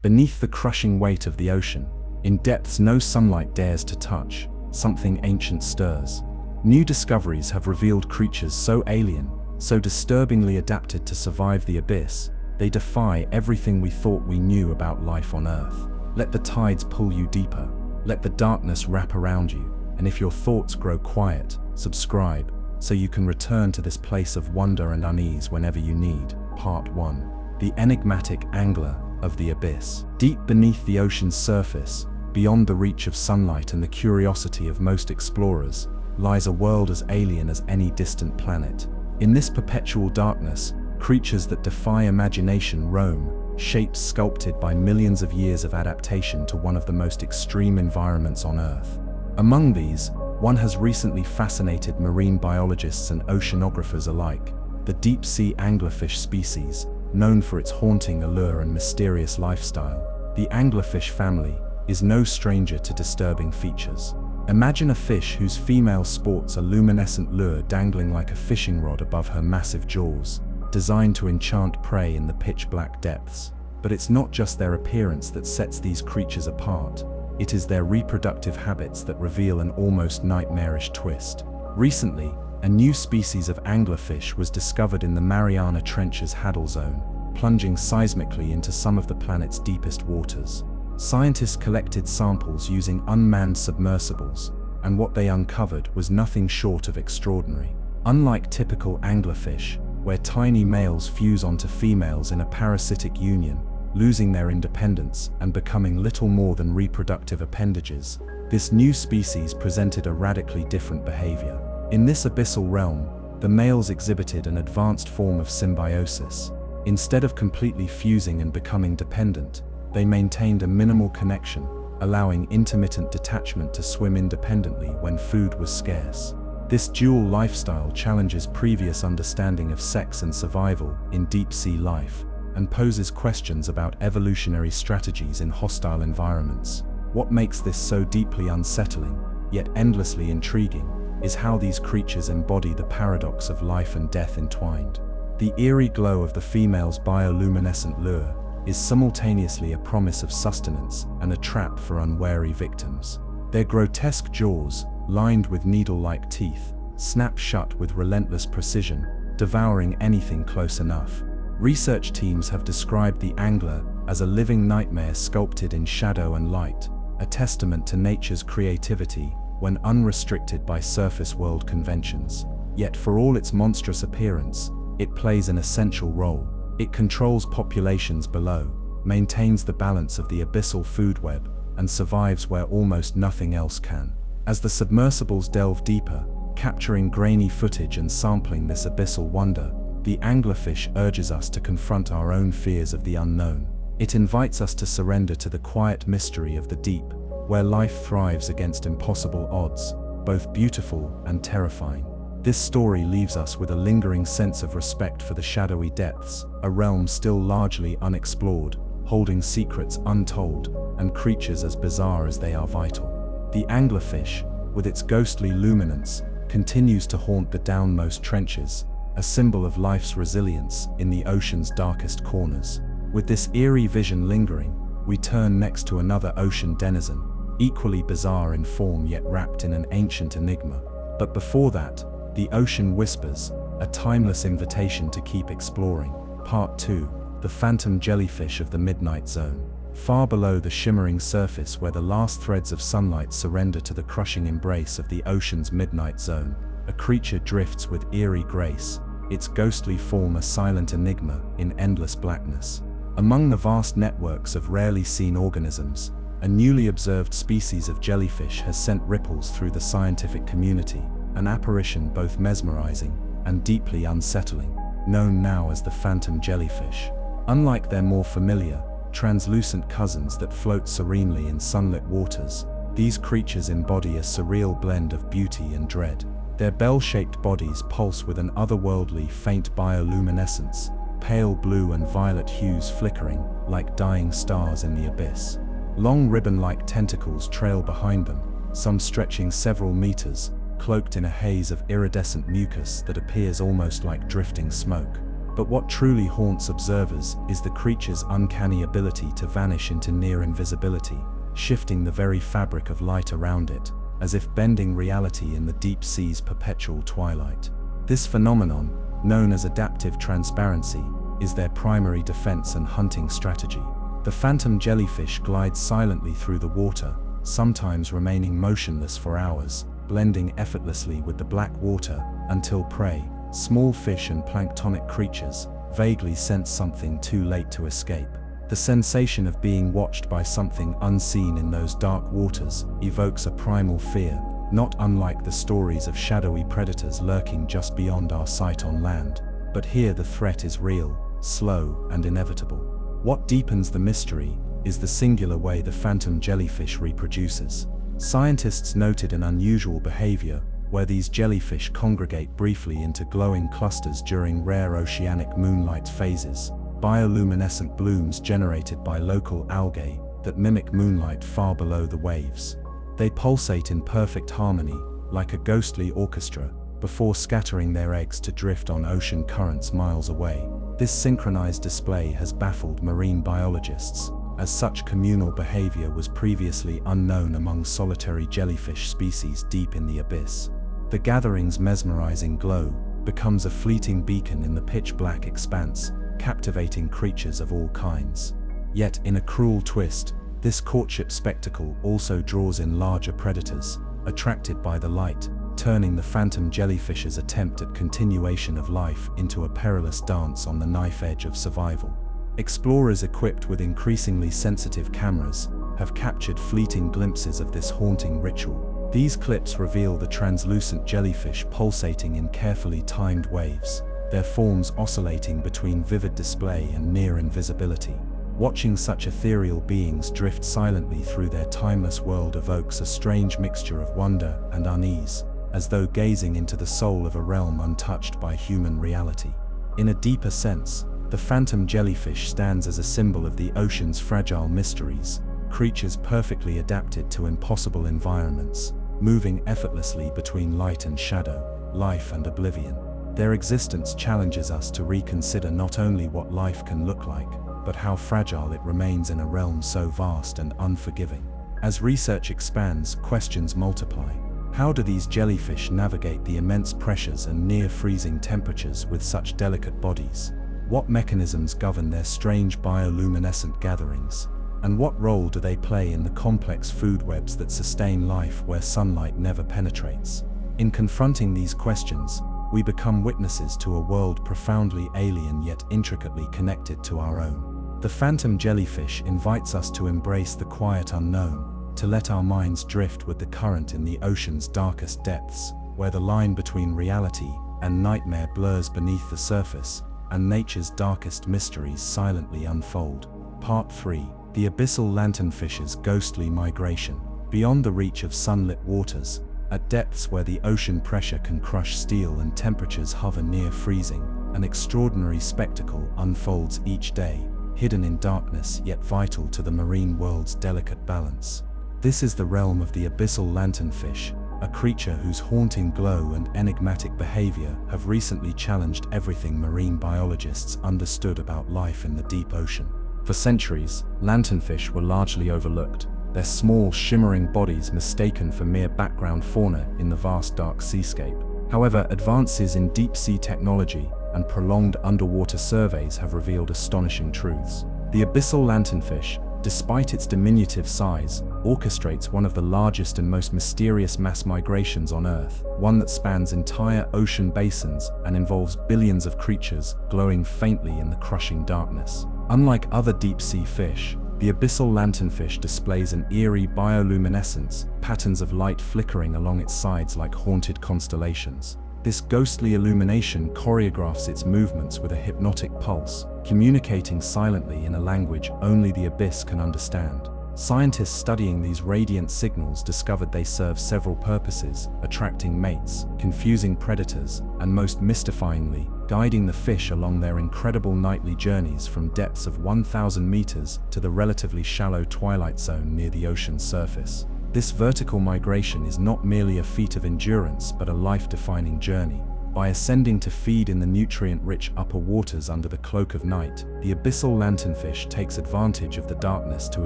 Beneath the crushing weight of the ocean, in depths no sunlight dares to touch, something ancient stirs. New discoveries have revealed creatures so alien, so disturbingly adapted to survive the abyss, they defy everything we thought we knew about life on Earth. Let the tides pull you deeper, let the darkness wrap around you, and if your thoughts grow quiet, subscribe, so you can return to this place of wonder and unease whenever you need. Part 1. The enigmatic angler of the abyss. Deep beneath the ocean's surface, beyond the reach of sunlight and the curiosity of most explorers, lies a world as alien as any distant planet. In this perpetual darkness, creatures that defy imagination roam, shapes sculpted by millions of years of adaptation to one of the most extreme environments on Earth. Among these, one has recently fascinated marine biologists and oceanographers alike, the deep-sea anglerfish species, known for its haunting allure and mysterious lifestyle. The anglerfish family is no stranger to disturbing features. Imagine a fish whose female sports a luminescent lure dangling like a fishing rod above her massive jaws, designed to enchant prey in the pitch-black depths. But it's not just their appearance that sets these creatures apart. It is their reproductive habits that reveal an almost nightmarish twist. Recently, a new species of anglerfish was discovered in the Mariana Trench's Haddle Zone, plunging seismically into some of the planet's deepest waters. Scientists collected samples using unmanned submersibles, and what they uncovered was nothing short of extraordinary. Unlike typical anglerfish, where tiny males fuse onto females in a parasitic union, losing their independence and becoming little more than reproductive appendages, this new species presented a radically different behavior. In this abyssal realm, the males exhibited an advanced form of symbiosis. Instead of completely fusing and becoming dependent, they maintained a minimal connection, allowing intermittent detachment to swim independently when food was scarce. This dual lifestyle challenges previous understanding of sex and survival in deep-sea life, and poses questions about evolutionary strategies in hostile environments. What makes this so deeply unsettling, yet endlessly intriguing, is how these creatures embody the paradox of life and death entwined. The eerie glow of the female's bioluminescent lure is simultaneously a promise of sustenance and a trap for unwary victims. Their grotesque jaws, lined with needle-like teeth, snap shut with relentless precision, devouring anything close enough. Research teams have described the angler as a living nightmare sculpted in shadow and light, a testament to nature's creativity when unrestricted by surface world conventions. Yet for all its monstrous appearance, it plays an essential role. It controls populations below, maintains the balance of the abyssal food web, and survives where almost nothing else can. As the submersibles delve deeper, capturing grainy footage and sampling this abyssal wonder, the anglerfish urges us to confront our own fears of the unknown. It invites us to surrender to the quiet mystery of the deep, where life thrives against impossible odds, both beautiful and terrifying. This story leaves us with a lingering sense of respect for the shadowy depths, a realm still largely unexplored, holding secrets untold, and creatures as bizarre as they are vital. The anglerfish, with its ghostly luminance, continues to haunt the downmost trenches, a symbol of life's resilience in the ocean's darkest corners. With this eerie vision lingering, we turn next to another ocean denizen, equally bizarre in form yet wrapped in an ancient enigma. But before that, the ocean whispers, a timeless invitation to keep exploring. Part 2. The phantom jellyfish of the midnight zone. Far below the shimmering surface where the last threads of sunlight surrender to the crushing embrace of the ocean's midnight zone, a creature drifts with eerie grace, its ghostly form a silent enigma in endless blackness. Among the vast networks of rarely seen organisms, a newly observed species of jellyfish has sent ripples through the scientific community, an apparition both mesmerizing and deeply unsettling, known now as the phantom jellyfish. Unlike their more familiar, translucent cousins that float serenely in sunlit waters, these creatures embody a surreal blend of beauty and dread. Their bell-shaped bodies pulse with an otherworldly faint bioluminescence, pale blue and violet hues flickering like dying stars in the abyss. Long ribbon-like tentacles trail behind them, some stretching several meters, cloaked in a haze of iridescent mucus that appears almost like drifting smoke. But what truly haunts observers is the creature's uncanny ability to vanish into near invisibility, shifting the very fabric of light around it, as if bending reality in the deep sea's perpetual twilight. This phenomenon, known as adaptive transparency, is their primary defense and hunting strategy. The phantom jellyfish glides silently through the water, sometimes remaining motionless for hours, blending effortlessly with the black water, until prey, small fish and planktonic creatures, vaguely sense something too late to escape. The sensation of being watched by something unseen in those dark waters evokes a primal fear, not unlike the stories of shadowy predators lurking just beyond our sight on land. But here the threat is real, slow, and inevitable. What deepens the mystery is the singular way the phantom jellyfish reproduces. Scientists noted an unusual behavior where these jellyfish congregate briefly into glowing clusters during rare oceanic moonlight phases, bioluminescent blooms generated by local algae that mimic moonlight far below the waves. They pulsate in perfect harmony, like a ghostly orchestra, before scattering their eggs to drift on ocean currents miles away. This synchronized display has baffled marine biologists, as such communal behavior was previously unknown among solitary jellyfish species deep in the abyss. The gathering's mesmerizing glow becomes a fleeting beacon in the pitch-black expanse, captivating creatures of all kinds. Yet, in a cruel twist, this courtship spectacle also draws in larger predators, attracted by the light, turning the phantom jellyfish's attempt at continuation of life into a perilous dance on the knife edge of survival. Explorers equipped with increasingly sensitive cameras have captured fleeting glimpses of this haunting ritual. These clips reveal the translucent jellyfish pulsating in carefully timed waves, their forms oscillating between vivid display and near invisibility. Watching such ethereal beings drift silently through their timeless world evokes a strange mixture of wonder and unease, as though gazing into the soul of a realm untouched by human reality. In a deeper sense, the phantom jellyfish stands as a symbol of the ocean's fragile mysteries, creatures perfectly adapted to impossible environments, moving effortlessly between light and shadow, life and oblivion. Their existence challenges us to reconsider not only what life can look like, but how fragile it remains in a realm so vast and unforgiving. As research expands, questions multiply. How do these jellyfish navigate the immense pressures and near-freezing temperatures with such delicate bodies? What mechanisms govern their strange bioluminescent gatherings? And what role do they play in the complex food webs that sustain life where sunlight never penetrates? In confronting these questions, we become witnesses to a world profoundly alien yet intricately connected to our own. The phantom jellyfish invites us to embrace the quiet unknown, to let our minds drift with the current in the ocean's darkest depths, where the line between reality and nightmare blurs beneath the surface, and nature's darkest mysteries silently unfold. Part 3. The abyssal lanternfish's ghostly migration. Beyond the reach of sunlit waters, at depths where the ocean pressure can crush steel and temperatures hover near freezing, an extraordinary spectacle unfolds each day, hidden in darkness yet vital to the marine world's delicate balance. This is the realm of the abyssal lanternfish, a creature whose haunting glow and enigmatic behavior have recently challenged everything marine biologists understood about life in the deep ocean. For centuries, lanternfish were largely overlooked, their small, shimmering bodies mistaken for mere background fauna in the vast dark seascape. However, advances in deep-sea technology and prolonged underwater surveys have revealed astonishing truths. The abyssal lanternfish, despite its diminutive size, orchestrates one of the largest and most mysterious mass migrations on Earth, one that spans entire ocean basins and involves billions of creatures glowing faintly in the crushing darkness. Unlike other deep-sea fish, the abyssal lanternfish displays an eerie bioluminescence, patterns of light flickering along its sides like haunted constellations. This ghostly illumination choreographs its movements with a hypnotic pulse, communicating silently in a language only the abyss can understand. Scientists studying these radiant signals discovered they serve several purposes, attracting mates, confusing predators, and most mystifyingly, guiding the fish along their incredible nightly journeys from depths of 1,000 meters to the relatively shallow twilight zone near the ocean's surface. This vertical migration is not merely a feat of endurance but a life-defining journey, By ascending to feed in the nutrient-rich upper waters under the cloak of night, the abyssal lanternfish takes advantage of the darkness to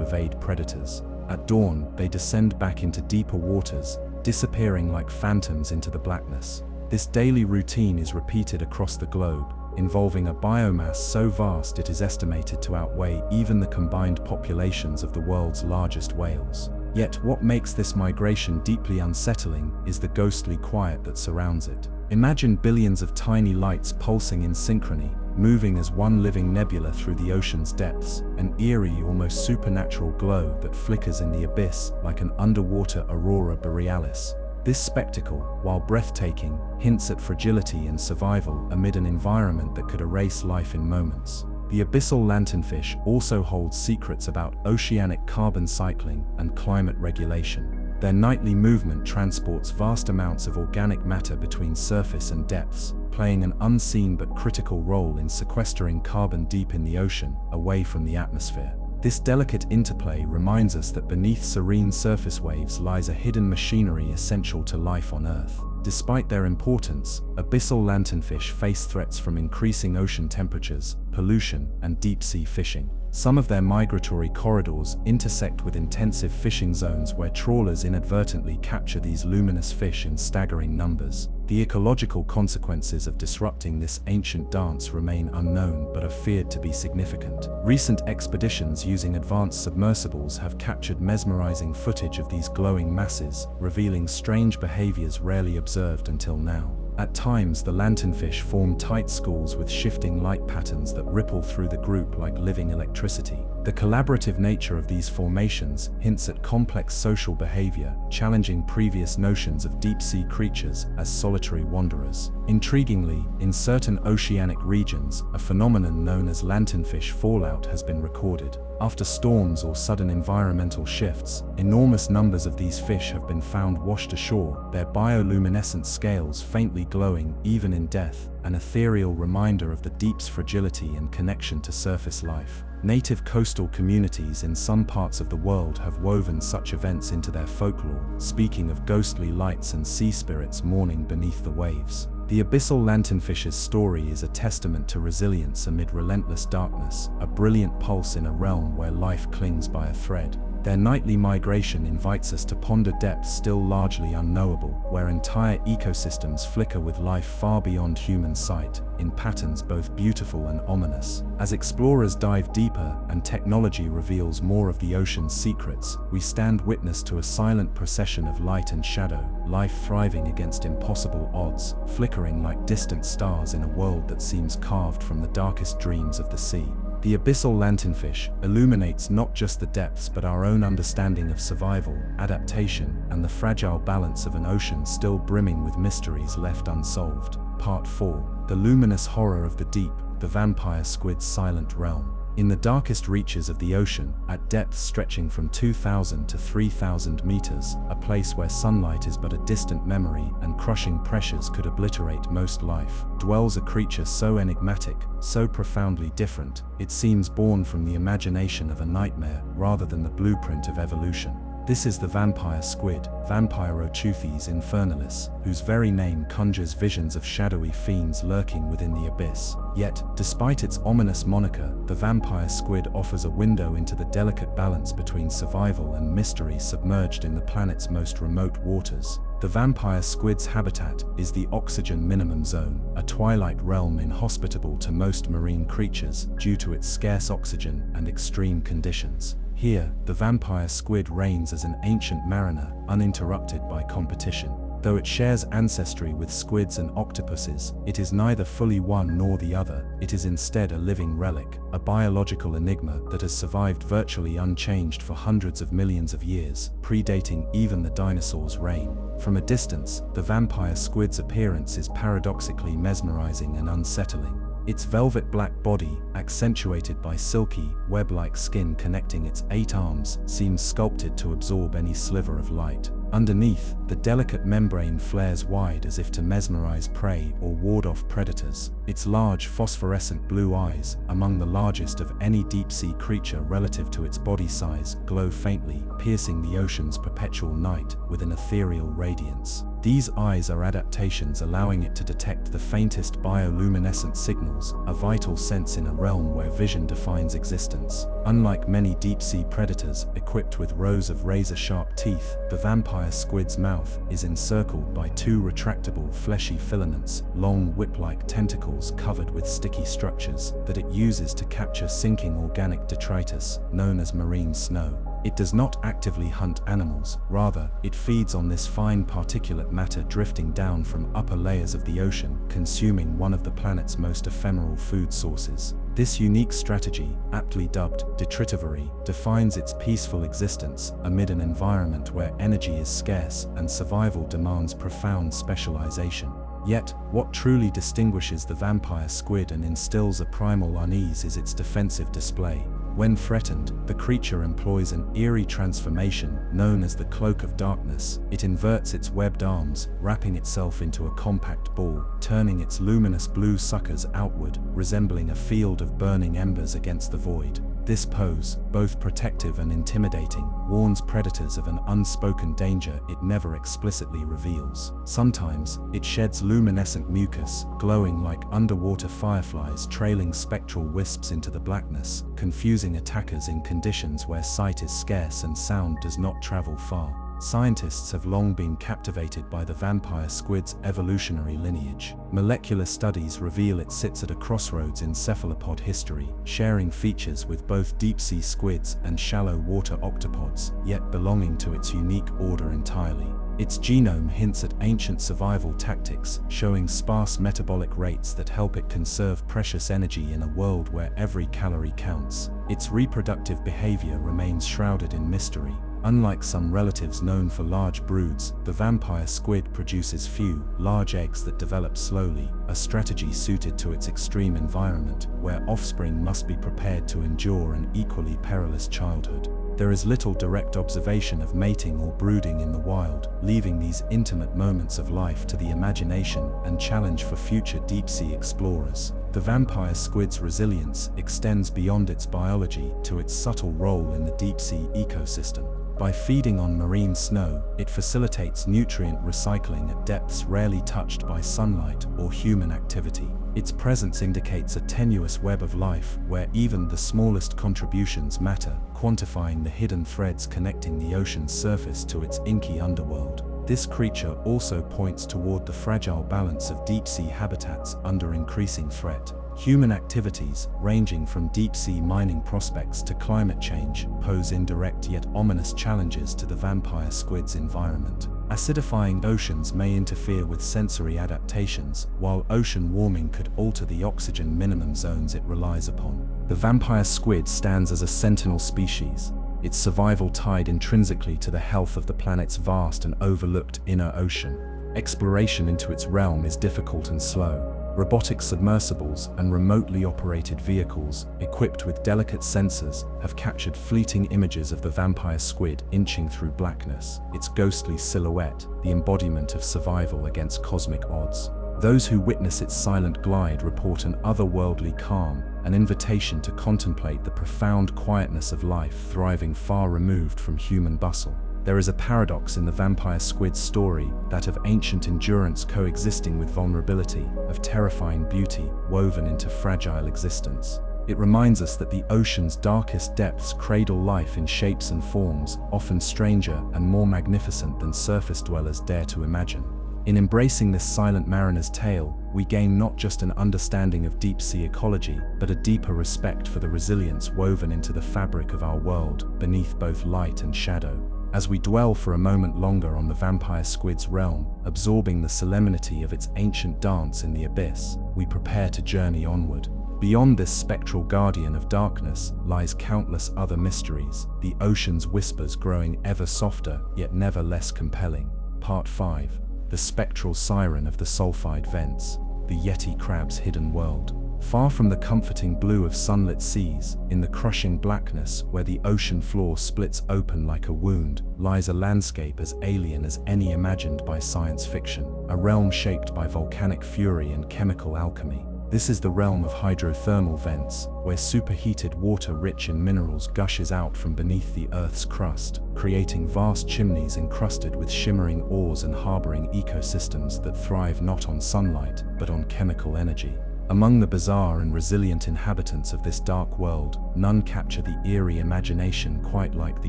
evade predators. At dawn, they descend back into deeper waters, disappearing like phantoms into the blackness. This daily routine is repeated across the globe, involving a biomass so vast it is estimated to outweigh even the combined populations of the world's largest whales. Yet what makes this migration deeply unsettling is the ghostly quiet that surrounds it. Imagine billions of tiny lights pulsing in synchrony, moving as one living nebula through the ocean's depths, an eerie, almost supernatural glow that flickers in the abyss like an underwater aurora borealis. This spectacle, while breathtaking, hints at fragility and survival amid an environment that could erase life in moments. The abyssal lanternfish also holds secrets about oceanic carbon cycling and climate regulation. Their nightly movement transports vast amounts of organic matter between surface and depths, playing an unseen but critical role in sequestering carbon deep in the ocean, away from the atmosphere. This delicate interplay reminds us that beneath serene surface waves lies a hidden machinery essential to life on Earth. Despite their importance, abyssal lanternfish face threats from increasing ocean temperatures, pollution, and deep-sea fishing. Some of their migratory corridors intersect with intensive fishing zones where trawlers inadvertently capture these luminous fish in staggering numbers. The ecological consequences of disrupting this ancient dance remain unknown but are feared to be significant. Recent expeditions using advanced submersibles have captured mesmerizing footage of these glowing masses, revealing strange behaviors rarely observed until now. At times, the lanternfish form tight schools with shifting light patterns that ripple through the group like living electricity. The collaborative nature of these formations hints at complex social behavior, challenging previous notions of deep-sea creatures as solitary wanderers. Intriguingly, in certain oceanic regions, a phenomenon known as lanternfish fallout has been recorded. After storms or sudden environmental shifts, enormous numbers of these fish have been found washed ashore, their bioluminescent scales faintly glowing even in death, an ethereal reminder of the deep's fragility and connection to surface life. Native coastal communities in some parts of the world have woven such events into their folklore, speaking of ghostly lights and sea spirits mourning beneath the waves. The abyssal lanternfish's story is a testament to resilience amid relentless darkness, a brilliant pulse in a realm where life clings by a thread. Their nightly migration invites us to ponder depths still largely unknowable, where entire ecosystems flicker with life far beyond human sight, in patterns both beautiful and ominous. As explorers dive deeper and technology reveals more of the ocean's secrets, we stand witness to a silent procession of light and shadow, life thriving against impossible odds, flickering like distant stars in a world that seems carved from the darkest dreams of the sea. The abyssal lanternfish illuminates not just the depths but our own understanding of survival, adaptation, and the fragile balance of an ocean still brimming with mysteries left unsolved. Part 4. The luminous horror of the deep, the vampire squid's silent realm. In the darkest reaches of the ocean, at depths stretching from 2,000 to 3,000 meters, a place where sunlight is but a distant memory and crushing pressures could obliterate most life, dwells a creature so enigmatic, so profoundly different, it seems born from the imagination of a nightmare rather than the blueprint of evolution. This is the vampire squid, Vampyroteuthis infernalis, whose very name conjures visions of shadowy fiends lurking within the abyss. Yet, despite its ominous moniker, the vampire squid offers a window into the delicate balance between survival and mystery submerged in the planet's most remote waters. The vampire squid's habitat is the oxygen minimum zone, a twilight realm inhospitable to most marine creatures due to its scarce oxygen and extreme conditions. Here, the vampire squid reigns as an ancient mariner, uninterrupted by competition. Though it shares ancestry with squids and octopuses, it is neither fully one nor the other. It is instead a living relic, a biological enigma that has survived virtually unchanged for hundreds of millions of years, predating even the dinosaurs' reign. From a distance, the vampire squid's appearance is paradoxically mesmerizing and unsettling. Its velvet black body, accentuated by silky, web-like skin connecting its 8 arms, seems sculpted to absorb any sliver of light. Underneath, the delicate membrane flares wide as if to mesmerize prey or ward off predators. Its large phosphorescent blue eyes, among the largest of any deep-sea creature relative to its body size, glow faintly, piercing the ocean's perpetual night with an ethereal radiance. These eyes are adaptations allowing it to detect the faintest bioluminescent signals, a vital sense in a realm where vision defines existence. Unlike many deep-sea predators equipped with rows of razor-sharp teeth, the vampire squid's mouth is encircled by two retractable fleshy filaments, long whip-like tentacles covered with sticky structures that it uses to capture sinking organic detritus, known as marine snow. It does not actively hunt animals, rather, it feeds on this fine particulate matter drifting down from upper layers of the ocean, consuming one of the planet's most ephemeral food sources. This unique strategy, aptly dubbed detritivory, defines its peaceful existence amid an environment where energy is scarce and survival demands profound specialization. Yet, what truly distinguishes the vampire squid and instills a primal unease is its defensive display. When threatened, the creature employs an eerie transformation known as the cloak of darkness. It inverts its webbed arms, wrapping itself into a compact ball, turning its luminous blue suckers outward, resembling a field of burning embers against the void. This pose, both protective and intimidating, warns predators of an unspoken danger it never explicitly reveals. Sometimes, it sheds luminescent mucus, glowing like underwater fireflies trailing spectral wisps into the blackness, confusing attackers in conditions where sight is scarce and sound does not travel far. Scientists have long been captivated by the vampire squid's evolutionary lineage. Molecular studies reveal it sits at a crossroads in cephalopod history, sharing features with both deep-sea squids and shallow water octopods, yet belonging to its unique order entirely. Its genome hints at ancient survival tactics, showing sparse metabolic rates that help it conserve precious energy in a world where every calorie counts. Its reproductive behavior remains shrouded in mystery. Unlike some relatives known for large broods, the vampire squid produces few, large eggs that develop slowly, a strategy suited to its extreme environment, where offspring must be prepared to endure an equally perilous childhood. There is little direct observation of mating or brooding in the wild, leaving these intimate moments of life to the imagination and challenge for future deep-sea explorers. The vampire squid's resilience extends beyond its biology to its subtle role in the deep-sea ecosystem. By feeding on marine snow, it facilitates nutrient recycling at depths rarely touched by sunlight or human activity. Its presence indicates a tenuous web of life where even the smallest contributions matter, quantifying the hidden threads connecting the ocean's surface to its inky underworld. This creature also points toward the fragile balance of deep-sea habitats under increasing threat. Human activities, ranging from deep-sea mining prospects to climate change, pose indirect yet ominous challenges to the vampire squid's environment. Acidifying oceans may interfere with sensory adaptations, while ocean warming could alter the oxygen minimum zones it relies upon. The vampire squid stands as a sentinel species, its survival tied intrinsically to the health of the planet's vast and overlooked inner ocean. Exploration into its realm is difficult and slow. Robotic submersibles and remotely operated vehicles, equipped with delicate sensors, have captured fleeting images of the vampire squid inching through blackness, its ghostly silhouette, the embodiment of survival against cosmic odds. Those who witness its silent glide report an otherworldly calm, an invitation to contemplate the profound quietness of life thriving far removed from human bustle. There is a paradox in the vampire squid's story, that of ancient endurance coexisting with vulnerability, of terrifying beauty woven into fragile existence. It reminds us that the ocean's darkest depths cradle life in shapes and forms, often stranger and more magnificent than surface dwellers dare to imagine. In embracing this silent mariner's tale, we gain not just an understanding of deep-sea ecology, but a deeper respect for the resilience woven into the fabric of our world, beneath both light and shadow. As we dwell for a moment longer on the vampire squid's realm, absorbing the solemnity of its ancient dance in the abyss, we prepare to journey onward. Beyond this spectral guardian of darkness lies countless other mysteries, the ocean's whispers growing ever softer yet never less compelling. Part 5. The spectral siren of the sulfide vents, the Yeti crab's hidden world. Far from the comforting blue of sunlit seas, in the crushing blackness where the ocean floor splits open like a wound, lies a landscape as alien as any imagined by science fiction, a realm shaped by volcanic fury and chemical alchemy. This is the realm of hydrothermal vents, where superheated water rich in minerals gushes out from beneath the Earth's crust, creating vast chimneys encrusted with shimmering ores and harboring ecosystems that thrive not on sunlight, but on chemical energy. Among the bizarre and resilient inhabitants of this dark world, none capture the eerie imagination quite like the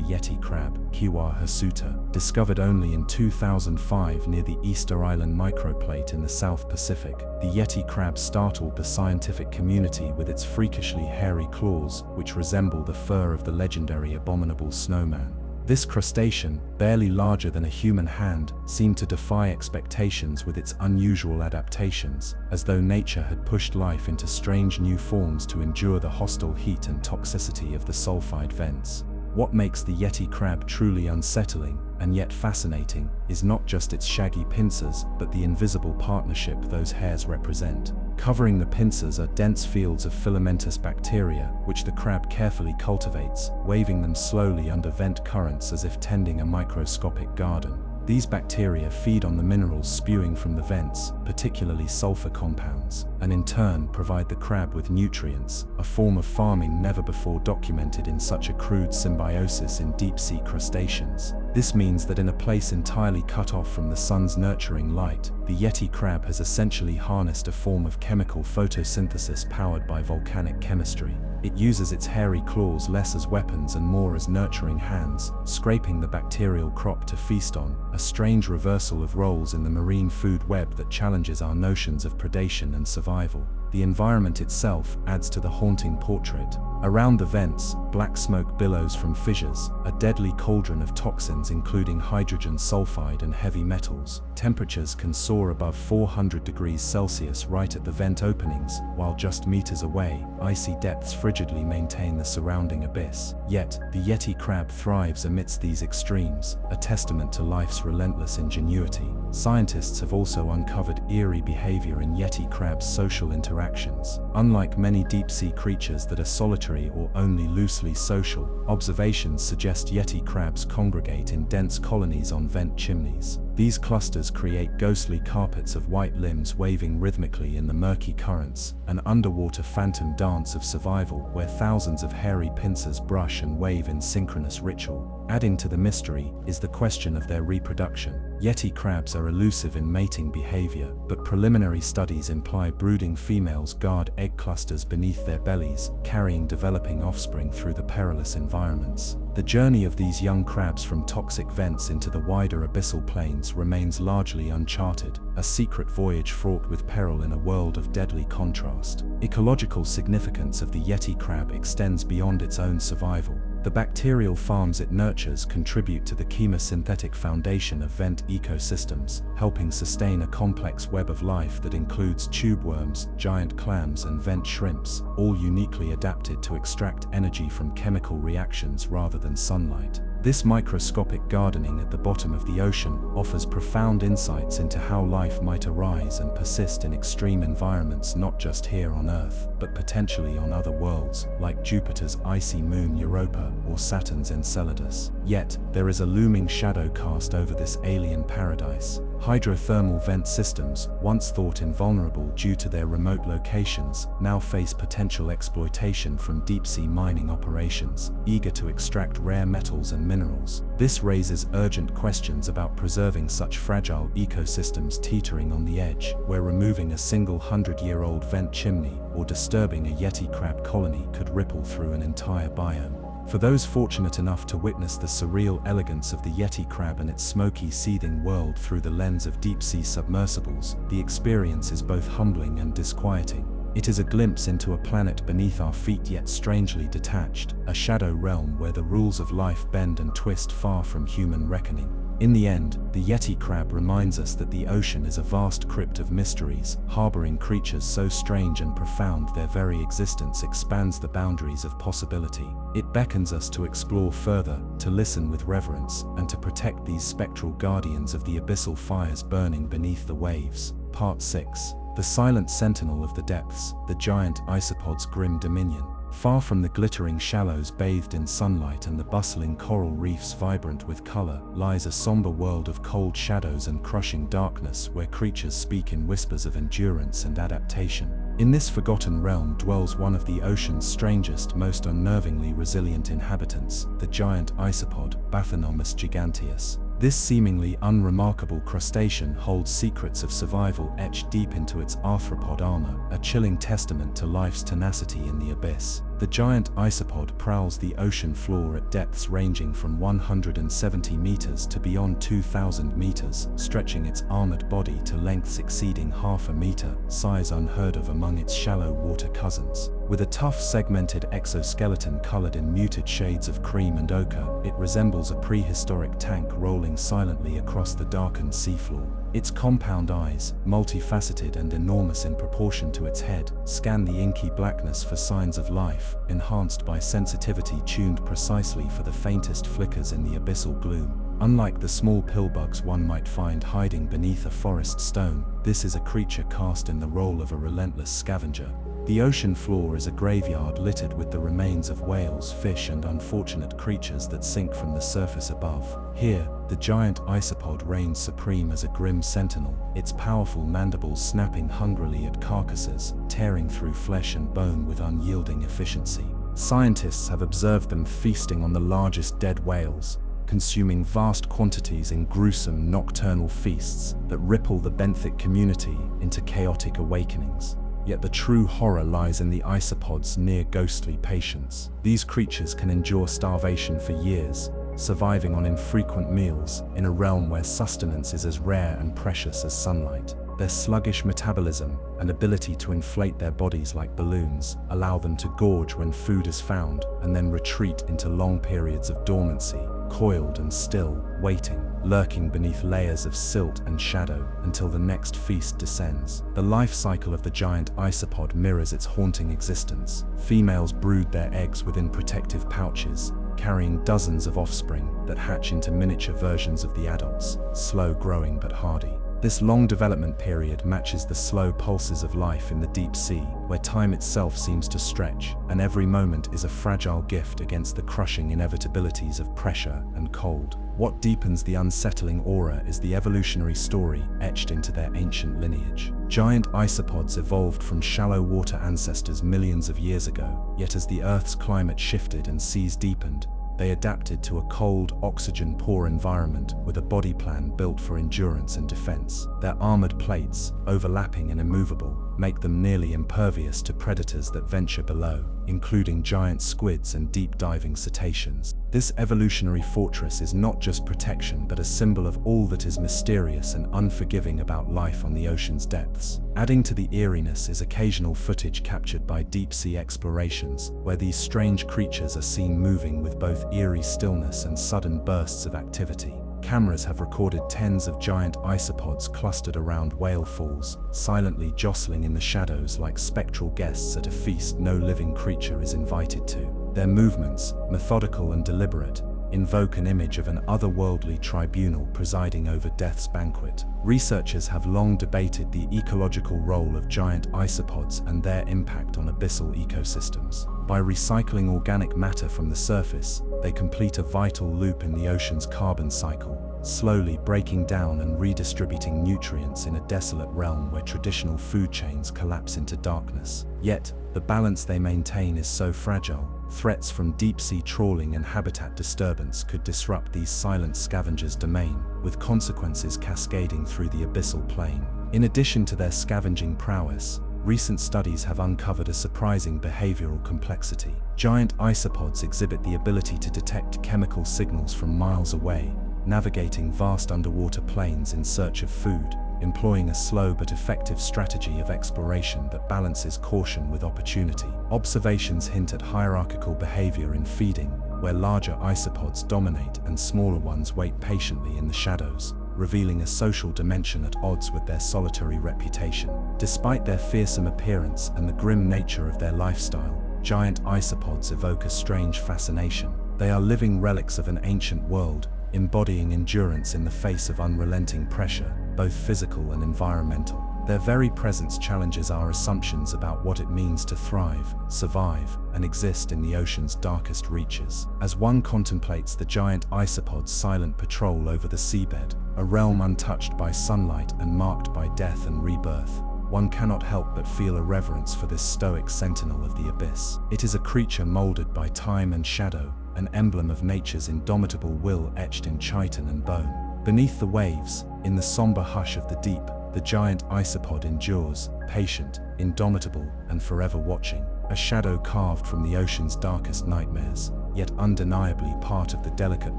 Yeti crab, Kiwa hirsuta, discovered only in 2005 near the Easter Island microplate in the South Pacific. The Yeti crab startled the scientific community with its freakishly hairy claws, which resemble the fur of the legendary abominable snowman. This crustacean, barely larger than a human hand, seemed to defy expectations with its unusual adaptations, as though nature had pushed life into strange new forms to endure the hostile heat and toxicity of the sulfide vents. What makes the Yeti crab truly unsettling, and yet fascinating, is not just its shaggy pincers, but the invisible partnership those hairs represent. Covering the pincers are dense fields of filamentous bacteria, which the crab carefully cultivates, waving them slowly under vent currents as if tending a microscopic garden. These bacteria feed on the minerals spewing from the vents, particularly sulfur compounds, and in turn provide the crab with nutrients, a form of farming never before documented in such a crude symbiosis in deep-sea crustaceans. This means that in a place entirely cut off from the sun's nurturing light, the Yeti crab has essentially harnessed a form of chemical photosynthesis powered by volcanic chemistry. It uses its hairy claws less as weapons and more as nurturing hands, scraping the bacterial crop to feast on, a strange reversal of roles in the marine food web that challenges our notions of predation and survival. The environment itself adds to the haunting portrait. Around the vents, black smoke billows from fissures, a deadly cauldron of toxins including hydrogen sulfide and heavy metals. Temperatures can soar above 400 degrees Celsius right at the vent openings, while just meters away, icy depths frigidly maintain the surrounding abyss. Yet, the Yeti crab thrives amidst these extremes, a testament to life's relentless ingenuity. Scientists have also uncovered eerie behavior in Yeti crabs' social interactions. Unlike many deep-sea creatures that are solitary or only loosely social, observations suggest Yeti crabs congregate in dense colonies on vent chimneys. These clusters create ghostly carpets of white limbs waving rhythmically in the murky currents, an underwater phantom dance of survival where thousands of hairy pincers brush and wave in synchronous ritual. Adding to the mystery is the question of their reproduction. Yeti crabs are elusive in mating behavior, but preliminary studies imply brooding females guard egg clusters beneath their bellies, carrying developing offspring through the perilous environments. The journey of these young crabs from toxic vents into the wider abyssal plains remains largely uncharted, a secret voyage fraught with peril in a world of deadly contrast. Ecological significance of the Yeti crab extends beyond its own survival. The bacterial farms it nurtures contribute to the chemosynthetic foundation of vent ecosystems, helping sustain a complex web of life that includes tube worms, giant clams, and vent shrimps, all uniquely adapted to extract energy from chemical reactions rather than sunlight. This microscopic gardening at the bottom of the ocean offers profound insights into how life might arise and persist in extreme environments not just here on Earth, but potentially on other worlds, like Jupiter's icy moon Europa or Saturn's Enceladus. Yet, there is a looming shadow cast over this alien paradise. Hydrothermal vent systems, once thought invulnerable due to their remote locations, now face potential exploitation from deep-sea mining operations, eager to extract rare metals and minerals. This raises urgent questions about preserving such fragile ecosystems teetering on the edge, where removing a single 100-year-old vent chimney or disturbing a Yeti crab colony could ripple through an entire biome. For those fortunate enough to witness the surreal elegance of the Yeti crab and its smoky, seething world through the lens of deep-sea submersibles, the experience is both humbling and disquieting. It is a glimpse into a planet beneath our feet yet strangely detached, a shadow realm where the rules of life bend and twist far from human reckoning. In the end, the Yeti crab reminds us that the ocean is a vast crypt of mysteries, harboring creatures so strange and profound their very existence expands the boundaries of possibility. It beckons us to explore further, to listen with reverence, and to protect these spectral guardians of the abyssal fires burning beneath the waves. Part 6. The silent sentinel of the depths, the giant isopod's grim dominion. Far from the glittering shallows bathed in sunlight and the bustling coral reefs vibrant with color, lies a somber world of cold shadows and crushing darkness where creatures speak in whispers of endurance and adaptation. In this forgotten realm dwells one of the ocean's strangest, most unnervingly resilient inhabitants, the giant isopod, Bathynomus giganteus. This seemingly unremarkable crustacean holds secrets of survival etched deep into its arthropod armor, a chilling testament to life's tenacity in the abyss. The giant isopod prowls the ocean floor at depths ranging from 170 meters to beyond 2,000 meters, stretching its armored body to lengths exceeding half a meter, size unheard of among its shallow water cousins. With a tough segmented exoskeleton colored in muted shades of cream and ochre, it resembles a prehistoric tank rolling silently across the darkened seafloor. Its compound eyes, multifaceted and enormous in proportion to its head, scan the inky blackness for signs of life, enhanced by sensitivity tuned precisely for the faintest flickers in the abyssal gloom. Unlike the small pillbugs one might find hiding beneath a forest stone, this is a creature cast in the role of a relentless scavenger. The ocean floor is a graveyard littered with the remains of whales, fish, and unfortunate creatures that sink from the surface above. Here, the giant isopod reigns supreme as a grim sentinel, its powerful mandibles snapping hungrily at carcasses, tearing through flesh and bone with unyielding efficiency. Scientists have observed them feasting on the largest dead whales, consuming vast quantities in gruesome nocturnal feasts that ripple the benthic community into chaotic awakenings. Yet the true horror lies in the isopod's near-ghostly patience. These creatures can endure starvation for years, surviving on infrequent meals in a realm where sustenance is as rare and precious as sunlight. Their sluggish metabolism and ability to inflate their bodies like balloons allow them to gorge when food is found and then retreat into long periods of dormancy, coiled and still, waiting, lurking beneath layers of silt and shadow until the next feast descends. The life cycle of the giant isopod mirrors its haunting existence. Females brood their eggs within protective pouches, carrying dozens of offspring that hatch into miniature versions of the adults, slow-growing but hardy. This long development period matches the slow pulses of life in the deep sea, where time itself seems to stretch, and every moment is a fragile gift against the crushing inevitabilities of pressure and cold. What deepens the unsettling aura is the evolutionary story etched into their ancient lineage. Giant isopods evolved from shallow water ancestors millions of years ago, yet as the Earth's climate shifted and seas deepened, they adapted to a cold, oxygen-poor environment with a body plan built for endurance and defense. Their armored plates, overlapping and immovable, make them nearly impervious to predators that venture below, including giant squids and deep-diving cetaceans. This evolutionary fortress is not just protection but a symbol of all that is mysterious and unforgiving about life on the ocean's depths. Adding to the eeriness is occasional footage captured by deep-sea explorations, where these strange creatures are seen moving with both eerie stillness and sudden bursts of activity. Cameras have recorded tens of giant isopods clustered around whale falls, silently jostling in the shadows like spectral guests at a feast no living creature is invited to. Their movements, methodical and deliberate, invoke an image of an otherworldly tribunal presiding over death's banquet. Researchers have long debated the ecological role of giant isopods and their impact on abyssal ecosystems. By recycling organic matter from the surface, they complete a vital loop in the ocean's carbon cycle, slowly breaking down and redistributing nutrients in a desolate realm where traditional food chains collapse into darkness. Yet, the balance they maintain is so fragile. Threats from deep-sea trawling and habitat disturbance could disrupt these silent scavengers' domain, with consequences cascading through the abyssal plain. In addition to their scavenging prowess, recent studies have uncovered a surprising behavioral complexity. Giant isopods exhibit the ability to detect chemical signals from miles away, navigating vast underwater plains in search of food, employing a slow but effective strategy of exploration that balances caution with opportunity. Observations hint at hierarchical behavior in feeding, where larger isopods dominate and smaller ones wait patiently in the shadows, revealing a social dimension at odds with their solitary reputation. Despite their fearsome appearance and the grim nature of their lifestyle, giant isopods evoke a strange fascination. They are living relics of an ancient world, embodying endurance in the face of unrelenting pressure, both physical and environmental. Their very presence challenges our assumptions about what it means to thrive, survive, and exist in the ocean's darkest reaches. As one contemplates the giant isopod's silent patrol over the seabed, a realm untouched by sunlight and marked by death and rebirth, one cannot help but feel a reverence for this stoic sentinel of the abyss. It is a creature molded by time and shadow, an emblem of nature's indomitable will etched in chitin and bone. Beneath the waves, in the somber hush of the deep, the giant isopod endures, patient, indomitable, and forever watching, a shadow carved from the ocean's darkest nightmares, yet undeniably part of the delicate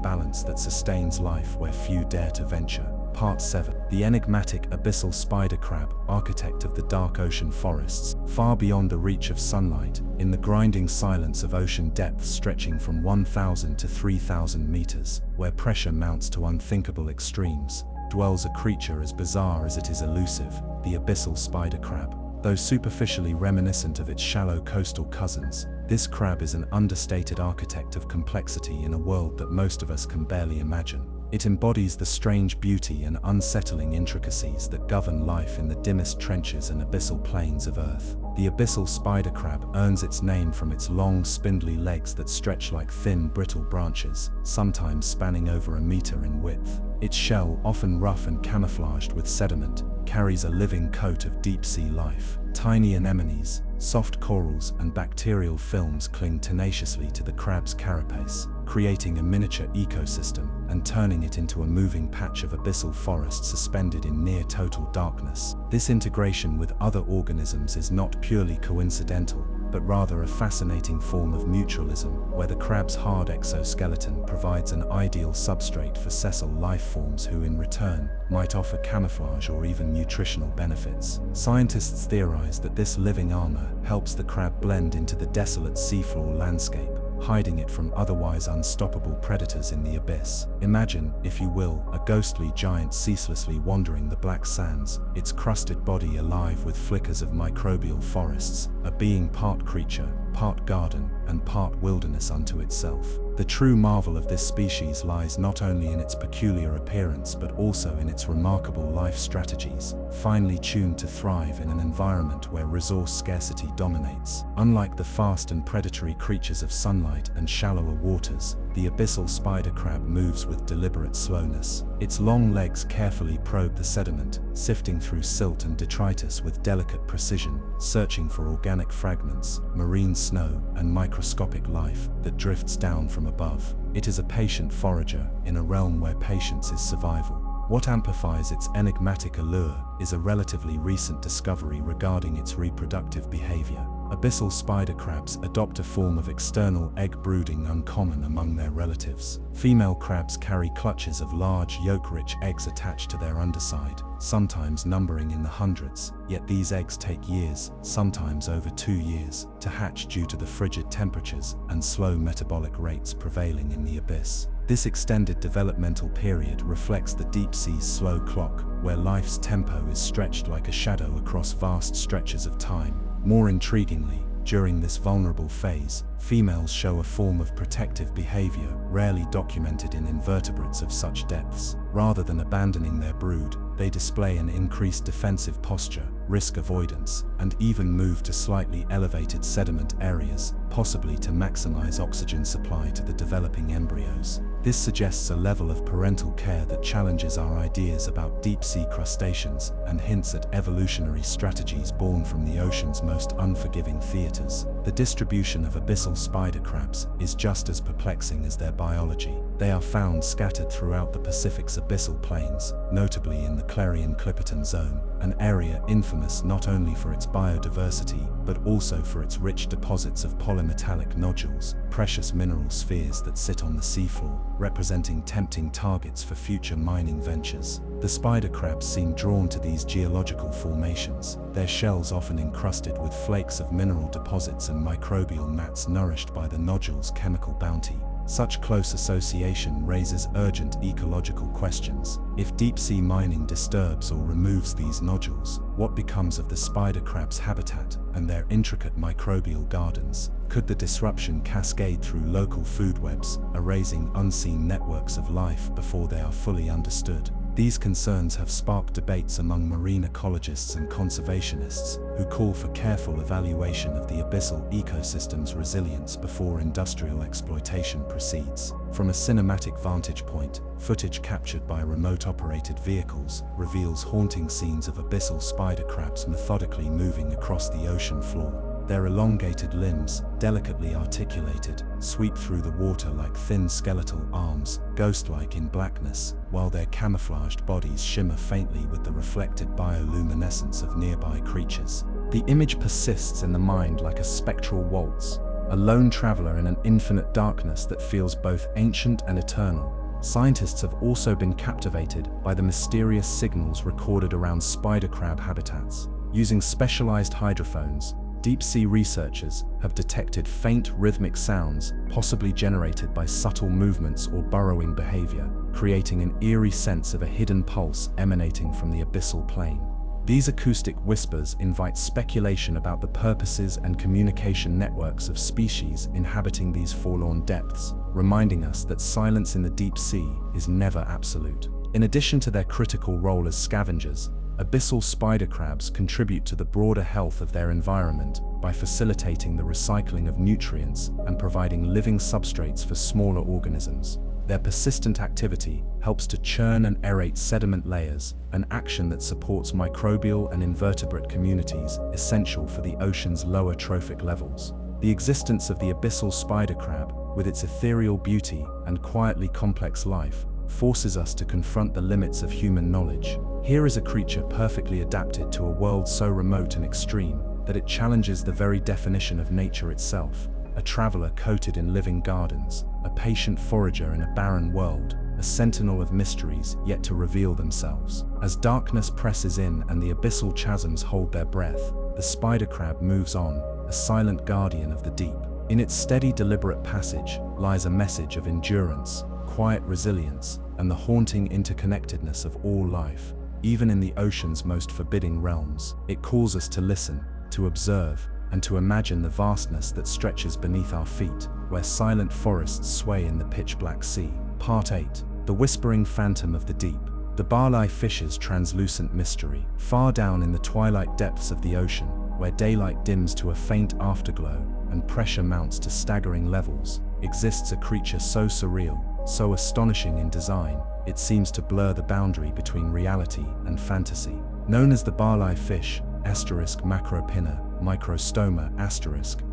balance that sustains life where few dare to venture. Part 7. The enigmatic abyssal spider crab, architect of the dark ocean forests, far beyond the reach of sunlight, in the grinding silence of ocean depths stretching from 1,000 to 3,000 meters, where pressure mounts to unthinkable extremes, dwells a creature as bizarre as it is elusive, the abyssal spider crab. Though superficially reminiscent of its shallow coastal cousins, this crab is an understated architect of complexity in a world that most of us can barely imagine. It embodies the strange beauty and unsettling intricacies that govern life in the dimmest trenches and abyssal plains of Earth. The abyssal spider crab earns its name from its long, spindly legs that stretch like thin, brittle branches, sometimes spanning over a meter in width. Its shell, often rough and camouflaged with sediment, carries a living coat of deep-sea life. Tiny anemones, soft corals, and bacterial films cling tenaciously to the crab's carapace, creating a miniature ecosystem and turning it into a moving patch of abyssal forest suspended in near-total darkness. This integration with other organisms is not purely coincidental, but rather a fascinating form of mutualism, where the crab's hard exoskeleton provides an ideal substrate for sessile lifeforms who, in return, might offer camouflage or even nutritional benefits. Scientists theorize that this living armor helps the crab blend into the desolate seafloor landscape, hiding it from otherwise unstoppable predators in the abyss. Imagine, if you will, a ghostly giant ceaselessly wandering the black sands, its crusted body alive with flickers of microbial forests, a being part creature, part garden, and part wilderness unto itself. The true marvel of this species lies not only in its peculiar appearance but also in its remarkable life strategies, finely tuned to thrive in an environment where resource scarcity dominates. Unlike the fast and predatory creatures of sunlight and shallower waters, the abyssal spider crab moves with deliberate slowness. Its long legs carefully probe the sediment, sifting through silt and detritus with delicate precision, searching for organic fragments, marine snow, and microscopic life that drifts down from above. It is a patient forager in a realm where patience is survival. What amplifies its enigmatic allure is a relatively recent discovery regarding its reproductive behavior. Abyssal spider crabs adopt a form of external egg brooding uncommon among their relatives. Female crabs carry clutches of large yolk-rich eggs attached to their underside, sometimes numbering in the hundreds, yet these eggs take years, sometimes over 2 years, to hatch due to the frigid temperatures and slow metabolic rates prevailing in the abyss. This extended developmental period reflects the deep sea's slow clock, where life's tempo is stretched like a shadow across vast stretches of time. More intriguingly, during this vulnerable phase, females show a form of protective behavior rarely documented in invertebrates of such depths. Rather than abandoning their brood, they display an increased defensive posture, risk avoidance, and even move to slightly elevated sediment areas, possibly to maximize oxygen supply to the developing embryos. This suggests a level of parental care that challenges our ideas about deep-sea crustaceans and hints at evolutionary strategies born from the ocean's most unforgiving theaters. The distribution of abyssal spider crabs is just as perplexing as their biology. They are found scattered throughout the Pacific's abyssal plains, notably in the Clarion-Clipperton zone, an area infamous not only for its biodiversity, but also for its rich deposits of polymetallic nodules, precious mineral spheres that sit on the seafloor, representing tempting targets for future mining ventures. The spider crabs seem drawn to these geological formations, their shells often encrusted with flakes of mineral deposits and microbial mats nourished by the nodules' chemical bounty. Such close association raises urgent ecological questions. If deep-sea mining disturbs or removes these nodules, what becomes of the spider crab's habitat and their intricate microbial gardens? Could the disruption cascade through local food webs, erasing unseen networks of life before they are fully understood? These concerns have sparked debates among marine ecologists and conservationists who call for careful evaluation of the abyssal ecosystem's resilience before industrial exploitation proceeds. From a cinematic vantage point, footage captured by remote-operated vehicles reveals haunting scenes of abyssal spider crabs methodically moving across the ocean floor. Their elongated limbs, delicately articulated, sweep through the water like thin skeletal arms, ghost-like in blackness, while their camouflaged bodies shimmer faintly with the reflected bioluminescence of nearby creatures. The image persists in the mind like a spectral waltz, a lone traveler in an infinite darkness that feels both ancient and eternal. Scientists have also been captivated by the mysterious signals recorded around spider crab habitats. Using specialized hydrophones, deep-sea researchers have detected faint rhythmic sounds, possibly generated by subtle movements or burrowing behavior, creating an eerie sense of a hidden pulse emanating from the abyssal plane. These acoustic whispers invite speculation about the purposes and communication networks of species inhabiting these forlorn depths, reminding us that silence in the deep sea is never absolute. In addition to their critical role as scavengers, abyssal spider crabs contribute to the broader health of their environment by facilitating the recycling of nutrients and providing living substrates for smaller organisms. Their persistent activity helps to churn and aerate sediment layers, an action that supports microbial and invertebrate communities essential for the ocean's lower trophic levels. The existence of the abyssal spider crab, with its ethereal beauty and quietly complex life, forces us to confront the limits of human knowledge. Here is a creature perfectly adapted to a world so remote and extreme that it challenges the very definition of nature itself. A traveler coated in living gardens, a patient forager in a barren world, a sentinel of mysteries yet to reveal themselves. As darkness presses in and the abyssal chasms hold their breath, the spider crab moves on, a silent guardian of the deep. In its steady, deliberate passage lies a message of endurance, quiet resilience, and the haunting interconnectedness of all life. Even in the ocean's most forbidding realms, it calls us to listen, to observe, and to imagine the vastness that stretches beneath our feet, where silent forests sway in the pitch-black sea. Part 8. The Whispering Phantom of the Deep. The barlai fish's translucent mystery. Far down in the twilight depths of the ocean, where daylight dims to a faint afterglow and pressure mounts to staggering levels, exists a creature so surreal, so astonishing in design, it seems to blur the boundary between reality and fantasy. Known as the barlai fish, *macropinna, microstoma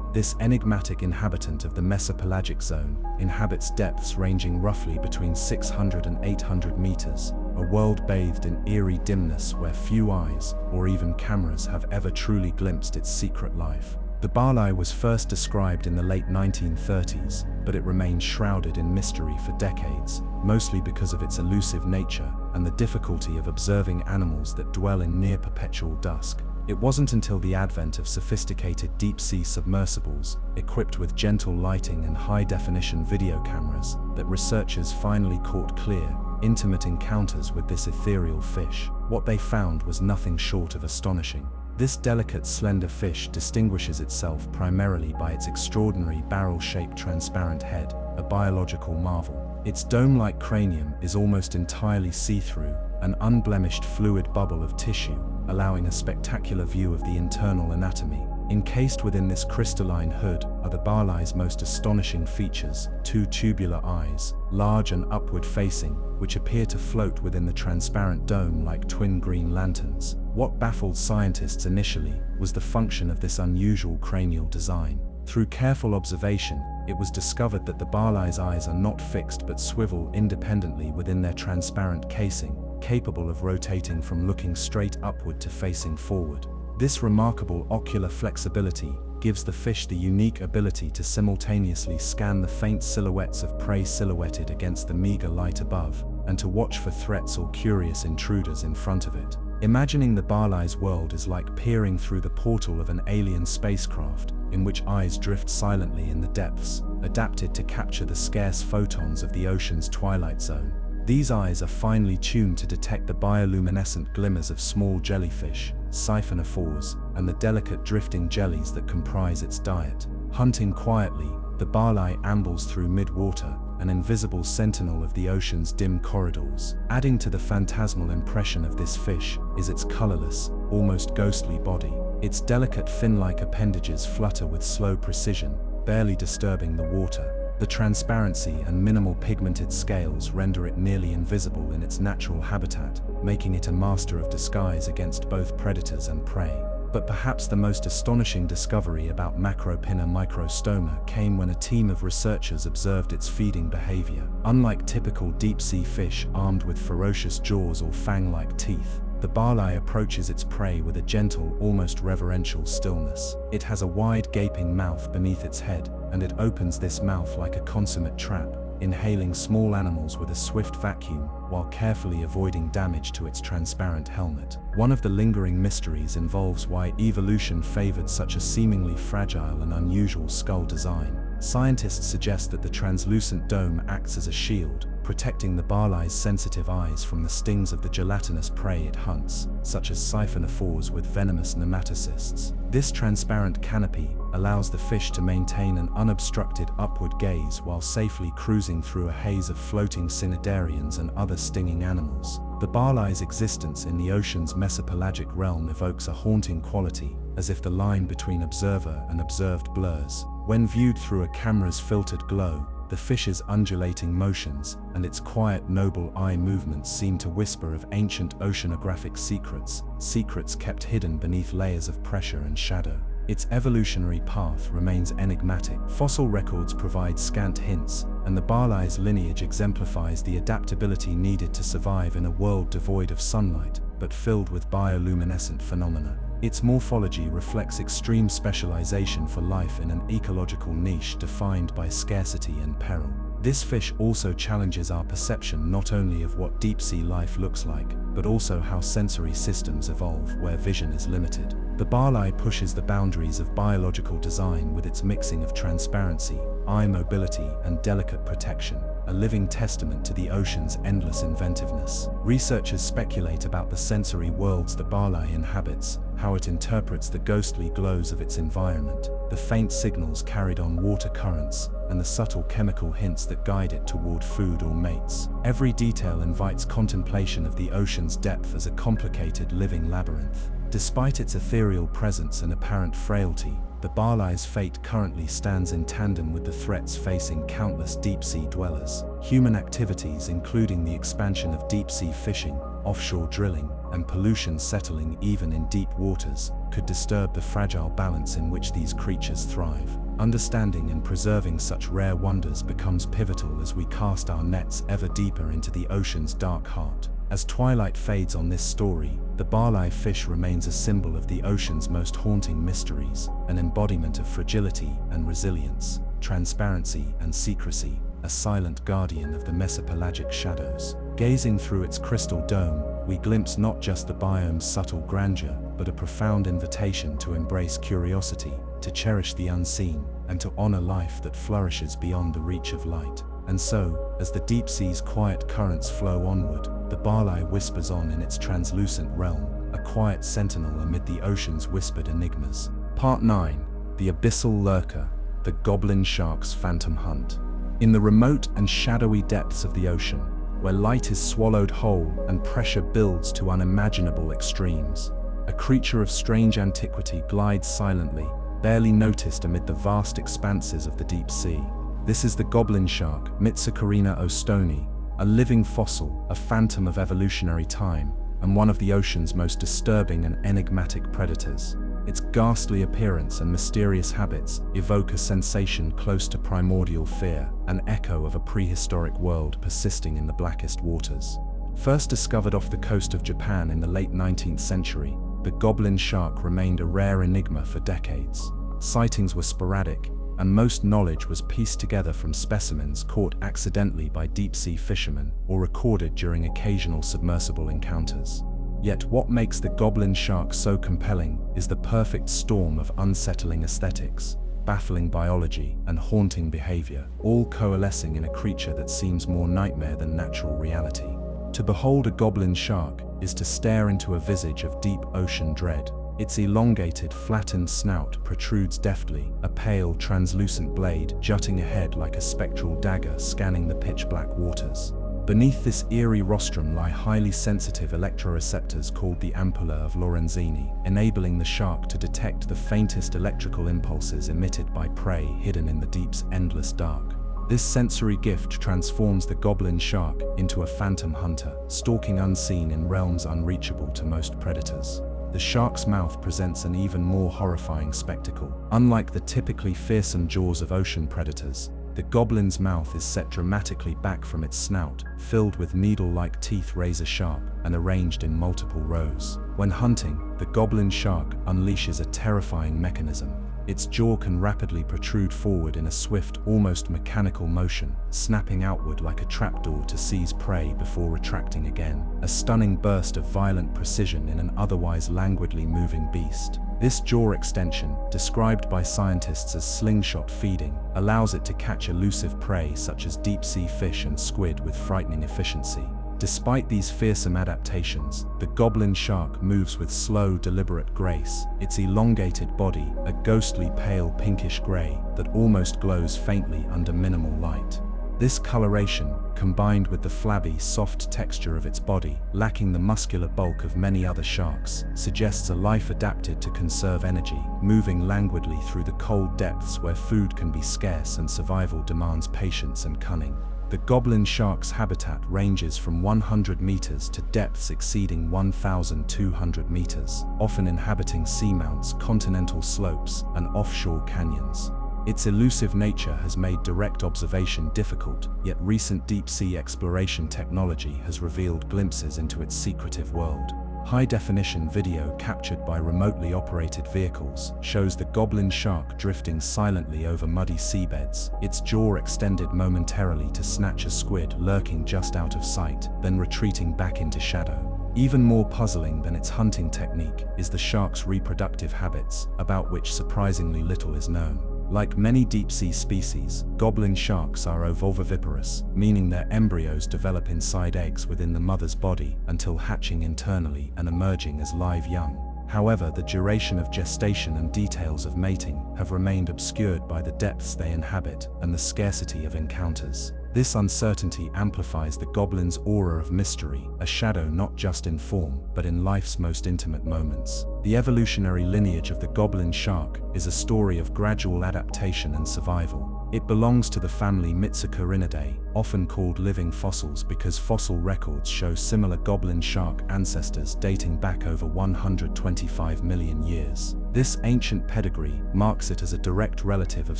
*, this enigmatic inhabitant of the mesopelagic zone inhabits depths ranging roughly between 600 and 800 meters, a world bathed in eerie dimness where few eyes, or even cameras, have ever truly glimpsed its secret life. The barlai was first described in the late 1930s, but it remained shrouded in mystery for decades, mostly because of its elusive nature and the difficulty of observing animals that dwell in near-perpetual dusk. It wasn't until the advent of sophisticated deep-sea submersibles, equipped with gentle lighting and high-definition video cameras, that researchers finally caught clear, intimate encounters with this ethereal fish. What they found was nothing short of astonishing. This delicate, slender fish distinguishes itself primarily by its extraordinary barrel-shaped transparent head, a biological marvel. Its dome-like cranium is almost entirely see-through, an unblemished fluid bubble of tissue, allowing a spectacular view of the internal anatomy. Encased within this crystalline hood are the barlai's most astonishing features: two tubular eyes, large and upward-facing, which appear to float within the transparent dome like twin green lanterns. What baffled scientists initially was the function of this unusual cranial design. Through careful observation, it was discovered that the barlai's eyes are not fixed but swivel independently within their transparent casing, capable of rotating from looking straight upward to facing forward. This remarkable ocular flexibility gives the fish the unique ability to simultaneously scan the faint silhouettes of prey silhouetted against the meager light above, and to watch for threats or curious intruders in front of it. Imagining the barlai's world is like peering through the portal of an alien spacecraft, in which eyes drift silently in the depths, adapted to capture the scarce photons of the ocean's twilight zone. These eyes are finely tuned to detect the bioluminescent glimmers of small jellyfish, siphonophores, and the delicate drifting jellies that comprise its diet. Hunting quietly, the barlai ambles through mid-water, an invisible sentinel of the ocean's dim corridors. Adding to the phantasmal impression of this fish is its colorless, almost ghostly body. Its delicate fin-like appendages flutter with slow precision, barely disturbing the water. The transparency and minimal pigmented scales render it nearly invisible in its natural habitat, making it a master of disguise against both predators and prey. But perhaps the most astonishing discovery about Macropinna microstoma came when a team of researchers observed its feeding behavior. Unlike typical deep-sea fish armed with ferocious jaws or fang-like teeth, the barlai approaches its prey with a gentle, almost reverential stillness. It has a wide gaping mouth beneath its head, and it opens this mouth like a consummate trap, inhaling small animals with a swift vacuum, while carefully avoiding damage to its transparent helmet. One of the lingering mysteries involves why evolution favored such a seemingly fragile and unusual skull design. Scientists suggest that the translucent dome acts as a shield, protecting the barlai's sensitive eyes from the stings of the gelatinous prey it hunts, such as siphonophores with venomous nematocysts. This transparent canopy allows the fish to maintain an unobstructed upward gaze while safely cruising through a haze of floating cnidarians and other stinging animals. The barlai's existence in the ocean's mesopelagic realm evokes a haunting quality, as if the line between observer and observed blurs. When viewed through a camera's filtered glow, the fish's undulating motions and its quiet, noble eye movements seem to whisper of ancient oceanographic secrets kept hidden beneath layers of pressure and shadow. Its evolutionary path remains enigmatic. Fossil records provide scant hints, and the barlai's lineage exemplifies the adaptability needed to survive in a world devoid of sunlight, but filled with bioluminescent phenomena. Its morphology reflects extreme specialization for life in an ecological niche defined by scarcity and peril. This fish also challenges our perception not only of what deep-sea life looks like, but also how sensory systems evolve where vision is limited. The barlai pushes the boundaries of biological design with its mixing of transparency, eye mobility, and delicate protection, a living testament to the ocean's endless inventiveness. Researchers speculate about the sensory worlds the barlai inhabits, how it interprets the ghostly glows of its environment, the faint signals carried on water currents, and the subtle chemical hints that guide it toward food or mates. Every detail invites contemplation of the ocean's depth as a complicated living labyrinth. Despite its ethereal presence and apparent frailty, the barlai's fate currently stands in tandem with the threats facing countless deep-sea dwellers. Human activities, including the expansion of deep-sea fishing, offshore drilling, and pollution settling even in deep waters, could disturb the fragile balance in which these creatures thrive. Understanding and preserving such rare wonders becomes pivotal as we cast our nets ever deeper into the ocean's dark heart. As twilight fades on this story, the barlai fish remains a symbol of the ocean's most haunting mysteries, an embodiment of fragility and resilience, transparency and secrecy, a silent guardian of the mesopelagic shadows. Gazing through its crystal dome, we glimpse not just the biome's subtle grandeur, but a profound invitation to embrace curiosity, to cherish the unseen, and to honor life that flourishes beyond the reach of light. And so, as the deep sea's quiet currents flow onward, the barlai whispers on in its translucent realm, a quiet sentinel amid the ocean's whispered enigmas. Part 9. The Abyssal Lurker, the Goblin Shark's Phantom Hunt. In the remote and shadowy depths of the ocean, where light is swallowed whole and pressure builds to unimaginable extremes, a creature of strange antiquity glides silently, barely noticed amid the vast expanses of the deep sea. This is the goblin shark, Mitsukarina ostoni, a living fossil, a phantom of evolutionary time, and one of the ocean's most disturbing and enigmatic predators. Its ghastly appearance and mysterious habits evoke a sensation close to primordial fear, an echo of a prehistoric world persisting in the blackest waters. First discovered off the coast of Japan in the late 19th century, the goblin shark remained a rare enigma for decades. Sightings were sporadic, and most knowledge was pieced together from specimens caught accidentally by deep-sea fishermen or recorded during occasional submersible encounters. Yet what makes the goblin shark so compelling is the perfect storm of unsettling aesthetics, baffling biology, and haunting behavior, all coalescing in a creature that seems more nightmare than natural reality. To behold a goblin shark is to stare into a visage of deep ocean dread, Its elongated, flattened snout protrudes deftly, a pale, translucent blade jutting ahead like a spectral dagger scanning the pitch-black waters. Beneath this eerie rostrum lie highly sensitive electroreceptors called the ampulla of Lorenzini, enabling the shark to detect the faintest electrical impulses emitted by prey hidden in the deep's endless dark. This sensory gift transforms the goblin shark into a phantom hunter, stalking unseen in realms unreachable to most predators. The shark's mouth presents an even more horrifying spectacle. Unlike the typically fearsome jaws of ocean predators, the goblin's mouth is set dramatically back from its snout, filled with needle-like teeth razor-sharp and arranged in multiple rows. When hunting, the goblin shark unleashes a terrifying mechanism. Its jaw can rapidly protrude forward in a swift, almost mechanical motion, snapping outward like a trapdoor to seize prey before retracting again. A stunning burst of violent precision in an otherwise languidly moving beast. This jaw extension, described by scientists as slingshot feeding, allows it to catch elusive prey such as deep-sea fish and squid with frightening efficiency. Despite these fearsome adaptations, the goblin shark moves with slow, deliberate grace, its elongated body a ghostly pale pinkish gray that almost glows faintly under minimal light. This coloration, combined with the flabby, soft texture of its body, lacking the muscular bulk of many other sharks, suggests a life adapted to conserve energy, moving languidly through the cold depths where food can be scarce and survival demands patience and cunning. The goblin shark's habitat ranges from 100 meters to depths exceeding 1,200 meters, often inhabiting seamounts, continental slopes, and offshore canyons. Its elusive nature has made direct observation difficult, yet recent deep-sea exploration technology has revealed glimpses into its secretive world. High-definition video captured by remotely operated vehicles shows the goblin shark drifting silently over muddy seabeds, its jaw extended momentarily to snatch a squid lurking just out of sight, then retreating back into shadow. Even more puzzling than its hunting technique is the shark's reproductive habits, about which surprisingly little is known. Like many deep-sea species, goblin sharks are ovoviviparous, meaning their embryos develop inside eggs within the mother's body until hatching internally and emerging as live young. However, the duration of gestation and details of mating have remained obscured by the depths they inhabit and the scarcity of encounters. This uncertainty amplifies the goblin's aura of mystery, a shadow not just in form, but in life's most intimate moments. The evolutionary lineage of the goblin shark is a story of gradual adaptation and survival. It belongs to the family Mitsucarinidae, often called living fossils because fossil records show similar goblin shark ancestors dating back over 125 million years. This ancient pedigree marks it as a direct relative of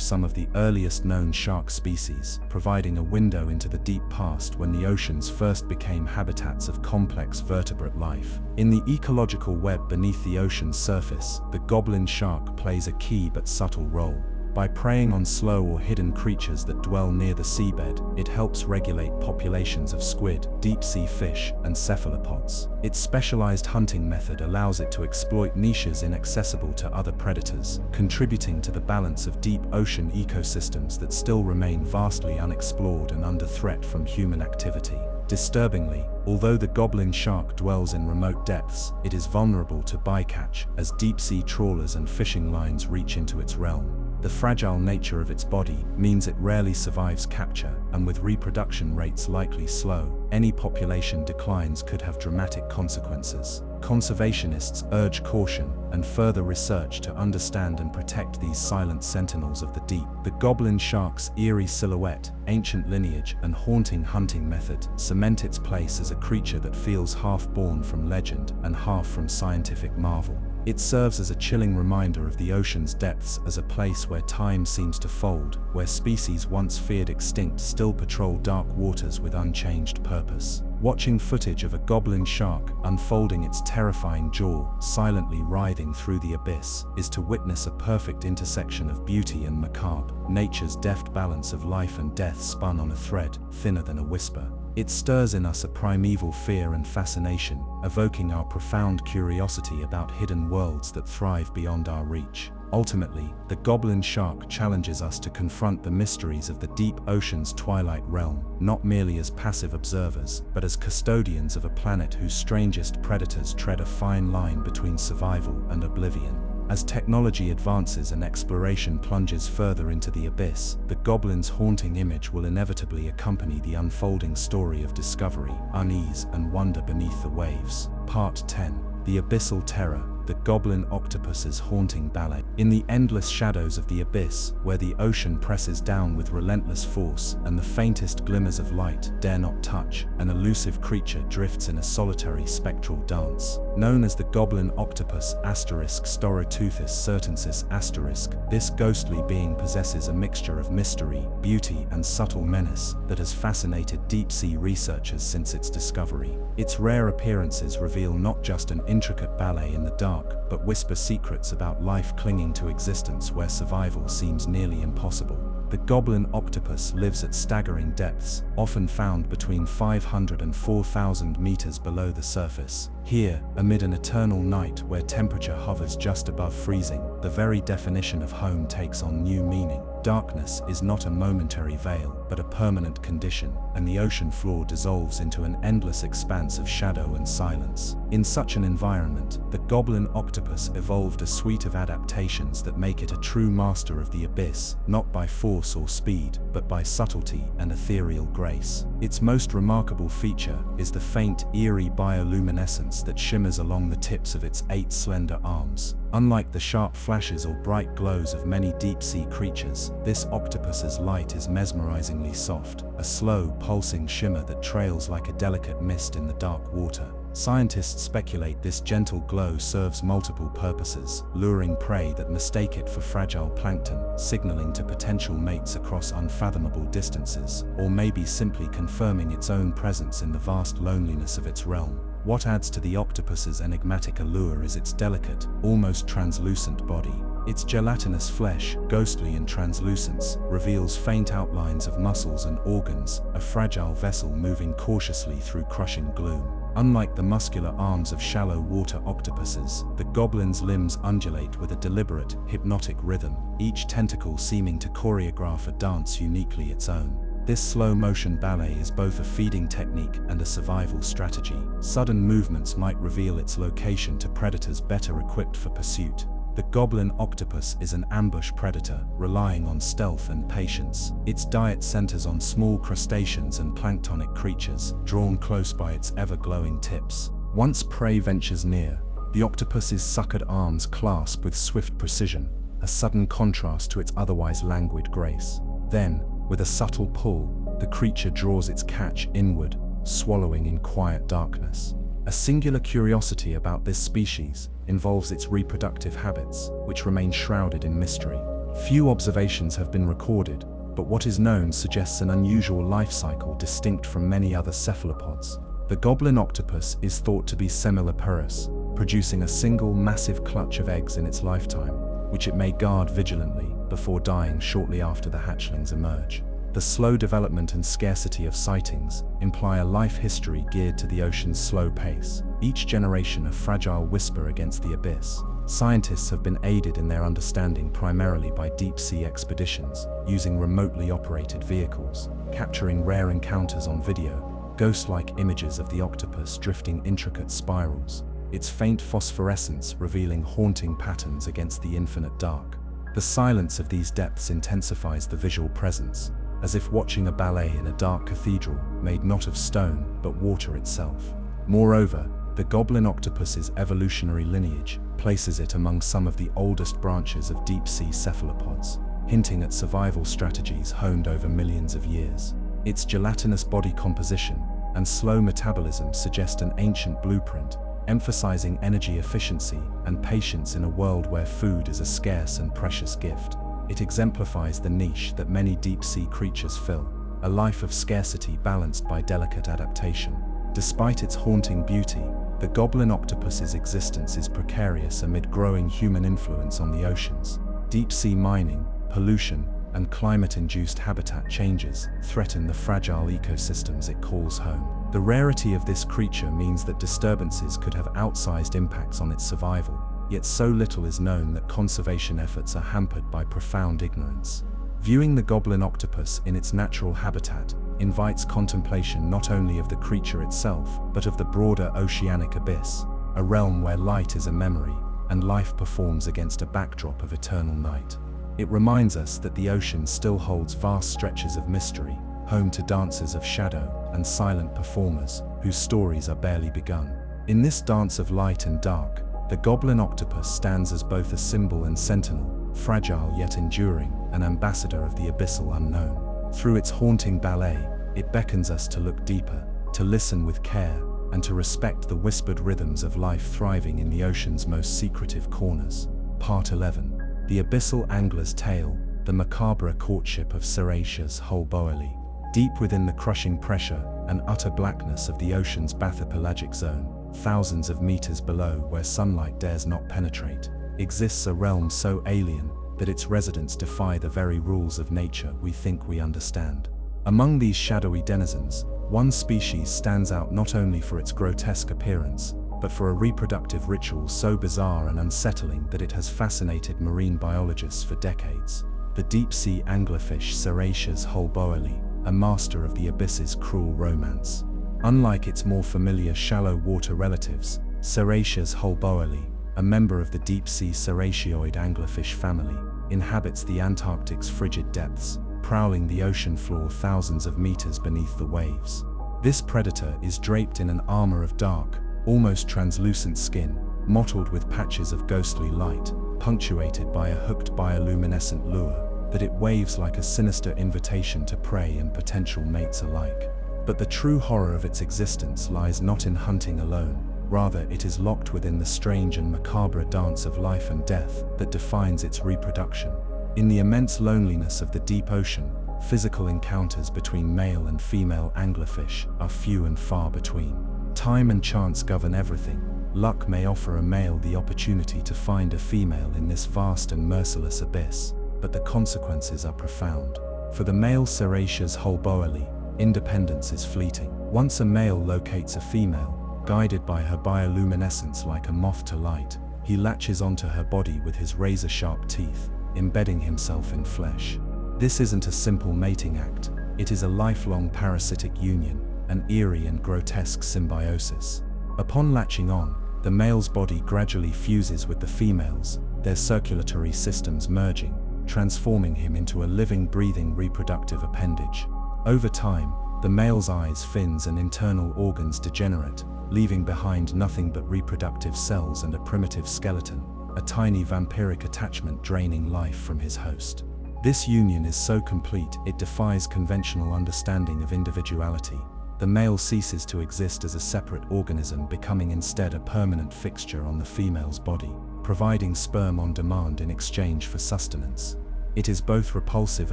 some of the earliest known shark species, providing a window into the deep past when the oceans first became habitats of complex vertebrate life. In the ecological web beneath the ocean's surface, the goblin shark plays a key but subtle role. By preying on slow or hidden creatures that dwell near the seabed, it helps regulate populations of squid, deep-sea fish, and cephalopods. Its specialized hunting method allows it to exploit niches inaccessible to other predators, contributing to the balance of deep ocean ecosystems that still remain vastly unexplored and under threat from human activity. Disturbingly, although the goblin shark dwells in remote depths, it is vulnerable to bycatch as deep-sea trawlers and fishing lines reach into its realm. The fragile nature of its body means it rarely survives capture, and with reproduction rates likely slow, any population declines could have dramatic consequences. Conservationists urge caution and further research to understand and protect these silent sentinels of the deep. The goblin shark's eerie silhouette, ancient lineage, and haunting hunting method cement its place as a creature that feels half born from legend and half from scientific marvel. It serves as a chilling reminder of the ocean's depths as a place where time seems to fold, where species once feared extinct still patrol dark waters with unchanged purpose. Watching footage of a goblin shark unfolding its terrifying jaw, silently writhing through the abyss, is to witness a perfect intersection of beauty and macabre, nature's deft balance of life and death spun on a thread, thinner than a whisper. It stirs in us a primeval fear and fascination, evoking our profound curiosity about hidden worlds that thrive beyond our reach. Ultimately, the goblin shark challenges us to confront the mysteries of the deep ocean's twilight realm, not merely as passive observers, but as custodians of a planet whose strangest predators tread a fine line between survival and oblivion. As technology advances and exploration plunges further into the abyss, the goblin's haunting image will inevitably accompany the unfolding story of discovery, unease, and wonder beneath the waves. Part 10. The Abyssal Terror. The Goblin Octopus's Haunting Ballet. In the endless shadows of the abyss, where the ocean presses down with relentless force and the faintest glimmers of light dare not touch, an elusive creature drifts in a solitary spectral dance. Known as the Goblin Octopus Storoteuthis certensis, this ghostly being possesses a mixture of mystery, beauty, and subtle menace that has fascinated deep-sea researchers since its discovery. Its rare appearances reveal not just an intricate ballet in the dark, but whisper secrets about life clinging to existence where survival seems nearly impossible. The goblin octopus lives at staggering depths, often found between 500 and 4,000 meters below the surface. Here, amid an eternal night where temperature hovers just above freezing, the very definition of home takes on new meaning. Darkness is not a momentary veil, but a permanent condition, and the ocean floor dissolves into an endless expanse of shadow and silence. In such an environment, the goblin octopus evolved a suite of adaptations that make it a true master of the abyss, not by force or speed, but by subtlety and ethereal grace. Its most remarkable feature is the faint, eerie bioluminescence that shimmers along the tips of its 8 slender arms. Unlike the sharp flashes or bright glows of many deep-sea creatures, this octopus's light is mesmerizingly soft, a slow, pulsing shimmer that trails like a delicate mist in the dark water. Scientists speculate this gentle glow serves multiple purposes, luring prey that mistake it for fragile plankton, signaling to potential mates across unfathomable distances, or maybe simply confirming its own presence in the vast loneliness of its realm. What adds to the octopus's enigmatic allure is its delicate, almost translucent body. Its gelatinous flesh, ghostly in translucence, reveals faint outlines of muscles and organs, a fragile vessel moving cautiously through crushing gloom. Unlike the muscular arms of shallow water octopuses, the goblin's limbs undulate with a deliberate, hypnotic rhythm, each tentacle seeming to choreograph a dance uniquely its own. This slow-motion ballet is both a feeding technique and a survival strategy. Sudden movements might reveal its location to predators better equipped for pursuit. The goblin octopus is an ambush predator, relying on stealth and patience. Its diet centers on small crustaceans and planktonic creatures, drawn close by its ever-glowing tips. Once prey ventures near, the octopus's suckered arms clasp with swift precision, a sudden contrast to its otherwise languid grace. Then, with a subtle pull, the creature draws its catch inward, swallowing in quiet darkness. A singular curiosity about this species involves its reproductive habits, which remain shrouded in mystery. Few observations have been recorded, but what is known suggests an unusual life cycle distinct from many other cephalopods. The goblin octopus is thought to be semiviparous, producing a single massive clutch of eggs in its lifetime, which it may guard vigilantly before dying shortly after the hatchlings emerge. The slow development and scarcity of sightings imply a life history geared to the ocean's slow pace, each generation a fragile whisper against the abyss. Scientists have been aided in their understanding primarily by deep-sea expeditions, using remotely operated vehicles, capturing rare encounters on video, ghost-like images of the octopus drifting intricate spirals, its faint phosphorescence revealing haunting patterns against the infinite dark. The silence of these depths intensifies the visual presence, as if watching a ballet in a dark cathedral made not of stone but water itself. Moreover, the goblin octopus's evolutionary lineage places it among some of the oldest branches of deep-sea cephalopods, hinting at survival strategies honed over millions of years. Its gelatinous body composition and slow metabolism suggest an ancient blueprint, emphasizing energy efficiency and patience in a world where food is a scarce and precious gift. It exemplifies the niche that many deep-sea creatures fill, a life of scarcity balanced by delicate adaptation. Despite its haunting beauty, the goblin octopus's existence is precarious amid growing human influence on the oceans. Deep-sea mining, pollution, and climate-induced habitat changes threaten the fragile ecosystems it calls home. The rarity of this creature means that disturbances could have outsized impacts on its survival. yet so little is known that conservation efforts are hampered by profound ignorance. Viewing the goblin octopus in its natural habitat invites contemplation not only of the creature itself, but of the broader oceanic abyss, a realm where light is a memory and life performs against a backdrop of eternal night. It reminds us that the ocean still holds vast stretches of mystery, home to dancers of shadow and silent performers whose stories are barely begun. In this dance of light and dark, the goblin octopus stands as both a symbol and sentinel, fragile yet enduring, an ambassador of the abyssal unknown. Through its haunting ballet, it beckons us to look deeper, to listen with care, and to respect the whispered rhythms of life thriving in the ocean's most secretive corners. Part 11. The Abyssal Angler's Tale, the macabre courtship of serraceous holboili. Deep within the crushing pressure and utter blackness of the ocean's bathypelagic zone, thousands of meters below where sunlight dares not penetrate, exists a realm so alien that its residents defy the very rules of nature we think we understand. Among these shadowy denizens, one species stands out not only for its grotesque appearance, but for a reproductive ritual so bizarre and unsettling that it has fascinated marine biologists for decades. The deep-sea anglerfish serraceous holboili, a master of the abyss's cruel romance. Unlike its more familiar shallow water relatives, serraceous holboili, a member of the deep-sea serracioid anglerfish family, inhabits the Antarctic's frigid depths, prowling the ocean floor thousands of meters beneath the waves. This predator is draped in an armor of dark, almost translucent skin, mottled with patches of ghostly light, punctuated by a hooked bioluminescent lure that it waves like a sinister invitation to prey and potential mates alike. But the true horror of its existence lies not in hunting alone, rather it is locked within the strange and macabre dance of life and death that defines its reproduction. In the immense loneliness of the deep ocean, physical encounters between male and female anglerfish are few and far between. Time and chance govern everything. Luck may offer a male the opportunity to find a female in this vast and merciless abyss, but the consequences are profound. For the male serraceous holboili, independence is fleeting. Once a male locates a female, guided by her bioluminescence like a moth to light, he latches onto her body with his razor-sharp teeth, embedding himself in flesh. This isn't a simple mating act, it is a lifelong parasitic union, an eerie and grotesque symbiosis. Upon latching on, the male's body gradually fuses with the female's, their circulatory systems merging, transforming him into a living, breathing reproductive appendage. Over time, the male's eyes, fins, and internal organs degenerate, leaving behind nothing but reproductive cells and a primitive skeleton, a tiny vampiric attachment draining life from his host. This union is so complete it defies conventional understanding of individuality. The male ceases to exist as a separate organism, becoming instead a permanent fixture on the female's body, providing sperm on demand in exchange for sustenance. It is both repulsive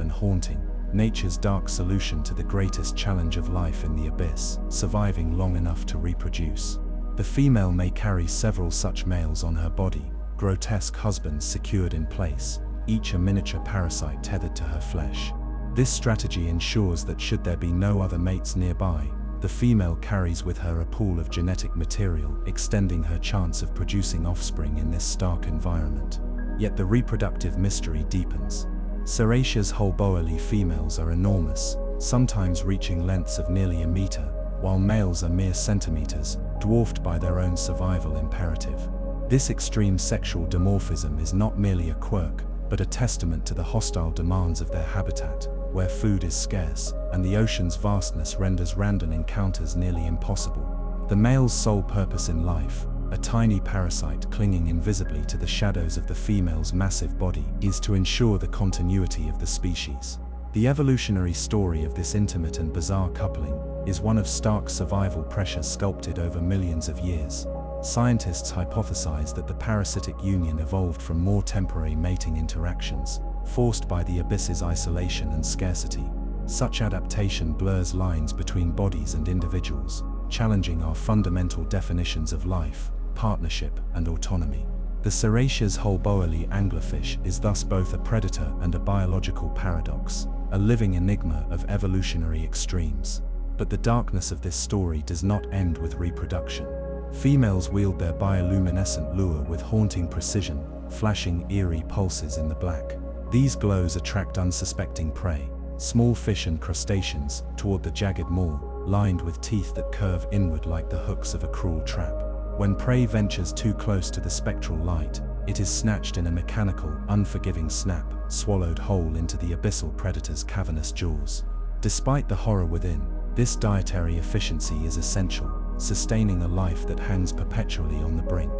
and haunting, nature's dark solution to the greatest challenge of life in the abyss, surviving long enough to reproduce. The female may carry several such males on her body, grotesque husbands secured in place, each a miniature parasite tethered to her flesh. This strategy ensures that should there be no other mates nearby, the female carries with her a pool of genetic material, extending her chance of producing offspring in this stark environment. Yet the reproductive mystery deepens. Serraceous holboili females are enormous, sometimes reaching lengths of nearly a meter, while males are mere centimeters, dwarfed by their own survival imperative. This extreme sexual dimorphism is not merely a quirk, but a testament to the hostile demands of their habitat, where food is scarce, and the ocean's vastness renders random encounters nearly impossible. The male's sole purpose in life, a tiny parasite clinging invisibly to the shadows of the female's massive body, is to ensure the continuity of the species. The evolutionary story of this intimate and bizarre coupling is one of stark survival pressure sculpted over millions of years. Scientists hypothesize that the parasitic union evolved from more temporary mating interactions, forced by the abyss's isolation and scarcity. Such adaptation blurs lines between bodies and individuals, challenging our fundamental definitions of life, partnership, and autonomy. The serraceous holboili anglerfish is thus both a predator and a biological paradox, a living enigma of evolutionary extremes. But the darkness of this story does not end with reproduction. Females wield their bioluminescent lure with haunting precision, flashing eerie pulses in the black. These glows attract unsuspecting prey, small fish and crustaceans, toward the jagged maw, lined with teeth that curve inward like the hooks of a cruel trap. When prey ventures too close to the spectral light, it is snatched in a mechanical, unforgiving snap, swallowed whole into the abyssal predator's cavernous jaws. Despite the horror within, this dietary efficiency is essential, sustaining a life that hangs perpetually on the brink.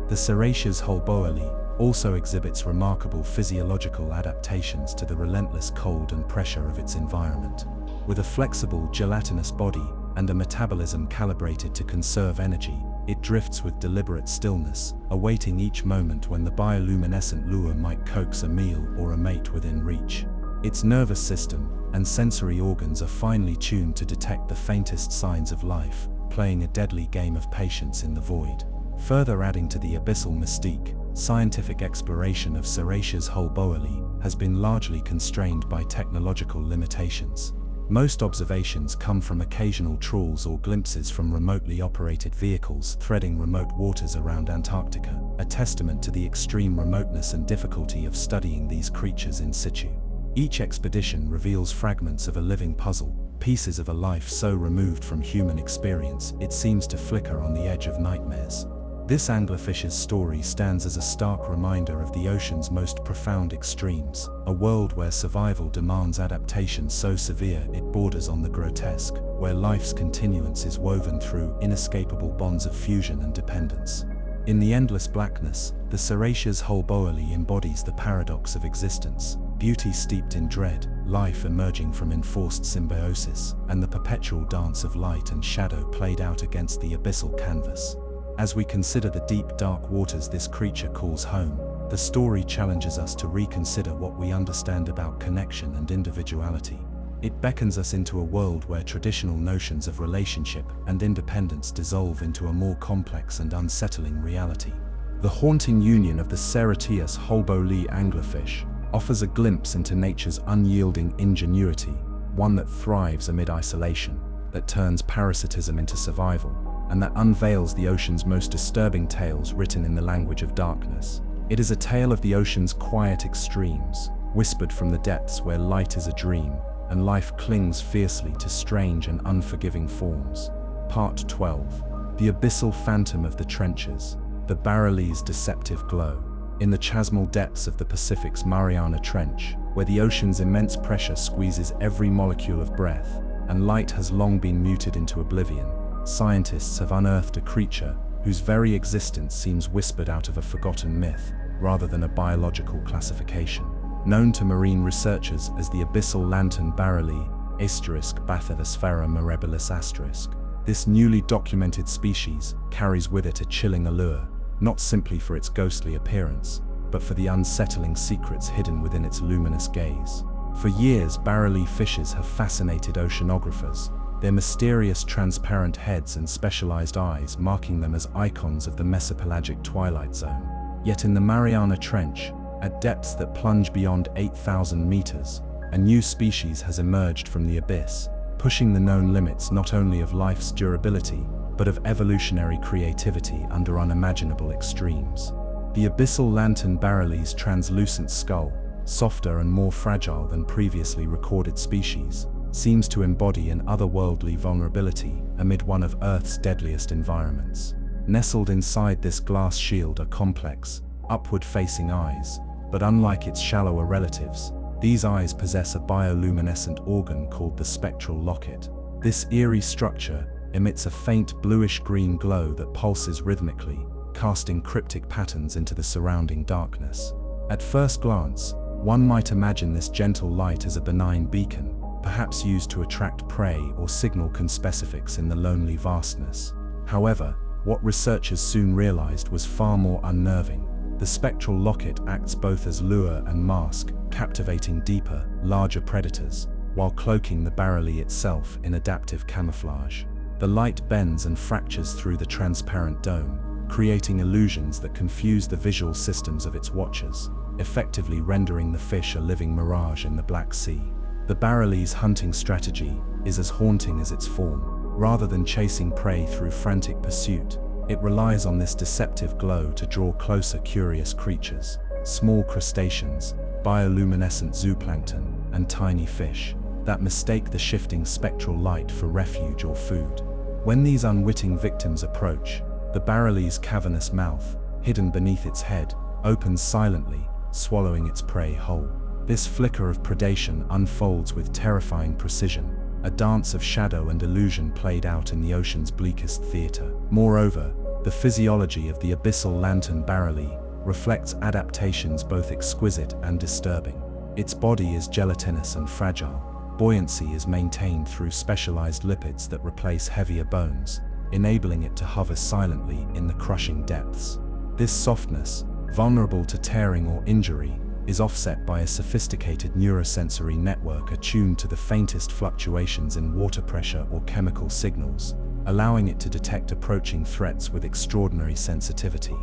The Serratia's holboili also exhibits remarkable physiological adaptations to the relentless cold and pressure of its environment. With a flexible, gelatinous body and a metabolism calibrated to conserve energy, it drifts with deliberate stillness, awaiting each moment when the bioluminescent lure might coax a meal or a mate within reach. Its nervous system and sensory organs are finely tuned to detect the faintest signs of life, playing a deadly game of patience in the void. Further adding to the abyssal mystique, scientific exploration of Serratia's holboili has been largely constrained by technological limitations. Most observations come from occasional trawls or glimpses from remotely operated vehicles threading remote waters around Antarctica, a testament to the extreme remoteness and difficulty of studying these creatures in situ. Each expedition reveals fragments of a living puzzle, pieces of a life so removed from human experience it seems to flicker on the edge of nightmares. This anglerfish's story stands as a stark reminder of the ocean's most profound extremes, a world where survival demands adaptation so severe it borders on the grotesque, where life's continuance is woven through inescapable bonds of fusion and dependence. In the endless blackness, the Serratia's holboili embodies the paradox of existence, beauty steeped in dread, life emerging from enforced symbiosis, and the perpetual dance of light and shadow played out against the abyssal canvas. As we consider the deep, dark waters this creature calls home, the story challenges us to reconsider what we understand about connection and individuality. It beckons us into a world where traditional notions of relationship and independence dissolve into a more complex and unsettling reality. The haunting union of the Serratia's holboili anglerfish offers a glimpse into nature's unyielding ingenuity, one that thrives amid isolation, that turns parasitism into survival, and that unveils the ocean's most disturbing tales written in the language of darkness. It is a tale of the ocean's quiet extremes, whispered from the depths where light is a dream, and life clings fiercely to strange and unforgiving forms. Part 12. The abyssal phantom of the trenches, the barrel's deceptive glow. In the chasmal depths of the Pacific's Mariana Trench, where the ocean's immense pressure squeezes every molecule of breath, and light has long been muted into oblivion, scientists have unearthed a creature whose very existence seems whispered out of a forgotten myth, rather than a biological classification. Known to marine researchers as the abyssal lantern barreli, Bathylosphaera mirabilis*, this newly documented species carries with it a chilling allure, not simply for its ghostly appearance, but for the unsettling secrets hidden within its luminous gaze. For years, barreli fishes have fascinated oceanographers, their mysterious transparent heads and specialized eyes marking them as icons of the mesopelagic twilight zone. Yet in the Mariana Trench, at depths that plunge beyond 8,000 meters, a new species has emerged from the abyss, pushing the known limits not only of life's durability, but of evolutionary creativity under unimaginable extremes. The abyssal lantern barreli's translucent skull, softer and more fragile than previously recorded species, seems to embody an otherworldly vulnerability amid one of Earth's deadliest environments. Nestled inside this glass shield are complex, upward-facing eyes, but unlike its shallower relatives, these eyes possess a bioluminescent organ called the spectral locket. This eerie structure emits a faint bluish-green glow that pulses rhythmically, casting cryptic patterns into the surrounding darkness. At first glance, one might imagine this gentle light as a benign beacon, perhaps used to attract prey or signal conspecifics in the lonely vastness. However, what researchers soon realized was far more unnerving. The spectral locket acts both as lure and mask, captivating deeper, larger predators, while cloaking the barreli itself in adaptive camouflage. The light bends and fractures through the transparent dome, creating illusions that confuse the visual systems of its watchers, effectively rendering the fish a living mirage in the Black Sea. The barreli's hunting strategy is as haunting as its form. Rather than chasing prey through frantic pursuit, It relies on this deceptive glow to draw closer curious creatures, small crustaceans, bioluminescent zooplankton, and tiny fish, that mistake the shifting spectral light for refuge or food. When these unwitting victims approach, the barrelie's cavernous mouth, hidden beneath its head, opens silently, swallowing its prey whole. This flicker of predation unfolds with terrifying precision, a dance of shadow and illusion played out in the ocean's bleakest theater. Moreover, the physiology of the abyssal lantern barrelie reflects adaptations both exquisite and disturbing. Its body is gelatinous and fragile. Buoyancy is maintained through specialized lipids that replace heavier bones, enabling it to hover silently in the crushing depths. This softness, vulnerable to tearing or injury, is offset by a sophisticated neurosensory network attuned to the faintest fluctuations in water pressure or chemical signals, allowing it to detect approaching threats with extraordinary sensitivity.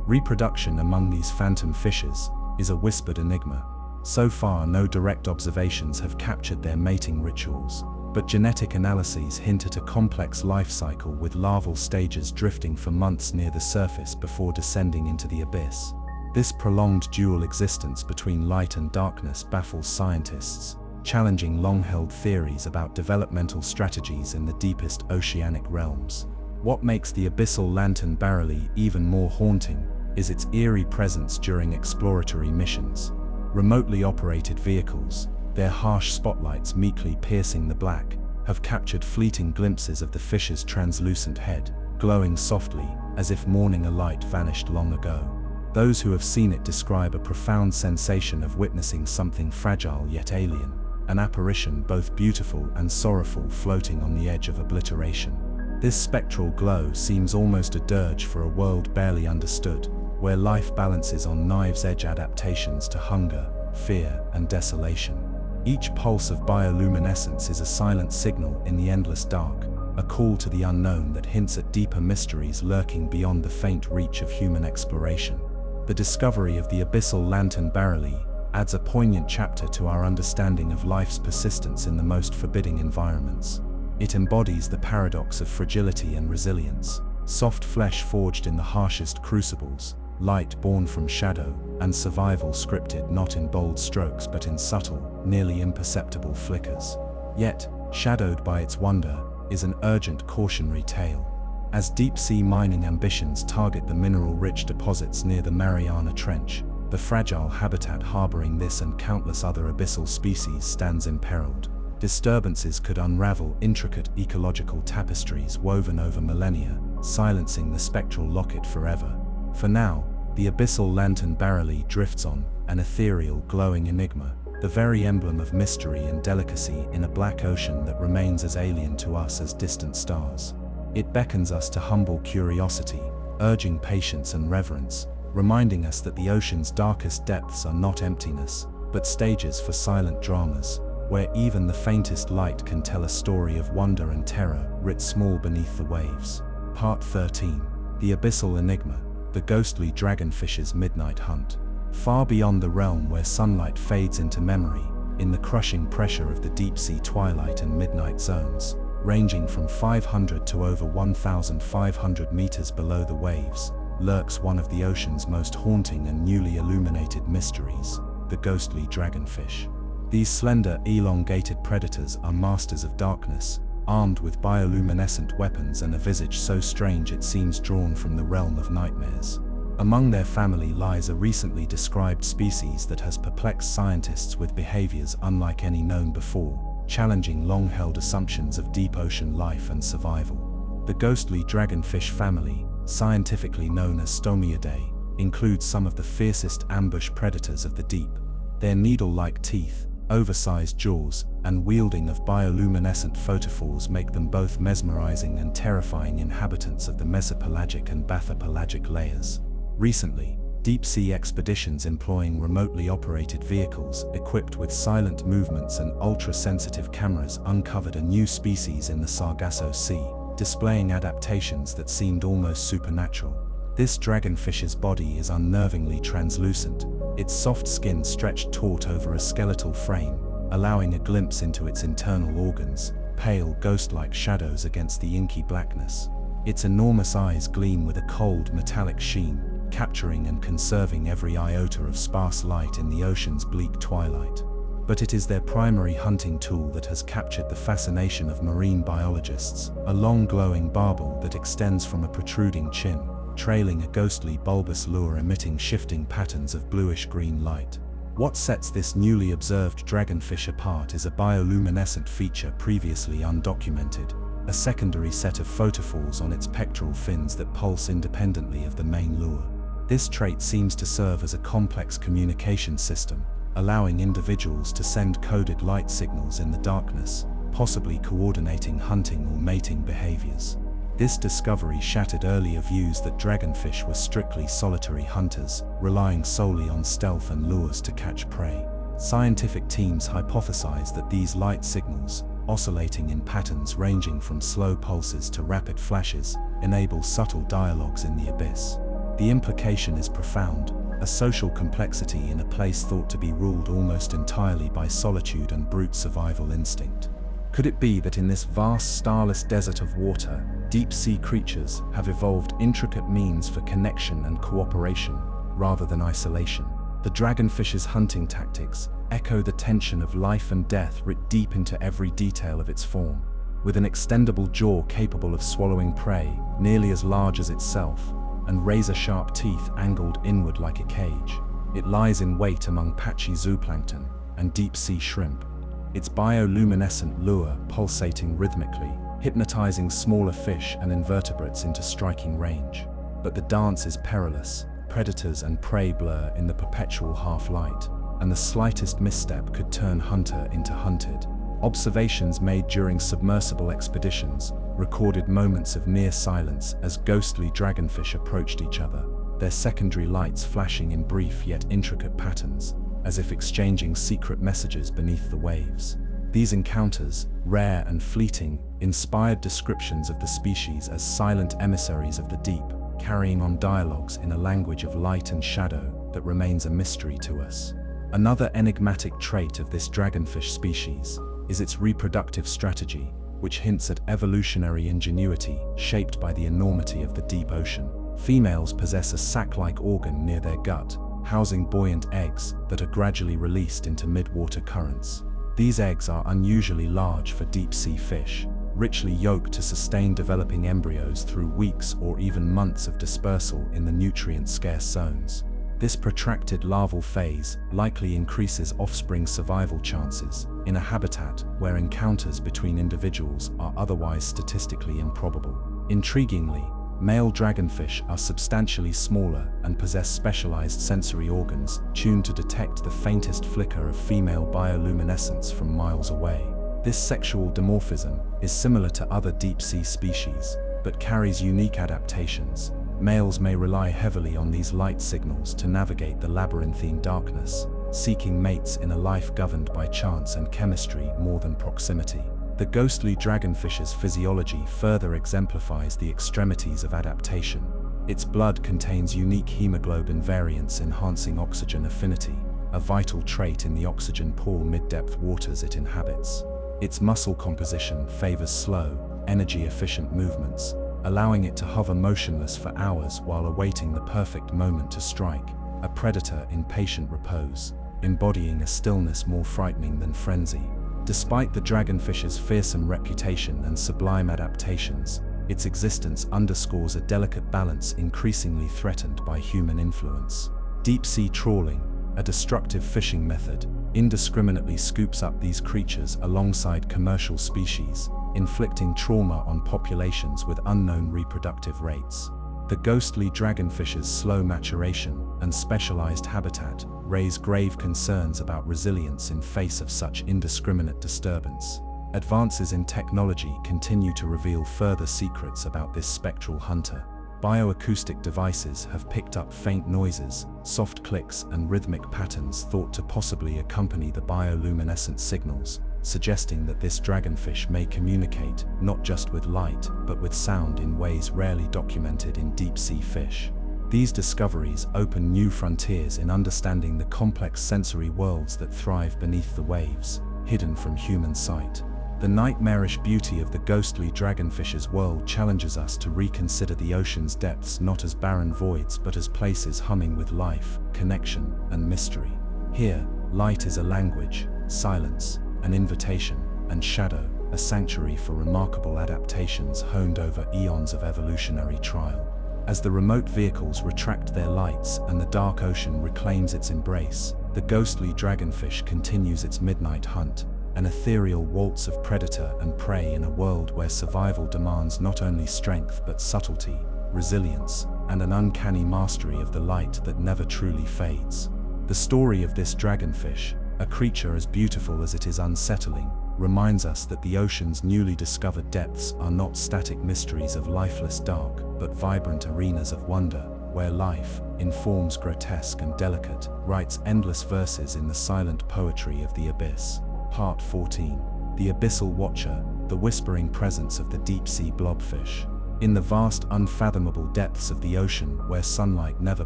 Reproduction among these phantom fishes is a whispered enigma. So far, no direct observations have captured their mating rituals, but genetic analyses hint at a complex life cycle with larval stages drifting for months near the surface before descending into the abyss. This prolonged dual existence between light and darkness baffles scientists, challenging long-held theories about developmental strategies in the deepest oceanic realms. What makes the abyssal lantern barrelie even more haunting is its eerie presence during exploratory missions. Remotely operated vehicles, their harsh spotlights meekly piercing the black, have captured fleeting glimpses of the fish's translucent head, glowing softly, as if mourning a light vanished long ago. Those who have seen it describe a profound sensation of witnessing something fragile yet alien, an apparition both beautiful and sorrowful floating on the edge of obliteration. This spectral glow seems almost a dirge for a world barely understood, where life balances on knives-edge adaptations to hunger, fear, and desolation. Each pulse of bioluminescence is a silent signal in the endless dark, a call to the unknown that hints at deeper mysteries lurking beyond the faint reach of human exploration. The discovery of the abyssal lantern barrelie adds a poignant chapter to our understanding of life's persistence in the most forbidding environments. It embodies the paradox of fragility and resilience, soft flesh forged in the harshest crucibles, light born from shadow, and survival scripted not in bold strokes but in subtle, nearly imperceptible flickers. Yet, shadowed by its wonder, is an urgent cautionary tale. As deep-sea mining ambitions target the mineral-rich deposits near the Mariana Trench, the fragile habitat harboring this and countless other abyssal species stands imperiled. Disturbances could unravel intricate ecological tapestries woven over millennia, silencing the spectral locket forever. For now, the abyssal lantern barrelie drifts on, an ethereal, glowing enigma, the very emblem of mystery and delicacy in a black ocean that remains as alien to us as distant stars. It beckons us to humble curiosity, urging patience and reverence, reminding us that the ocean's darkest depths are not emptiness, but stages for silent dramas, where even the faintest light can tell a story of wonder and terror writ small beneath the waves. Part 13. The Abyssal Enigma, the ghostly dragonfish's midnight hunt. Far beyond the realm where sunlight fades into memory, in the crushing pressure of the deep-sea twilight and midnight zones, ranging from 500 to over 1,500 meters below the waves, lurks one of the ocean's most haunting and newly illuminated mysteries, the ghostly dragonfish. These slender, elongated predators are masters of darkness, armed with bioluminescent weapons and a visage so strange it seems drawn from the realm of nightmares. Among their family lies a recently described species that has perplexed scientists with behaviors unlike any known before, challenging long-held assumptions of deep ocean life and survival. The ghostly dragonfish family, scientifically known as Stomiidae, includes some of the fiercest ambush predators of the deep. Their needle-like teeth, oversized jaws, and wielding of bioluminescent photophores make them both mesmerizing and terrifying inhabitants of the mesopelagic and bathypelagic layers. Recently, deep-sea expeditions employing remotely operated vehicles equipped with silent movements and ultra-sensitive cameras uncovered a new species in the Sargasso Sea, displaying adaptations that seemed almost supernatural. This dragonfish's body is unnervingly translucent, its soft skin stretched taut over a skeletal frame, allowing a glimpse into its internal organs, pale ghost-like shadows against the inky blackness. Its enormous eyes gleam with a cold, metallic sheen, capturing and conserving every iota of sparse light in the ocean's bleak twilight. But it is their primary hunting tool that has captured the fascination of marine biologists, a long glowing barbel that extends from a protruding chin, trailing a ghostly bulbous lure emitting shifting patterns of bluish-green light. What sets this newly observed dragonfish apart is a bioluminescent feature previously undocumented, a secondary set of photophores on its pectoral fins that pulse independently of the main lure. This trait seems to serve as a complex communication system, allowing individuals to send coded light signals in the darkness, possibly coordinating hunting or mating behaviors. This discovery shattered earlier views that dragonfish were strictly solitary hunters, relying solely on stealth and lures to catch prey. Scientific teams hypothesize that these light signals, oscillating in patterns ranging from slow pulses to rapid flashes, enable subtle dialogues in the abyss. The implication is profound, a social complexity in a place thought to be ruled almost entirely by solitude and brute survival instinct. Could it be that in this vast starless desert of water, deep-sea creatures have evolved intricate means for connection and cooperation, rather than isolation? The dragonfish's hunting tactics echo the tension of life and death writ deep into every detail of its form. With an extendable jaw capable of swallowing prey nearly as large as itself, and razor-sharp teeth angled inward like a cage, it lies in wait among patchy zooplankton and deep-sea shrimp, its bioluminescent lure pulsating rhythmically, hypnotizing smaller fish and invertebrates into striking range. But the dance is perilous. Predators and prey blur in the perpetual half-light, and the slightest misstep could turn hunter into hunted. Observations made during submersible expeditions recorded moments of near silence as ghostly dragonfish approached each other, their secondary lights flashing in brief yet intricate patterns, as if exchanging secret messages beneath the waves. These encounters, rare and fleeting, inspired descriptions of the species as silent emissaries of the deep, carrying on dialogues in a language of light and shadow that remains a mystery to us. Another enigmatic trait of this dragonfish species is its reproductive strategy, which hints at evolutionary ingenuity shaped by the enormity of the deep ocean. Females possess a sac-like organ near their gut, housing buoyant eggs that are gradually released into mid-water currents. These eggs are unusually large for deep-sea fish, richly yolked to sustain developing embryos through weeks or even months of dispersal in the nutrient-scarce zones. This protracted larval phase likely increases offspring survival chances in a habitat where encounters between individuals are otherwise statistically improbable. Intriguingly, male dragonfish are substantially smaller and possess specialized sensory organs tuned to detect the faintest flicker of female bioluminescence from miles away. This sexual dimorphism is similar to other deep-sea species, but carries unique adaptations. Males may rely heavily on these light signals to navigate the labyrinthine darkness, seeking mates in a life governed by chance and chemistry more than proximity. The ghostly dragonfish's physiology further exemplifies the extremities of adaptation. Its blood contains unique hemoglobin variants enhancing oxygen affinity, a vital trait in the oxygen-poor mid-depth waters it inhabits. Its muscle composition favors slow, energy-efficient movements, allowing it to hover motionless for hours while awaiting the perfect moment to strike, a predator in patient repose, embodying a stillness more frightening than frenzy. Despite the dragonfish's fearsome reputation and sublime adaptations, its existence underscores a delicate balance increasingly threatened by human influence. Deep-sea trawling, a destructive fishing method, indiscriminately scoops up these creatures alongside commercial species, inflicting trauma on populations with unknown reproductive rates. The ghostly dragonfish's slow maturation and specialized habitat raise grave concerns about resilience in face of such indiscriminate disturbance. Advances in technology continue to reveal further secrets about this spectral hunter. Bioacoustic devices have picked up faint noises, soft clicks, and rhythmic patterns thought to possibly accompany the bioluminescent signals, suggesting that this dragonfish may communicate not just with light, but with sound in ways rarely documented in deep-sea fish. These discoveries open new frontiers in understanding the complex sensory worlds that thrive beneath the waves, hidden from human sight. The nightmarish beauty of the ghostly dragonfish's world challenges us to reconsider the ocean's depths not as barren voids but as places humming with life, connection, and mystery. Here, light is a language, silence, an invitation, and shadow, a sanctuary for remarkable adaptations honed over eons of evolutionary trial. As the remote vehicles retract their lights and the dark ocean reclaims its embrace, the ghostly dragonfish continues its midnight hunt, an ethereal waltz of predator and prey in a world where survival demands not only strength but subtlety, resilience, and an uncanny mastery of the light that never truly fades. The story of this dragonfish, a creature as beautiful as it is unsettling, reminds us that the ocean's newly discovered depths are not static mysteries of lifeless dark, but vibrant arenas of wonder, where life, in forms grotesque and delicate, writes endless verses in the silent poetry of the abyss. Part 14. The Abyssal Watcher, the whispering presence of the deep-sea blobfish. In the vast, unfathomable depths of the ocean, where sunlight never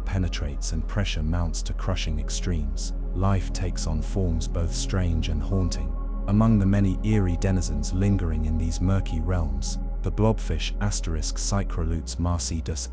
penetrates and pressure mounts to crushing extremes, life takes on forms both strange and haunting. Among the many eerie denizens lingering in these murky realms, the blobfish *Cycrolutes marcidus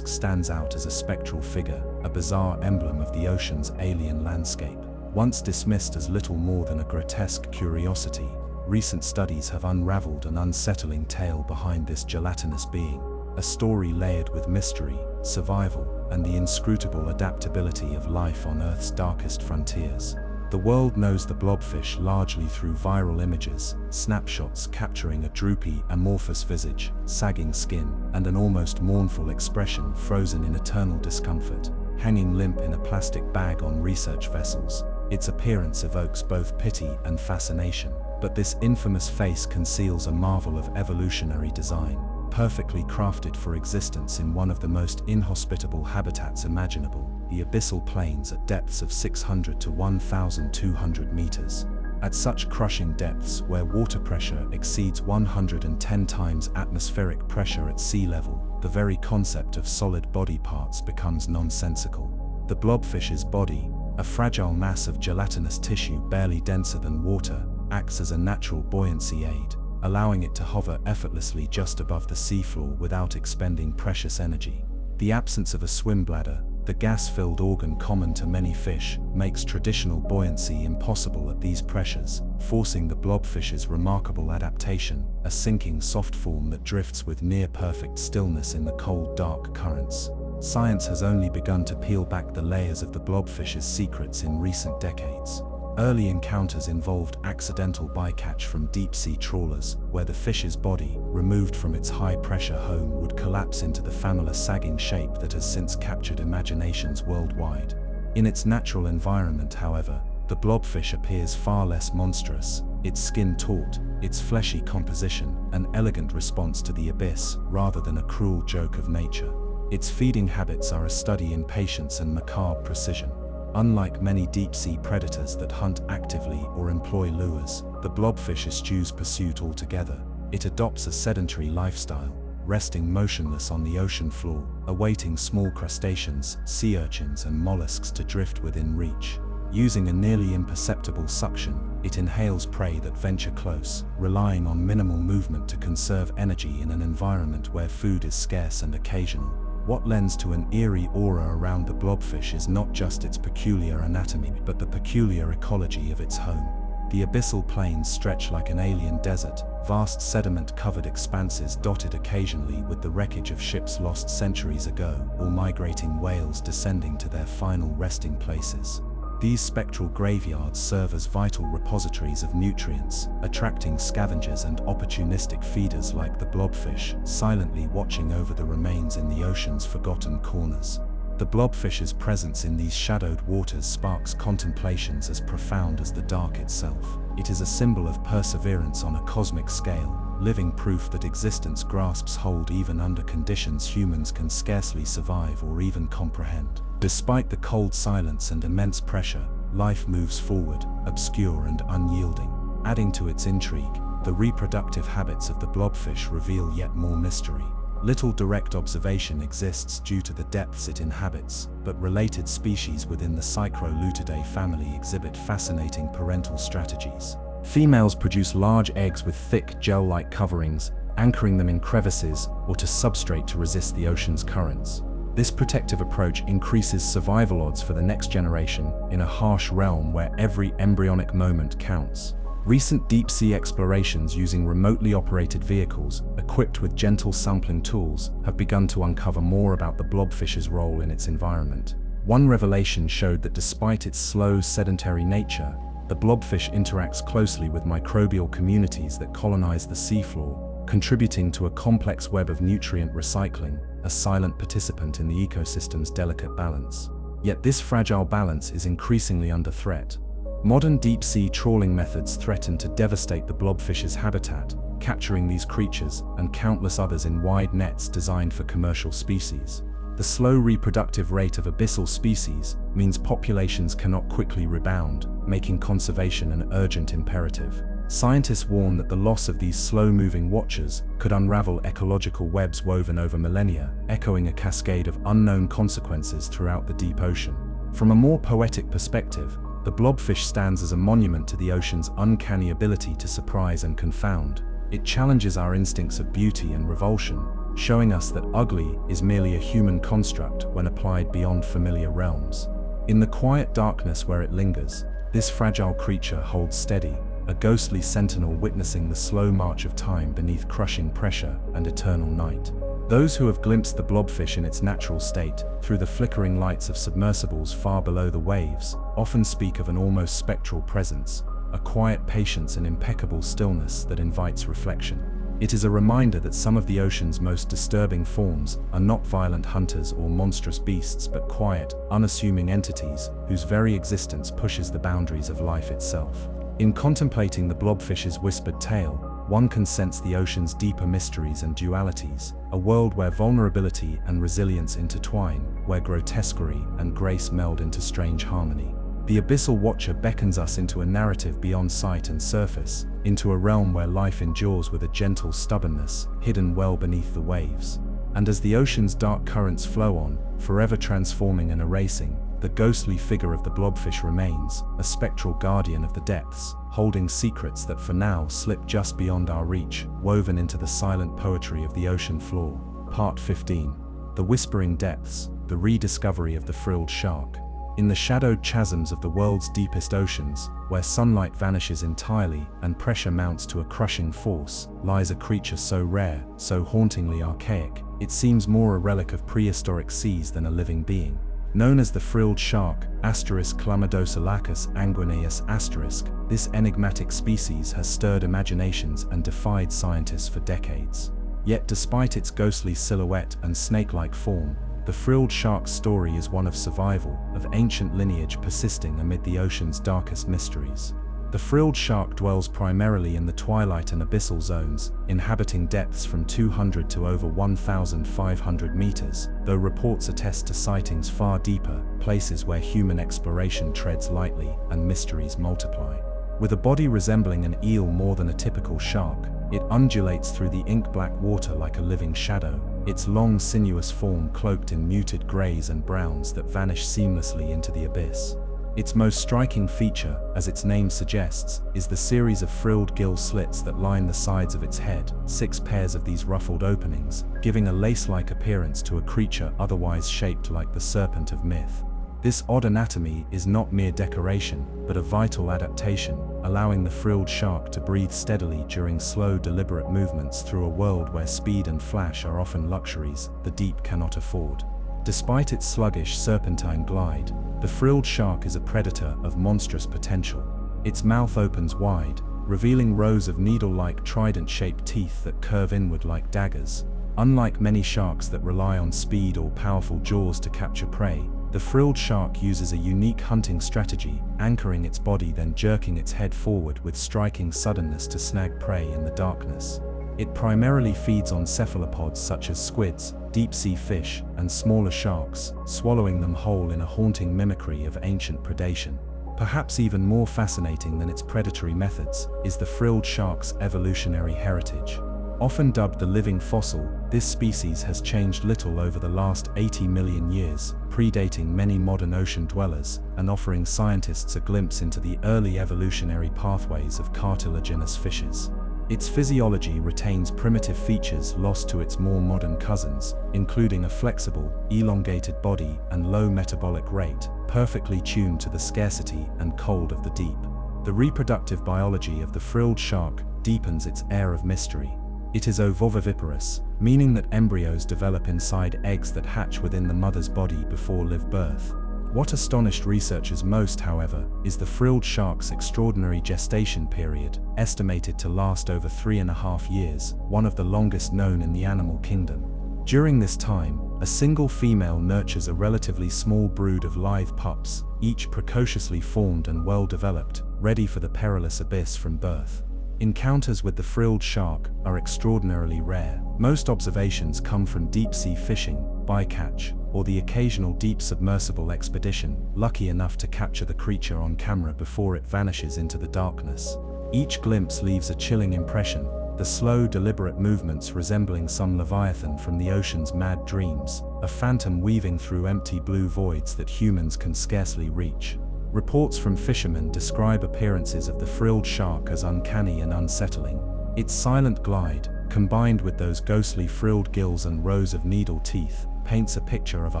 * stands out as a spectral figure, a bizarre emblem of the ocean's alien landscape. Once dismissed as little more than a grotesque curiosity, recent studies have unraveled an unsettling tale behind this gelatinous being, a story layered with mystery, survival, and the inscrutable adaptability of life on Earth's darkest frontiers. The world knows the blobfish largely through viral images, snapshots capturing a droopy, amorphous visage, sagging skin, and an almost mournful expression frozen in eternal discomfort. Hanging limp in a plastic bag on research vessels, its appearance evokes both pity and fascination. But this infamous face conceals a marvel of evolutionary design, perfectly crafted for existence in one of the most inhospitable habitats imaginable, the abyssal plains at depths of 600 to 1,200 meters. At such crushing depths, where water pressure exceeds 110 times atmospheric pressure at sea level, the very concept of solid body parts becomes nonsensical. The blobfish's body, a fragile mass of gelatinous tissue barely denser than water, acts as a natural buoyancy aid, allowing it to hover effortlessly just above the seafloor without expending precious energy. The absence of a swim bladder, the gas-filled organ common to many fish, makes traditional buoyancy impossible at these pressures, forcing the blobfish's remarkable adaptation, a sinking soft form that drifts with near-perfect stillness in the cold, dark currents. Science has only begun to peel back the layers of the blobfish's secrets in recent decades. Early encounters involved accidental bycatch from deep-sea trawlers, where the fish's body, removed from its high-pressure home, would collapse into the familiar sagging shape that has since captured imaginations worldwide. In its natural environment, however, the blobfish appears far less monstrous, its skin taut, its fleshy composition, an elegant response to the abyss, rather than a cruel joke of nature. Its feeding habits are a study in patience and macabre precision. Unlike many deep-sea predators that hunt actively or employ lures, the blobfish eschews pursuit altogether. It adopts a sedentary lifestyle, resting motionless on the ocean floor, awaiting small crustaceans, sea urchins, and mollusks to drift within reach. Using a nearly imperceptible suction, it inhales prey that venture close, relying on minimal movement to conserve energy in an environment where food is scarce and occasional. What lends to an eerie aura around the blobfish is not just its peculiar anatomy, but the peculiar ecology of its home. The abyssal plains stretch like an alien desert, vast sediment-covered expanses dotted occasionally with the wreckage of ships lost centuries ago, or migrating whales descending to their final resting places. These spectral graveyards serve as vital repositories of nutrients, attracting scavengers and opportunistic feeders like the blobfish, silently watching over the remains in the ocean's forgotten corners. The blobfish's presence in these shadowed waters sparks contemplations as profound as the dark itself. It is a symbol of perseverance on a cosmic scale, living proof that existence grasps hold even under conditions humans can scarcely survive or even comprehend. Despite the cold silence and immense pressure, life moves forward, obscure and unyielding. Adding to its intrigue, the reproductive habits of the blobfish reveal yet more mystery. Little direct observation exists due to the depths it inhabits, but related species within the Cycrolutidae family exhibit fascinating parental strategies. Females produce large eggs with thick, gel-like coverings, anchoring them in crevices or to substrate to resist the ocean's currents. This protective approach increases survival odds for the next generation in a harsh realm where every embryonic moment counts. Recent deep-sea explorations using remotely operated vehicles, equipped with gentle sampling tools, have begun to uncover more about the blobfish's role in its environment. One revelation showed that despite its slow, sedentary nature, the blobfish interacts closely with microbial communities that colonize the seafloor, contributing to a complex web of nutrient recycling, a silent participant in the ecosystem's delicate balance. Yet this fragile balance is increasingly under threat. Modern deep-sea trawling methods threaten to devastate the blobfish's habitat, capturing these creatures and countless others in wide nets designed for commercial species. The slow reproductive rate of abyssal species means populations cannot quickly rebound, making conservation an urgent imperative. Scientists warn that the loss of these slow-moving watchers could unravel ecological webs woven over millennia, echoing a cascade of unknown consequences throughout the deep ocean. From a more poetic perspective, the blobfish stands as a monument to the ocean's uncanny ability to surprise and confound. It challenges our instincts of beauty and revulsion, showing us that ugly is merely a human construct when applied beyond familiar realms. In the quiet darkness where it lingers, this fragile creature holds steady, a ghostly sentinel witnessing the slow march of time beneath crushing pressure and eternal night. Those who have glimpsed the blobfish in its natural state, through the flickering lights of submersibles far below the waves, often speak of an almost spectral presence, a quiet patience and impeccable stillness that invites reflection. It is a reminder that some of the ocean's most disturbing forms are not violent hunters or monstrous beasts but quiet, unassuming entities whose very existence pushes the boundaries of life itself. In contemplating the blobfish's whispered tale, one can sense the ocean's deeper mysteries and dualities, a world where vulnerability and resilience intertwine, where grotesquerie and grace meld into strange harmony. The abyssal watcher beckons us into a narrative beyond sight and surface, into a realm where life endures with a gentle stubbornness, hidden well beneath the waves. And as the ocean's dark currents flow on, forever transforming and erasing, the ghostly figure of the blobfish remains, a spectral guardian of the depths, holding secrets that for now slip just beyond our reach, woven into the silent poetry of the ocean floor. Part 15. The Whispering Depths, the Rediscovery of the Frilled Shark. In the shadowed chasms of the world's deepest oceans, where sunlight vanishes entirely and pressure mounts to a crushing force, lies a creature so rare, so hauntingly archaic, it seems more a relic of prehistoric seas than a living being. Known as the frilled shark, Chlamydosalacus anguineus*, this enigmatic species has stirred imaginations and defied scientists for decades. Yet despite its ghostly silhouette and snake-like form, the frilled shark's story is one of survival, of ancient lineage persisting amid the ocean's darkest mysteries. The frilled shark dwells primarily in the twilight and abyssal zones, inhabiting depths from 200 to over 1,500 meters, though reports attest to sightings far deeper, places where human exploration treads lightly and mysteries multiply. With a body resembling an eel more than a typical shark, it undulates through the ink-black water like a living shadow, its long sinuous form cloaked in muted grays and browns that vanish seamlessly into the abyss. Its most striking feature, as its name suggests, is the series of frilled gill slits that line the sides of its head, 6 pairs of these ruffled openings, giving a lace-like appearance to a creature otherwise shaped like the serpent of myth. This odd anatomy is not mere decoration, but a vital adaptation, allowing the frilled shark to breathe steadily during slow, deliberate movements through a world where speed and flash are often luxuries the deep cannot afford. Despite its sluggish, serpentine glide, the frilled shark is a predator of monstrous potential. Its mouth opens wide, revealing rows of needle-like trident-shaped teeth that curve inward like daggers. Unlike many sharks that rely on speed or powerful jaws to capture prey, the frilled shark uses a unique hunting strategy, anchoring its body then jerking its head forward with striking suddenness to snag prey in the darkness. It primarily feeds on cephalopods such as squids, deep-sea fish, and smaller sharks, swallowing them whole in a haunting mimicry of ancient predation. Perhaps even more fascinating than its predatory methods is the frilled shark's evolutionary heritage. Often dubbed the living fossil, this species has changed little over the last 80 million years, predating many modern ocean dwellers, and offering scientists a glimpse into the early evolutionary pathways of cartilaginous fishes. Its physiology retains primitive features lost to its more modern cousins, including a flexible, elongated body and low metabolic rate, perfectly tuned to the scarcity and cold of the deep. The reproductive biology of the frilled shark deepens its air of mystery. It is ovoviviparous, meaning that embryos develop inside eggs that hatch within the mother's body before live birth. What astonished researchers most, however, is the frilled shark's extraordinary gestation period, estimated to last over 3.5 years, one of the longest known in the animal kingdom. During this time, a single female nurtures a relatively small brood of live pups, each precociously formed and well-developed, ready for the perilous abyss from birth. Encounters with the frilled shark are extraordinarily rare. Most observations come from deep-sea fishing, bycatch, or the occasional deep submersible expedition, lucky enough to capture the creature on camera before it vanishes into the darkness. Each glimpse leaves a chilling impression, the slow, deliberate movements resembling some leviathan from the ocean's mad dreams, a phantom weaving through empty blue voids that humans can scarcely reach. Reports from fishermen describe appearances of the frilled shark as uncanny and unsettling. Its silent glide, combined with those ghostly frilled gills and rows of needle teeth, paints a picture of a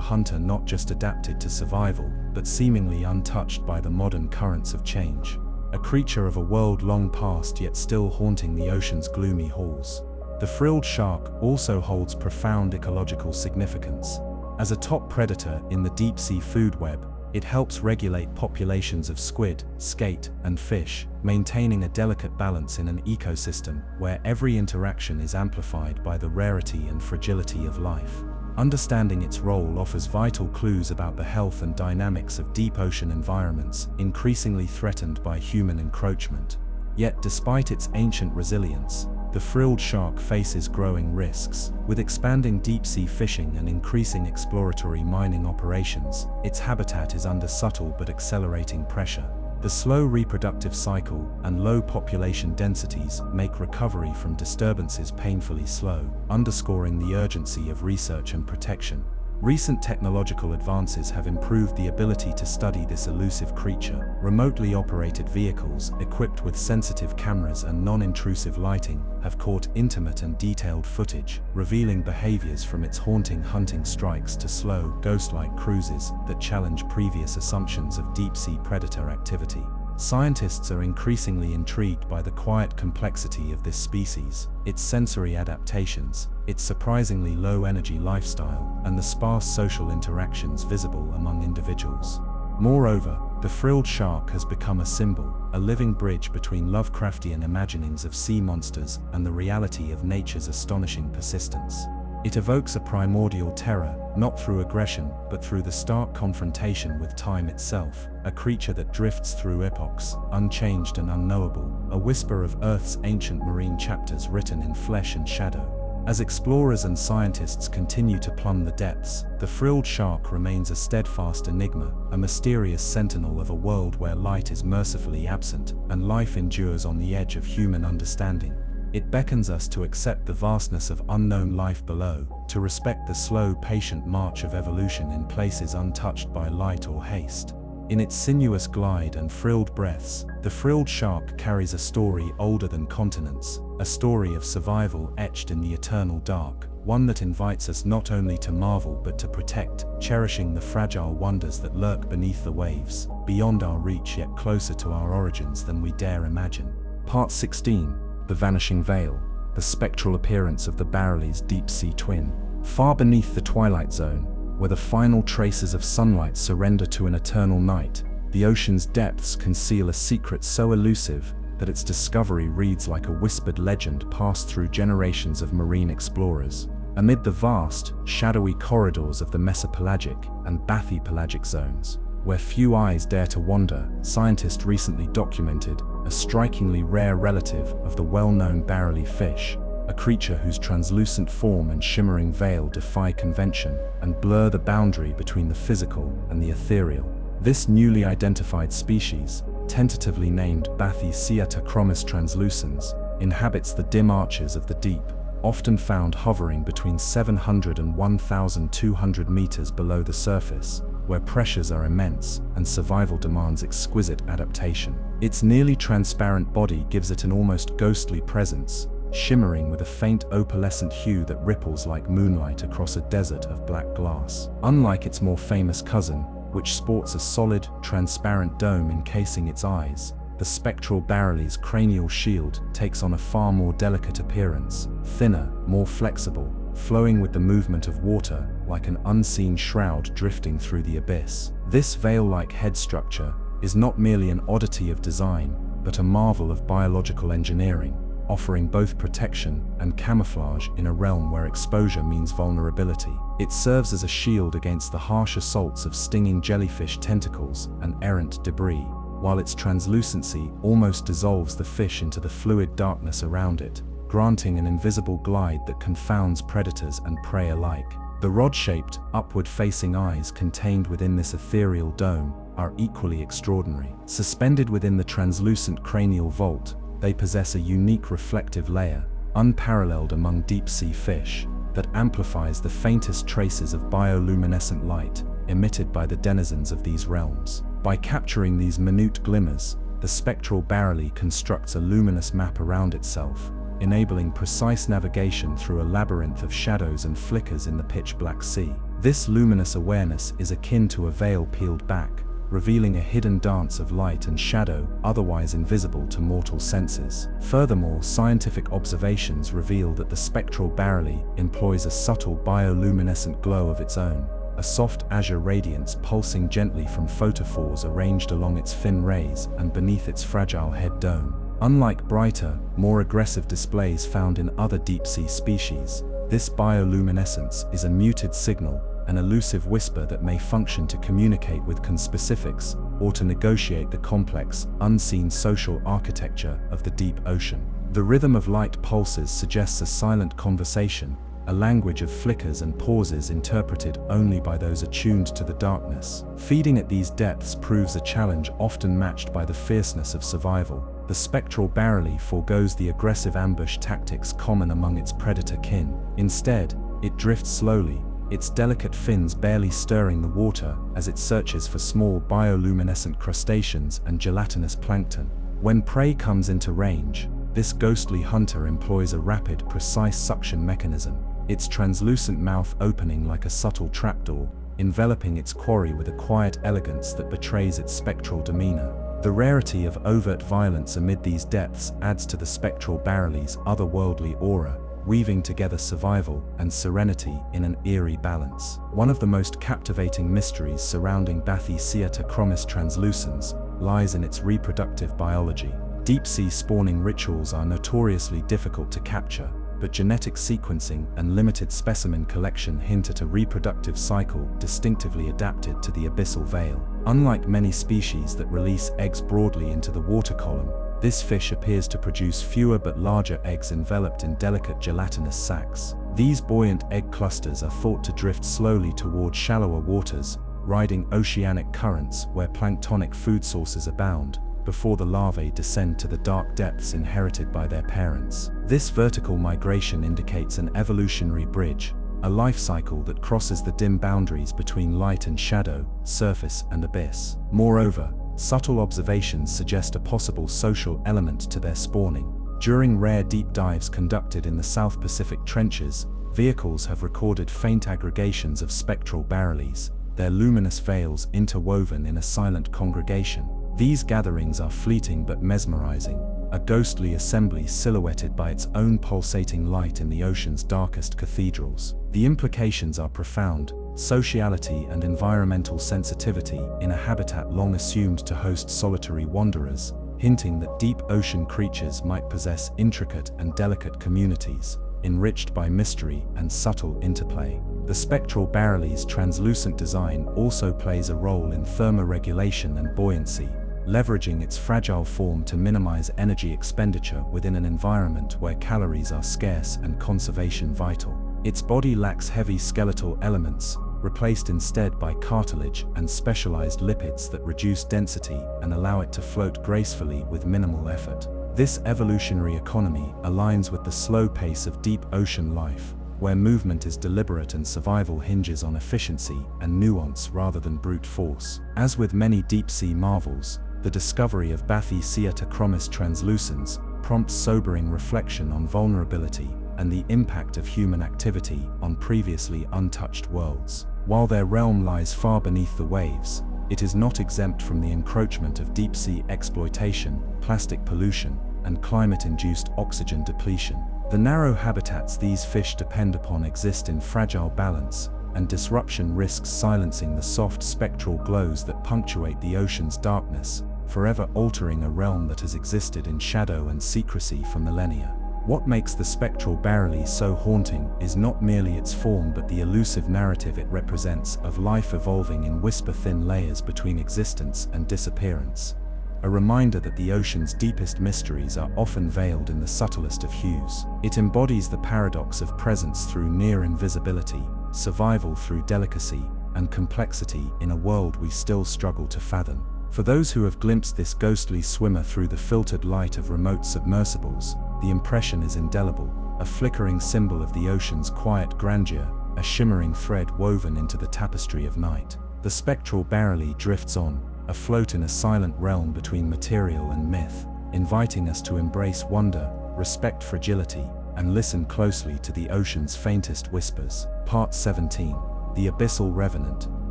hunter not just adapted to survival, but seemingly untouched by the modern currents of change. A creature of a world long past yet still haunting the ocean's gloomy halls. The frilled shark also holds profound ecological significance. As a top predator in the deep-sea food web, it helps regulate populations of squid, skate, and fish, maintaining a delicate balance in an ecosystem where every interaction is amplified by the rarity and fragility of life. Understanding its role offers vital clues about the health and dynamics of deep ocean environments, increasingly threatened by human encroachment. Yet, despite its ancient resilience, the frilled shark faces growing risks. With expanding deep-sea fishing and increasing exploratory mining operations, its habitat is under subtle but accelerating pressure. The slow reproductive cycle and low population densities make recovery from disturbances painfully slow, underscoring the urgency of research and protection. Recent technological advances have improved the ability to study this elusive creature. Remotely operated vehicles, equipped with sensitive cameras and non-intrusive lighting, have caught intimate and detailed footage, revealing behaviors from its haunting hunting strikes to slow, ghost-like cruises that challenge previous assumptions of deep-sea predator activity. Scientists are increasingly intrigued by the quiet complexity of this species, its sensory adaptations, its surprisingly low-energy lifestyle, and the sparse social interactions visible among individuals. Moreover, the frilled shark has become a symbol, a living bridge between Lovecraftian imaginings of sea monsters and the reality of nature's astonishing persistence. It evokes a primordial terror, not through aggression, but through the stark confrontation with time itself, a creature that drifts through epochs, unchanged and unknowable, a whisper of Earth's ancient marine chapters written in flesh and shadow. As explorers and scientists continue to plumb the depths, the frilled shark remains a steadfast enigma, a mysterious sentinel of a world where light is mercifully absent, and life endures on the edge of human understanding. It beckons us to accept the vastness of unknown life below, to respect the slow, patient march of evolution in places untouched by light or haste. In its sinuous glide and frilled breaths, the frilled shark carries a story older than continents, a story of survival etched in the eternal dark, one that invites us not only to marvel but to protect, cherishing the fragile wonders that lurk beneath the waves, beyond our reach yet closer to our origins than we dare imagine. Part 16. The Vanishing Veil, the spectral appearance of the Barrelly's deep-sea twin. Far beneath the twilight zone, where the final traces of sunlight surrender to an eternal night, the ocean's depths conceal a secret so elusive that its discovery reads like a whispered legend passed through generations of marine explorers. Amid the vast, shadowy corridors of the Mesopelagic and Bathypelagic zones, where few eyes dare to wander, scientists recently documented a strikingly rare relative of the well-known Barrelly fish, a creature whose translucent form and shimmering veil defy convention and blur the boundary between the physical and the ethereal. This newly identified species, tentatively named Bathyceata chromis translucens, inhabits the dim arches of the deep, often found hovering between 700 and 1,200 meters below the surface, where pressures are immense and survival demands exquisite adaptation. Its nearly transparent body gives it an almost ghostly presence, shimmering with a faint opalescent hue that ripples like moonlight across a desert of black glass. Unlike its more famous cousin, which sports a solid, transparent dome encasing its eyes, the spectral barrelie's cranial shield takes on a far more delicate appearance, thinner, more flexible, flowing with the movement of water, like an unseen shroud drifting through the abyss. This veil-like head structure is not merely an oddity of design, but a marvel of biological engineering, offering both protection and camouflage in a realm where exposure means vulnerability. It serves as a shield against the harsh assaults of stinging jellyfish tentacles and errant debris, while its translucency almost dissolves the fish into the fluid darkness around it, granting an invisible glide that confounds predators and prey alike. The rod-shaped, upward-facing eyes contained within this ethereal dome are equally extraordinary. Suspended within the translucent cranial vault, they possess a unique reflective layer, unparalleled among deep-sea fish, that amplifies the faintest traces of bioluminescent light emitted by the denizens of these realms. By capturing these minute glimmers, the spectral barrelie constructs a luminous map around itself, enabling precise navigation through a labyrinth of shadows and flickers in the pitch-black sea. This luminous awareness is akin to a veil peeled back, revealing a hidden dance of light and shadow otherwise invisible to mortal senses. Furthermore, scientific observations reveal that the spectral barrelie employs a subtle bioluminescent glow of its own, a soft azure radiance pulsing gently from photophores arranged along its fin rays and beneath its fragile head dome. Unlike brighter, more aggressive displays found in other deep-sea species, this bioluminescence is a muted signal, an elusive whisper that may function to communicate with conspecifics or to negotiate the complex, unseen social architecture of the deep ocean. The rhythm of light pulses suggests a silent conversation, a language of flickers and pauses interpreted only by those attuned to the darkness. Feeding at these depths proves a challenge often matched by the fierceness of survival. The spectral barrelie forgoes the aggressive ambush tactics common among its predator kin. Instead, it drifts slowly, its delicate fins barely stirring the water as it searches for small bioluminescent crustaceans and gelatinous plankton. When prey comes into range, this ghostly hunter employs a rapid, precise suction mechanism, its translucent mouth opening like a subtle trapdoor, enveloping its quarry with a quiet elegance that betrays its spectral demeanor. The rarity of overt violence amid these depths adds to the spectral barrelie's otherworldly aura, weaving together survival and serenity in an eerie balance. One of the most captivating mysteries surrounding Bathyceata chromis translucens lies in its reproductive biology. Deep-sea spawning rituals are notoriously difficult to capture, but genetic sequencing and limited specimen collection hint at a reproductive cycle distinctively adapted to the abyssal veil. Unlike many species that release eggs broadly into the water column, this fish appears to produce fewer but larger eggs enveloped in delicate gelatinous sacs. These buoyant egg clusters are thought to drift slowly toward shallower waters, riding oceanic currents where planktonic food sources abound, before the larvae descend to the dark depths inherited by their parents. This vertical migration indicates an evolutionary bridge, a life cycle that crosses the dim boundaries between light and shadow, surface and abyss. Moreover, subtle observations suggest a possible social element to their spawning. During rare deep dives conducted in the South Pacific trenches, vehicles have recorded faint aggregations of spectral barrelies, their luminous veils interwoven in a silent congregation. These gatherings are fleeting but mesmerizing, a ghostly assembly silhouetted by its own pulsating light in the ocean's darkest cathedrals. The implications are profound: sociality and environmental sensitivity in a habitat long assumed to host solitary wanderers, hinting that deep ocean creatures might possess intricate and delicate communities, enriched by mystery and subtle interplay. The spectral barrelie's translucent design also plays a role in thermoregulation and buoyancy, leveraging its fragile form to minimize energy expenditure within an environment where calories are scarce and conservation vital. Its body lacks heavy skeletal elements, replaced instead by cartilage and specialized lipids that reduce density and allow it to float gracefully with minimal effort. This evolutionary economy aligns with the slow pace of deep ocean life, where movement is deliberate and survival hinges on efficiency and nuance rather than brute force. As with many deep-sea marvels, the discovery of Bathyceata translucens prompts sobering reflection on vulnerability and the impact of human activity on previously untouched worlds. While their realm lies far beneath the waves, it is not exempt from the encroachment of deep-sea exploitation, plastic pollution, and climate-induced oxygen depletion. The narrow habitats these fish depend upon exist in fragile balance, and disruption risks silencing the soft spectral glows that punctuate the ocean's darkness, forever altering a realm that has existed in shadow and secrecy for millennia. What makes the spectral barrel so haunting is not merely its form but the elusive narrative it represents of life evolving in whisper-thin layers between existence and disappearance. A reminder that the ocean's deepest mysteries are often veiled in the subtlest of hues. It embodies the paradox of presence through near invisibility, survival through delicacy, and complexity in a world we still struggle to fathom. For those who have glimpsed this ghostly swimmer through the filtered light of remote submersibles, the impression is indelible, a flickering symbol of the ocean's quiet grandeur, a shimmering thread woven into the tapestry of night. The spectral barrel drifts on, afloat in a silent realm between material and myth, inviting us to embrace wonder, respect fragility, and listen closely to the ocean's faintest whispers. Part 17. The Abyssal Revenant.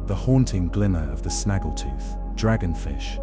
The haunting glimmer of the snaggletooth dragonfish.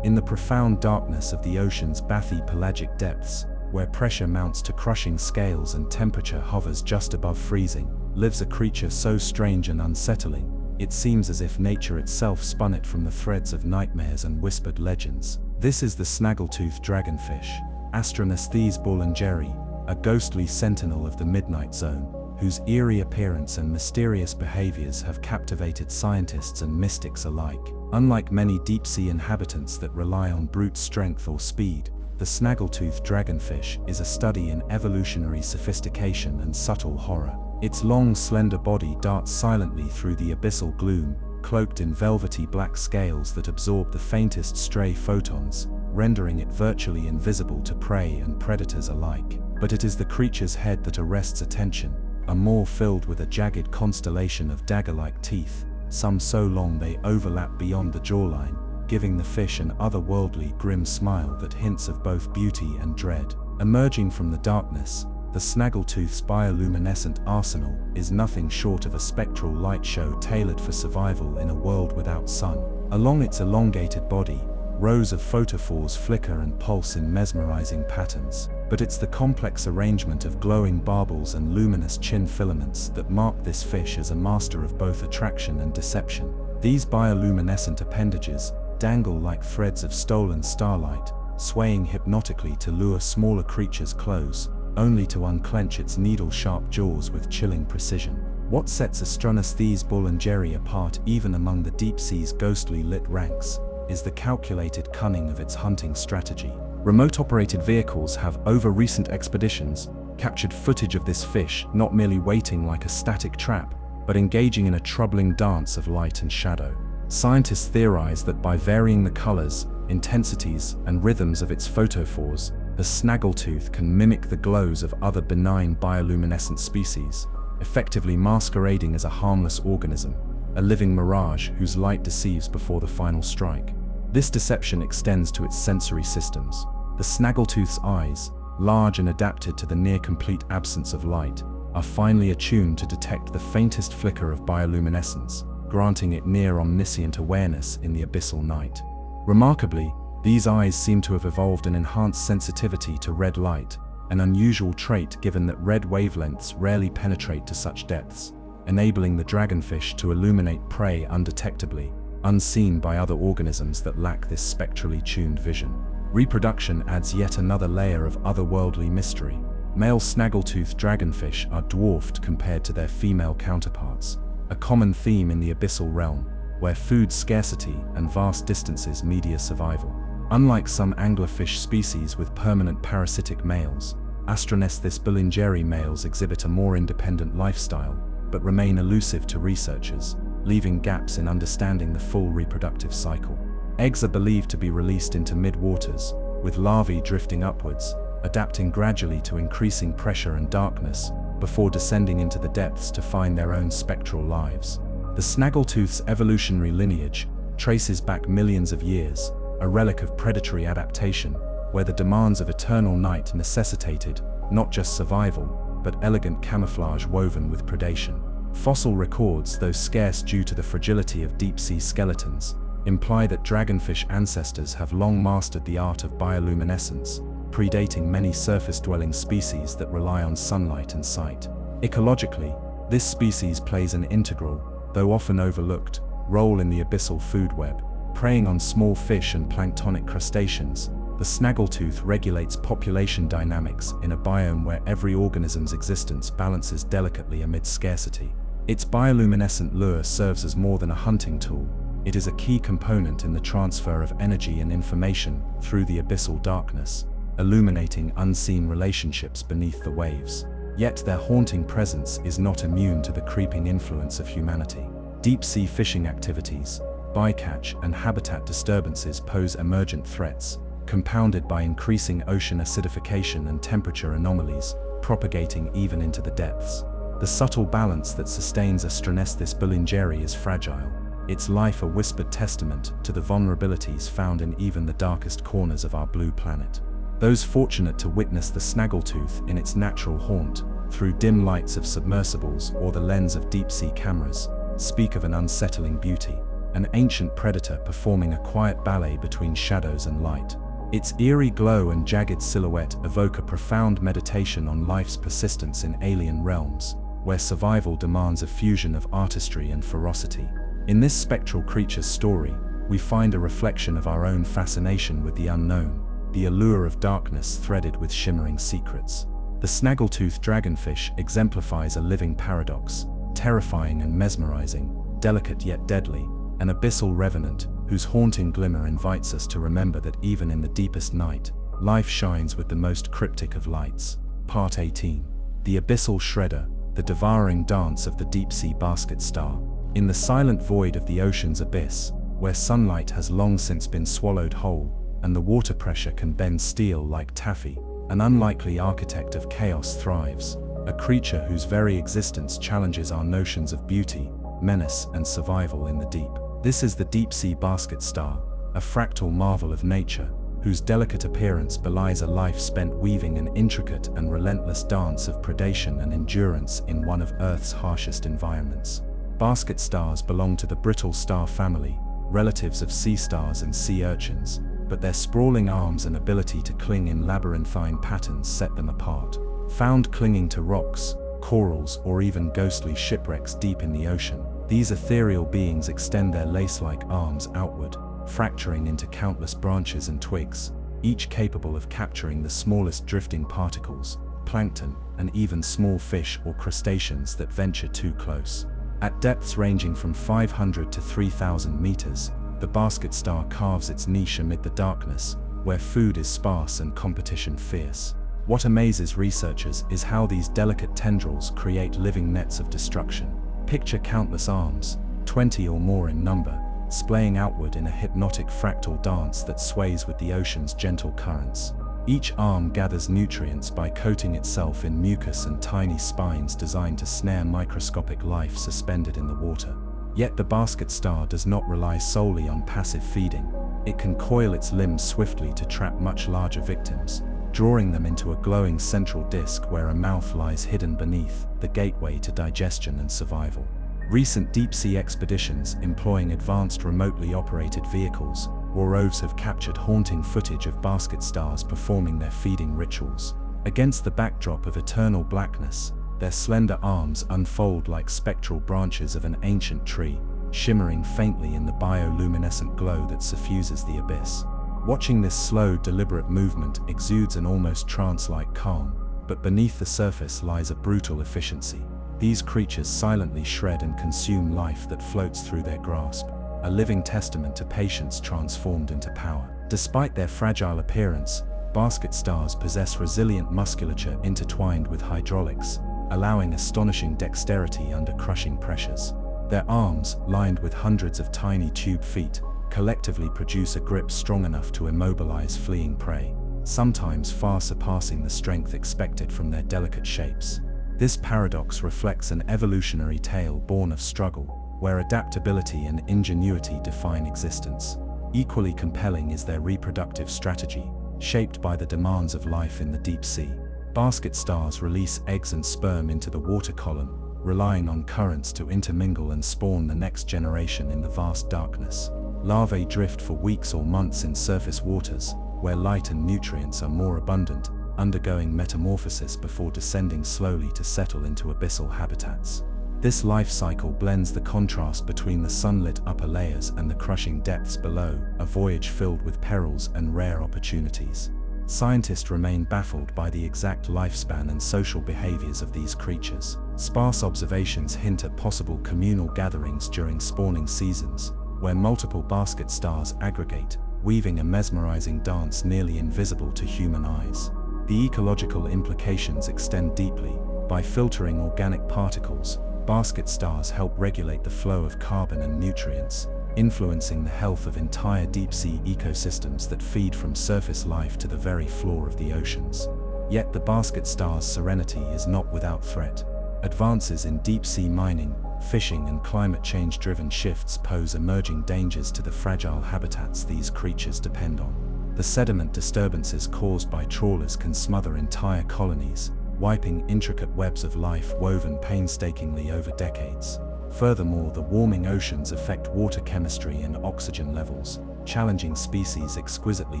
In the profound darkness of the ocean's bathy-pelagic depths, where pressure mounts to crushing scales and temperature hovers just above freezing, lives a creature so strange and unsettling, it seems as if nature itself spun it from the threads of nightmares and whispered legends. This is the snaggletooth dragonfish, Astronesthese boulangeri, a ghostly sentinel of the midnight zone, whose eerie appearance and mysterious behaviors have captivated scientists and mystics alike. Unlike many deep-sea inhabitants that rely on brute strength or speed, the snaggletooth dragonfish is a study in evolutionary sophistication and subtle horror. Its long, slender body darts silently through the abyssal gloom, cloaked in velvety black scales that absorb the faintest stray photons, rendering it virtually invisible to prey and predators alike. But it is the creature's head that arrests attention, a maw filled with a jagged constellation of dagger-like teeth, some so long they overlap beyond the jawline, giving the fish an otherworldly, grim smile that hints of both beauty and dread. Emerging from the darkness, the snaggletooth's bioluminescent arsenal is nothing short of a spectral light show tailored for survival in a world without sun. Along its elongated body, rows of photophores flicker and pulse in mesmerizing patterns, but it's the complex arrangement of glowing barbels and luminous chin filaments that mark this fish as a master of both attraction and deception. These bioluminescent appendages dangle like threads of stolen starlight, swaying hypnotically to lure smaller creatures close, only to unclench its needle-sharp jaws with chilling precision. What sets Astronesthese boulangeri apart even among the deep sea's ghostly lit ranks is the calculated cunning of its hunting strategy. Remote-operated vehicles have, over recent expeditions, captured footage of this fish not merely waiting like a static trap, but engaging in a troubling dance of light and shadow. Scientists theorize that by varying the colors, intensities, and rhythms of its photophores, the snaggletooth can mimic the glows of other benign bioluminescent species, effectively masquerading as a harmless organism, a living mirage whose light deceives before the final strike. This deception extends to its sensory systems. The snaggletooth's eyes, large and adapted to the near-complete absence of light, are finely attuned to detect the faintest flicker of bioluminescence, granting it near-omniscient awareness in the abyssal night. Remarkably, these eyes seem to have evolved an enhanced sensitivity to red light, an unusual trait given that red wavelengths rarely penetrate to such depths, enabling the dragonfish to illuminate prey undetectably, unseen by other organisms that lack this spectrally tuned vision. Reproduction adds yet another layer of otherworldly mystery. Male snaggletooth dragonfish are dwarfed compared to their female counterparts, a common theme in the abyssal realm, where food scarcity and vast distances media survival. Unlike some anglerfish species with permanent parasitic males, Astronesthese boulangeri males exhibit a more independent lifestyle, but remain elusive to researchers, leaving gaps in understanding the full reproductive cycle. Eggs are believed to be released into mid-waters, with larvae drifting upwards, adapting gradually to increasing pressure and darkness, before descending into the depths to find their own spectral lives. The snaggletooth's evolutionary lineage traces back millions of years, a relic of predatory adaptation, where the demands of eternal night necessitated not just survival, but elegant camouflage woven with predation. Fossil records, though scarce due to the fragility of deep-sea skeletons, imply that dragonfish ancestors have long mastered the art of bioluminescence, predating many surface-dwelling species that rely on sunlight and sight. Ecologically, this species plays an integral, though often overlooked, role in the abyssal food web. Preying on small fish and planktonic crustaceans, the snaggletooth regulates population dynamics in a biome where every organism's existence balances delicately amid scarcity. Its bioluminescent lure serves as more than a hunting tool. It is a key component in the transfer of energy and information through the abyssal darkness, illuminating unseen relationships beneath the waves. Yet their haunting presence is not immune to the creeping influence of humanity. Deep-sea fishing activities, bycatch and habitat disturbances pose emergent threats, compounded by increasing ocean acidification and temperature anomalies, propagating even into the depths. The subtle balance that sustains Astronesthis bullingeri is fragile, its life a whispered testament to the vulnerabilities found in even the darkest corners of our blue planet. Those fortunate to witness the snaggletooth in its natural haunt, through dim lights of submersibles or the lens of deep-sea cameras, speak of an unsettling beauty, an ancient predator performing a quiet ballet between shadows and light. Its eerie glow and jagged silhouette evoke a profound meditation on life's persistence in alien realms, where survival demands a fusion of artistry and ferocity. In this spectral creature's story, we find a reflection of our own fascination with the unknown, the allure of darkness threaded with shimmering secrets. The snaggletooth dragonfish exemplifies a living paradox, terrifying and mesmerizing, delicate yet deadly, an abyssal revenant whose haunting glimmer invites us to remember that even in the deepest night, life shines with the most cryptic of lights. Part 18. The Abyssal Shredder, the devouring dance of the deep-sea basket star. In the silent void of the ocean's abyss, where sunlight has long since been swallowed whole, and the water pressure can bend steel like taffy, an unlikely architect of chaos thrives, a creature whose very existence challenges our notions of beauty, menace, and survival in the deep. This is the deep-sea basket star, a fractal marvel of nature, whose delicate appearance belies a life spent weaving an intricate and relentless dance of predation and endurance in one of Earth's harshest environments. Basket stars belong to the brittle star family, relatives of sea stars and sea urchins, but their sprawling arms and ability to cling in labyrinthine patterns set them apart. Found clinging to rocks, corals, or even ghostly shipwrecks deep in the ocean, these ethereal beings extend their lace-like arms outward, fracturing into countless branches and twigs, each capable of capturing the smallest drifting particles, plankton, and even small fish or crustaceans that venture too close. At depths ranging from 500 to 3,000 meters, the basket star carves its niche amid the darkness, where food is sparse and competition fierce. What amazes researchers is how these delicate tendrils create living nets of destruction. Picture countless arms, 20 or more in number, splaying outward in a hypnotic fractal dance that sways with the ocean's gentle currents. Each arm gathers nutrients by coating itself in mucus and tiny spines designed to snare microscopic life suspended in the water. Yet the basket star does not rely solely on passive feeding. It can coil its limbs swiftly to trap much larger victims, drawing them into a glowing central disc where a mouth lies hidden beneath, the gateway to digestion and survival. Recent deep-sea expeditions employing advanced remotely operated vehicles or roves have captured haunting footage of basket stars performing their feeding rituals. Against the backdrop of eternal blackness, their slender arms unfold like spectral branches of an ancient tree, shimmering faintly in the bioluminescent glow that suffuses the abyss. Watching this slow, deliberate movement exudes an almost trance-like calm, but beneath the surface lies a brutal efficiency. These creatures silently shred and consume life that floats through their grasp, a living testament to patience transformed into power. Despite their fragile appearance, basket stars possess resilient musculature intertwined with hydraulics, allowing astonishing dexterity under crushing pressures. Their arms, lined with hundreds of tiny tube feet, collectively produce a grip strong enough to immobilize fleeing prey, sometimes far surpassing the strength expected from their delicate shapes. This paradox reflects an evolutionary tale born of struggle, where adaptability and ingenuity define existence. Equally compelling is their reproductive strategy, shaped by the demands of life in the deep sea. Basket stars release eggs and sperm into the water column, relying on currents to intermingle and spawn the next generation in the vast darkness. Larvae drift for weeks or months in surface waters, where light and nutrients are more abundant, undergoing metamorphosis before descending slowly to settle into abyssal habitats. This life cycle blends the contrast between the sunlit upper layers and the crushing depths below, a voyage filled with perils and rare opportunities. Scientists remain baffled by the exact lifespan and social behaviors of these creatures. Sparse observations hint at possible communal gatherings during spawning seasons, where multiple basket stars aggregate, weaving a mesmerizing dance nearly invisible to human eyes. The ecological implications extend deeply. By filtering organic particles, basket stars help regulate the flow of carbon and nutrients, influencing the health of entire deep-sea ecosystems that feed from surface life to the very floor of the oceans. Yet the basket star's serenity is not without threat. Advances in deep-sea mining, fishing and climate change-driven shifts pose emerging dangers to the fragile habitats these creatures depend on. The sediment disturbances caused by trawlers can smother entire colonies, wiping intricate webs of life woven painstakingly over decades. Furthermore, the warming oceans affect water chemistry and oxygen levels, challenging species exquisitely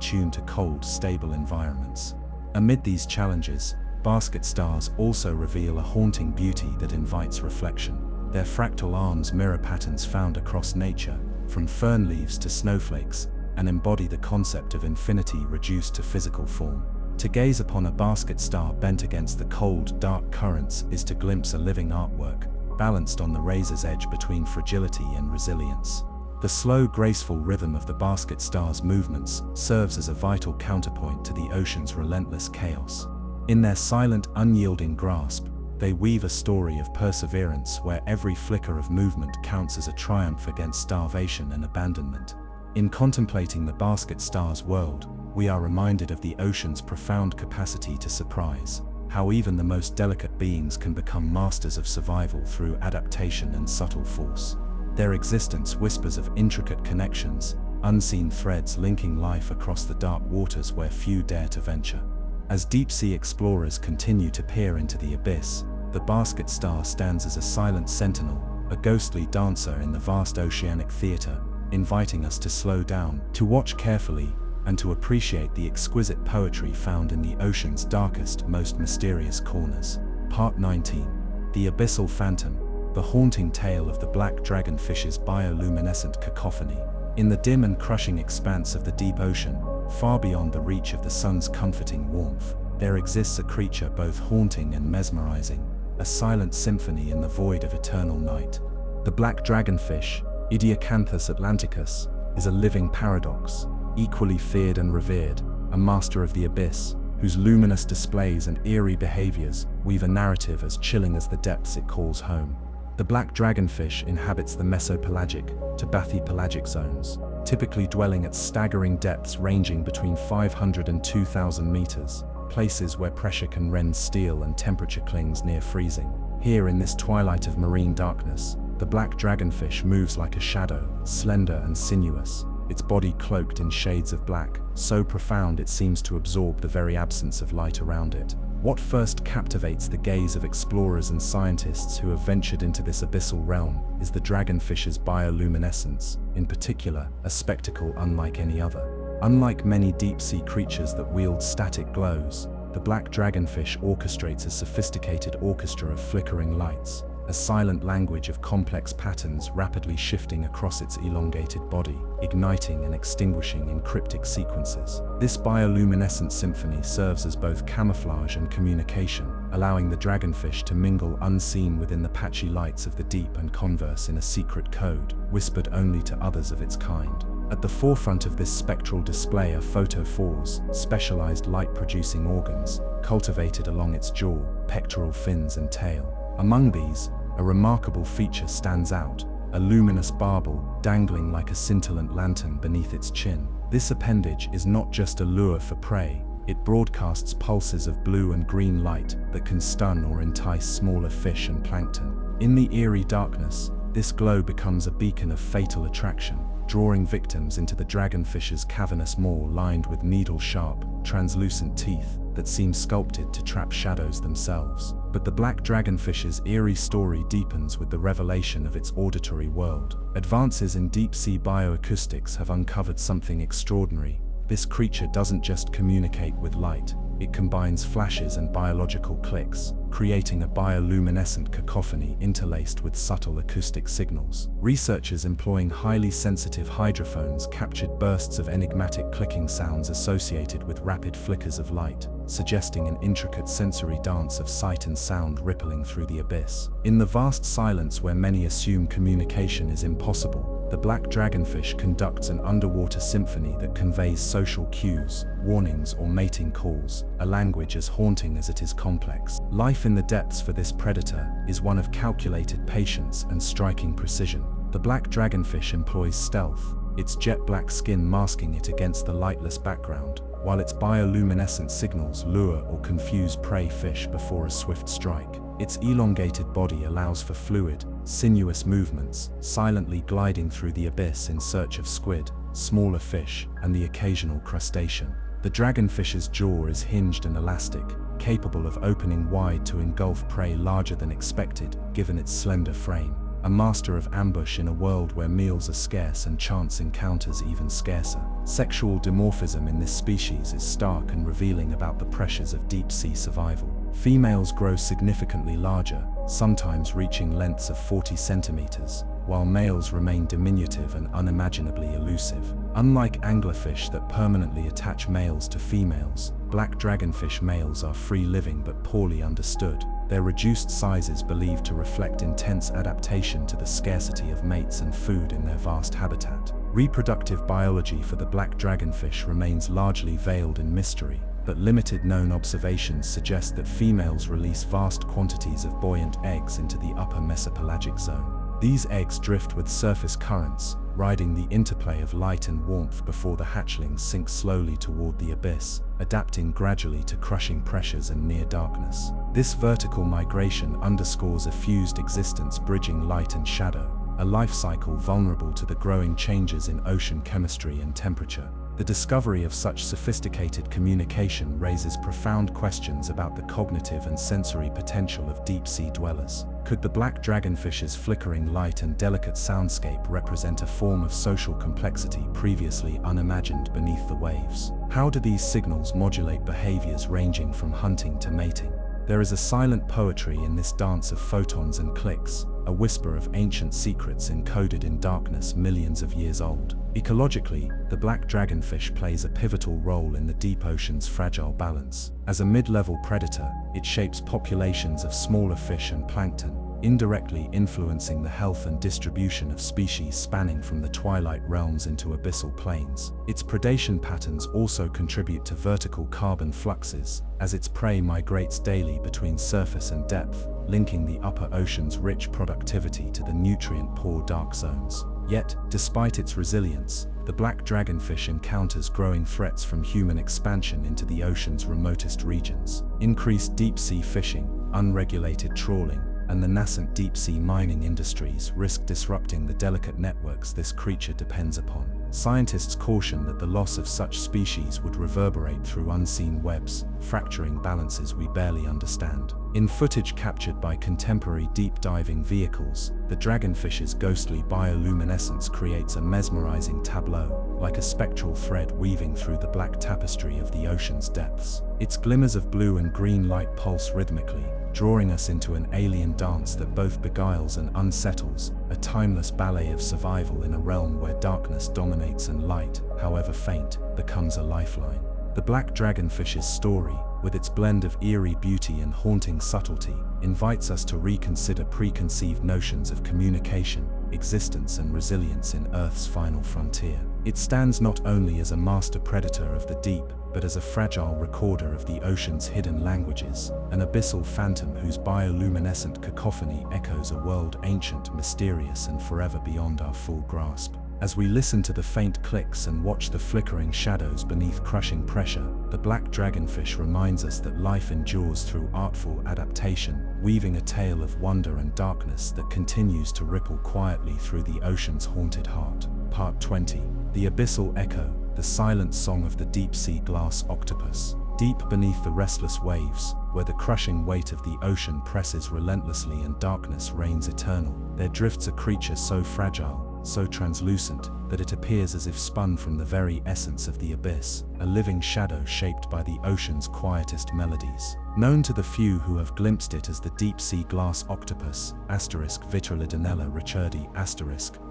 tuned to cold, stable environments. Amid these challenges, basket stars also reveal a haunting beauty that invites reflection. Their fractal arms mirror patterns found across nature, from fern leaves to snowflakes, and embody the concept of infinity reduced to physical form. To gaze upon a basket star bent against the cold, dark currents is to glimpse a living artwork, balanced on the razor's edge between fragility and resilience. The slow, graceful rhythm of the basket star's movements serves as a vital counterpoint to the ocean's relentless chaos. In their silent, unyielding grasp, they weave a story of perseverance where every flicker of movement counts as a triumph against starvation and abandonment. In contemplating the basket star's world, we are reminded of the ocean's profound capacity to surprise, how even the most delicate beings can become masters of survival through adaptation and subtle force. Their existence whispers of intricate connections, unseen threads linking life across the dark waters where few dare to venture. As deep-sea explorers continue to peer into the abyss, the basket star stands as a silent sentinel, a ghostly dancer in the vast oceanic theater, inviting us to slow down, to watch carefully, and to appreciate the exquisite poetry found in the ocean's darkest, most mysterious corners. Part 19. The Abyssal Phantom, the haunting tale of the black dragonfish's bioluminescent cacophony. In the dim and crushing expanse of the deep ocean, far beyond the reach of the sun's comforting warmth, there exists a creature both haunting and mesmerizing, a silent symphony in the void of eternal night. The black dragonfish, Idiocanthus atlanticus, is a living paradox, equally feared and revered, a master of the abyss, whose luminous displays and eerie behaviors weave a narrative as chilling as the depths it calls home. The black dragonfish inhabits the mesopelagic to bathypelagic zones, typically dwelling at staggering depths ranging between 500 and 2,000 meters, places where pressure can rend steel and temperature clings near freezing. Here in this twilight of marine darkness, the black dragonfish moves like a shadow, slender and sinuous, its body cloaked in shades of black, so profound it seems to absorb the very absence of light around it. What first captivates the gaze of explorers and scientists who have ventured into this abyssal realm is the dragonfish's bioluminescence, in particular, a spectacle unlike any other. Unlike many deep-sea creatures that wield static glows, the black dragonfish orchestrates a sophisticated orchestra of flickering lights, a silent language of complex patterns rapidly shifting across its elongated body, igniting and extinguishing in cryptic sequences. This bioluminescent symphony serves as both camouflage and communication, allowing the dragonfish to mingle unseen within the patchy lights of the deep and converse in a secret code, whispered only to others of its kind. At the forefront of this spectral display are photophores, specialized light-producing organs, cultivated along its jaw, pectoral fins and tail. Among these, a remarkable feature stands out, a luminous barbel dangling like a scintillant lantern beneath its chin. This appendage is not just a lure for prey, it broadcasts pulses of blue and green light that can stun or entice smaller fish and plankton. In the eerie darkness, this glow becomes a beacon of fatal attraction, drawing victims into the dragonfish's cavernous maw lined with needle-sharp, translucent teeth that seem sculpted to trap shadows themselves. But the black dragonfish's eerie story deepens with the revelation of its auditory world. Advances in deep-sea bioacoustics have uncovered something extraordinary. This creature doesn't just communicate with light, it combines flashes and biological clicks, creating a bioluminescent cacophony interlaced with subtle acoustic signals. Researchers employing highly sensitive hydrophones captured bursts of enigmatic clicking sounds associated with rapid flickers of light, suggesting an intricate sensory dance of sight and sound rippling through the abyss. In the vast silence where many assume communication is impossible, the black dragonfish conducts an underwater symphony that conveys social cues, warnings, or mating calls, a language as haunting as it is complex. Life in the depths for this predator is one of calculated patience and striking precision. The black dragonfish employs stealth, its jet-black skin masking it against the lightless background, while its bioluminescent signals lure or confuse prey fish before a swift strike. Its elongated body allows for fluid, sinuous movements, silently gliding through the abyss in search of squid, smaller fish, and the occasional crustacean. The dragonfish's jaw is hinged and elastic, capable of opening wide to engulf prey larger than expected, given its slender frame. A master of ambush in a world where meals are scarce and chance encounters even scarcer. Sexual dimorphism in this species is stark and revealing about the pressures of deep-sea survival. Females grow significantly larger, sometimes reaching lengths of 40 centimeters, while males remain diminutive and unimaginably elusive. Unlike anglerfish that permanently attach males to females, black dragonfish males are free-living but poorly understood, their reduced sizes believed to reflect intense adaptation to the scarcity of mates and food in their vast habitat. Reproductive biology for the black dragonfish remains largely veiled in mystery, but limited known observations suggest that females release vast quantities of buoyant eggs into the upper mesopelagic zone. These eggs drift with surface currents, riding the interplay of light and warmth before the hatchlings sink slowly toward the abyss, adapting gradually to crushing pressures and near darkness. This vertical migration underscores a fused existence bridging light and shadow, a life cycle vulnerable to the growing changes in ocean chemistry and temperature. The discovery of such sophisticated communication raises profound questions about the cognitive and sensory potential of deep-sea dwellers. Could the black dragonfish's flickering light and delicate soundscape represent a form of social complexity previously unimagined beneath the waves? How do these signals modulate behaviors ranging from hunting to mating? There is a silent poetry in this dance of photons and clicks, a whisper of ancient secrets encoded in darkness millions of years old. Ecologically, the black dragonfish plays a pivotal role in the deep ocean's fragile balance. As a mid-level predator, it shapes populations of smaller fish and plankton, indirectly influencing the health and distribution of species spanning from the twilight realms into abyssal plains. Its predation patterns also contribute to vertical carbon fluxes, as its prey migrates daily between surface and depth, linking the upper ocean's rich productivity to the nutrient-poor dark zones. Yet, despite its resilience, the black dragonfish encounters growing threats from human expansion into the ocean's remotest regions. Increased deep-sea fishing, unregulated trawling, and the nascent deep-sea mining industries risk disrupting the delicate networks this creature depends upon. Scientists caution that the loss of such species would reverberate through unseen webs, fracturing balances we barely understand. In footage captured by contemporary deep-diving vehicles, the dragonfish's ghostly bioluminescence creates a mesmerizing tableau, like a spectral thread weaving through the black tapestry of the ocean's depths. Its glimmers of blue and green light pulse rhythmically, drawing us into an alien dance that both beguiles and unsettles, a timeless ballet of survival in a realm where darkness dominates and light, however faint, becomes a lifeline. The black dragonfish's story, with its blend of eerie beauty and haunting subtlety, invites us to reconsider preconceived notions of communication. existence and resilience in Earth's final frontier. It stands not only as a master predator of the deep, but as a fragile recorder of the ocean's hidden languages, an abyssal phantom whose bioluminescent cacophony echoes a world ancient, mysterious, and forever beyond our full grasp. As we listen to the faint clicks and watch the flickering shadows beneath crushing pressure, the black dragonfish reminds us that life endures through artful adaptation, weaving a tale of wonder and darkness that continues to ripple quietly through the ocean's haunted heart. Part 20. The Abyssal Echo, the silent song of the deep-sea glass octopus. Deep beneath the restless waves, where the crushing weight of the ocean presses relentlessly and darkness reigns eternal, there drifts a creature so fragile, so translucent, that it appears as if spun from the very essence of the abyss, a living shadow shaped by the ocean's quietest melodies. Known to the few who have glimpsed it as the deep-sea glass octopus, Vitrolidinella richardi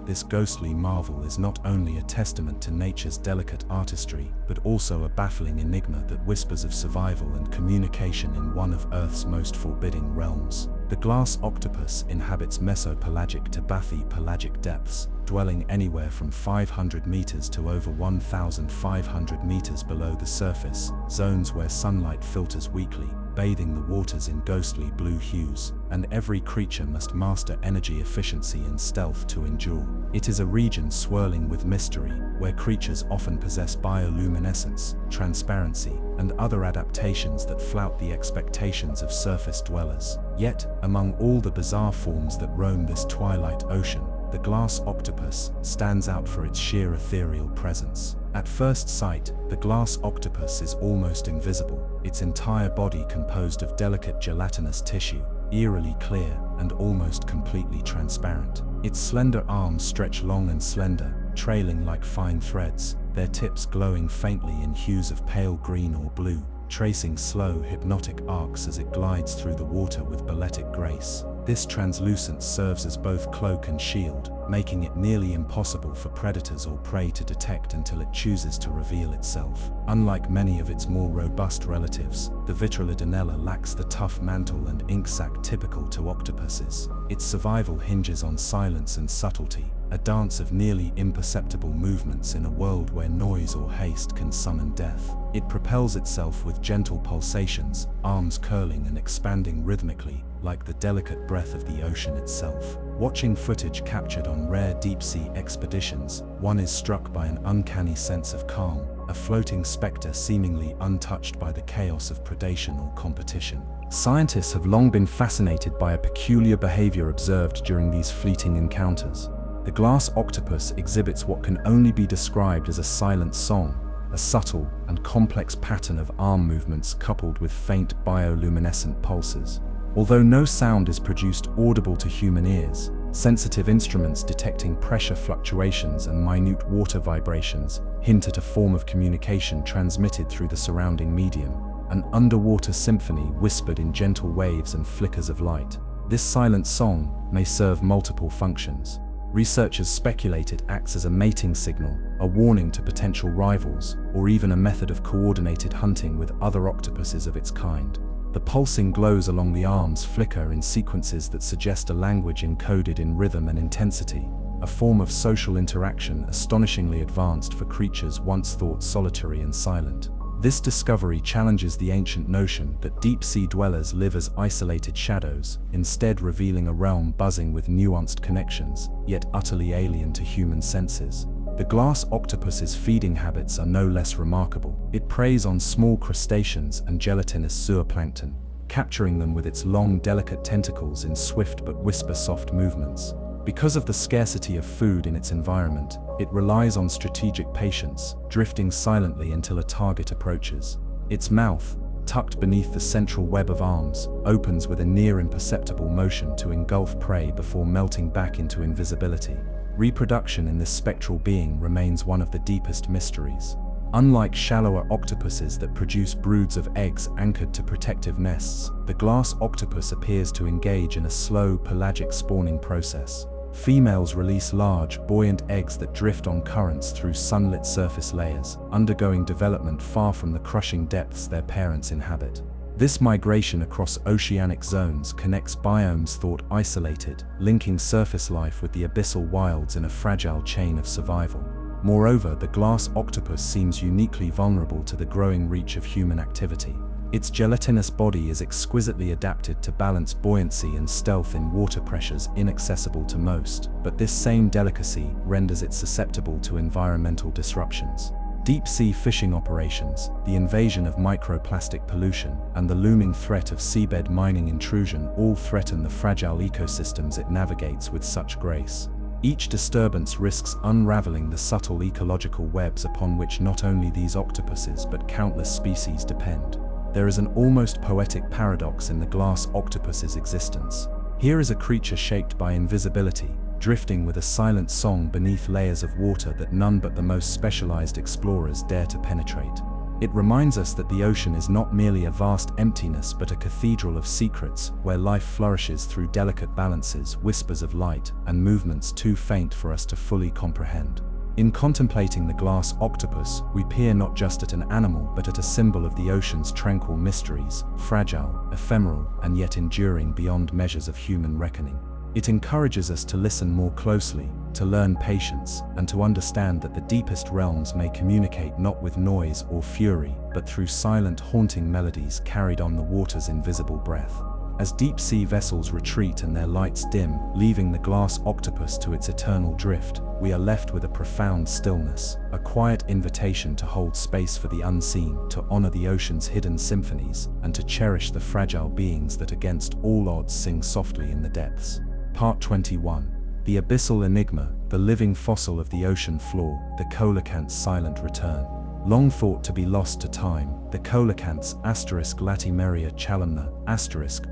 *, this ghostly marvel is not only a testament to nature's delicate artistry, but also a baffling enigma that whispers of survival and communication in one of Earth's most forbidding realms. The glass octopus inhabits mesopelagic to bathypelagic depths, dwelling anywhere from 500 meters to over 1,500 meters below the surface, zones where sunlight filters weakly, bathing the waters in ghostly blue hues, and every creature must master energy efficiency and stealth to endure. It is a region swirling with mystery, where creatures often possess bioluminescence, transparency, and other adaptations that flout the expectations of surface dwellers. Yet, among all the bizarre forms that roam this twilight ocean, the glass octopus stands out for its sheer ethereal presence. At first sight, the glass octopus is almost invisible, its entire body composed of delicate gelatinous tissue, eerily clear and almost completely transparent. Its slender arms stretch long and slender, trailing like fine threads, their tips glowing faintly in hues of pale green or blue, tracing slow, hypnotic arcs as it glides through the water with balletic grace. This translucence serves as both cloak and shield, making it nearly impossible for predators or prey to detect until it chooses to reveal itself. Unlike many of its more robust relatives, the Vitrolidinella lacks the tough mantle and ink sac typical to octopuses. Its survival hinges on silence and subtlety, a dance of nearly imperceptible movements in a world where noise or haste can summon death. It propels itself with gentle pulsations, arms curling and expanding rhythmically, like the delicate breath of the ocean itself. Watching footage captured on rare deep-sea expeditions, one is struck by an uncanny sense of calm, a floating specter seemingly untouched by the chaos of predation or competition. Scientists have long been fascinated by a peculiar behavior observed during these fleeting encounters. The glass octopus exhibits what can only be described as a silent song, a subtle and complex pattern of arm movements coupled with faint bioluminescent pulses. Although no sound is produced audible to human ears, sensitive instruments detecting pressure fluctuations and minute water vibrations hint at a form of communication transmitted through the surrounding medium, an underwater symphony whispered in gentle waves and flickers of light. This silent song may serve multiple functions. Researchers speculate it acts as a mating signal, a warning to potential rivals, or even a method of coordinated hunting with other octopuses of its kind. The pulsing glows along the arms flicker in sequences that suggest a language encoded in rhythm and intensity, a form of social interaction astonishingly advanced for creatures once thought solitary and silent. This discovery challenges the ancient notion that deep-sea dwellers live as isolated shadows, instead revealing a realm buzzing with nuanced connections, yet utterly alien to human senses. The glass octopus's feeding habits are no less remarkable. It preys on small crustaceans and gelatinous zooplankton, capturing them with its long, delicate tentacles in swift but whisper-soft movements. Because of the scarcity of food in its environment, it relies on strategic patience, drifting silently until a target approaches. Its mouth, tucked beneath the central web of arms, opens with a near imperceptible motion to engulf prey before melting back into invisibility. Reproduction in this spectral being remains one of the deepest mysteries. Unlike shallower octopuses that produce broods of eggs anchored to protective nests, the glass octopus appears to engage in a slow pelagic spawning process. Females release large, buoyant eggs that drift on currents through sunlit surface layers, undergoing development far from the crushing depths their parents inhabit. This migration across oceanic zones connects biomes thought isolated, linking surface life with the abyssal wilds in a fragile chain of survival. Moreover, the glass octopus seems uniquely vulnerable to the growing reach of human activity. Its gelatinous body is exquisitely adapted to balance buoyancy and stealth in water pressures inaccessible to most, but this same delicacy renders it susceptible to environmental disruptions. Deep-sea fishing operations, the invasion of microplastic pollution, and the looming threat of seabed mining intrusion all threaten the fragile ecosystems it navigates with such grace. Each disturbance risks unraveling the subtle ecological webs upon which not only these octopuses but countless species depend. There is an almost poetic paradox in the glass octopus's existence. Here is a creature shaped by invisibility, drifting with a silent song beneath layers of water that none but the most specialized explorers dare to penetrate. It reminds us that the ocean is not merely a vast emptiness but a cathedral of secrets, where life flourishes through delicate balances, whispers of light, and movements too faint for us to fully comprehend. In contemplating the glass octopus, we peer not just at an animal but at a symbol of the ocean's tranquil mysteries, fragile, ephemeral, and yet enduring beyond measures of human reckoning. It encourages us to listen more closely, to learn patience, and to understand that the deepest realms may communicate not with noise or fury, but through silent, haunting melodies carried on the water's invisible breath. As deep-sea vessels retreat and their lights dim, leaving the glass octopus to its eternal drift, we are left with a profound stillness, a quiet invitation to hold space for the unseen, to honor the ocean's hidden symphonies, and to cherish the fragile beings that against all odds sing softly in the depths. Part 21. The Abyssal Enigma, the living fossil of the ocean floor, the coelacanth's silent return. Long thought to be lost to time, the coelacanths Latimeria chalumna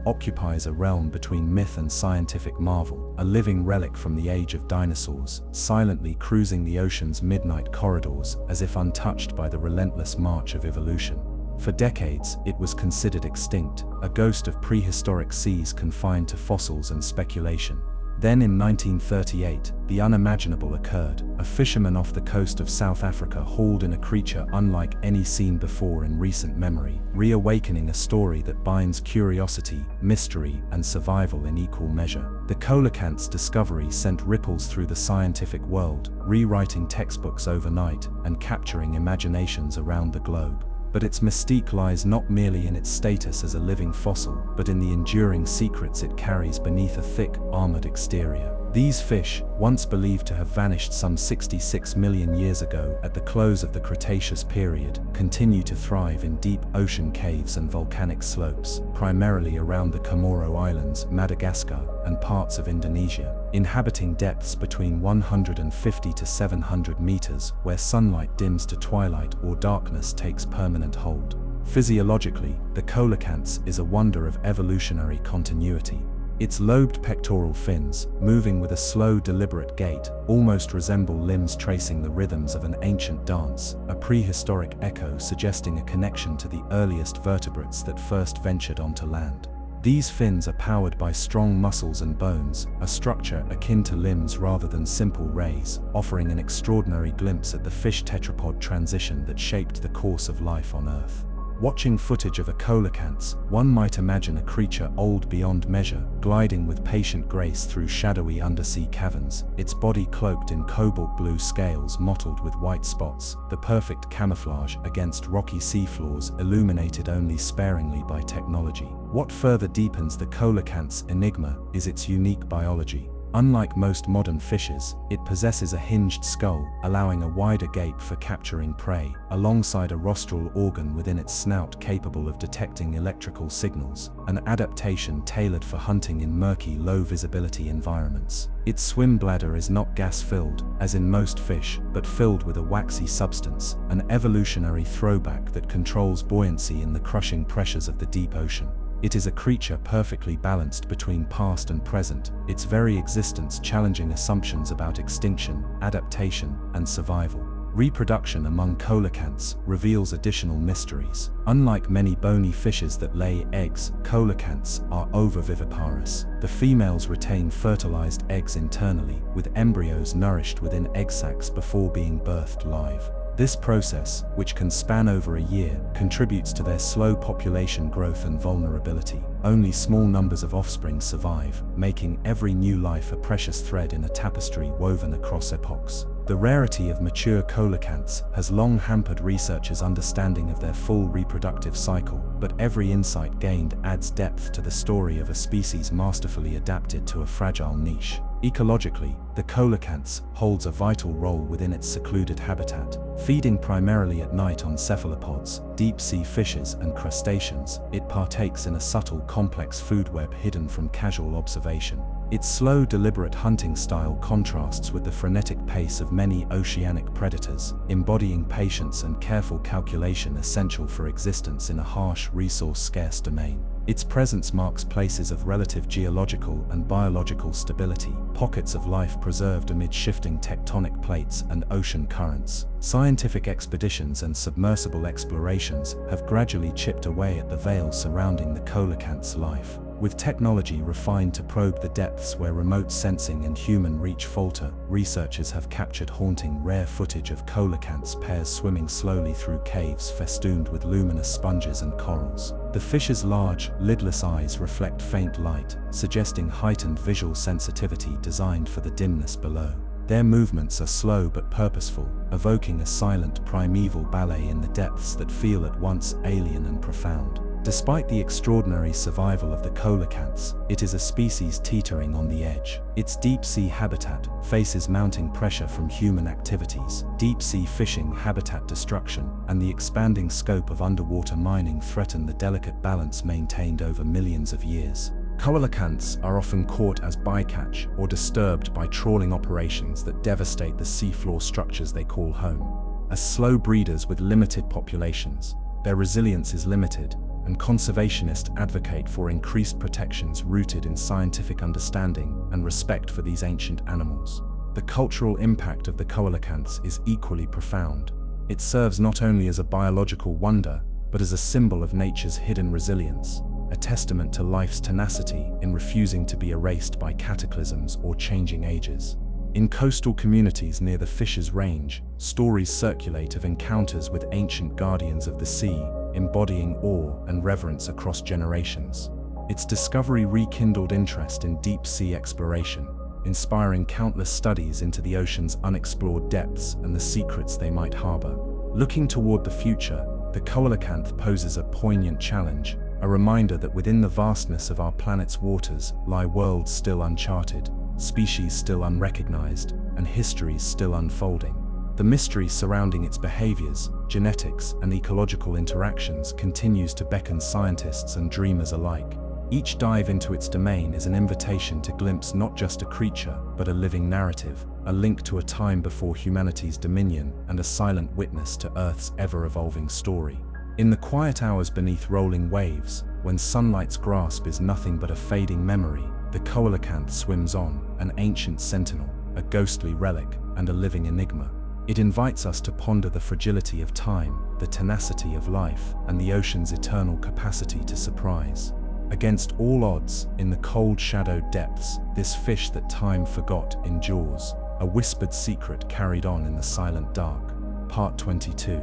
occupies a realm between myth and scientific marvel, a living relic from the age of dinosaurs, silently cruising the ocean's midnight corridors as if untouched by the relentless march of evolution. For decades, it was considered extinct, a ghost of prehistoric seas confined to fossils and speculation. Then in 1938, the unimaginable occurred. A fisherman off the coast of South Africa hauled in a creature unlike any seen before in recent memory, reawakening a story that binds curiosity, mystery, and survival in equal measure. The coelacanth's discovery sent ripples through the scientific world, rewriting textbooks overnight and capturing imaginations around the globe. But its mystique lies not merely in its status as a living fossil, but in the enduring secrets it carries beneath a thick, armored exterior. These fish, once believed to have vanished some 66 million years ago at the close of the Cretaceous period, continue to thrive in deep ocean caves and volcanic slopes, primarily around the Comoro Islands, Madagascar, and parts of Indonesia, inhabiting depths between 150 to 700 meters, where sunlight dims to twilight or darkness takes permanent hold. Physiologically, the coelacanths is a wonder of evolutionary continuity. Its lobed pectoral fins, moving with a slow, deliberate gait, almost resemble limbs tracing the rhythms of an ancient dance, a prehistoric echo suggesting a connection to the earliest vertebrates that first ventured onto land. These fins are powered by strong muscles and bones, a structure akin to limbs rather than simple rays, offering an extraordinary glimpse at the fish tetrapod transition that shaped the course of life on Earth. Watching footage of a coelacanths, one might imagine a creature old beyond measure, gliding with patient grace through shadowy undersea caverns, its body cloaked in cobalt blue scales mottled with white spots, the perfect camouflage against rocky seafloors illuminated only sparingly by technology. What further deepens the coelacanth's enigma is its unique biology. Unlike most modern fishes, it possesses a hinged skull, allowing a wider gape for capturing prey, alongside a rostral organ within its snout capable of detecting electrical signals, an adaptation tailored for hunting in murky, low-visibility environments. Its swim bladder is not gas-filled, as in most fish, but filled with a waxy substance, an evolutionary throwback that controls buoyancy in the crushing pressures of the deep ocean. It is a creature perfectly balanced between past and present, its very existence challenging assumptions about extinction, adaptation, and survival. Reproduction among coelacanths reveals additional mysteries. Unlike many bony fishes that lay eggs, coelacanths are ovoviviparous. The females retain fertilized eggs internally, with embryos nourished within egg sacs before being birthed live. This process, which can span over a year, contributes to their slow population growth and vulnerability. Only small numbers of offspring survive, making every new life a precious thread in a tapestry woven across epochs. The rarity of mature coelacanths has long hampered researchers' understanding of their full reproductive cycle, but every insight gained adds depth to the story of a species masterfully adapted to a fragile niche. Ecologically, the coelacanths holds a vital role within its secluded habitat. Feeding primarily at night on cephalopods, deep-sea fishes and crustaceans, it partakes in a subtle, complex food web hidden from casual observation. Its slow, deliberate hunting style contrasts with the frenetic pace of many oceanic predators, embodying patience and careful calculation essential for existence in a harsh, resource-scarce domain. Its presence marks places of relative geological and biological stability, pockets of life preserved amid shifting tectonic plates and ocean currents. Scientific expeditions and submersible explorations have gradually chipped away at the veil surrounding the coelacanth's life. With technology refined to probe the depths where remote sensing and human reach falter, researchers have captured haunting, rare footage of coelacanths pairs swimming slowly through caves festooned with luminous sponges and corals. The fish's large, lidless eyes reflect faint light, suggesting heightened visual sensitivity designed for the dimness below. Their movements are slow but purposeful, evoking a silent, primeval ballet in the depths that feel at once alien and profound. Despite the extraordinary survival of the coelacanths, it is a species teetering on the edge. Its deep-sea habitat faces mounting pressure from human activities. Deep-sea fishing, habitat destruction, and the expanding scope of underwater mining threaten the delicate balance maintained over millions of years. Coelacanths are often caught as bycatch or disturbed by trawling operations that devastate the seafloor structures they call home. As slow breeders with limited populations, their resilience is limited, and conservationists advocate for increased protections rooted in scientific understanding and respect for these ancient animals. The cultural impact of the coelacanths is equally profound. It serves not only as a biological wonder, but as a symbol of nature's hidden resilience, a testament to life's tenacity in refusing to be erased by cataclysms or changing ages. In coastal communities near the Fisher's Range, stories circulate of encounters with ancient guardians of the sea, embodying awe and reverence across generations. Its discovery rekindled interest in deep-sea exploration, inspiring countless studies into the ocean's unexplored depths and the secrets they might harbor. Looking toward the future, the coelacanth poses a poignant challenge, a reminder that within the vastness of our planet's waters lie worlds still uncharted, species still unrecognized, and histories still unfolding. The mystery surrounding its behaviors, genetics, and ecological interactions continues to beckon scientists and dreamers alike. Each dive into its domain is an invitation to glimpse not just a creature, but a living narrative, a link to a time before humanity's dominion, and a silent witness to Earth's ever-evolving story. In the quiet hours beneath rolling waves, when sunlight's grasp is nothing but a fading memory, the coelacanth swims on, an ancient sentinel, a ghostly relic, and a living enigma. It invites us to ponder the fragility of time, the tenacity of life, and the ocean's eternal capacity to surprise. Against all odds, in the cold shadowed depths, this fish that time forgot endures, a whispered secret carried on in the silent dark. Part 22.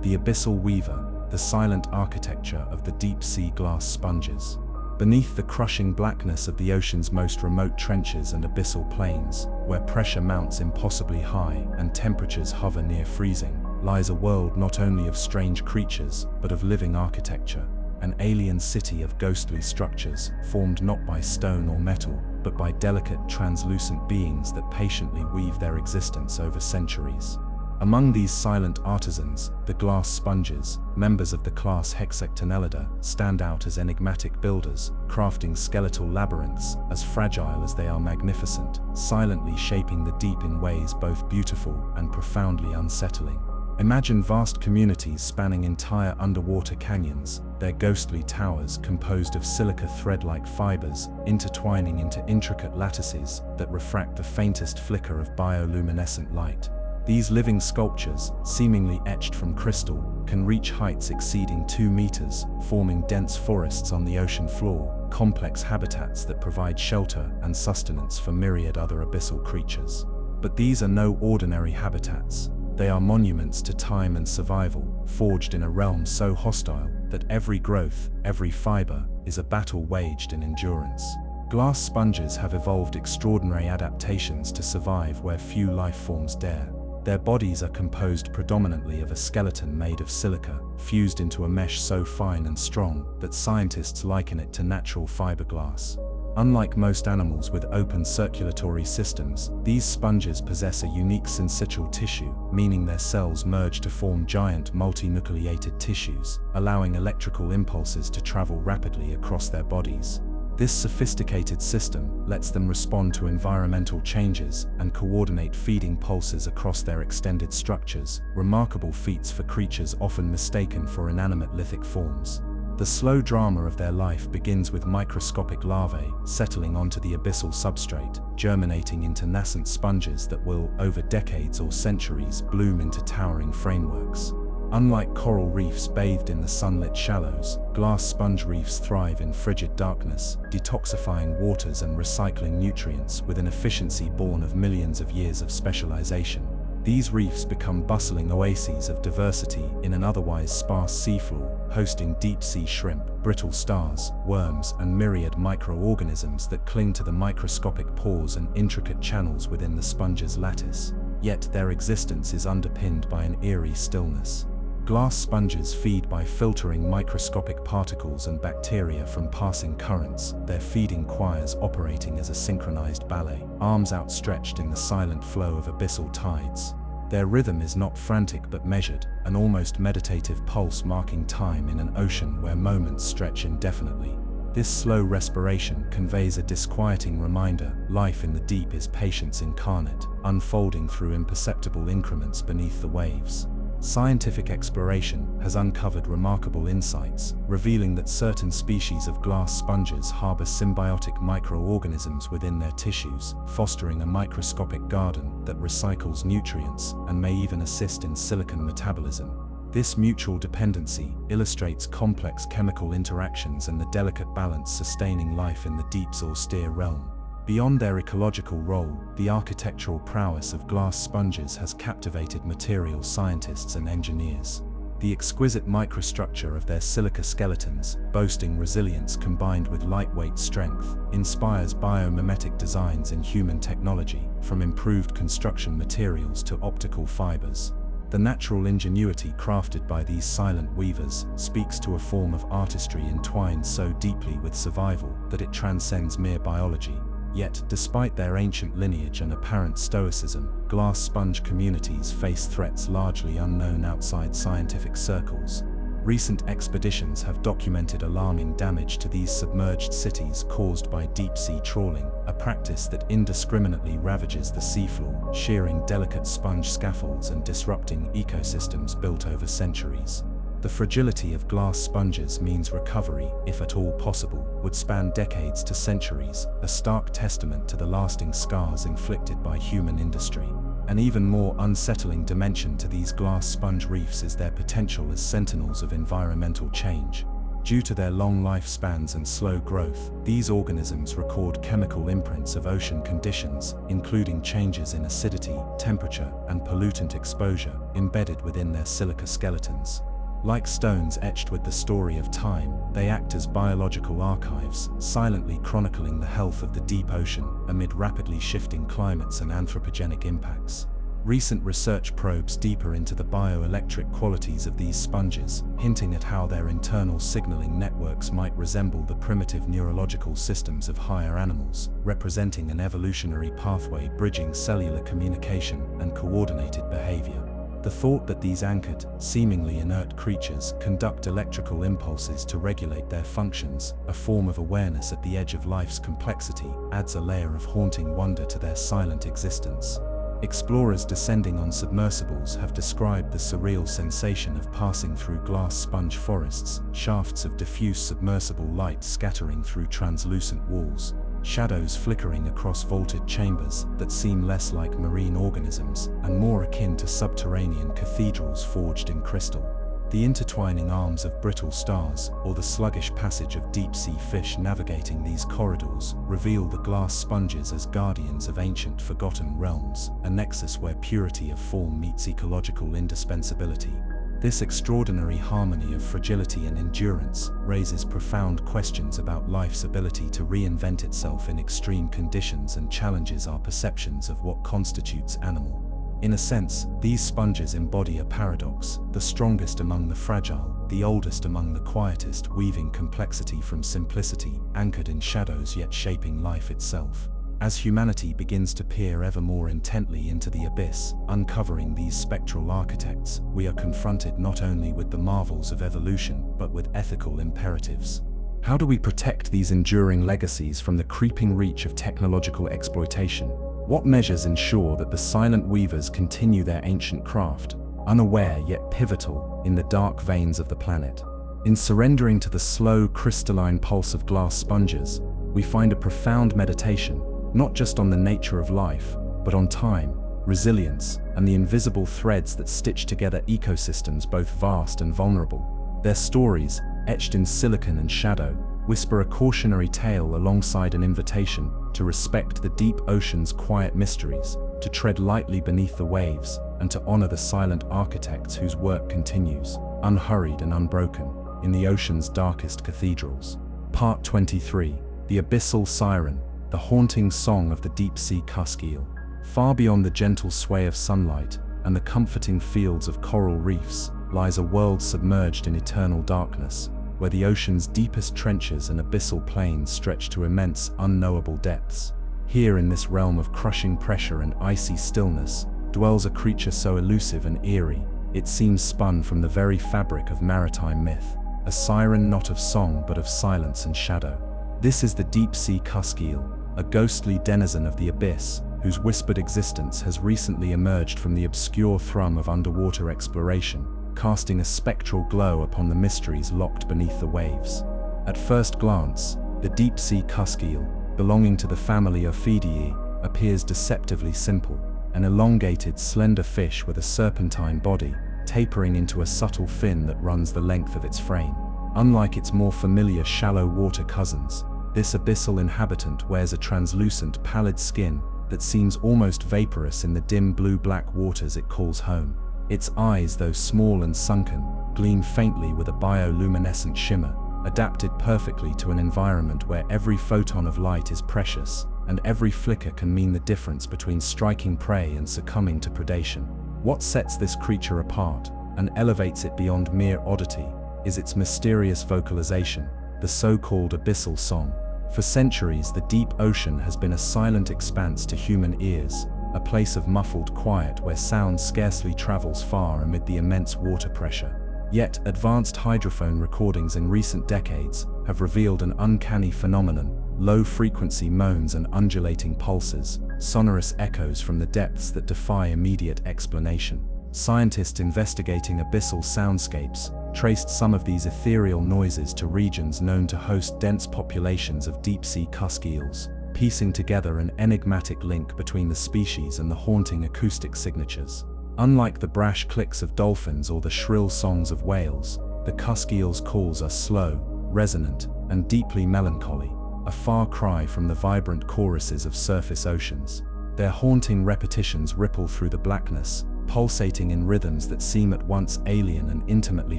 The Abyssal Weaver, the silent architecture of the deep-sea glass sponges. Beneath the crushing blackness of the ocean's most remote trenches and abyssal plains, where pressure mounts impossibly high and temperatures hover near freezing, lies a world not only of strange creatures, but of living architecture, an alien city of ghostly structures, formed not by stone or metal, but by delicate, translucent beings that patiently weave their existence over centuries. Among these silent artisans, the glass sponges, members of the class Hexectonellida, stand out as enigmatic builders, crafting skeletal labyrinths as fragile as they are magnificent, silently shaping the deep in ways both beautiful and profoundly unsettling. Imagine vast communities spanning entire underwater canyons, their ghostly towers composed of silica thread-like fibers, intertwining into intricate lattices that refract the faintest flicker of bioluminescent light. These living sculptures, seemingly etched from crystal, can reach heights exceeding 2 meters, forming dense forests on the ocean floor, complex habitats that provide shelter and sustenance for myriad other abyssal creatures. But these are no ordinary habitats. They are monuments to time and survival, forged in a realm so hostile that every growth, every fiber, is a battle waged in endurance. Glass sponges have evolved extraordinary adaptations to survive where few life forms dare. Their bodies are composed predominantly of a skeleton made of silica, fused into a mesh so fine and strong that scientists liken it to natural fiberglass. Unlike most animals with open circulatory systems, these sponges possess a unique syncytial tissue, meaning their cells merge to form giant multinucleated tissues, allowing electrical impulses to travel rapidly across their bodies. This sophisticated system lets them respond to environmental changes and coordinate feeding pulses across their extended structures, remarkable feats for creatures often mistaken for inanimate lithic forms. The slow drama of their life begins with microscopic larvae settling onto the abyssal substrate, germinating into nascent sponges that will, over decades or centuries, bloom into towering frameworks. Unlike coral reefs bathed in the sunlit shallows, glass sponge reefs thrive in frigid darkness, detoxifying waters and recycling nutrients with an efficiency born of millions of years of specialization. These reefs become bustling oases of diversity in an otherwise sparse seafloor, hosting deep-sea shrimp, brittle stars, worms, and myriad microorganisms that cling to the microscopic pores and intricate channels within the sponge's lattice. Yet their existence is underpinned by an eerie stillness. Glass sponges feed by filtering microscopic particles and bacteria from passing currents, their feeding choirs operating as a synchronized ballet, arms outstretched in the silent flow of abyssal tides. Their rhythm is not frantic but measured, an almost meditative pulse marking time in an ocean where moments stretch indefinitely. This slow respiration conveys a disquieting reminder: life in the deep is patience incarnate, unfolding through imperceptible increments beneath the waves. Scientific exploration has uncovered remarkable insights, revealing that certain species of glass sponges harbor symbiotic microorganisms within their tissues, fostering a microscopic garden that recycles nutrients and may even assist in silicon metabolism. This mutual dependency illustrates complex chemical interactions and the delicate balance sustaining life in the deep's austere realm. Beyond their ecological role, the architectural prowess of glass sponges has captivated material scientists and engineers. The exquisite microstructure of their silica skeletons, boasting resilience combined with lightweight strength, inspires biomimetic designs in human technology, from improved construction materials to optical fibers. The natural ingenuity crafted by these silent weavers speaks to a form of artistry entwined so deeply with survival that it transcends mere biology. Yet, despite their ancient lineage and apparent stoicism, glass sponge communities face threats largely unknown outside scientific circles. Recent expeditions have documented alarming damage to these submerged cities caused by deep-sea trawling, a practice that indiscriminately ravages the seafloor, shearing delicate sponge scaffolds and disrupting ecosystems built over centuries. The fragility of glass sponges means recovery, if at all possible, would span decades to centuries, a stark testament to the lasting scars inflicted by human industry. An even more unsettling dimension to these glass sponge reefs is their potential as sentinels of environmental change. Due to their long lifespans and slow growth, these organisms record chemical imprints of ocean conditions, including changes in acidity, temperature, and pollutant exposure, embedded within their silica skeletons. Like stones etched with the story of time, they act as biological archives, silently chronicling the health of the deep ocean amid rapidly shifting climates and anthropogenic impacts. Recent research probes deeper into the bioelectric qualities of these sponges, hinting at how their internal signaling networks might resemble the primitive neurological systems of higher animals, representing an evolutionary pathway bridging cellular communication and coordinated behavior. The thought that these anchored, seemingly inert creatures conduct electrical impulses to regulate their functions, a form of awareness at the edge of life's complexity, adds a layer of haunting wonder to their silent existence. Explorers descending on submersibles have described the surreal sensation of passing through glass sponge forests, shafts of diffuse submersible light scattering through translucent walls, shadows flickering across vaulted chambers that seem less like marine organisms and more akin to subterranean cathedrals forged in crystal. The intertwining arms of brittle stars, or the sluggish passage of deep-sea fish navigating these corridors, reveal the glass sponges as guardians of ancient forgotten realms, a nexus where purity of form meets ecological indispensability. This extraordinary harmony of fragility and endurance raises profound questions about life's ability to reinvent itself in extreme conditions and challenges our perceptions of what constitutes animal. In a sense, these sponges embody a paradox, the strongest among the fragile, the oldest among the quietest, weaving complexity from simplicity, anchored in shadows yet shaping life itself. As humanity begins to peer ever more intently into the abyss, uncovering these spectral architects, we are confronted not only with the marvels of evolution, but with ethical imperatives. How do we protect these enduring legacies from the creeping reach of technological exploitation? What measures ensure that the silent weavers continue their ancient craft, unaware yet pivotal in the dark veins of the planet? In surrendering to the slow, crystalline pulse of glass sponges, we find a profound meditation, not just on the nature of life, but on time, resilience, and the invisible threads that stitch together ecosystems both vast and vulnerable. Their stories, etched in silicon and shadow, whisper a cautionary tale alongside an invitation to respect the deep ocean's quiet mysteries, to tread lightly beneath the waves, and to honor the silent architects whose work continues, unhurried and unbroken, in the ocean's darkest cathedrals. Part 23. The Abyssal Siren, the haunting song of the deep-sea cusk eel. Far beyond the gentle sway of sunlight and the comforting fields of coral reefs lies a world submerged in eternal darkness, where the ocean's deepest trenches and abyssal plains stretch to immense, unknowable depths. Here in this realm of crushing pressure and icy stillness, dwells a creature so elusive and eerie, it seems spun from the very fabric of maritime myth, a siren not of song but of silence and shadow. This is the deep-sea cusk eel, a ghostly denizen of the abyss, whose whispered existence has recently emerged from the obscure thrum of underwater exploration, casting a spectral glow upon the mysteries locked beneath the waves. At first glance, the deep-sea cusk eel, belonging to the family Ophidiae, appears deceptively simple, an elongated, slender fish with a serpentine body, tapering into a subtle fin that runs the length of its frame. Unlike its more familiar shallow water cousins, this abyssal inhabitant wears a translucent, pallid skin that seems almost vaporous in the dim blue-black waters it calls home. Its eyes, though small and sunken, gleam faintly with a bioluminescent shimmer, adapted perfectly to an environment where every photon of light is precious, and every flicker can mean the difference between striking prey and succumbing to predation. What sets this creature apart, and elevates it beyond mere oddity, is its mysterious vocalization, the so-called abyssal song. For centuries, the deep ocean has been a silent expanse to human ears, a place of muffled quiet where sound scarcely travels far amid the immense water pressure. Yet, advanced hydrophone recordings in recent decades have revealed an uncanny phenomenon: low-frequency moans and undulating pulses, sonorous echoes from the depths that defy immediate explanation. Scientists investigating abyssal soundscapes traced some of these ethereal noises to regions known to host dense populations of deep-sea cusk eels, piecing together an enigmatic link between the species and the haunting acoustic signatures. Unlike the brash clicks of dolphins or the shrill songs of whales, the cusk eel's calls are slow, resonant, and deeply melancholy, a far cry from the vibrant choruses of surface oceans. Their haunting repetitions ripple through the blackness, pulsating in rhythms that seem at once alien and intimately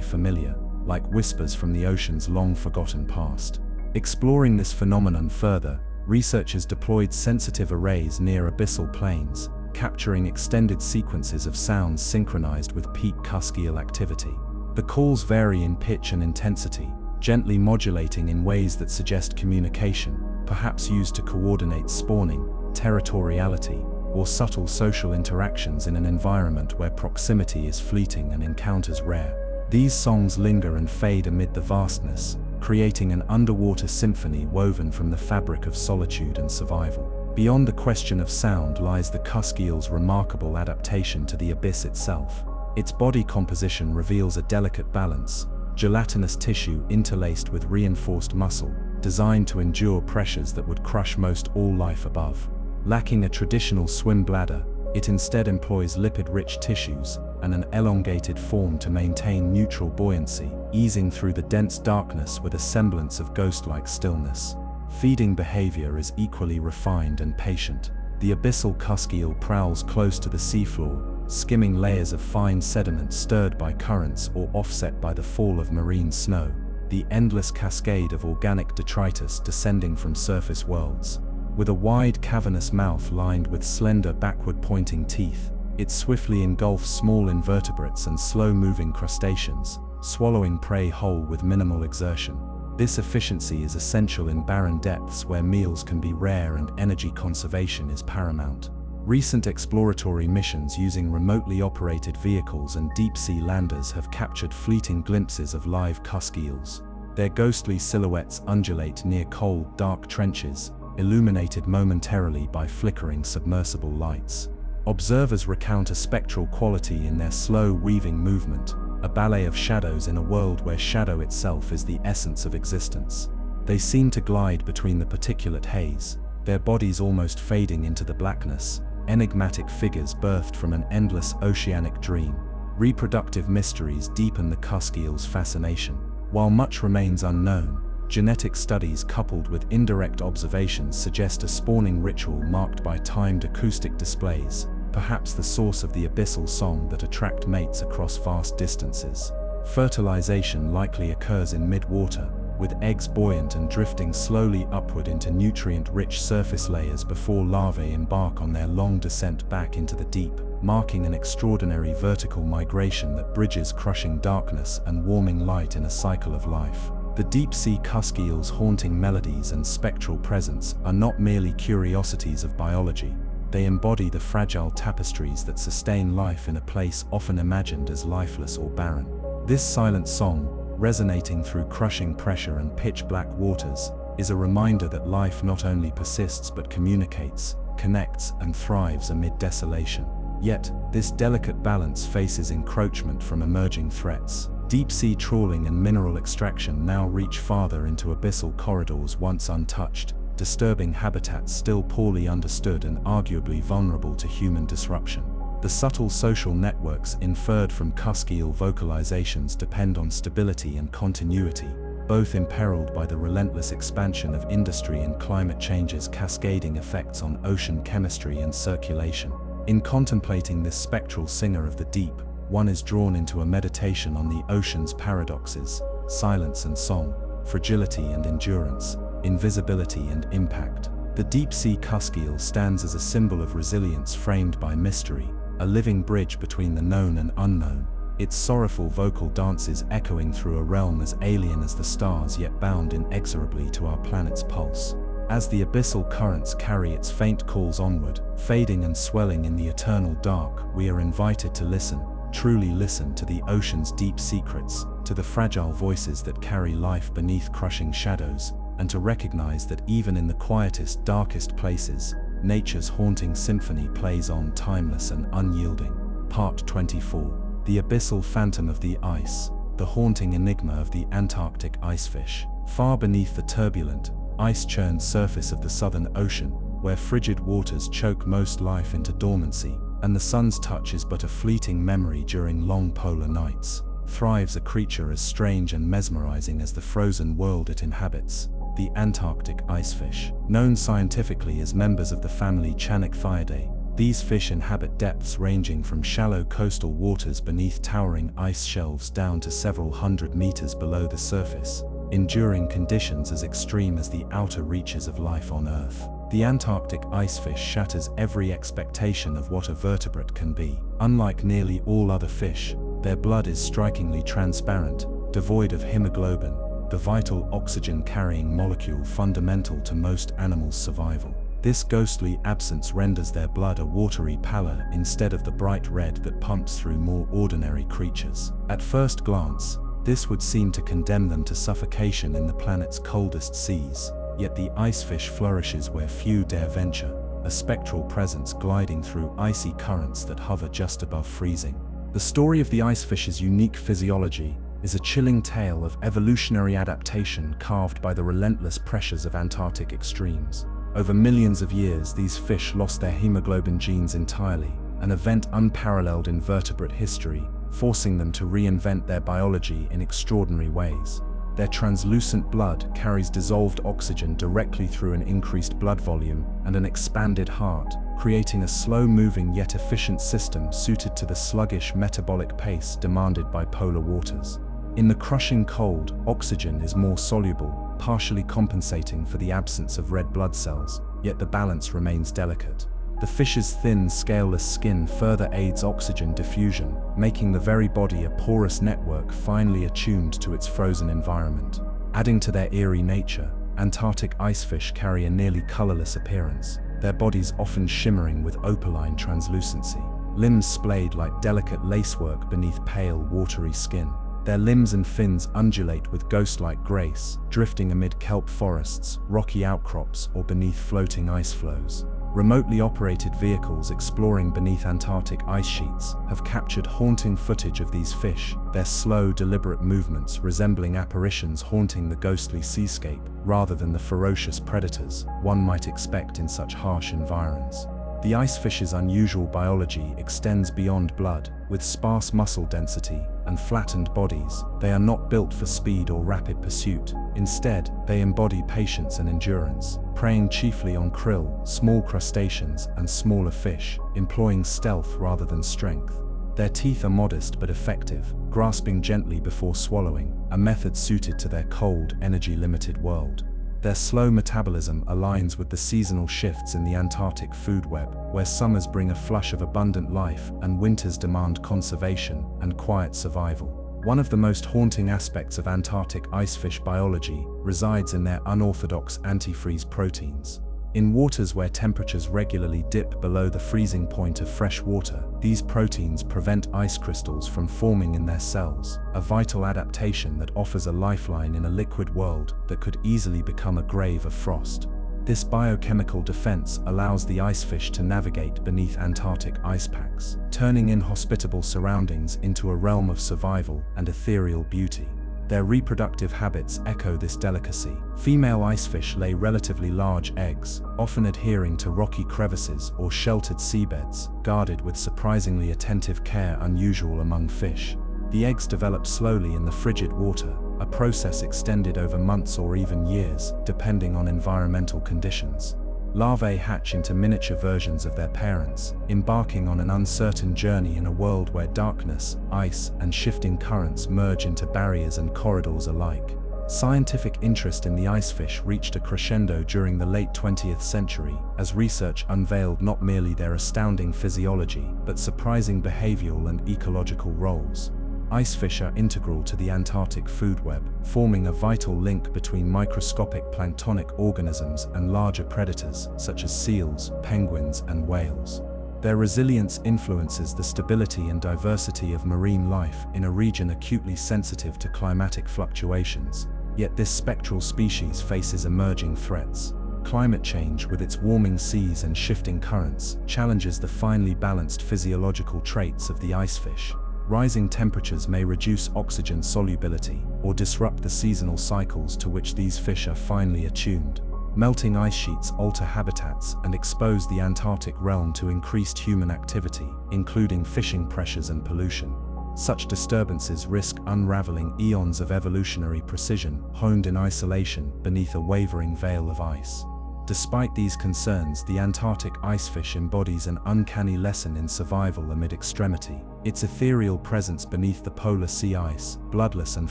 familiar, like whispers from the ocean's long-forgotten past. Exploring this phenomenon further, researchers deployed sensitive arrays near abyssal plains, capturing extended sequences of sounds synchronized with peak cusk eel activity. The calls vary in pitch and intensity, gently modulating in ways that suggest communication, perhaps used to coordinate spawning, territoriality, or subtle social interactions in an environment where proximity is fleeting and encounters rare. These songs linger and fade amid the vastness, creating an underwater symphony woven from the fabric of solitude and survival. Beyond the question of sound lies the cusk eel's remarkable adaptation to the abyss itself. Its body composition reveals a delicate balance, gelatinous tissue interlaced with reinforced muscle, designed to endure pressures that would crush most all life above. Lacking a traditional swim bladder, it instead employs lipid-rich tissues, and an elongated form to maintain neutral buoyancy, easing through the dense darkness with a semblance of ghost-like stillness. Feeding behavior is equally refined and patient. The abyssal cusk eel prowls close to the seafloor, skimming layers of fine sediment stirred by currents or offset by the fall of marine snow, the endless cascade of organic detritus descending from surface worlds. With a wide cavernous mouth lined with slender backward-pointing teeth, it swiftly engulfs small invertebrates and slow-moving crustaceans, swallowing prey whole with minimal exertion. This efficiency is essential in barren depths where meals can be rare and energy conservation is paramount. Recent exploratory missions using remotely operated vehicles and deep-sea landers have captured fleeting glimpses of live cusk eels. Their ghostly silhouettes undulate near cold, dark trenches, illuminated momentarily by flickering submersible lights. Observers recount a spectral quality in their slow, weaving movement, a ballet of shadows in a world where shadow itself is the essence of existence. They seem to glide between the particulate haze, their bodies almost fading into the blackness, enigmatic figures birthed from an endless oceanic dream. Reproductive mysteries deepen the cusk eel's fascination. While much remains unknown, genetic studies coupled with indirect observations suggest a spawning ritual marked by timed acoustic displays, perhaps the source of the abyssal song that attract mates across vast distances. Fertilization likely occurs in mid-water, with eggs buoyant and drifting slowly upward into nutrient-rich surface layers before larvae embark on their long descent back into the deep, marking an extraordinary vertical migration that bridges crushing darkness and warming light in a cycle of life. The deep-sea cusk eel's haunting melodies and spectral presence are not merely curiosities of biology. They embody the fragile tapestries that sustain life in a place often imagined as lifeless or barren. This silent song, resonating through crushing pressure and pitch-black waters, is a reminder that life not only persists but communicates, connects, and thrives amid desolation. Yet, this delicate balance faces encroachment from emerging threats. Deep-sea trawling and mineral extraction now reach farther into abyssal corridors once untouched, disturbing habitats still poorly understood and arguably vulnerable to human disruption. The subtle social networks inferred from cusk eel vocalizations depend on stability and continuity, both imperiled by the relentless expansion of industry and climate change's cascading effects on ocean chemistry and circulation. In contemplating this spectral singer of the deep, one is drawn into a meditation on the ocean's paradoxes, silence and song, fragility and endurance, invisibility and impact. The deep-sea cusk eel stands as a symbol of resilience framed by mystery, a living bridge between the known and unknown, its sorrowful vocal dances echoing through a realm as alien as the stars yet bound inexorably to our planet's pulse. As the abyssal currents carry its faint calls onward, fading and swelling in the eternal dark, we are invited to listen, truly listen to the ocean's deep secrets, to the fragile voices that carry life beneath crushing shadows, and to recognize that even in the quietest, darkest places, nature's haunting symphony plays on timeless and unyielding. Part 24. The Abyssal Phantom of the Ice, the haunting enigma of the Antarctic icefish. Far beneath the turbulent, ice-churned surface of the Southern Ocean, where frigid waters choke most life into dormancy, and the sun's touch is but a fleeting memory during long polar nights, thrives a creature as strange and mesmerizing as the frozen world it inhabits. The Antarctic icefish. Known scientifically as members of the family Channicthiidae, these fish inhabit depths ranging from shallow coastal waters beneath towering ice shelves down to several hundred meters below the surface, enduring conditions as extreme as the outer reaches of life on Earth. The Antarctic icefish shatters every expectation of what a vertebrate can be. Unlike nearly all other fish, their blood is strikingly transparent, devoid of hemoglobin, the vital oxygen-carrying molecule fundamental to most animals' survival. This ghostly absence renders their blood a watery pallor instead of the bright red that pumps through more ordinary creatures. At first glance, this would seem to condemn them to suffocation in the planet's coldest seas, yet the icefish flourishes where few dare venture, a spectral presence gliding through icy currents that hover just above freezing. The story of the icefish's unique physiology is a chilling tale of evolutionary adaptation carved by the relentless pressures of Antarctic extremes. Over millions of years, these fish lost their hemoglobin genes entirely, an event unparalleled in vertebrate history, forcing them to reinvent their biology in extraordinary ways. Their translucent blood carries dissolved oxygen directly through an increased blood volume and an expanded heart, creating a slow-moving yet efficient system suited to the sluggish metabolic pace demanded by polar waters. In the crushing cold, oxygen is more soluble, partially compensating for the absence of red blood cells, yet the balance remains delicate. The fish's thin, scaleless skin further aids oxygen diffusion, making the very body a porous network finely attuned to its frozen environment. Adding to their eerie nature, Antarctic icefish carry a nearly colorless appearance, their bodies often shimmering with opaline translucency, limbs splayed like delicate lacework beneath pale, watery skin. Their limbs and fins undulate with ghost-like grace, drifting amid kelp forests, rocky outcrops, or beneath floating ice floes. Remotely operated vehicles exploring beneath Antarctic ice sheets have captured haunting footage of these fish, their slow, deliberate movements resembling apparitions haunting the ghostly seascape rather than the ferocious predators one might expect in such harsh environs. The icefish's unusual biology extends beyond blood. With sparse muscle density and flattened bodies, they are not built for speed or rapid pursuit. Instead, they embody patience and endurance, preying chiefly on krill, small crustaceans, and smaller fish, employing stealth rather than strength. Their teeth are modest but effective, grasping gently before swallowing, a method suited to their cold, energy-limited world. Their slow metabolism aligns with the seasonal shifts in the Antarctic food web, where summers bring a flush of abundant life and winters demand conservation and quiet survival. One of the most haunting aspects of Antarctic icefish biology resides in their unorthodox antifreeze proteins. In waters where temperatures regularly dip below the freezing point of fresh water, these proteins prevent ice crystals from forming in their cells, a vital adaptation that offers a lifeline in a liquid world that could easily become a grave of frost. This biochemical defense allows the icefish to navigate beneath Antarctic ice packs, turning inhospitable surroundings into a realm of survival and ethereal beauty. Their reproductive habits echo this delicacy. Female icefish lay relatively large eggs, often adhering to rocky crevices or sheltered seabeds, guarded with surprisingly attentive care unusual among fish. The eggs develop slowly in the frigid water, a process extended over months or even years, depending on environmental conditions. Larvae hatch into miniature versions of their parents, embarking on an uncertain journey in a world where darkness, ice, and shifting currents merge into barriers and corridors alike. Scientific interest in the icefish reached a crescendo during the late 20th century, as research unveiled not merely their astounding physiology, but surprising behavioral and ecological roles. Icefish are integral to the Antarctic food web, forming a vital link between microscopic planktonic organisms and larger predators such as seals, penguins, and whales. Their resilience influences the stability and diversity of marine life in a region acutely sensitive to climatic fluctuations. Yet this spectral species faces emerging threats. Climate change, with its warming seas and shifting currents, challenges the finely balanced physiological traits of the icefish. Rising temperatures may reduce oxygen solubility or disrupt the seasonal cycles to which these fish are finely attuned. Melting ice sheets alter habitats and expose the Antarctic realm to increased human activity, including fishing pressures and pollution. Such disturbances risk unraveling eons of evolutionary precision, honed in isolation beneath a wavering veil of ice. Despite these concerns, the Antarctic icefish embodies an uncanny lesson in survival amid extremity. Its ethereal presence beneath the polar sea ice, bloodless and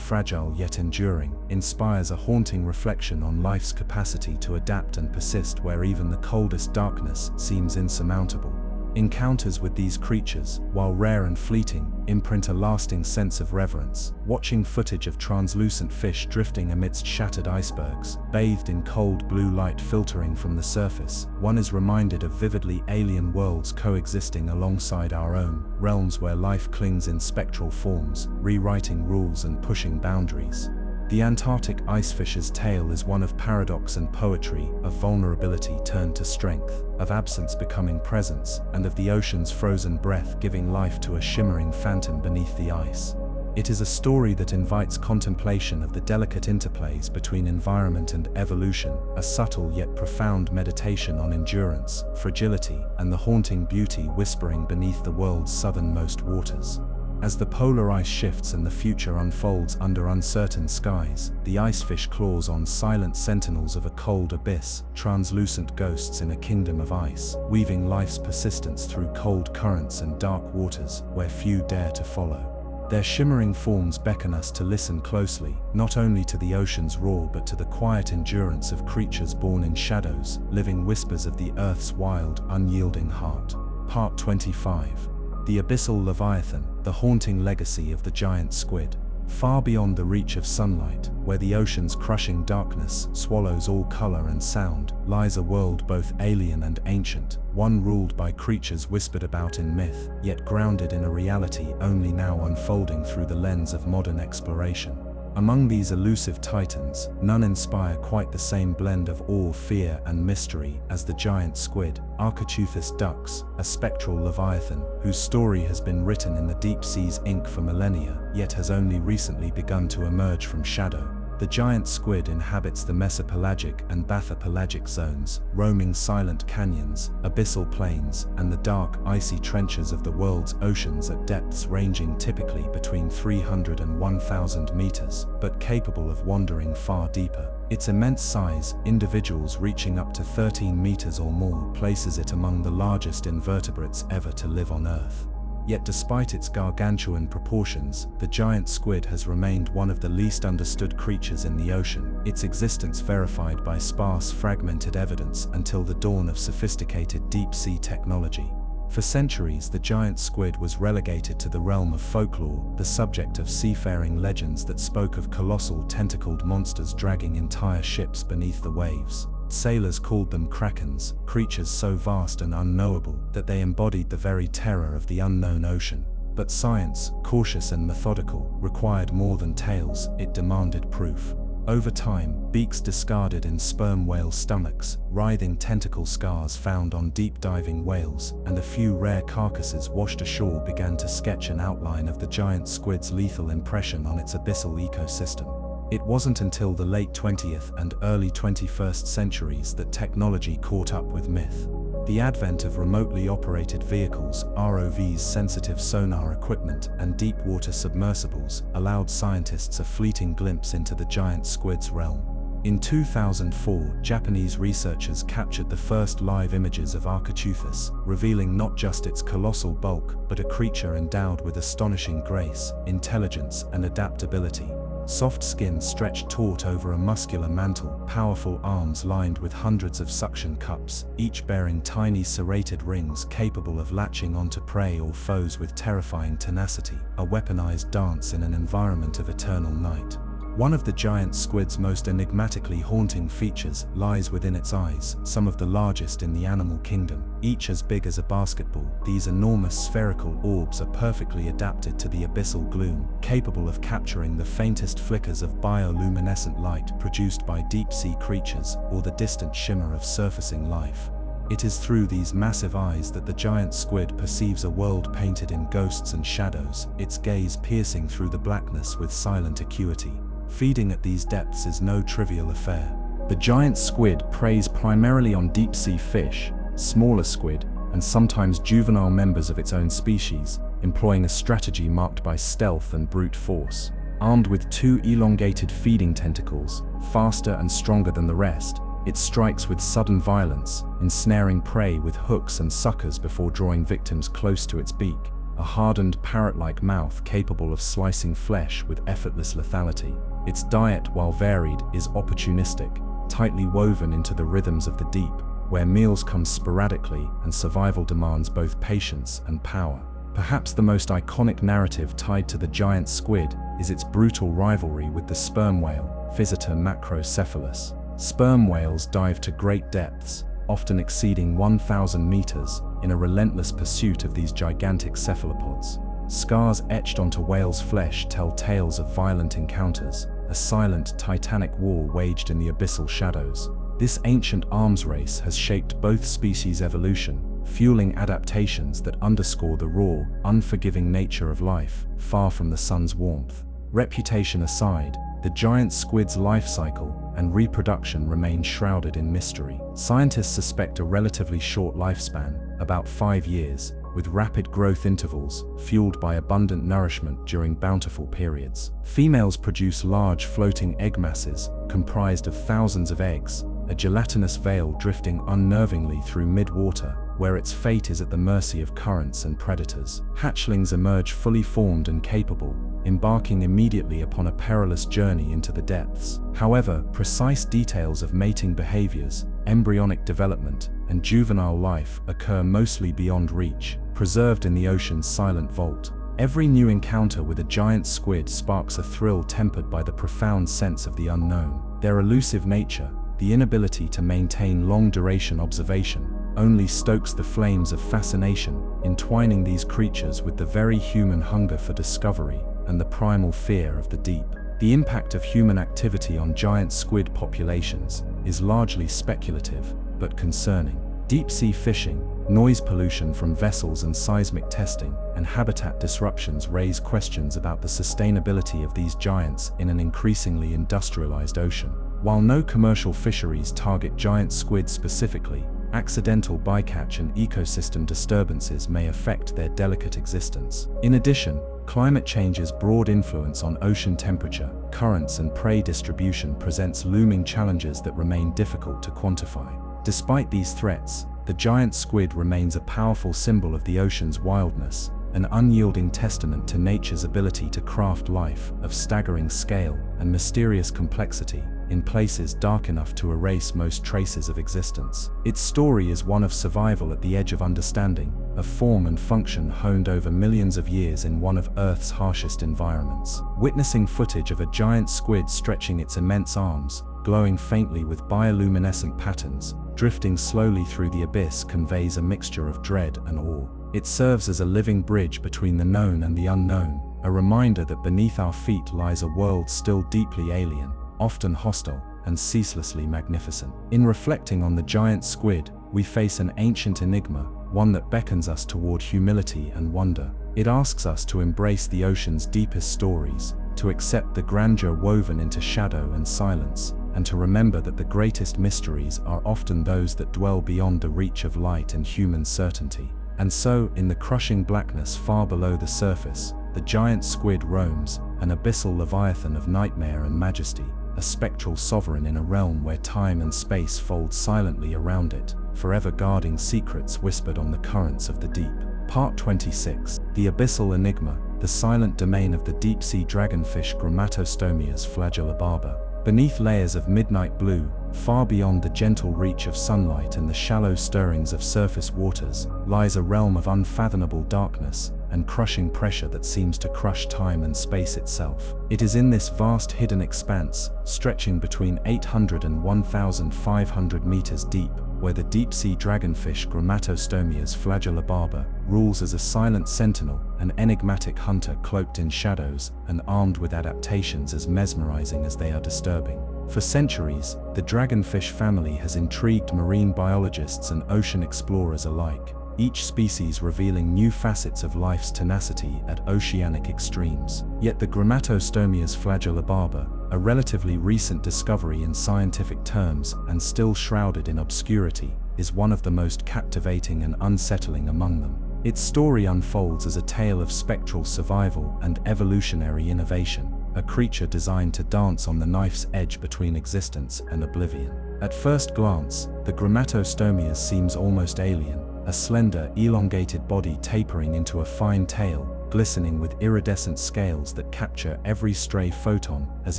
fragile yet enduring, inspires a haunting reflection on life's capacity to adapt and persist where even the coldest darkness seems insurmountable. Encounters with these creatures, while rare and fleeting, imprint a lasting sense of reverence. Watching footage of translucent fish drifting amidst shattered icebergs, bathed in cold blue light filtering from the surface, one is reminded of vividly alien worlds coexisting alongside our own, realms where life clings in spectral forms, rewriting rules and pushing boundaries. The Antarctic icefish's tale is one of paradox and poetry, of vulnerability turned to strength, of absence becoming presence, and of the ocean's frozen breath giving life to a shimmering phantom beneath the ice. It is a story that invites contemplation of the delicate interplays between environment and evolution, a subtle yet profound meditation on endurance, fragility, and the haunting beauty whispering beneath the world's southernmost waters. As the polar ice shifts and the future unfolds under uncertain skies, the icefish claws on silent sentinels of a cold abyss, translucent ghosts in a kingdom of ice, weaving life's persistence through cold currents and dark waters where few dare to follow. Their shimmering forms beckon us to listen closely, not only to the ocean's roar but to the quiet endurance of creatures born in shadows, living whispers of the Earth's wild, unyielding heart. Part 25. The Abyssal Leviathan, the haunting legacy of the giant squid. Far beyond the reach of sunlight, where the ocean's crushing darkness swallows all color and sound, lies a world both alien and ancient, one ruled by creatures whispered about in myth, yet grounded in a reality only now unfolding through the lens of modern exploration. Among these elusive titans, none inspire quite the same blend of awe, fear, and mystery as the giant squid, Architeuthis dux, a spectral leviathan whose story has been written in the deep sea's ink for millennia, yet has only recently begun to emerge from shadow. The giant squid inhabits the mesopelagic and bathypelagic zones, roaming silent canyons, abyssal plains, and the dark, icy trenches of the world's oceans at depths ranging typically between 300 and 1,000 meters, but capable of wandering far deeper. Its immense size, individuals reaching up to 13 meters or more, places it among the largest invertebrates ever to live on Earth. Yet despite its gargantuan proportions, the giant squid has remained one of the least understood creatures in the ocean, its existence verified by sparse, fragmented evidence until the dawn of sophisticated deep-sea technology. For centuries, the giant squid was relegated to the realm of folklore, the subject of seafaring legends that spoke of colossal tentacled monsters dragging entire ships beneath the waves. Sailors called them krakens, creatures so vast and unknowable that they embodied the very terror of the unknown ocean. But science, cautious and methodical, required more than tales, it demanded proof. Over time, beaks discarded in sperm whale stomachs, writhing tentacle scars found on deep-diving whales, and a few rare carcasses washed ashore began to sketch an outline of the giant squid's lethal impression on its abyssal ecosystem. It wasn't until the late 20th and early 21st centuries that technology caught up with myth. The advent of remotely operated vehicles, ROVs, sensitive sonar equipment, and deep-water submersibles allowed scientists a fleeting glimpse into the giant squid's realm. In 2004, Japanese researchers captured the first live images of Architeuthis, revealing not just its colossal bulk, but a creature endowed with astonishing grace, intelligence, and adaptability. Soft skin stretched taut over a muscular mantle, powerful arms lined with hundreds of suction cups, each bearing tiny serrated rings capable of latching onto prey or foes with terrifying tenacity, a weaponized dance in an environment of eternal night. One of the giant squid's most enigmatically haunting features lies within its eyes, some of the largest in the animal kingdom. Each as big as a basketball, these enormous spherical orbs are perfectly adapted to the abyssal gloom, capable of capturing the faintest flickers of bioluminescent light produced by deep-sea creatures or the distant shimmer of surfacing life. It is through these massive eyes that the giant squid perceives a world painted in ghosts and shadows, its gaze piercing through the blackness with silent acuity. Feeding at these depths is no trivial affair. The giant squid preys primarily on deep-sea fish, smaller squid, and sometimes juvenile members of its own species, employing a strategy marked by stealth and brute force. Armed with two elongated feeding tentacles, faster and stronger than the rest, it strikes with sudden violence, ensnaring prey with hooks and suckers before drawing victims close to its beak, a hardened parrot-like mouth capable of slicing flesh with effortless lethality. Its diet, while varied, is opportunistic, tightly woven into the rhythms of the deep, where meals come sporadically and survival demands both patience and power. Perhaps the most iconic narrative tied to the giant squid is its brutal rivalry with the sperm whale, Physeter macrocephalus. Sperm whales dive to great depths, often exceeding 1,000 meters, in a relentless pursuit of these gigantic cephalopods. Scars etched onto whales' flesh tell tales of violent encounters, a silent, titanic war waged in the abyssal shadows. This ancient arms race has shaped both species' evolution, fueling adaptations that underscore the raw, unforgiving nature of life, far from the sun's warmth. Reputation aside, the giant squid's life cycle and reproduction remain shrouded in mystery. Scientists suspect a relatively short lifespan, about 5 years, with rapid growth intervals fueled by abundant nourishment during bountiful periods. Females produce large floating egg masses comprised of thousands of eggs, a gelatinous veil drifting unnervingly through mid-water, where its fate is at the mercy of currents and predators. Hatchlings emerge fully formed and capable, embarking immediately upon a perilous journey into the depths. However, precise details of mating behaviors, embryonic development, and juvenile life occur mostly beyond reach, preserved in the ocean's silent vault. Every new encounter with a giant squid sparks a thrill tempered by the profound sense of the unknown. Their elusive nature, the inability to maintain long-duration observation, only stokes the flames of fascination, entwining these creatures with the very human hunger for discovery and the primal fear of the deep. The impact of human activity on giant squid populations is largely speculative, but concerning. Deep-sea fishing, noise pollution from vessels and seismic testing, and habitat disruptions raise questions about the sustainability of these giants in an increasingly industrialized ocean. While no commercial fisheries target giant squid specifically, accidental bycatch and ecosystem disturbances may affect their delicate existence. In addition, climate change's broad influence on ocean temperature, currents, and prey distribution presents looming challenges that remain difficult to quantify. Despite these threats, the giant squid remains a powerful symbol of the ocean's wildness, an unyielding testament to nature's ability to craft life of staggering scale and mysterious complexity in places dark enough to erase most traces of existence. Its story is one of survival at the edge of understanding, of form and function honed over millions of years in one of Earth's harshest environments. Witnessing footage of a giant squid stretching its immense arms, glowing faintly with bioluminescent patterns, drifting slowly through the abyss conveys a mixture of dread and awe. It serves as a living bridge between the known and the unknown, a reminder that beneath our feet lies a world still deeply alien, often hostile, and ceaselessly magnificent. In reflecting on the giant squid, we face an ancient enigma, one that beckons us toward humility and wonder. It asks us to embrace the ocean's deepest stories, to accept the grandeur woven into shadow and silence, and to remember that the greatest mysteries are often those that dwell beyond the reach of light and human certainty. And so, in the crushing blackness far below the surface, the giant squid roams, an abyssal leviathan of nightmare and majesty, a spectral sovereign in a realm where time and space fold silently around it, forever guarding secrets whispered on the currents of the deep. Part 26. The Abyssal Enigma, the silent domain of the deep-sea dragonfish Gramatostomias flagellobarbata. Beneath layers of midnight blue, far beyond the gentle reach of sunlight and the shallow stirrings of surface waters, lies a realm of unfathomable darkness and crushing pressure that seems to crush time and space itself. It is in this vast hidden expanse, stretching between 800 and 1,500 meters deep, where the deep-sea dragonfish Gramatostomias flagellobarbata rules as a silent sentinel, an enigmatic hunter cloaked in shadows and armed with adaptations as mesmerizing as they are disturbing. For centuries, the dragonfish family has intrigued marine biologists and ocean explorers alike, each species revealing new facets of life's tenacity at oceanic extremes. Yet the Gramatostomias flagellobarbata, a relatively recent discovery in scientific terms and still shrouded in obscurity, is one of the most captivating and unsettling among them. Its story unfolds as a tale of spectral survival and evolutionary innovation, a creature designed to dance on the knife's edge between existence and oblivion. At first glance, the Gramatostomias seems almost alien, a slender, elongated body tapering into a fine tail, glistening with iridescent scales that capture every stray photon as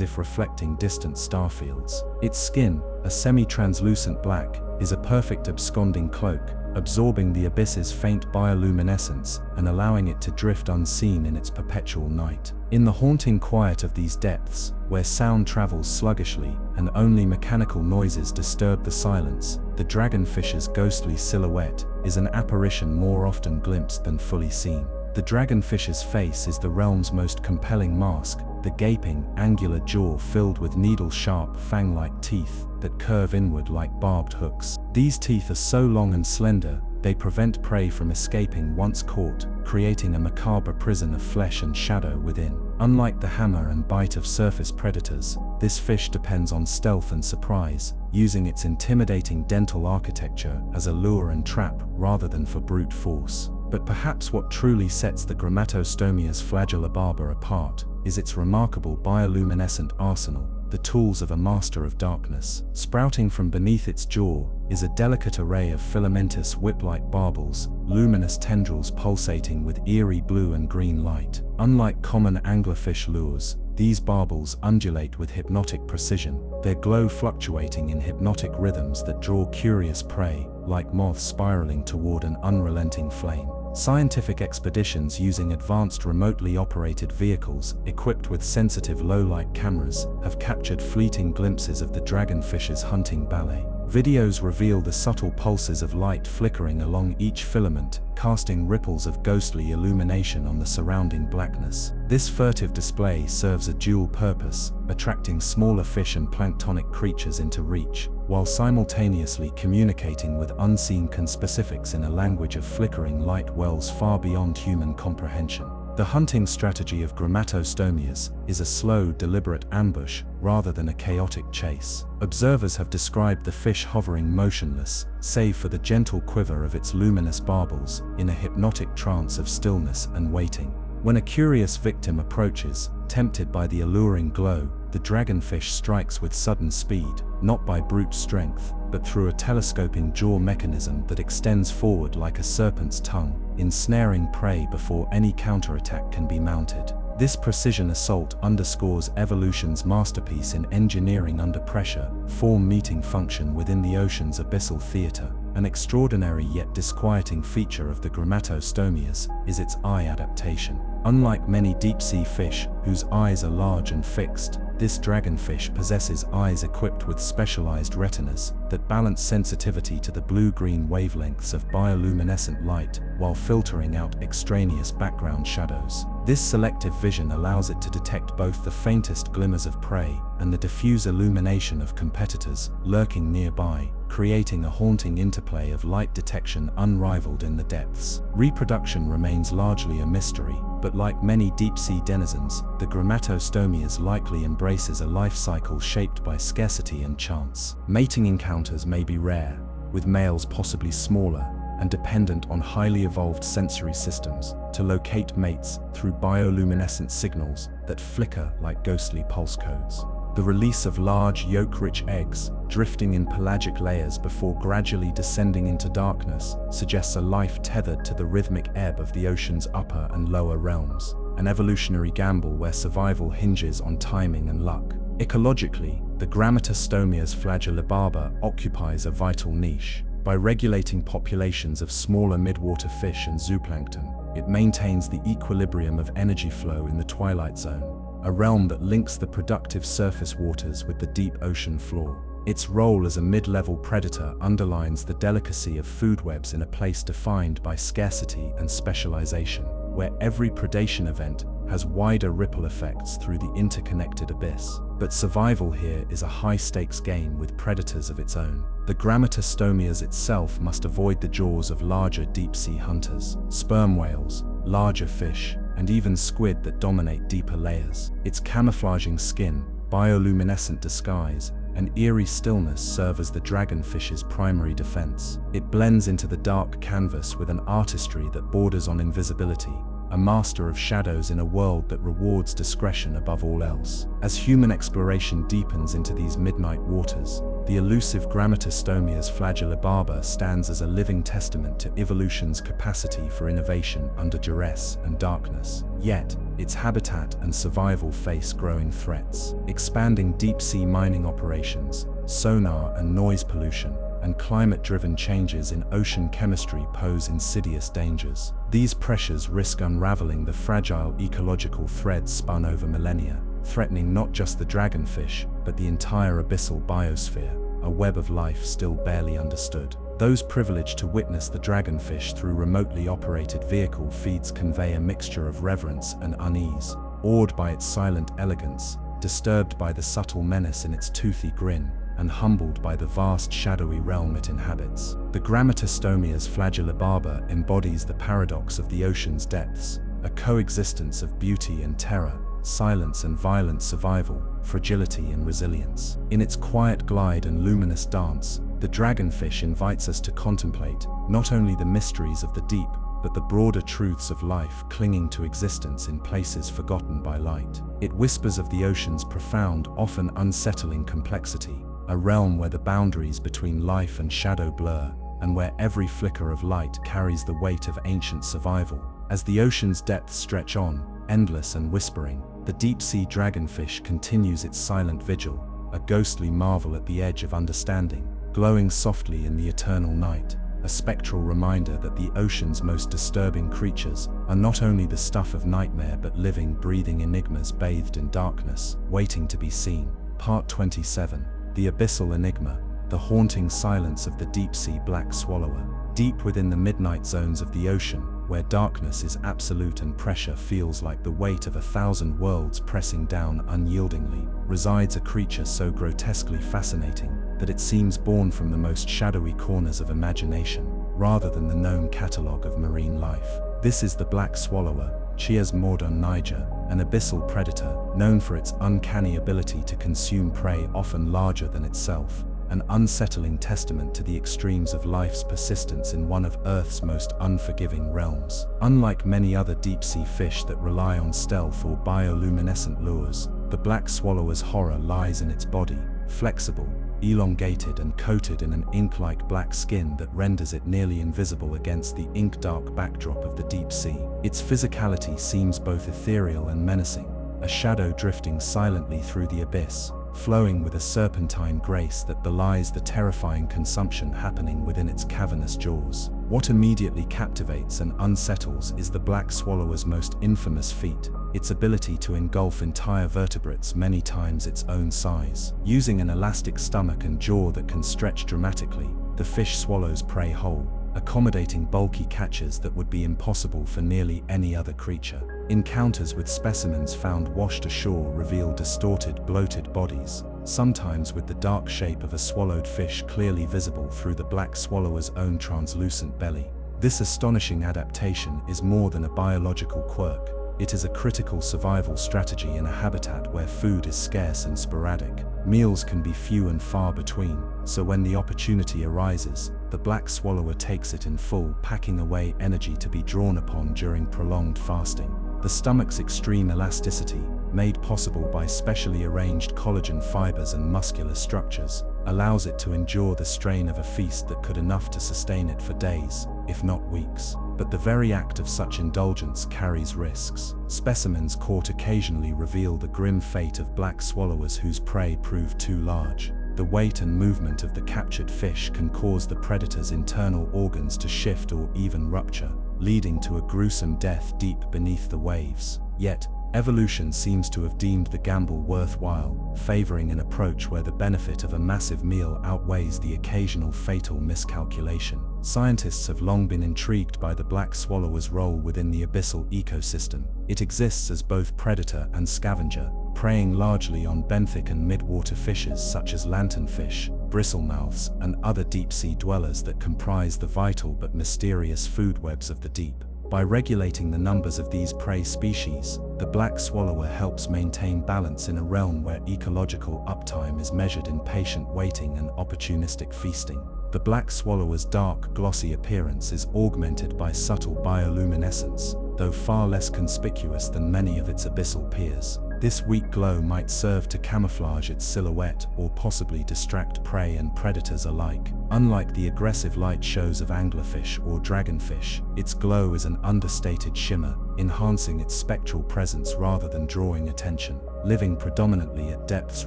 if reflecting distant starfields. Its skin, a semi-translucent black, is a perfect absconding cloak, absorbing the abyss's faint bioluminescence and allowing it to drift unseen in its perpetual night. In the haunting quiet of these depths, where sound travels sluggishly and only mechanical noises disturb the silence, the dragonfish's ghostly silhouette is an apparition more often glimpsed than fully seen. The dragonfish's face is the realm's most compelling mask, the gaping, angular jaw filled with needle-sharp, fang-like teeth that curve inward like barbed hooks. These teeth are so long and slender They prevent prey from escaping once caught, creating a macabre prison of flesh and shadow within. Unlike the hammer and bite of surface predators, this fish depends on stealth and surprise, using its intimidating dental architecture as a lure and trap rather than for brute force. But perhaps what truly sets the Grammatostomia flagellibaba apart is its remarkable bioluminescent arsenal, the tools of a master of darkness. Sprouting from beneath its jaw is a delicate array of filamentous whip-like barbels, luminous tendrils pulsating with eerie blue and green light. Unlike common anglerfish lures, these barbels undulate with hypnotic precision, their glow fluctuating in hypnotic rhythms that draw curious prey, like moths spiraling toward an unrelenting flame. Scientific expeditions using advanced remotely operated vehicles equipped with sensitive low-light cameras have captured fleeting glimpses of the dragonfish's hunting ballet. Videos reveal the subtle pulses of light flickering along each filament, casting ripples of ghostly illumination on the surrounding blackness. This furtive display serves a dual purpose, attracting smaller fish and planktonic creatures into reach, while simultaneously communicating with unseen conspecifics in a language of flickering light wells far beyond human comprehension. The hunting strategy of Grammatostomias is a slow, deliberate ambush rather than a chaotic chase. Observers have described the fish hovering motionless, save for the gentle quiver of its luminous barbels, in a hypnotic trance of stillness and waiting. When a curious victim approaches, tempted by the alluring glow, the dragonfish strikes with sudden speed, not by brute strength, but through a telescoping jaw mechanism that extends forward like a serpent's tongue, ensnaring prey before any counterattack can be mounted. This precision assault underscores evolution's masterpiece in engineering under pressure, form-meeting function within the ocean's abyssal theater. An extraordinary yet disquieting feature of the Grammatostomias is its eye adaptation. Unlike many deep-sea fish, whose eyes are large and fixed, this dragonfish possesses eyes equipped with specialized retinas that balance sensitivity to the blue-green wavelengths of bioluminescent light while filtering out extraneous background shadows. This selective vision allows it to detect both the faintest glimmers of prey and the diffuse illumination of competitors lurking nearby, creating a haunting interplay of light detection unrivaled in the depths. Reproduction remains largely a mystery, but like many deep-sea denizens, the Grammatostomias likely embraces a life cycle shaped by scarcity and chance. Mating encounters may be rare, with males possibly smaller and dependent on highly evolved sensory systems to locate mates through bioluminescent signals that flicker like ghostly pulse codes. The release of large yolk-rich eggs, drifting in pelagic layers before gradually descending into darkness, suggests a life tethered to the rhythmic ebb of the ocean's upper and lower realms, an evolutionary gamble where survival hinges on timing and luck. Ecologically, the Grammatostomias flagellibaba occupies a vital niche. By regulating populations of smaller midwater fish and zooplankton, it maintains the equilibrium of energy flow in the twilight zone, a realm that links the productive surface waters with the deep ocean floor. Its role as a mid-level predator underlines the delicacy of food webs in a place defined by scarcity and specialization, where every predation event has wider ripple effects through the interconnected abyss. But survival here is a high-stakes game with predators of its own. The Grammatostomias itself must avoid the jaws of larger deep-sea hunters, sperm whales, larger fish, and even squid that dominate deeper layers. Its camouflaging skin, bioluminescent disguise, and eerie stillness serve as the dragonfish's primary defense. It blends into the dark canvas with an artistry that borders on invisibility, a master of shadows in a world that rewards discretion above all else. As human exploration deepens into these midnight waters, the elusive Grammatostomias flagellibaba stands as a living testament to evolution's capacity for innovation under duress and darkness. Yet, its habitat and survival face growing threats. Expanding deep-sea mining operations, sonar and noise pollution, and climate-driven changes in ocean chemistry pose insidious dangers. These pressures risk unraveling the fragile ecological threads spun over millennia, threatening not just the dragonfish, but the entire abyssal biosphere, a web of life still barely understood. Those privileged to witness the dragonfish through remotely operated vehicle feeds convey a mixture of reverence and unease, awed by its silent elegance, disturbed by the subtle menace in its toothy grin, and humbled by the vast shadowy realm it inhabits. The Grammatostomia flagellibaba embodies the paradox of the ocean's depths, a coexistence of beauty and terror, silence and violent survival, fragility and resilience. In its quiet glide and luminous dance, the dragonfish invites us to contemplate not only the mysteries of the deep, but the broader truths of life clinging to existence in places forgotten by light. It whispers of the ocean's profound, often unsettling complexity, a realm where the boundaries between life and shadow blur, and where every flicker of light carries the weight of ancient survival. As the ocean's depths stretch on, endless and whispering, the deep-sea dragonfish continues its silent vigil, a ghostly marvel at the edge of understanding, glowing softly in the eternal night, a spectral reminder that the ocean's most disturbing creatures are not only the stuff of nightmare but living, breathing enigmas bathed in darkness, waiting to be seen. Part 27. The Abyssal Enigma, the haunting silence of the deep-sea black swallower. Deep within the midnight zones of the ocean, where darkness is absolute and pressure feels like the weight of 1,000 worlds pressing down unyieldingly, resides a creature so grotesquely fascinating that it seems born from the most shadowy corners of imagination, rather than the known catalogue of marine life. This is the black swallower, Chias mordon niger, an abyssal predator, known for its uncanny ability to consume prey often larger than itself, an unsettling testament to the extremes of life's persistence in one of Earth's most unforgiving realms. Unlike many other deep-sea fish that rely on stealth or bioluminescent lures, the black swallower's horror lies in its body, flexible, elongated and coated in an ink-like black skin that renders it nearly invisible against the ink-dark backdrop of the deep sea. Its physicality seems both ethereal and menacing, a shadow drifting silently through the abyss, flowing with a serpentine grace that belies the terrifying consumption happening within its cavernous jaws. What immediately captivates and unsettles is the black swallower's most infamous feat, its ability to engulf entire vertebrates many times its own size. Using an elastic stomach and jaw that can stretch dramatically, the fish swallows prey whole, accommodating bulky catches that would be impossible for nearly any other creature. Encounters with specimens found washed ashore reveal distorted, bloated bodies, sometimes with the dark shape of a swallowed fish clearly visible through the black swallower's own translucent belly. This astonishing adaptation is more than a biological quirk. It is a critical survival strategy in a habitat where food is scarce and sporadic. Meals can be few and far between, so when the opportunity arises, the black swallower takes it in full, packing away energy to be drawn upon during prolonged fasting. The stomach's extreme elasticity, made possible by specially arranged collagen fibers and muscular structures, allows it to endure the strain of a feast that could enough to sustain it for days, if not weeks. But the very act of such indulgence carries risks. Specimens caught occasionally reveal the grim fate of black swallowers whose prey prove too large. The weight and movement of the captured fish can cause the predator's internal organs to shift or even rupture, leading to a gruesome death deep beneath the waves. Yet, evolution seems to have deemed the gamble worthwhile, favoring an approach where the benefit of a massive meal outweighs the occasional fatal miscalculation. Scientists have long been intrigued by the black swallower's role within the abyssal ecosystem. It exists as both predator and scavenger, preying largely on benthic and midwater fishes such as lanternfish, bristlemouths, and other deep-sea dwellers that comprise the vital but mysterious food webs of the deep. By regulating the numbers of these prey species, the black swallower helps maintain balance in a realm where ecological uptime is measured in patient waiting and opportunistic feasting. The black swallower's dark, glossy appearance is augmented by subtle bioluminescence, though far less conspicuous than many of its abyssal peers. This weak glow might serve to camouflage its silhouette or possibly distract prey and predators alike. Unlike the aggressive light shows of anglerfish or dragonfish, its glow is an understated shimmer, enhancing its spectral presence rather than drawing attention. Living predominantly at depths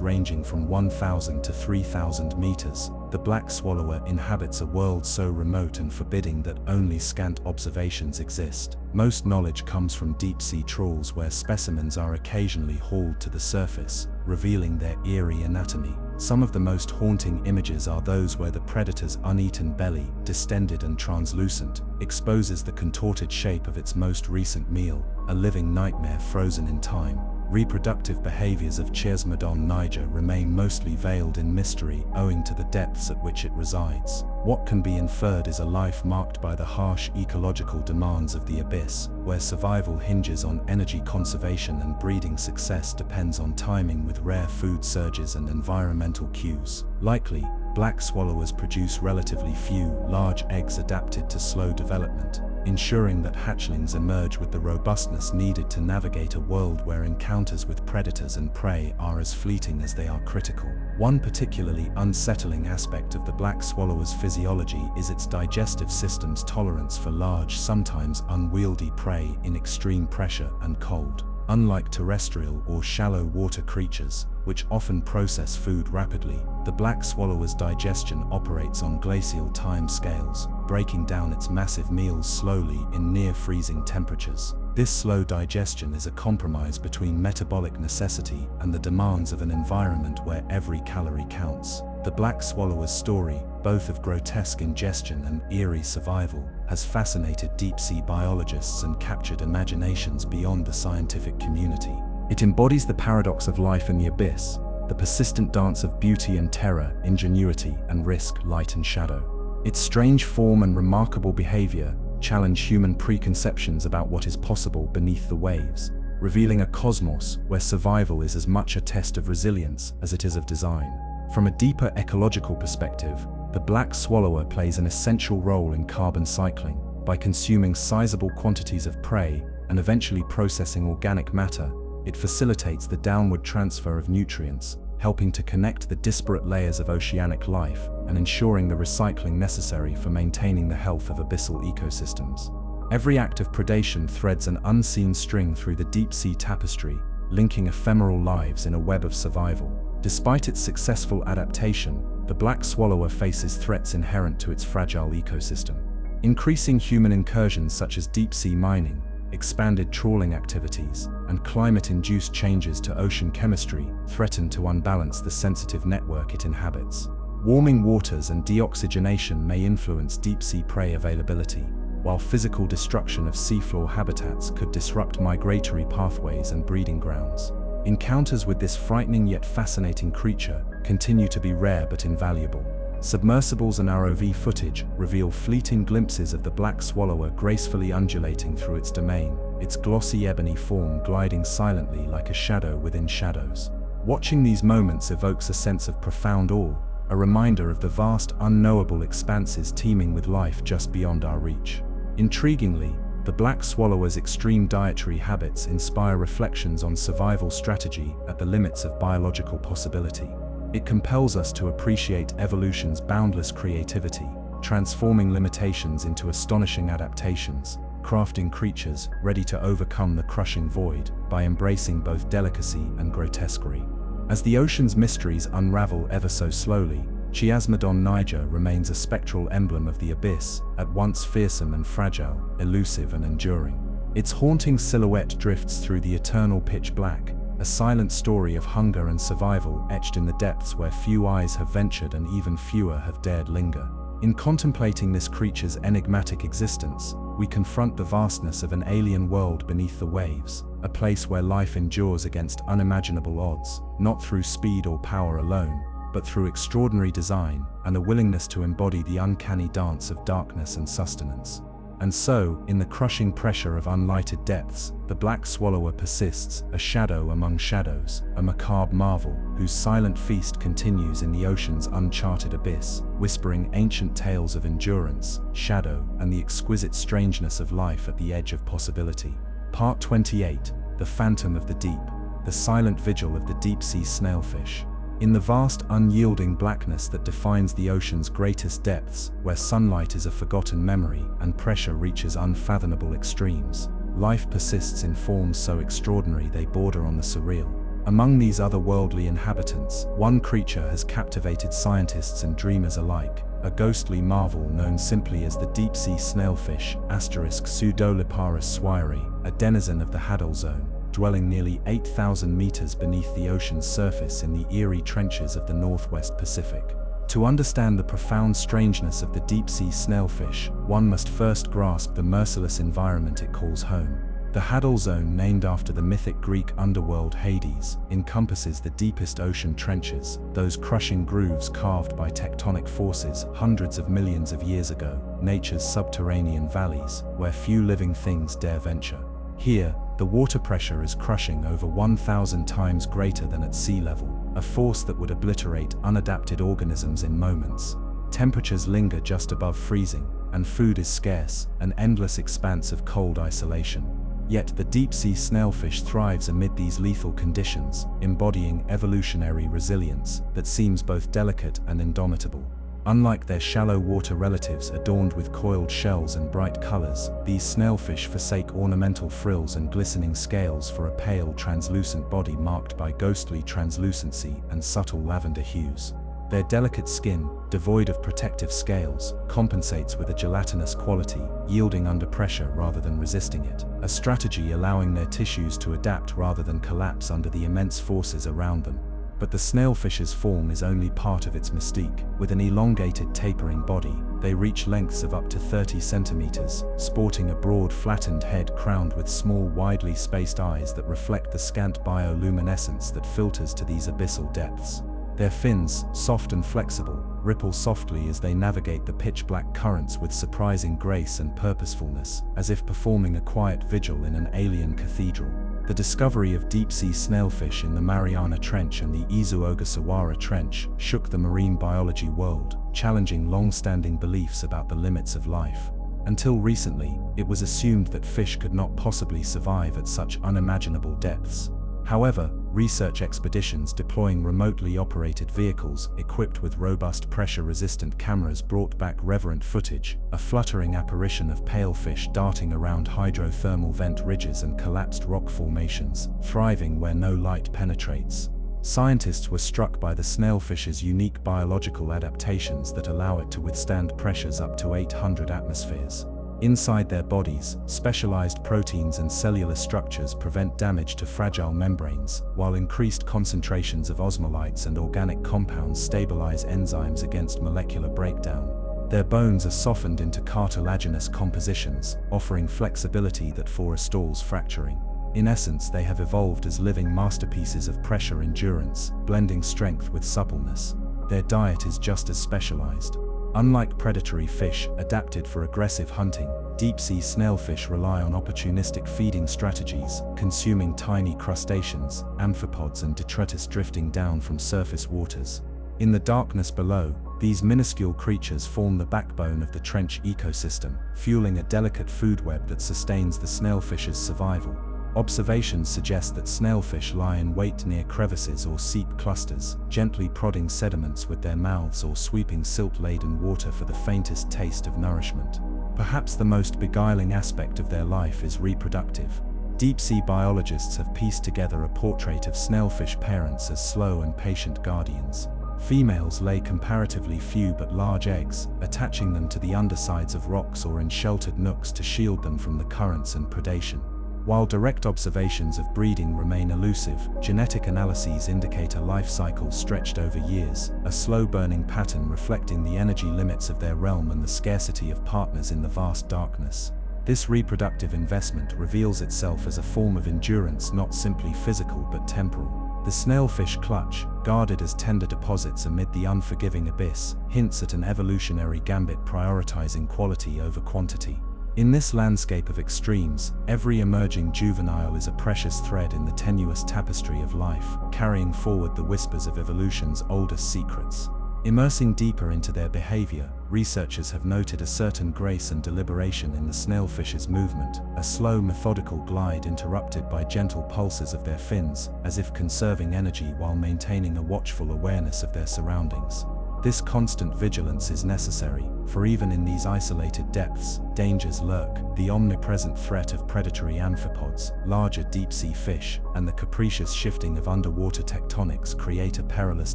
ranging from 1,000 to 3,000 meters, the black swallower inhabits a world so remote and forbidding that only scant observations exist. Most knowledge comes from deep-sea trawls where specimens are occasionally hauled to the surface, revealing their eerie anatomy. Some of the most haunting images are those where the predator's uneaten belly, distended and translucent, exposes the contorted shape of its most recent meal, a living nightmare frozen in time. reproductive behaviors of Chiasmodon niger remain mostly veiled in mystery owing to the depths at which it resides. What can be inferred is a life marked by the harsh ecological demands of the abyss, where survival hinges on energy conservation and breeding success depends on timing with rare food surges and environmental cues. Likely, black swallowers produce relatively few, large eggs adapted to slow development, ensuring that hatchlings emerge with the robustness needed to navigate a world where encounters with predators and prey are as fleeting as they are critical. One particularly unsettling aspect of the black swallower's physiology is its digestive system's tolerance for large, sometimes unwieldy prey in extreme pressure and cold. Unlike terrestrial or shallow water creatures, which often process food rapidly, the black swallower's digestion operates on glacial time scales, breaking down its massive meals slowly in near-freezing temperatures. This slow digestion is a compromise between metabolic necessity and the demands of an environment where every calorie counts. The black swallower's story, both of grotesque ingestion and eerie survival, has fascinated deep-sea biologists and captured imaginations beyond the scientific community. It embodies the paradox of life in the abyss, the persistent dance of beauty and terror, ingenuity and risk, light and shadow. Its strange form and remarkable behavior challenge human preconceptions about what is possible beneath the waves, revealing a cosmos where survival is as much a test of resilience as it is of design. From a deeper ecological perspective, the black swallower plays an essential role in carbon cycling. By consuming sizable quantities of prey and eventually processing organic matter, it facilitates the downward transfer of nutrients, helping to connect the disparate layers of oceanic life and ensuring the recycling necessary for maintaining the health of abyssal ecosystems. Every act of predation threads an unseen string through the deep-sea tapestry, linking ephemeral lives in a web of survival. Despite its successful adaptation, the black swallower faces threats inherent to its fragile ecosystem. Increasing human incursions such as deep-sea mining, expanded trawling activities, and climate-induced changes to ocean chemistry threaten to unbalance the sensitive network it inhabits. Warming waters and deoxygenation may influence deep-sea prey availability, while physical destruction of seafloor habitats could disrupt migratory pathways and breeding grounds. Encounters with this frightening yet fascinating creature continue to be rare but invaluable. Submersibles and ROV footage reveal fleeting glimpses of the black swallower gracefully undulating through its domain, its glossy ebony form gliding silently like a shadow within shadows. Watching these moments evokes a sense of profound awe, a reminder of the vast unknowable expanses teeming with life just beyond our reach. Intriguingly, the black swallower's extreme dietary habits inspire reflections on survival strategy at the limits of biological possibility. It compels us to appreciate evolution's boundless creativity, transforming limitations into astonishing adaptations, crafting creatures ready to overcome the crushing void by embracing both delicacy and grotesquerie. As the ocean's mysteries unravel ever so slowly, Chiasmodon niger remains a spectral emblem of the abyss, at once fearsome and fragile, elusive and enduring. Its haunting silhouette drifts through the eternal pitch black, a silent story of hunger and survival etched in the depths where few eyes have ventured and even fewer have dared linger. In contemplating this creature's enigmatic existence, we confront the vastness of an alien world beneath the waves, a place where life endures against unimaginable odds, not through speed or power alone, but through extraordinary design and a willingness to embody the uncanny dance of darkness and sustenance. And so, in the crushing pressure of unlighted depths, the black swallower persists, a shadow among shadows, a macabre marvel whose silent feast continues in the ocean's uncharted abyss, whispering ancient tales of endurance, shadow, and the exquisite strangeness of life at the edge of possibility. Part 28, The Phantom of the Deep, the silent vigil of the deep-sea snailfish. In the vast, unyielding blackness that defines the ocean's greatest depths, where sunlight is a forgotten memory and pressure reaches unfathomable extremes, life persists in forms so extraordinary they border on the surreal. Among these otherworldly inhabitants, one creature has captivated scientists and dreamers alike, a ghostly marvel known simply as the deep-sea snailfish, Pseudoliparus swirei, a denizen of the Hadal Zone, dwelling nearly 8,000 meters beneath the ocean's surface in the eerie trenches of the Northwest Pacific. To understand the profound strangeness of the deep-sea snailfish, one must first grasp the merciless environment it calls home. The Hadal Zone, named after the mythic Greek underworld Hades, encompasses the deepest ocean trenches, those crushing grooves carved by tectonic forces hundreds of millions of years ago, nature's subterranean valleys, where few living things dare venture. Here, the water pressure is crushing over 1,000 times greater than at sea level, a force that would obliterate unadapted organisms in moments. Temperatures linger just above freezing, and food is scarce, an endless expanse of cold isolation. Yet the deep-sea snailfish thrives amid these lethal conditions, embodying evolutionary resilience that seems both delicate and indomitable. Unlike their shallow water relatives adorned with coiled shells and bright colors, these snailfish forsake ornamental frills and glistening scales for a pale, translucent body marked by ghostly translucency and subtle lavender hues. Their delicate skin, devoid of protective scales, compensates with a gelatinous quality, yielding under pressure rather than resisting it, a strategy allowing their tissues to adapt rather than collapse under the immense forces around them. But the snailfish's form is only part of its mystique. With an elongated, tapering body, they reach lengths of up to 30 centimeters, sporting a broad, flattened head crowned with small, widely spaced eyes that reflect the scant bioluminescence that filters to these abyssal depths. Their fins, soft and flexible, ripple softly as they navigate the pitch-black currents with surprising grace and purposefulness, as if performing a quiet vigil in an alien cathedral. The discovery of deep-sea snailfish in the Mariana Trench and the Izu-Ogasawara Trench shook the marine biology world, challenging long-standing beliefs about the limits of life. Until recently, it was assumed that fish could not possibly survive at such unimaginable depths. However, research expeditions deploying remotely operated vehicles equipped with robust pressure-resistant cameras brought back reverent footage, a fluttering apparition of pale fish darting around hydrothermal vent ridges and collapsed rock formations, thriving where no light penetrates. Scientists were struck by the snailfish's unique biological adaptations that allow it to withstand pressures up to 800 atmospheres. Inside their bodies, specialized proteins and cellular structures prevent damage to fragile membranes, while increased concentrations of osmolytes and organic compounds stabilize enzymes against molecular breakdown. Their bones are softened into cartilaginous compositions, offering flexibility that forestalls fracturing. In essence, they have evolved as living masterpieces of pressure endurance, blending strength with suppleness. Their diet is just as specialized. Unlike predatory fish adapted for aggressive hunting, deep-sea snailfish rely on opportunistic feeding strategies, consuming tiny crustaceans, amphipods and detritus drifting down from surface waters. In the darkness below, these minuscule creatures form the backbone of the trench ecosystem, fueling a delicate food web that sustains the snailfish's survival. Observations suggest that snailfish lie in wait near crevices or seep clusters, gently prodding sediments with their mouths or sweeping silt-laden water for the faintest taste of nourishment. Perhaps the most beguiling aspect of their life is reproductive. Deep-sea biologists have pieced together a portrait of snailfish parents as slow and patient guardians. Females lay comparatively few but large eggs, attaching them to the undersides of rocks or in sheltered nooks to shield them from the currents and predation. While direct observations of breeding remain elusive, genetic analyses indicate a life cycle stretched over years, a slow-burning pattern reflecting the energy limits of their realm and the scarcity of partners in the vast darkness. This reproductive investment reveals itself as a form of endurance not simply physical but temporal. The snailfish clutch, guarded as tender deposits amid the unforgiving abyss, hints at an evolutionary gambit prioritizing quality over quantity. In this landscape of extremes, every emerging juvenile is a precious thread in the tenuous tapestry of life, carrying forward the whispers of evolution's oldest secrets. Immersing deeper into their behavior, researchers have noted a certain grace and deliberation in the snailfish's movement, a slow, methodical glide interrupted by gentle pulses of their fins, as if conserving energy while maintaining a watchful awareness of their surroundings. This constant vigilance is necessary, for even in these isolated depths, dangers lurk. The omnipresent threat of predatory amphipods, larger deep-sea fish, and the capricious shifting of underwater tectonics create a perilous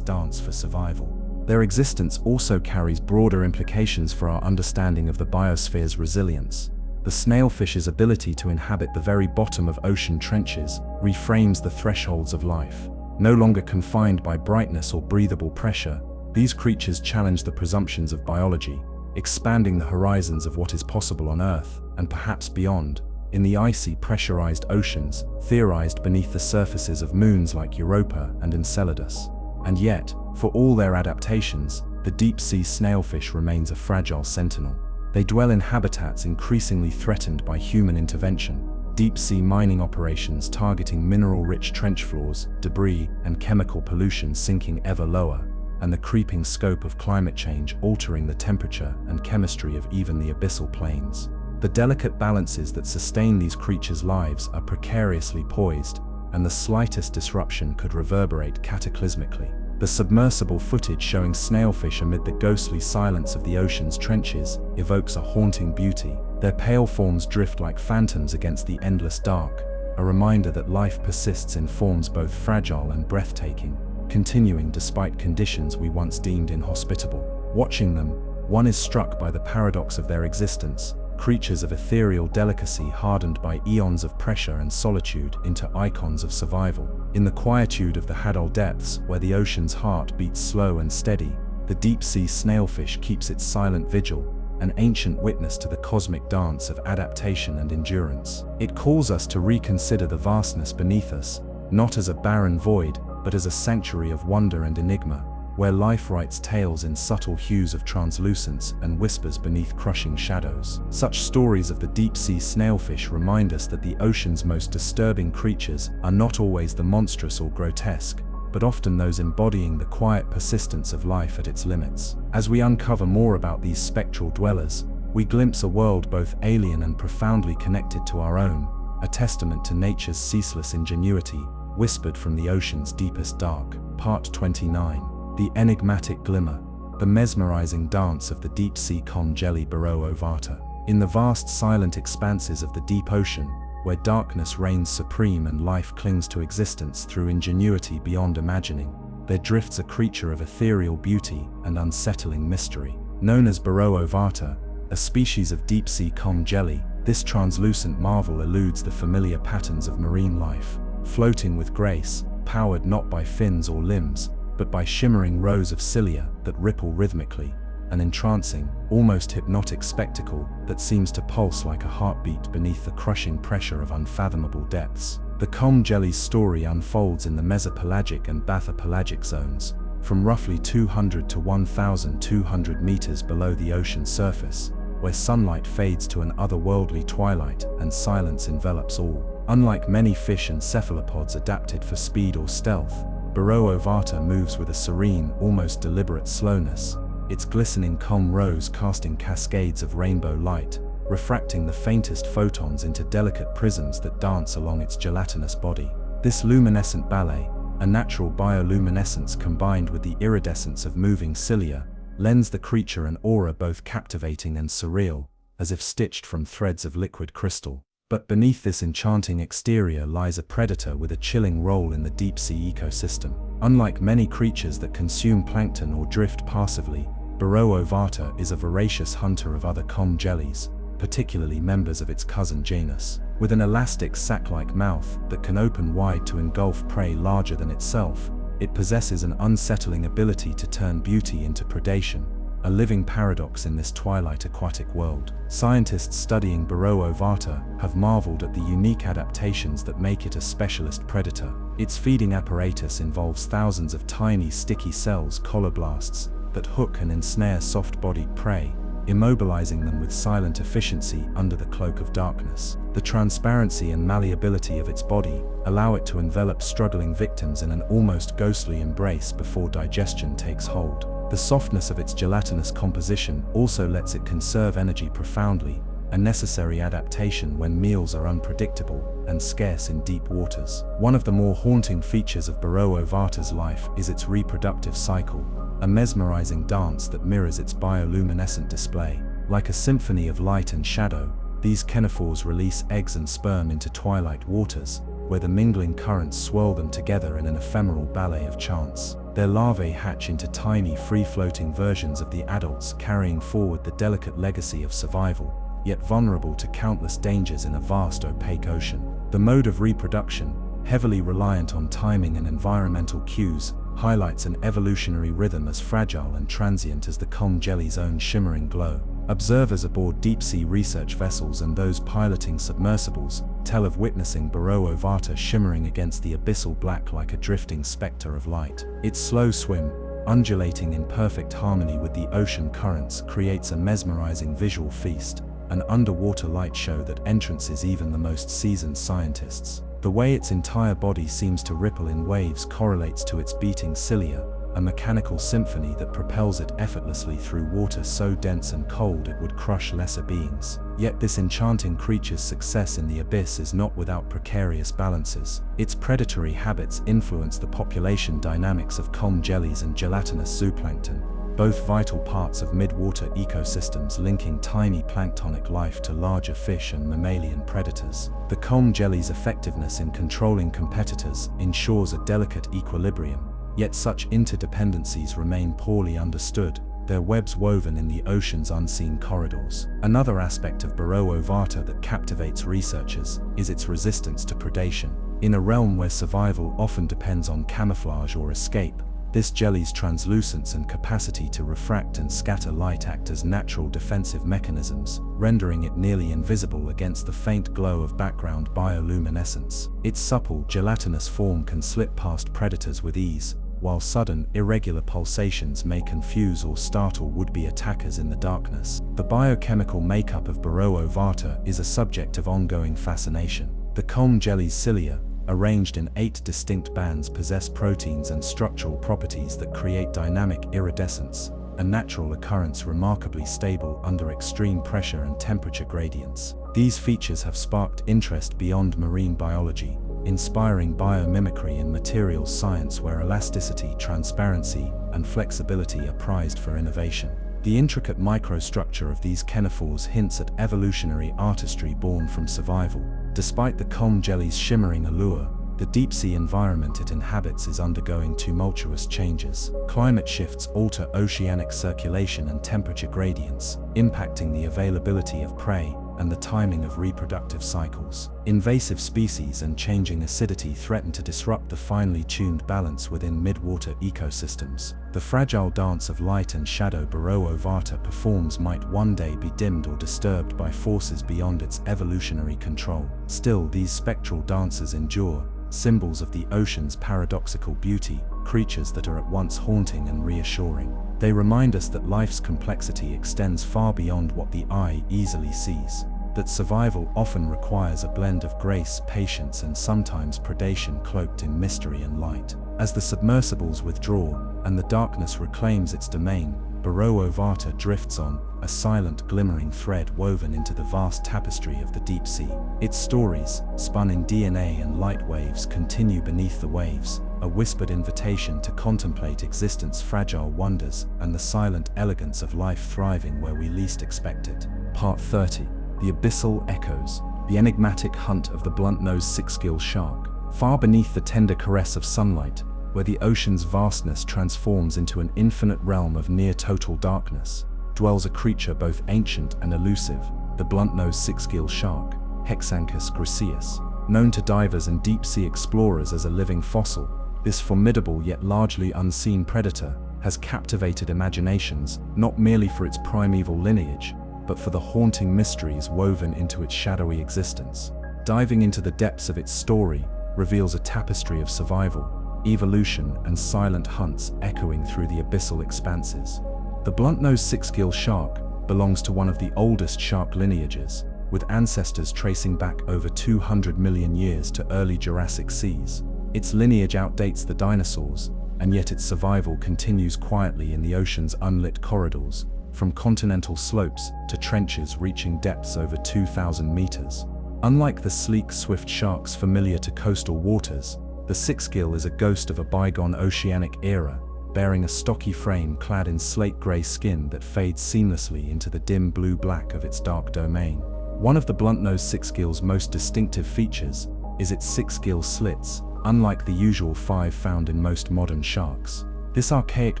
dance for survival. Their existence also carries broader implications for our understanding of the biosphere's resilience. The snailfish's ability to inhabit the very bottom of ocean trenches reframes the thresholds of life. No longer confined by brightness or breathable pressure, these creatures challenge the presumptions of biology, expanding the horizons of what is possible on Earth, and perhaps beyond. in the icy, pressurized oceans, theorized beneath the surfaces of moons like Europa and Enceladus. And yet, for all their adaptations, the deep-sea snailfish remains a fragile sentinel. They dwell in habitats increasingly threatened by human intervention. Deep-sea mining operations targeting mineral-rich trench floors, debris, and chemical pollution sinking ever lower, and the creeping scope of climate change altering the temperature and chemistry of even the abyssal plains. The delicate balances that sustain these creatures' lives are precariously poised, and the slightest disruption could reverberate cataclysmically. The submersible footage showing snailfish amid the ghostly silence of the ocean's trenches evokes a haunting beauty. Their pale forms drift like phantoms against the endless dark, a reminder that life persists in forms both fragile and breathtaking, continuing despite conditions we once deemed inhospitable. Watching them, one is struck by the paradox of their existence, creatures of ethereal delicacy hardened by eons of pressure and solitude into icons of survival. In the quietude of the Hadal depths, where the ocean's heart beats slow and steady, the deep-sea snailfish keeps its silent vigil, an ancient witness to the cosmic dance of adaptation and endurance. It calls us to reconsider the vastness beneath us, not as a barren void, but as a sanctuary of wonder and enigma, where life writes tales in subtle hues of translucence and whispers beneath crushing shadows. Such stories of the deep-sea snailfish remind us that the ocean's most disturbing creatures are not always the monstrous or grotesque, but often those embodying the quiet persistence of life at its limits. As we uncover more about these spectral dwellers, we glimpse a world both alien and profoundly connected to our own, a testament to nature's ceaseless ingenuity, whispered from the ocean's deepest dark. Part 29. The enigmatic glimmer, the mesmerizing dance of the deep-sea conch jelly Burrow ovata. In the vast silent expanses of the deep ocean, where darkness reigns supreme and life clings to existence through ingenuity beyond imagining, there drifts a creature of ethereal beauty and unsettling mystery. Known as Burrow ovata, a species of deep-sea conch jelly, this translucent marvel eludes the familiar patterns of marine life, floating with grace, powered not by fins or limbs, but by shimmering rows of cilia that ripple rhythmically, an entrancing, almost hypnotic spectacle that seems to pulse like a heartbeat beneath the crushing pressure of unfathomable depths. The conch jelly's story unfolds in the mesopelagic and bathypelagic zones, from roughly 200 to 1,200 meters below the ocean surface, where sunlight fades to an otherworldly twilight and silence envelops all. Unlike many fish and cephalopods adapted for speed or stealth, Burrow ovata moves with a serene, almost deliberate slowness, its glistening conch rows casting cascades of rainbow light, refracting the faintest photons into delicate prisms that dance along its gelatinous body. This luminescent ballet, a natural bioluminescence combined with the iridescence of moving cilia, lends the creature an aura both captivating and surreal, as if stitched from threads of liquid crystal. But beneath this enchanting exterior lies a predator with a chilling role in the deep-sea ecosystem. Unlike many creatures that consume plankton or drift passively, Burrow ovata is a voracious hunter of other conch jellies, particularly members of its cousin genus. With an elastic sac-like mouth that can open wide to engulf prey larger than itself, it possesses an unsettling ability to turn beauty into predation, a living paradox in this twilight aquatic world. Scientists studying Burrow ovata have marveled at the unique adaptations that make it a specialist predator. Its feeding apparatus involves thousands of tiny sticky cells, colloblasts, that hook and ensnare soft-bodied prey, immobilizing them with silent efficiency under the cloak of darkness. The transparency and malleability of its body allow it to envelop struggling victims in an almost ghostly embrace before digestion takes hold. The softness of its gelatinous composition also lets it conserve energy profoundly, a necessary adaptation when meals are unpredictable and scarce in deep waters. One of the more haunting features of Burrow ovata's life is its reproductive cycle, a mesmerizing dance that mirrors its bioluminescent display. Like a symphony of light and shadow, these ctenophores release eggs and sperm into twilight waters, where the mingling currents swirl them together in an ephemeral ballet of chance. Their larvae hatch into tiny, free-floating versions of the adults, carrying forward the delicate legacy of survival, yet vulnerable to countless dangers in a vast opaque ocean. The mode of reproduction, heavily reliant on timing and environmental cues, highlights an evolutionary rhythm as fragile and transient as the conch jelly's own shimmering glow. Observers aboard deep-sea research vessels and those piloting submersibles tell of witnessing Burrow Ovata shimmering against the abyssal black like a drifting specter of light. Its slow swim, undulating in perfect harmony with the ocean currents, creates a mesmerizing visual feast, an underwater light show that entrances even the most seasoned scientists. The way its entire body seems to ripple in waves correlates to its beating cilia, a mechanical symphony that propels it effortlessly through water so dense and cold it would crush lesser beings. Yet this enchanting creature's success in the abyss is not without precarious balances. Its predatory habits influence the population dynamics of comb jellies and gelatinous zooplankton, both vital parts of mid-water ecosystems linking tiny planktonic life to larger fish and mammalian predators. The comb jelly's effectiveness in controlling competitors ensures a delicate equilibrium. Yet such interdependencies remain poorly understood, their webs woven in the ocean's unseen corridors. Another aspect of Burrow Ovata that captivates researchers is its resistance to predation. In a realm where survival often depends on camouflage or escape, this jelly's translucence and capacity to refract and scatter light act as natural defensive mechanisms, rendering it nearly invisible against the faint glow of background bioluminescence. Its supple, gelatinous form can slip past predators with ease, while sudden, irregular pulsations may confuse or startle would-be attackers in the darkness. The biochemical makeup of Burrow Ovata is a subject of ongoing fascination. The comb jelly's cilia, arranged in 8 distinct bands, possess proteins and structural properties that create dynamic iridescence, a natural occurrence remarkably stable under extreme pressure and temperature gradients. These features have sparked interest beyond marine biology, inspiring biomimicry in materials science where elasticity, transparency, and flexibility are prized for innovation. The intricate microstructure of these ctenophores hints at evolutionary artistry born from survival. Despite the comb jelly's shimmering allure, the deep-sea environment it inhabits is undergoing tumultuous changes. Climate shifts alter oceanic circulation and temperature gradients, impacting the availability of prey and the timing of reproductive cycles. Invasive species and changing acidity threaten to disrupt the finely tuned balance within midwater ecosystems. The fragile dance of light and shadow Burrow Ovata performs might one day be dimmed or disturbed by forces beyond its evolutionary control. Still, these spectral dances endure, symbols of the ocean's paradoxical beauty, creatures that are at once haunting and reassuring. They remind us that life's complexity extends far beyond what the eye easily sees, that survival often requires a blend of grace, patience, and sometimes predation cloaked in mystery and light. As the submersibles withdraw and the darkness reclaims its domain, Burrow Ovata drifts on, a silent glimmering thread woven into the vast tapestry of the deep sea. Its stories, spun in DNA and light waves, continue beneath the waves, a whispered invitation to contemplate existence's fragile wonders and the silent elegance of life thriving where we least expect it. Part 30. The Abyssal Echoes. The enigmatic hunt of the blunt-nosed six-gill shark. Far beneath the tender caress of sunlight, where the ocean's vastness transforms into an infinite realm of near-total darkness, dwells a creature both ancient and elusive, the blunt-nosed six-gill shark, Hexanchus griseus. Known to divers and deep-sea explorers as a living fossil, this formidable yet largely unseen predator has captivated imaginations not merely for its primeval lineage, but for the haunting mysteries woven into its shadowy existence. Diving into the depths of its story reveals a tapestry of survival, evolution, and silent hunts echoing through the abyssal expanses. The blunt-nosed six-gill shark belongs to one of the oldest shark lineages, with ancestors tracing back over 200 million years to early Jurassic seas. Its lineage outdates the dinosaurs, and yet its survival continues quietly in the ocean's unlit corridors, from continental slopes to trenches reaching depths over 2,000 meters. Unlike the sleek, swift sharks familiar to coastal waters, the six-gill is a ghost of a bygone oceanic era, bearing a stocky frame clad in slate-gray skin that fades seamlessly into the dim blue-black of its dark domain. One of the blunt-nosed six-gill's most distinctive features is its six-gill slits, unlike the usual 5 found in most modern sharks. This archaic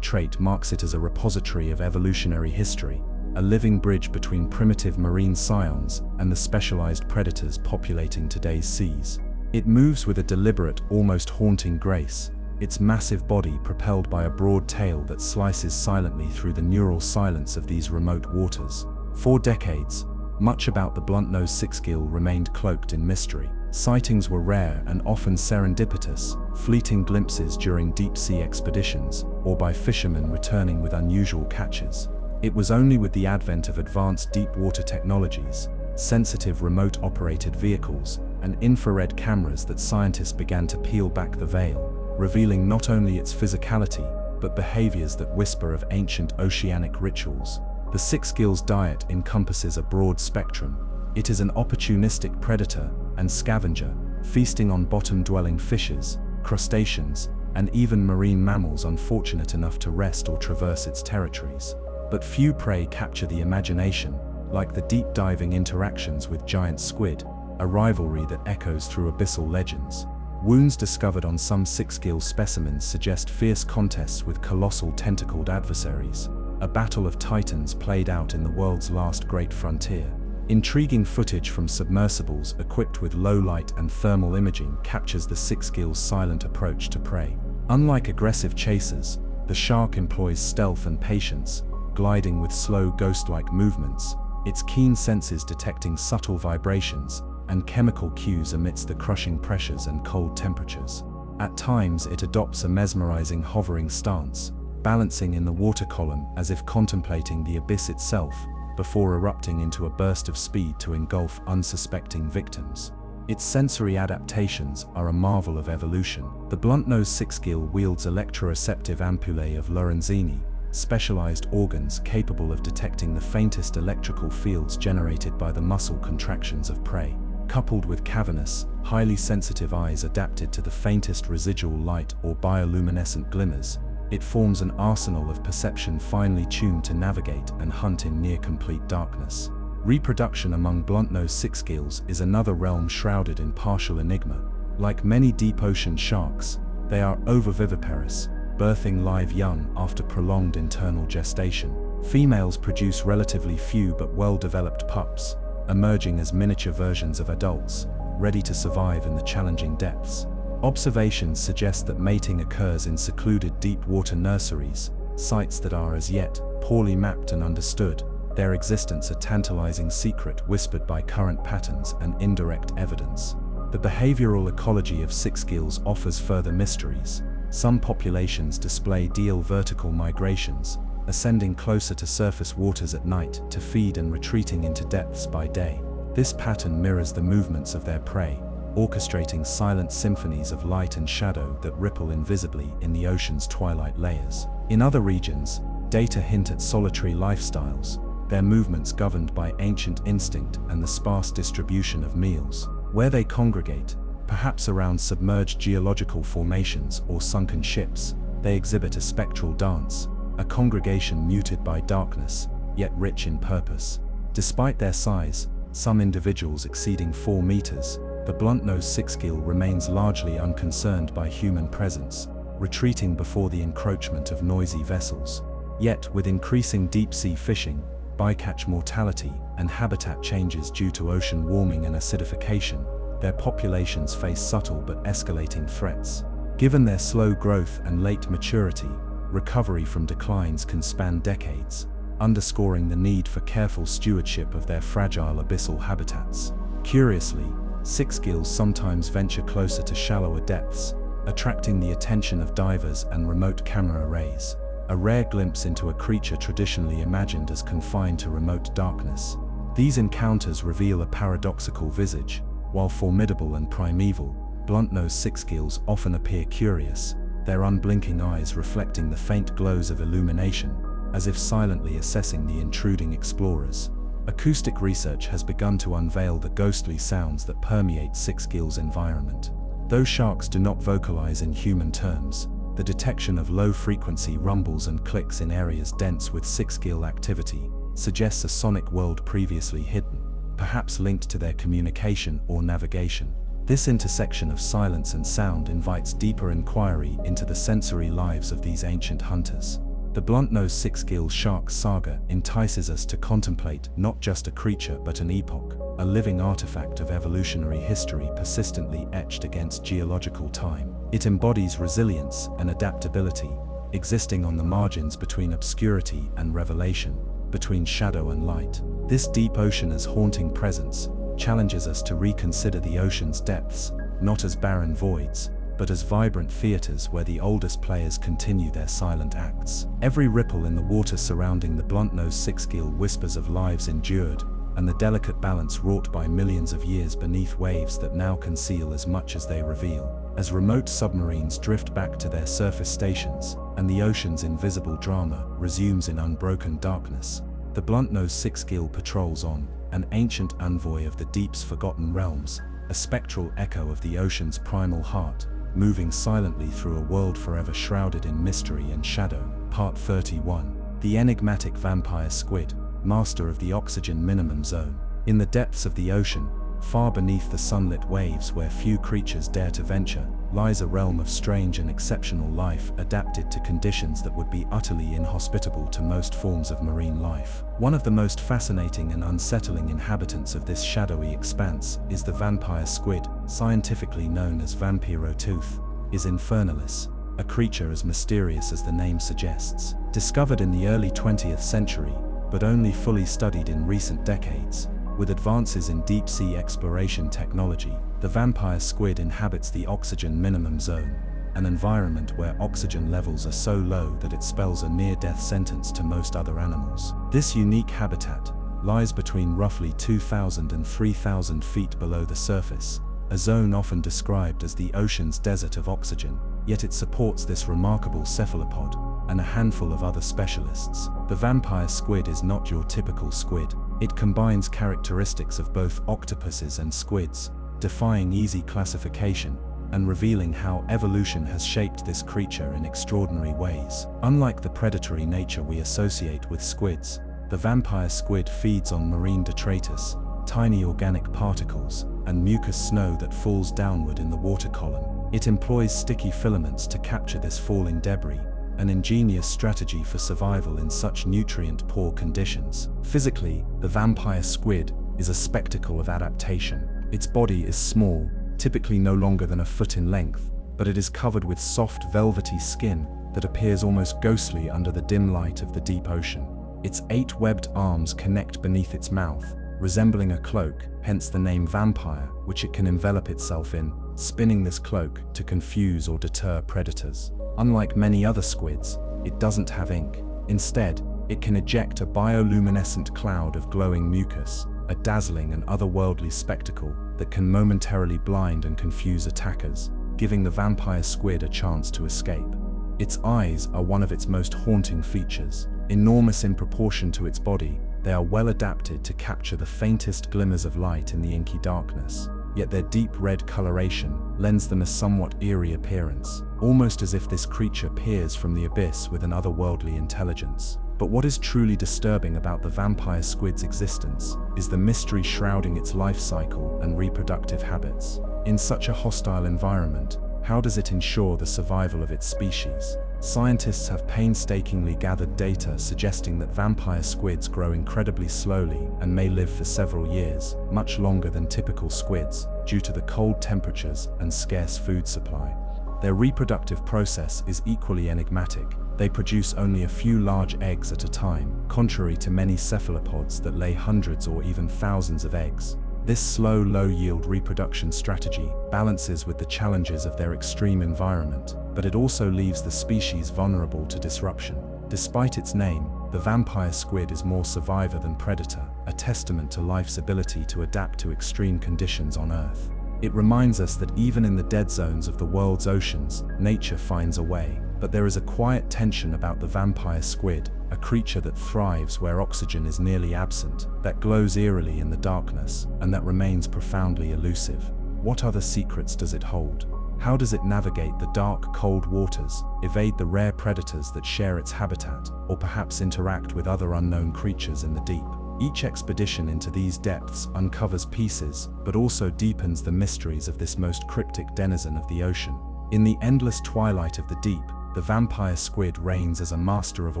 trait marks it as a repository of evolutionary history, a living bridge between primitive marine scions and the specialized predators populating today's seas. It moves with a deliberate, almost haunting grace, its massive body propelled by a broad tail that slices silently through the neural silence of these remote waters. For decades, much about the blunt-nosed six-gill remained cloaked in mystery. Sightings were rare and often serendipitous, fleeting glimpses during deep-sea expeditions, or by fishermen returning with unusual catches. It was only with the advent of advanced deep-water technologies, sensitive remote-operated vehicles, and infrared cameras that scientists began to peel back the veil, revealing not only its physicality, but behaviors that whisper of ancient oceanic rituals. The six-gill's diet encompasses a broad spectrum. It is an opportunistic predator and scavenger, feasting on bottom-dwelling fishes, crustaceans, and even marine mammals unfortunate enough to rest or traverse its territories. But few prey capture the imagination, like the deep-diving interactions with giant squid, a rivalry that echoes through abyssal legends. Wounds discovered on some six-gill specimens suggest fierce contests with colossal tentacled adversaries, a battle of titans played out in the world's last great frontier. Intriguing footage from submersibles equipped with low-light and thermal imaging captures the six-gill's silent approach to prey. Unlike aggressive chasers, the shark employs stealth and patience, gliding with slow ghost-like movements, its keen senses detecting subtle vibrations and chemical cues amidst the crushing pressures and cold temperatures. At times it adopts a mesmerizing hovering stance, balancing in the water column as if contemplating the abyss itself, before erupting into a burst of speed to engulf unsuspecting victims. Its sensory adaptations are a marvel of evolution. The blunt-nosed six-gill wields electroreceptive ampullae of Lorenzini, specialized organs capable of detecting the faintest electrical fields generated by the muscle contractions of prey. Coupled with cavernous, highly sensitive eyes adapted to the faintest residual light or bioluminescent glimmers, it forms an arsenal of perception finely tuned to navigate and hunt in near-complete darkness. Reproduction among blunt-nosed six-gills is another realm shrouded in partial enigma. Like many deep-ocean sharks, they are ovoviviparous, birthing live young after prolonged internal gestation. Females produce relatively few but well-developed pups, emerging as miniature versions of adults, ready to survive in the challenging depths. Observations suggest that mating occurs in secluded deep-water nurseries, sites that are as yet poorly mapped and understood, their existence a tantalizing secret whispered by current patterns and indirect evidence. The behavioral ecology of six-gills offers further mysteries. Some populations display diel vertical migrations, ascending closer to surface waters at night to feed and retreating into depths by day. This pattern mirrors the movements of their prey, orchestrating silent symphonies of light and shadow that ripple invisibly in the ocean's twilight layers. In other regions, data hint at solitary lifestyles, their movements governed by ancient instinct and the sparse distribution of meals. Where they congregate, perhaps around submerged geological formations or sunken ships, they exhibit a spectral dance, a congregation muted by darkness, yet rich in purpose. Despite their size, some individuals exceeding 4 meters, the blunt-nosed six-gill remains largely unconcerned by human presence, retreating before the encroachment of noisy vessels. Yet, with increasing deep-sea fishing, bycatch mortality, and habitat changes due to ocean warming and acidification, their populations face subtle but escalating threats. Given their slow growth and late maturity, recovery from declines can span decades, underscoring the need for careful stewardship of their fragile abyssal habitats. Curiously, six-gills sometimes venture closer to shallower depths, attracting the attention of divers and remote camera arrays, a rare glimpse into a creature traditionally imagined as confined to remote darkness. These encounters reveal a paradoxical visage. While formidable and primeval, blunt-nosed six-gills often appear curious, their unblinking eyes reflecting the faint glows of illumination, as if silently assessing the intruding explorers. Acoustic research has begun to unveil the ghostly sounds that permeate six-gills' environment. Though sharks do not vocalize in human terms, the detection of low-frequency rumbles and clicks in areas dense with six-gill activity suggests a sonic world previously hidden, perhaps linked to their communication or navigation. This intersection of silence and sound invites deeper inquiry into the sensory lives of these ancient hunters. The blunt-nosed six-gill shark saga entices us to contemplate not just a creature but an epoch, a living artifact of evolutionary history persistently etched against geological time. It embodies resilience and adaptability, existing on the margins between obscurity and revelation, between shadow and light. This deep oceaner's haunting presence challenges us to reconsider the ocean's depths, not as barren voids, but as vibrant theaters where the oldest players continue their silent acts. Every ripple in the water surrounding the blunt-nosed six-gill whispers of lives endured, and the delicate balance wrought by millions of years beneath waves that now conceal as much as they reveal. As remote submarines drift back to their surface stations, and the ocean's invisible drama resumes in unbroken darkness, the blunt-nosed six-gill patrols on, an ancient envoy of the deep's forgotten realms, a spectral echo of the ocean's primal heart, moving silently through a world forever shrouded in mystery and shadow. Part 31. The enigmatic vampire squid, master of the oxygen minimum zone. In the depths of the ocean, far beneath the sunlit waves where few creatures dare to venture, lies a realm of strange and exceptional life adapted to conditions that would be utterly inhospitable to most forms of marine life. One of the most fascinating and unsettling inhabitants of this shadowy expanse is the vampire squid, scientifically known as vampirotooth, is infernalis, a creature as mysterious as the name suggests. Discovered in the early 20th century, but only fully studied in recent decades, with advances in deep-sea exploration technology, the vampire squid inhabits the oxygen minimum zone, an environment where oxygen levels are so low that it spells a near-death sentence to most other animals. This unique habitat lies between roughly 2,000 and 3,000 feet below the surface, a zone often described as the ocean's desert of oxygen, yet it supports this remarkable cephalopod and a handful of other specialists. The vampire squid is not your typical squid. It combines characteristics of both octopuses and squids, defying easy classification and revealing how evolution has shaped this creature in extraordinary ways. Unlike the predatory nature we associate with squids, the vampire squid feeds on marine detritus, tiny organic particles, and mucus snow that falls downward in the water column. It employs sticky filaments to capture this falling debris, an ingenious strategy for survival in such nutrient-poor conditions. Physically, the vampire squid is a spectacle of adaptation. Its body is small, typically no longer than a foot in length, but it is covered with soft, velvety skin that appears almost ghostly under the dim light of the deep ocean. Its 8 webbed arms connect beneath its mouth, resembling a cloak, hence the name vampire, which it can envelop itself in, spinning this cloak to confuse or deter predators. Unlike many other squids, it doesn't have ink. Instead, it can eject a bioluminescent cloud of glowing mucus, a dazzling and otherworldly spectacle that can momentarily blind and confuse attackers, giving the vampire squid a chance to escape. Its eyes are one of its most haunting features. Enormous in proportion to its body, they are well adapted to capture the faintest glimmers of light in the inky darkness. Yet their deep red coloration lends them a somewhat eerie appearance, almost as if this creature peers from the abyss with an otherworldly intelligence. But what is truly disturbing about the vampire squid's existence is the mystery shrouding its life cycle and reproductive habits. In such a hostile environment, how does it ensure the survival of its species? Scientists have painstakingly gathered data suggesting that vampire squids grow incredibly slowly and may live for several years, much longer than typical squids, due to the cold temperatures and scarce food supply. Their reproductive process is equally enigmatic. They produce only a few large eggs at a time, contrary to many cephalopods that lay hundreds or even thousands of eggs. This slow, low-yield reproduction strategy balances with the challenges of their extreme environment, but it also leaves the species vulnerable to disruption. Despite its name, the vampire squid is more survivor than predator, a testament to life's ability to adapt to extreme conditions on Earth. It reminds us that even in the dead zones of the world's oceans, nature finds a way. But there is a quiet tension about the vampire squid, a creature that thrives where oxygen is nearly absent, that glows eerily in the darkness, and that remains profoundly elusive. What other secrets does it hold? How does it navigate the dark, cold waters, evade the rare predators that share its habitat, or perhaps interact with other unknown creatures in the deep? Each expedition into these depths uncovers pieces, but also deepens the mysteries of this most cryptic denizen of the ocean. In the endless twilight of the deep, the vampire squid reigns as a master of a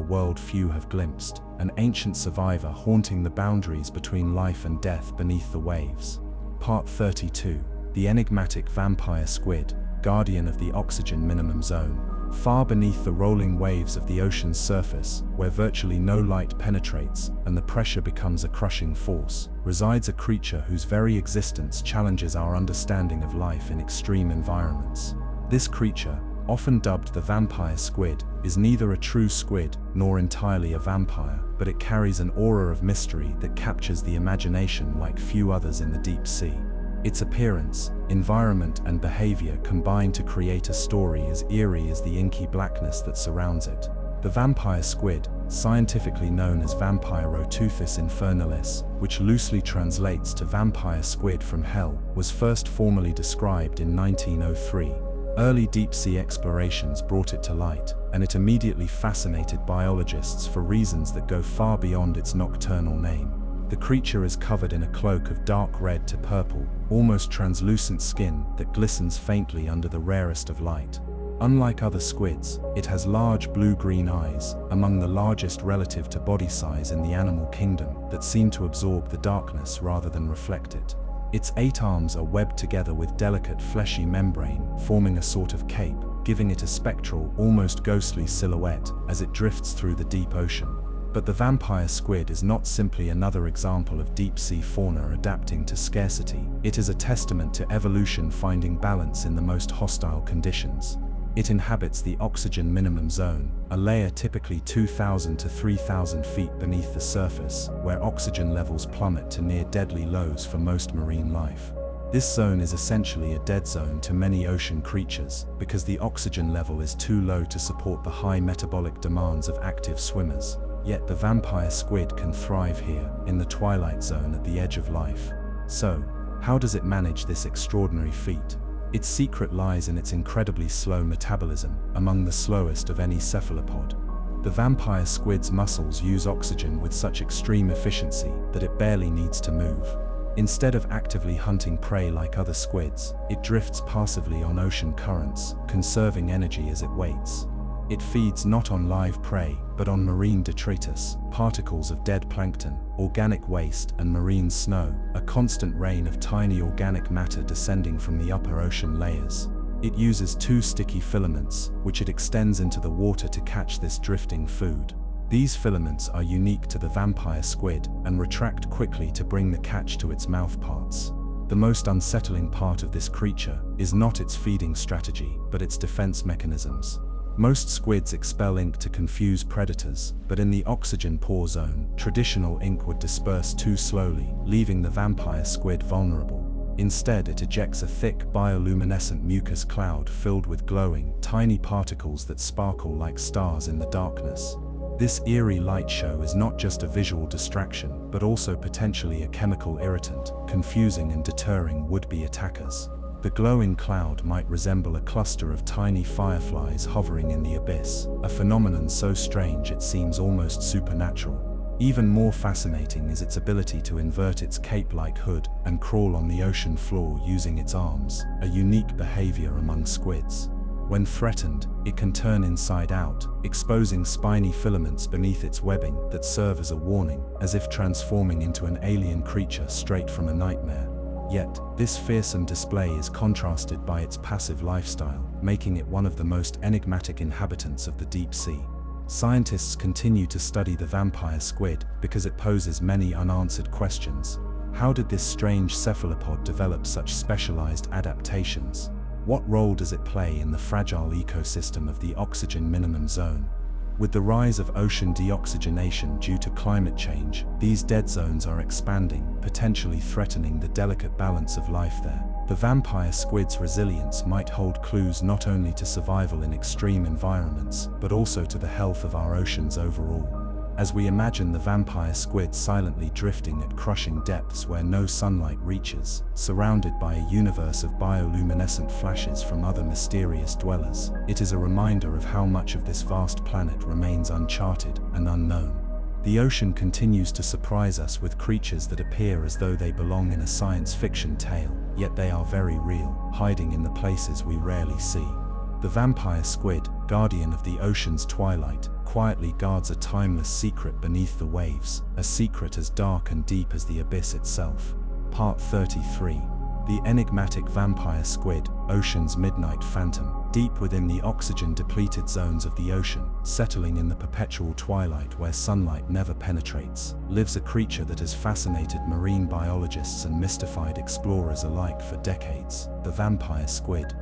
world few have glimpsed, an ancient survivor haunting the boundaries between life and death beneath the waves. Part 32. The enigmatic vampire squid, guardian of the oxygen minimum zone. Far beneath the rolling waves of the ocean's surface, where virtually no light penetrates and the pressure becomes a crushing force, resides a creature whose very existence challenges our understanding of life in extreme environments. This creature, often dubbed the vampire squid, is neither a true squid nor entirely a vampire, but it carries an aura of mystery that captures the imagination like few others in the deep sea. Its appearance, environment, and behavior combine to create a story as eerie as the inky blackness that surrounds it. The vampire squid, scientifically known as Vampiroteuthis infernalis, which loosely translates to vampire squid from hell, was first formally described in 1903. Early deep-sea explorations brought it to light, and it immediately fascinated biologists for reasons that go far beyond its nocturnal name. The creature is covered in a cloak of dark red to purple, almost translucent skin that glistens faintly under the rarest of light. Unlike other squids, it has large blue-green eyes, among the largest relative to body size in the animal kingdom, that seem to absorb the darkness rather than reflect it. Its 8 arms are webbed together with delicate fleshy membrane, forming a sort of cape, giving it a spectral, almost ghostly silhouette as it drifts through the deep ocean. But the vampire squid is not simply another example of deep-sea fauna adapting to scarcity. It is a testament to evolution finding balance in the most hostile conditions. It inhabits the oxygen minimum zone, a layer typically 2,000 to 3,000 feet beneath the surface, where oxygen levels plummet to near deadly lows for most marine life. This zone is essentially a dead zone to many ocean creatures, because the oxygen level is too low to support the high metabolic demands of active swimmers. Yet the vampire squid can thrive here, in the twilight zone at the edge of life. So, how does it manage this extraordinary feat? Its secret lies in its incredibly slow metabolism, among the slowest of any cephalopod. The vampire squid's muscles use oxygen with such extreme efficiency that it barely needs to move. Instead of actively hunting prey like other squids, it drifts passively on ocean currents, conserving energy as it waits. It feeds not on live prey, but on marine detritus, particles of dead plankton, organic waste, and marine snow, a constant rain of tiny organic matter descending from the upper ocean layers. It uses 2 sticky filaments, which it extends into the water to catch this drifting food. These filaments are unique to the vampire squid and retract quickly to bring the catch to its mouth parts. The most unsettling part of this creature is not its feeding strategy, but its defense mechanisms. Most squids expel ink to confuse predators, but in the oxygen poor zone, traditional ink would disperse too slowly, leaving the vampire squid vulnerable. Instead, it ejects a thick, bioluminescent mucus cloud filled with glowing, tiny particles that sparkle like stars in the darkness. This eerie light show is not just a visual distraction, but also potentially a chemical irritant, confusing and deterring would-be attackers. The glowing cloud might resemble a cluster of tiny fireflies hovering in the abyss, a phenomenon so strange it seems almost supernatural. Even more fascinating is its ability to invert its cape-like hood and crawl on the ocean floor using its arms, a unique behavior among squids. When threatened, it can turn inside out, exposing spiny filaments beneath its webbing that serve as a warning, as if transforming into an alien creature straight from a nightmare. Yet, this fearsome display is contrasted by its passive lifestyle, making it one of the most enigmatic inhabitants of the deep sea. Scientists continue to study the vampire squid because it poses many unanswered questions. How did this strange cephalopod develop such specialized adaptations? What role does it play in the fragile ecosystem of the oxygen minimum zone? With the rise of ocean deoxygenation due to climate change, these dead zones are expanding, potentially threatening the delicate balance of life there. The vampire squid's resilience might hold clues not only to survival in extreme environments, but also to the health of our oceans overall. As we imagine the vampire squid silently drifting at crushing depths where no sunlight reaches, surrounded by a universe of bioluminescent flashes from other mysterious dwellers, it is a reminder of how much of this vast planet remains uncharted and unknown. The ocean continues to surprise us with creatures that appear as though they belong in a science fiction tale, yet they are very real, hiding in the places we rarely see. The vampire squid, guardian of the ocean's twilight, quietly guards a timeless secret beneath the waves, a secret as dark and deep as the abyss itself. Part 33. The enigmatic vampire squid, ocean's midnight phantom. Deep within the oxygen-depleted zones of the ocean, settling in the perpetual twilight where sunlight never penetrates, lives a creature that has fascinated marine biologists and mystified explorers alike for decades: the vampire squid.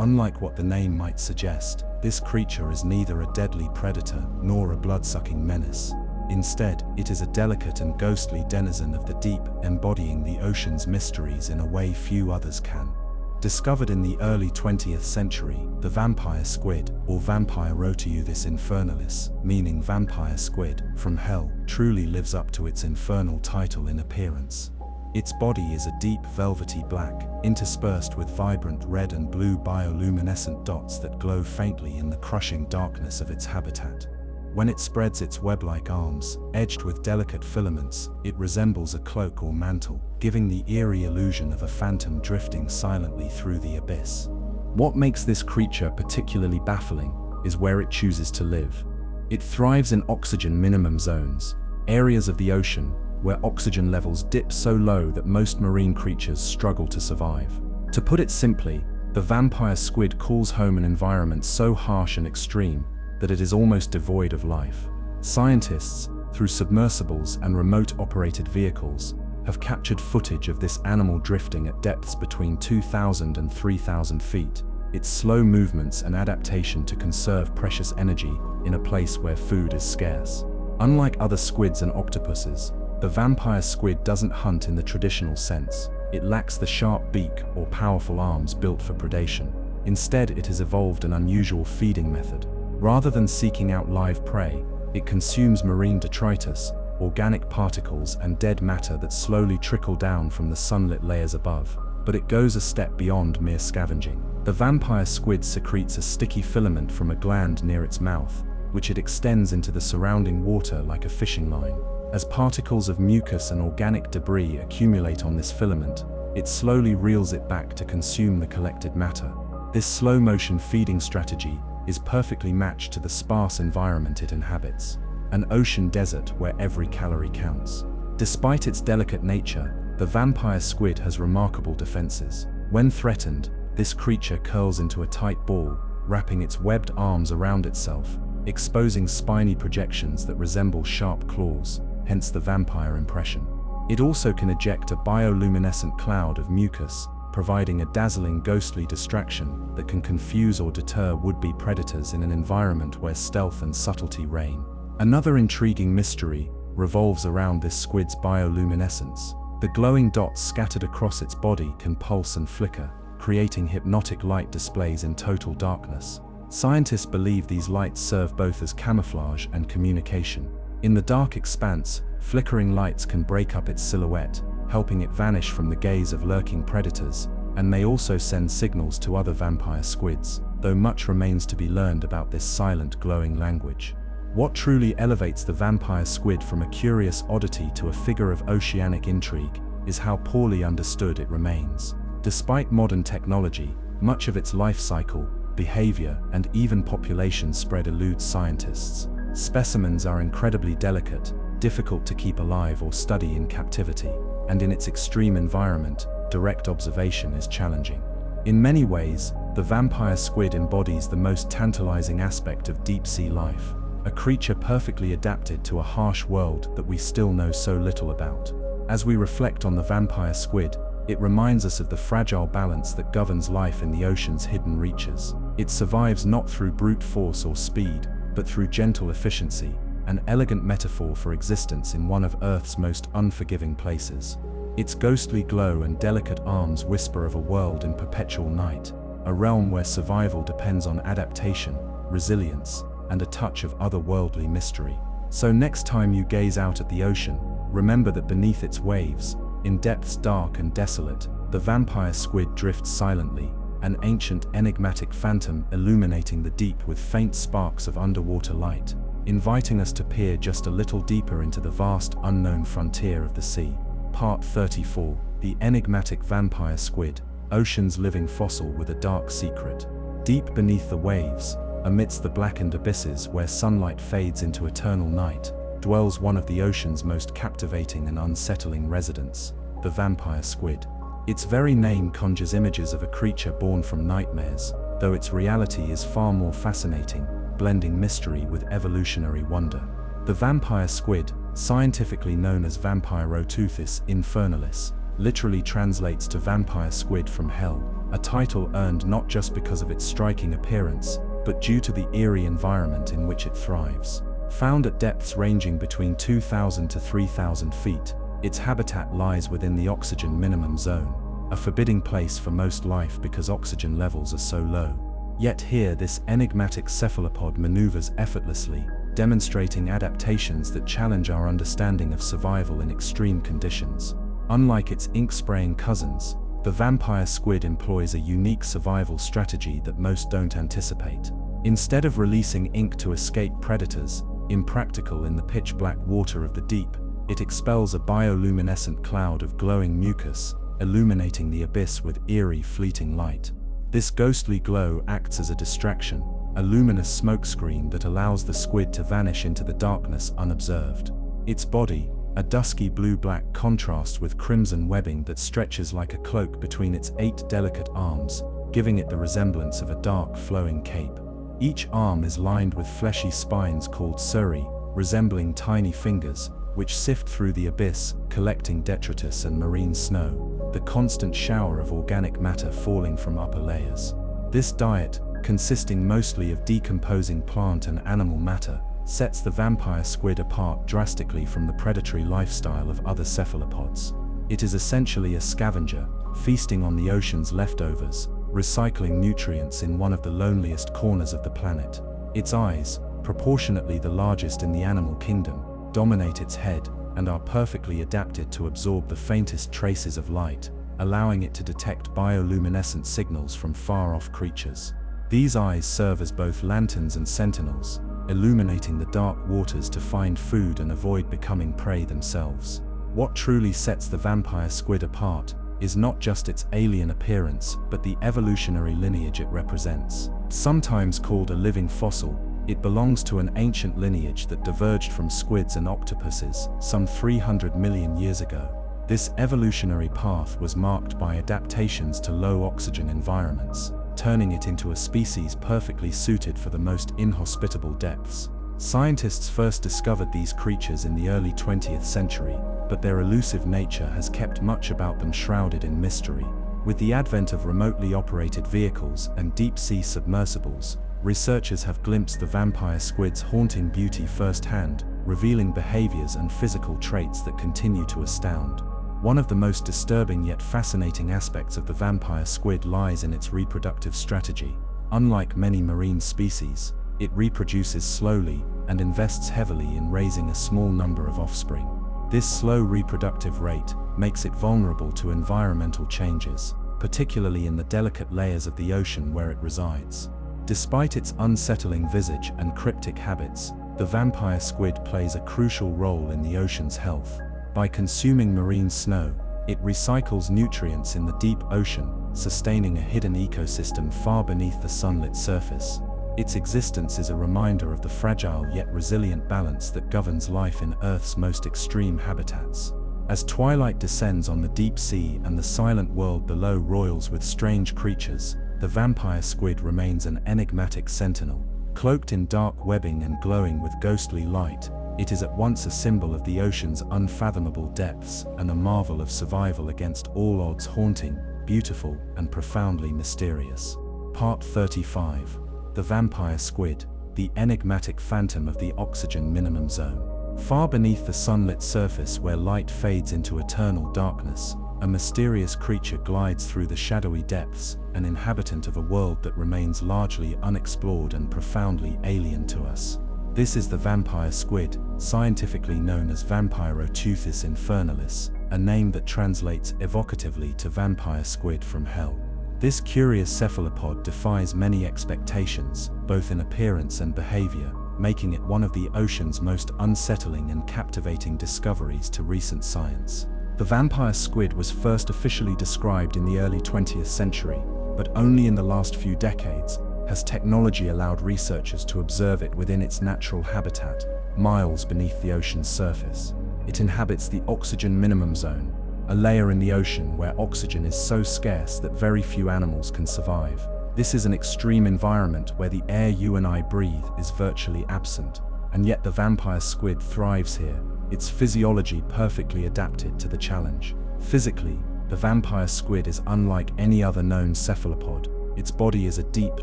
Unlike what the name might suggest, this creature is neither a deadly predator nor a blood-sucking menace. Instead, it is a delicate and ghostly denizen of the deep, embodying the ocean's mysteries in a way few others can. Discovered in the early 20th century, the vampire squid, or Vampire rotiuthis infernalis, meaning vampire squid from hell, truly lives up to its infernal title in appearance. Its body is a deep velvety black, interspersed with vibrant red and blue bioluminescent dots that glow faintly in the crushing darkness of its habitat. When it spreads its web-like arms, edged with delicate filaments, it resembles a cloak or mantle, giving the eerie illusion of a phantom drifting silently through the abyss. What makes this creature particularly baffling is where it chooses to live. It thrives in oxygen minimum zones, areas of the ocean where oxygen levels dip so low that most marine creatures struggle to survive. To put it simply, the vampire squid calls home an environment so harsh and extreme that it is almost devoid of life. Scientists, through submersibles and remote-operated vehicles, have captured footage of this animal drifting at depths between 2,000 and 3,000 feet, its slow movements and adaptation to conserve precious energy in a place where food is scarce. Unlike other squids and octopuses, the vampire squid doesn't hunt in the traditional sense. It lacks the sharp beak or powerful arms built for predation. Instead, it has evolved an unusual feeding method. Rather than seeking out live prey, it consumes marine detritus, organic particles and dead matter that slowly trickle down from the sunlit layers above. But it goes a step beyond mere scavenging. The vampire squid secretes a sticky filament from a gland near its mouth, which it extends into the surrounding water like a fishing line. As particles of mucus and organic debris accumulate on this filament, it slowly reels it back to consume the collected matter. This slow-motion feeding strategy is perfectly matched to the sparse environment it inhabits, an ocean desert where every calorie counts. Despite its delicate nature, the vampire squid has remarkable defenses. When threatened, this creature curls into a tight ball, wrapping its webbed arms around itself, exposing spiny projections that resemble sharp claws, hence the vampire impression. It also can eject a bioluminescent cloud of mucus, providing a dazzling ghostly distraction that can confuse or deter would-be predators in an environment where stealth and subtlety reign. Another intriguing mystery revolves around this squid's bioluminescence. The glowing dots scattered across its body can pulse and flicker, creating hypnotic light displays in total darkness. Scientists believe these lights serve both as camouflage and communication. In the dark expanse, flickering lights can break up its silhouette, helping it vanish from the gaze of lurking predators, and may also send signals to other vampire squids, though much remains to be learned about this silent, glowing language. What truly elevates the vampire squid from a curious oddity to a figure of oceanic intrigue is how poorly understood it remains. Despite modern technology, much of its life cycle, behavior, and even population spread eludes scientists. Specimens are incredibly delicate, difficult to keep alive or study in captivity, and in its extreme environment, direct observation is challenging. In many ways, the vampire squid embodies the most tantalizing aspect of deep-sea life, a creature perfectly adapted to a harsh world that we still know so little about. As we reflect on the vampire squid, it reminds us of the fragile balance that governs life in the ocean's hidden reaches. It survives not through brute force or speed, but through gentle efficiency, an elegant metaphor for existence in one of Earth's most unforgiving places. Its ghostly glow and delicate arms whisper of a world in perpetual night, a realm where survival depends on adaptation, resilience, and a touch of otherworldly mystery. So next time you gaze out at the ocean, remember that beneath its waves, in depths dark and desolate, the vampire squid drifts silently, an ancient enigmatic phantom illuminating the deep with faint sparks of underwater light, inviting us to peer just a little deeper into the vast unknown frontier of the sea. Part 34, The Enigmatic Vampire Squid, Ocean's Living Fossil with a Dark Secret. Deep beneath the waves, amidst the blackened abysses where sunlight fades into eternal night, dwells one of the ocean's most captivating and unsettling residents, the vampire squid. Its very name conjures images of a creature born from nightmares, though its reality is far more fascinating, blending mystery with evolutionary wonder. The vampire squid, scientifically known as Vampiroteuthis infernalis, literally translates to vampire squid from hell, a title earned not just because of its striking appearance, but due to the eerie environment in which it thrives. Found at depths ranging between 2,000 to 3,000 feet, its habitat lies within the oxygen minimum zone, a forbidding place for most life because oxygen levels are so low. Yet here this enigmatic cephalopod maneuvers effortlessly, demonstrating adaptations that challenge our understanding of survival in extreme conditions. Unlike its ink-spraying cousins, the vampire squid employs a unique survival strategy that most don't anticipate. Instead of releasing ink to escape predators, impractical in the pitch-black water of the deep, it expels a bioluminescent cloud of glowing mucus, illuminating the abyss with eerie, fleeting light. This ghostly glow acts as a distraction, a luminous smokescreen that allows the squid to vanish into the darkness unobserved. Its body, a dusky blue-black contrast with crimson webbing that stretches like a cloak between its 8 delicate arms, giving it the resemblance of a dark, flowing cape. Each arm is lined with fleshy spines called suri, resembling tiny fingers, which sift through the abyss, collecting detritus and marine snow, the constant shower of organic matter falling from upper layers. This diet, consisting mostly of decomposing plant and animal matter, sets the vampire squid apart drastically from the predatory lifestyle of other cephalopods. It is essentially a scavenger, feasting on the ocean's leftovers, recycling nutrients in one of the loneliest corners of the planet. Its eyes, proportionately the largest in the animal kingdom, dominate its head and are perfectly adapted to absorb the faintest traces of light, allowing it to detect bioluminescent signals from far-off creatures. These eyes serve as both lanterns and sentinels, illuminating the dark waters to find food and avoid becoming prey themselves. What truly sets the vampire squid apart is not just its alien appearance, but the evolutionary lineage it represents. Sometimes called a living fossil, it belongs to an ancient lineage that diverged from squids and octopuses some 300 million years ago. This evolutionary path was marked by adaptations to low oxygen environments, turning it into a species perfectly suited for the most inhospitable depths. Scientists first discovered these creatures in the early 20th century, but their elusive nature has kept much about them shrouded in mystery. With the advent of remotely operated vehicles and deep-sea submersibles, researchers have glimpsed the vampire squid's haunting beauty firsthand, revealing behaviors and physical traits that continue to astound. One of the most disturbing yet fascinating aspects of the vampire squid lies in its reproductive strategy. Unlike many marine species, it reproduces slowly and invests heavily in raising a small number of offspring. This slow reproductive rate makes it vulnerable to environmental changes, particularly in the delicate layers of the ocean where it resides. Despite its unsettling visage and cryptic habits, the vampire squid plays a crucial role in the ocean's health. By consuming marine snow, it recycles nutrients in the deep ocean, sustaining a hidden ecosystem far beneath the sunlit surface. Its existence is a reminder of the fragile yet resilient balance that governs life in Earth's most extreme habitats. As twilight descends on the deep sea and the silent world below roils with strange creatures, the vampire squid remains an enigmatic sentinel. Cloaked in dark webbing and glowing with ghostly light, it is at once a symbol of the ocean's unfathomable depths and a marvel of survival against all odds, haunting, beautiful, and profoundly mysterious. Part 35. The vampire squid, the enigmatic phantom of the oxygen minimum zone. Far beneath the sunlit surface where light fades into eternal darkness, a mysterious creature glides through the shadowy depths, an inhabitant of a world that remains largely unexplored and profoundly alien to us. This is the vampire squid, scientifically known as Vampiroteuthis infernalis, a name that translates evocatively to vampire squid from hell. This curious cephalopod defies many expectations, both in appearance and behavior, making it one of the ocean's most unsettling and captivating discoveries to recent science. The vampire squid was first officially described in the early 20th century, but only in the last few decades has technology allowed researchers to observe it within its natural habitat, miles beneath the ocean's surface. It inhabits the oxygen minimum zone, a layer in the ocean where oxygen is so scarce that very few animals can survive. This is an extreme environment where the air you and I breathe is virtually absent, and yet the vampire squid thrives here, its physiology perfectly adapted to the challenge. Physically, the vampire squid is unlike any other known cephalopod. Its body is a deep,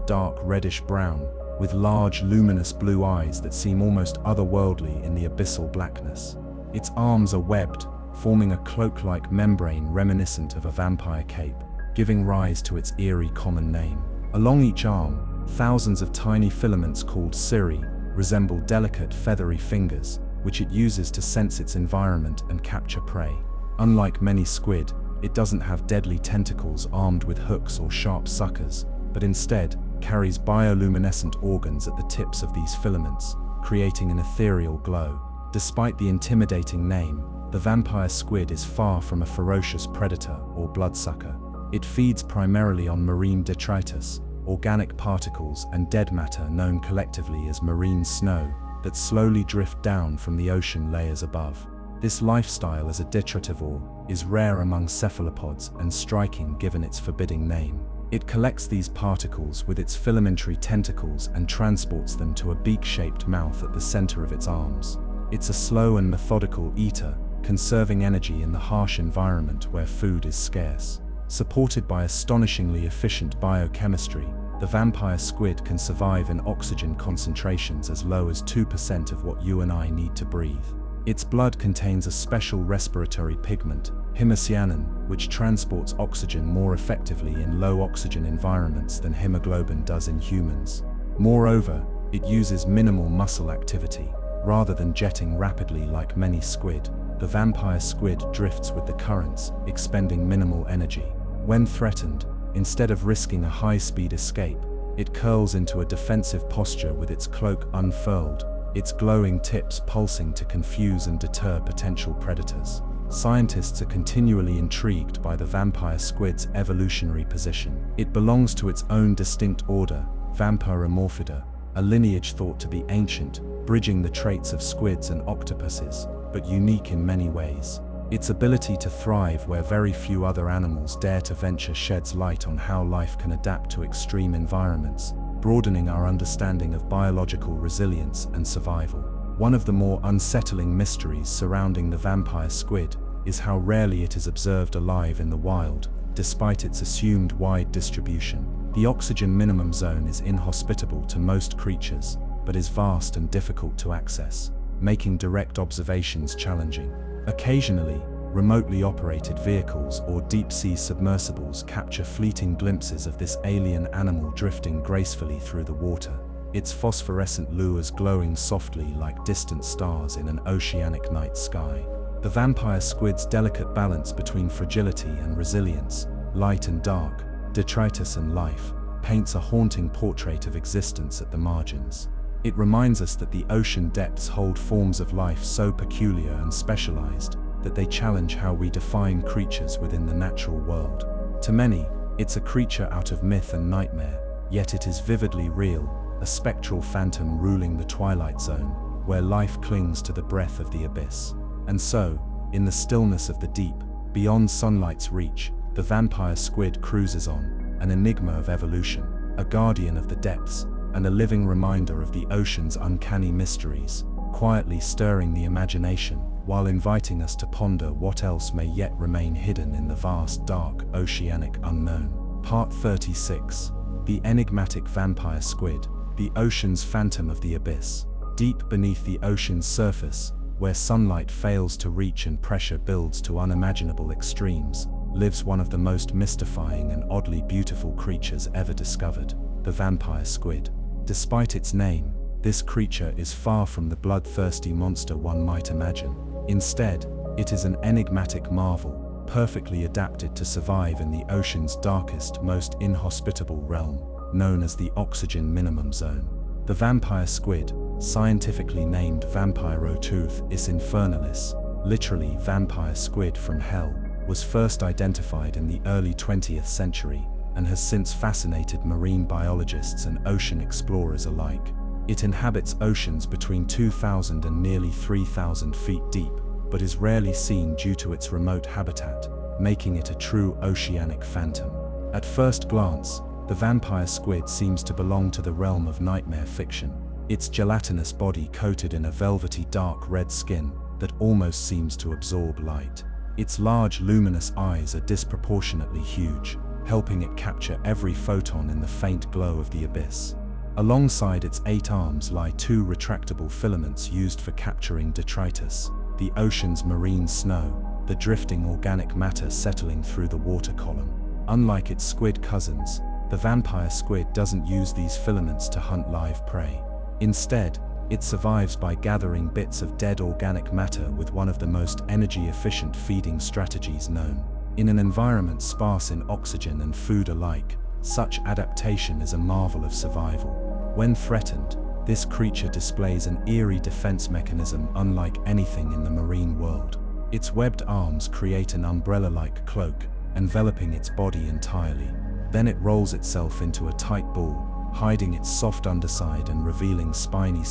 dark reddish-brown, with large, luminous blue eyes that seem almost otherworldly in the abyssal blackness. Its arms are webbed, forming a cloak-like membrane reminiscent of a vampire cape, giving rise to its eerie common name. Along each arm, thousands of tiny filaments called cirri resemble delicate feathery fingers, which it uses to sense its environment and capture prey. Unlike many squid, it doesn't have deadly tentacles armed with hooks or sharp suckers, but instead carries bioluminescent organs at the tips of these filaments, creating an ethereal glow. Despite the intimidating name, the vampire squid is far from a ferocious predator or bloodsucker. It feeds primarily on marine detritus, organic particles and dead matter known collectively as marine snow that slowly drift down from the ocean layers above. This lifestyle as a detritivore is rare among cephalopods and striking given its forbidding name. It collects these particles with its filamentary tentacles and transports them to a beak-shaped mouth at the center of its arms. It's a slow and methodical eater, conserving energy in the harsh environment where food is scarce. Supported by astonishingly efficient biochemistry, the vampire squid can survive in oxygen concentrations as low as 2% of what you and I need to breathe. Its blood contains a special respiratory pigment, hemocyanin, which transports oxygen more effectively in low oxygen environments than hemoglobin does in humans. Moreover, it uses minimal muscle activity. Rather than jetting rapidly like many squid, the vampire squid drifts with the currents, expending minimal energy. When threatened, instead of risking a high-speed escape, it curls into a defensive posture with its cloak unfurled, its glowing tips pulsing to confuse and deter potential predators. Scientists are continually intrigued by the vampire squid's evolutionary position. It belongs to its own distinct order, Vampiromorphidae, a lineage thought to be ancient, bridging the traits of squids and octopuses, but unique in many ways. Its ability to thrive where very few other animals dare to venture sheds light on how life can adapt to extreme environments, broadening our understanding of biological resilience and survival. One of the more unsettling mysteries surrounding the vampire squid is how rarely it is observed alive in the wild, despite its assumed wide distribution. The oxygen minimum zone is inhospitable to most creatures, but is vast and difficult to access, making direct observations challenging. Occasionally, remotely operated vehicles or deep-sea submersibles capture fleeting glimpses of this alien animal drifting gracefully through the water, its phosphorescent lures glowing softly like distant stars in an oceanic night sky. The vampire squid's delicate balance between fragility and resilience, light and dark, detritus and life, paints a haunting portrait of existence at the margins. It reminds us that the ocean depths hold forms of life so peculiar and specialized that they challenge how we define creatures within the natural world. To many, it's a creature out of myth and nightmare, yet it is vividly real, a spectral phantom ruling the twilight zone, where life clings to the breath of the abyss. And so, in the stillness of the deep, beyond sunlight's reach, the vampire squid cruises on, an enigma of evolution, a guardian of the depths, and a living reminder of the ocean's uncanny mysteries, quietly stirring the imagination while inviting us to ponder what else may yet remain hidden in the vast, dark, oceanic unknown. Part 36. The enigmatic vampire squid, the ocean's phantom of the abyss. Deep beneath the ocean's surface, where sunlight fails to reach and pressure builds to unimaginable extremes, lives one of the most mystifying and oddly beautiful creatures ever discovered, the vampire squid. Despite its name, this creature is far from the bloodthirsty monster one might imagine. Instead, it is an enigmatic marvel, perfectly adapted to survive in the ocean's darkest, most inhospitable realm, known as the oxygen minimum zone. The vampire squid, scientifically named Vampiroteuth infernalis, literally vampire squid from hell, was first identified in the early 20th century and has since fascinated marine biologists and ocean explorers alike. It inhabits oceans between 2,000 and nearly 3,000 feet deep, but is rarely seen due to its remote habitat, making it a true oceanic phantom. At first glance, the vampire squid seems to belong to the realm of nightmare fiction. Its gelatinous body coated in a velvety dark red skin that almost seems to absorb light. Its large luminous eyes are disproportionately huge, helping it capture every photon in the faint glow of the abyss. Alongside its 8 arms lie 2 retractable filaments used for capturing detritus, the ocean's marine snow, the drifting organic matter settling through the water column. Unlike its squid cousins, the vampire squid doesn't use these filaments to hunt live prey. Instead, it survives by gathering bits of dead organic matter with one of the most energy-efficient feeding strategies known. In an environment sparse in oxygen and food alike, such adaptation is a marvel of survival. When threatened, this creature displays an eerie defense mechanism unlike anything in the marine world. Its webbed arms create an umbrella-like cloak, enveloping its body entirely. Then it rolls itself into a tight ball, hiding its soft underside and revealing spiny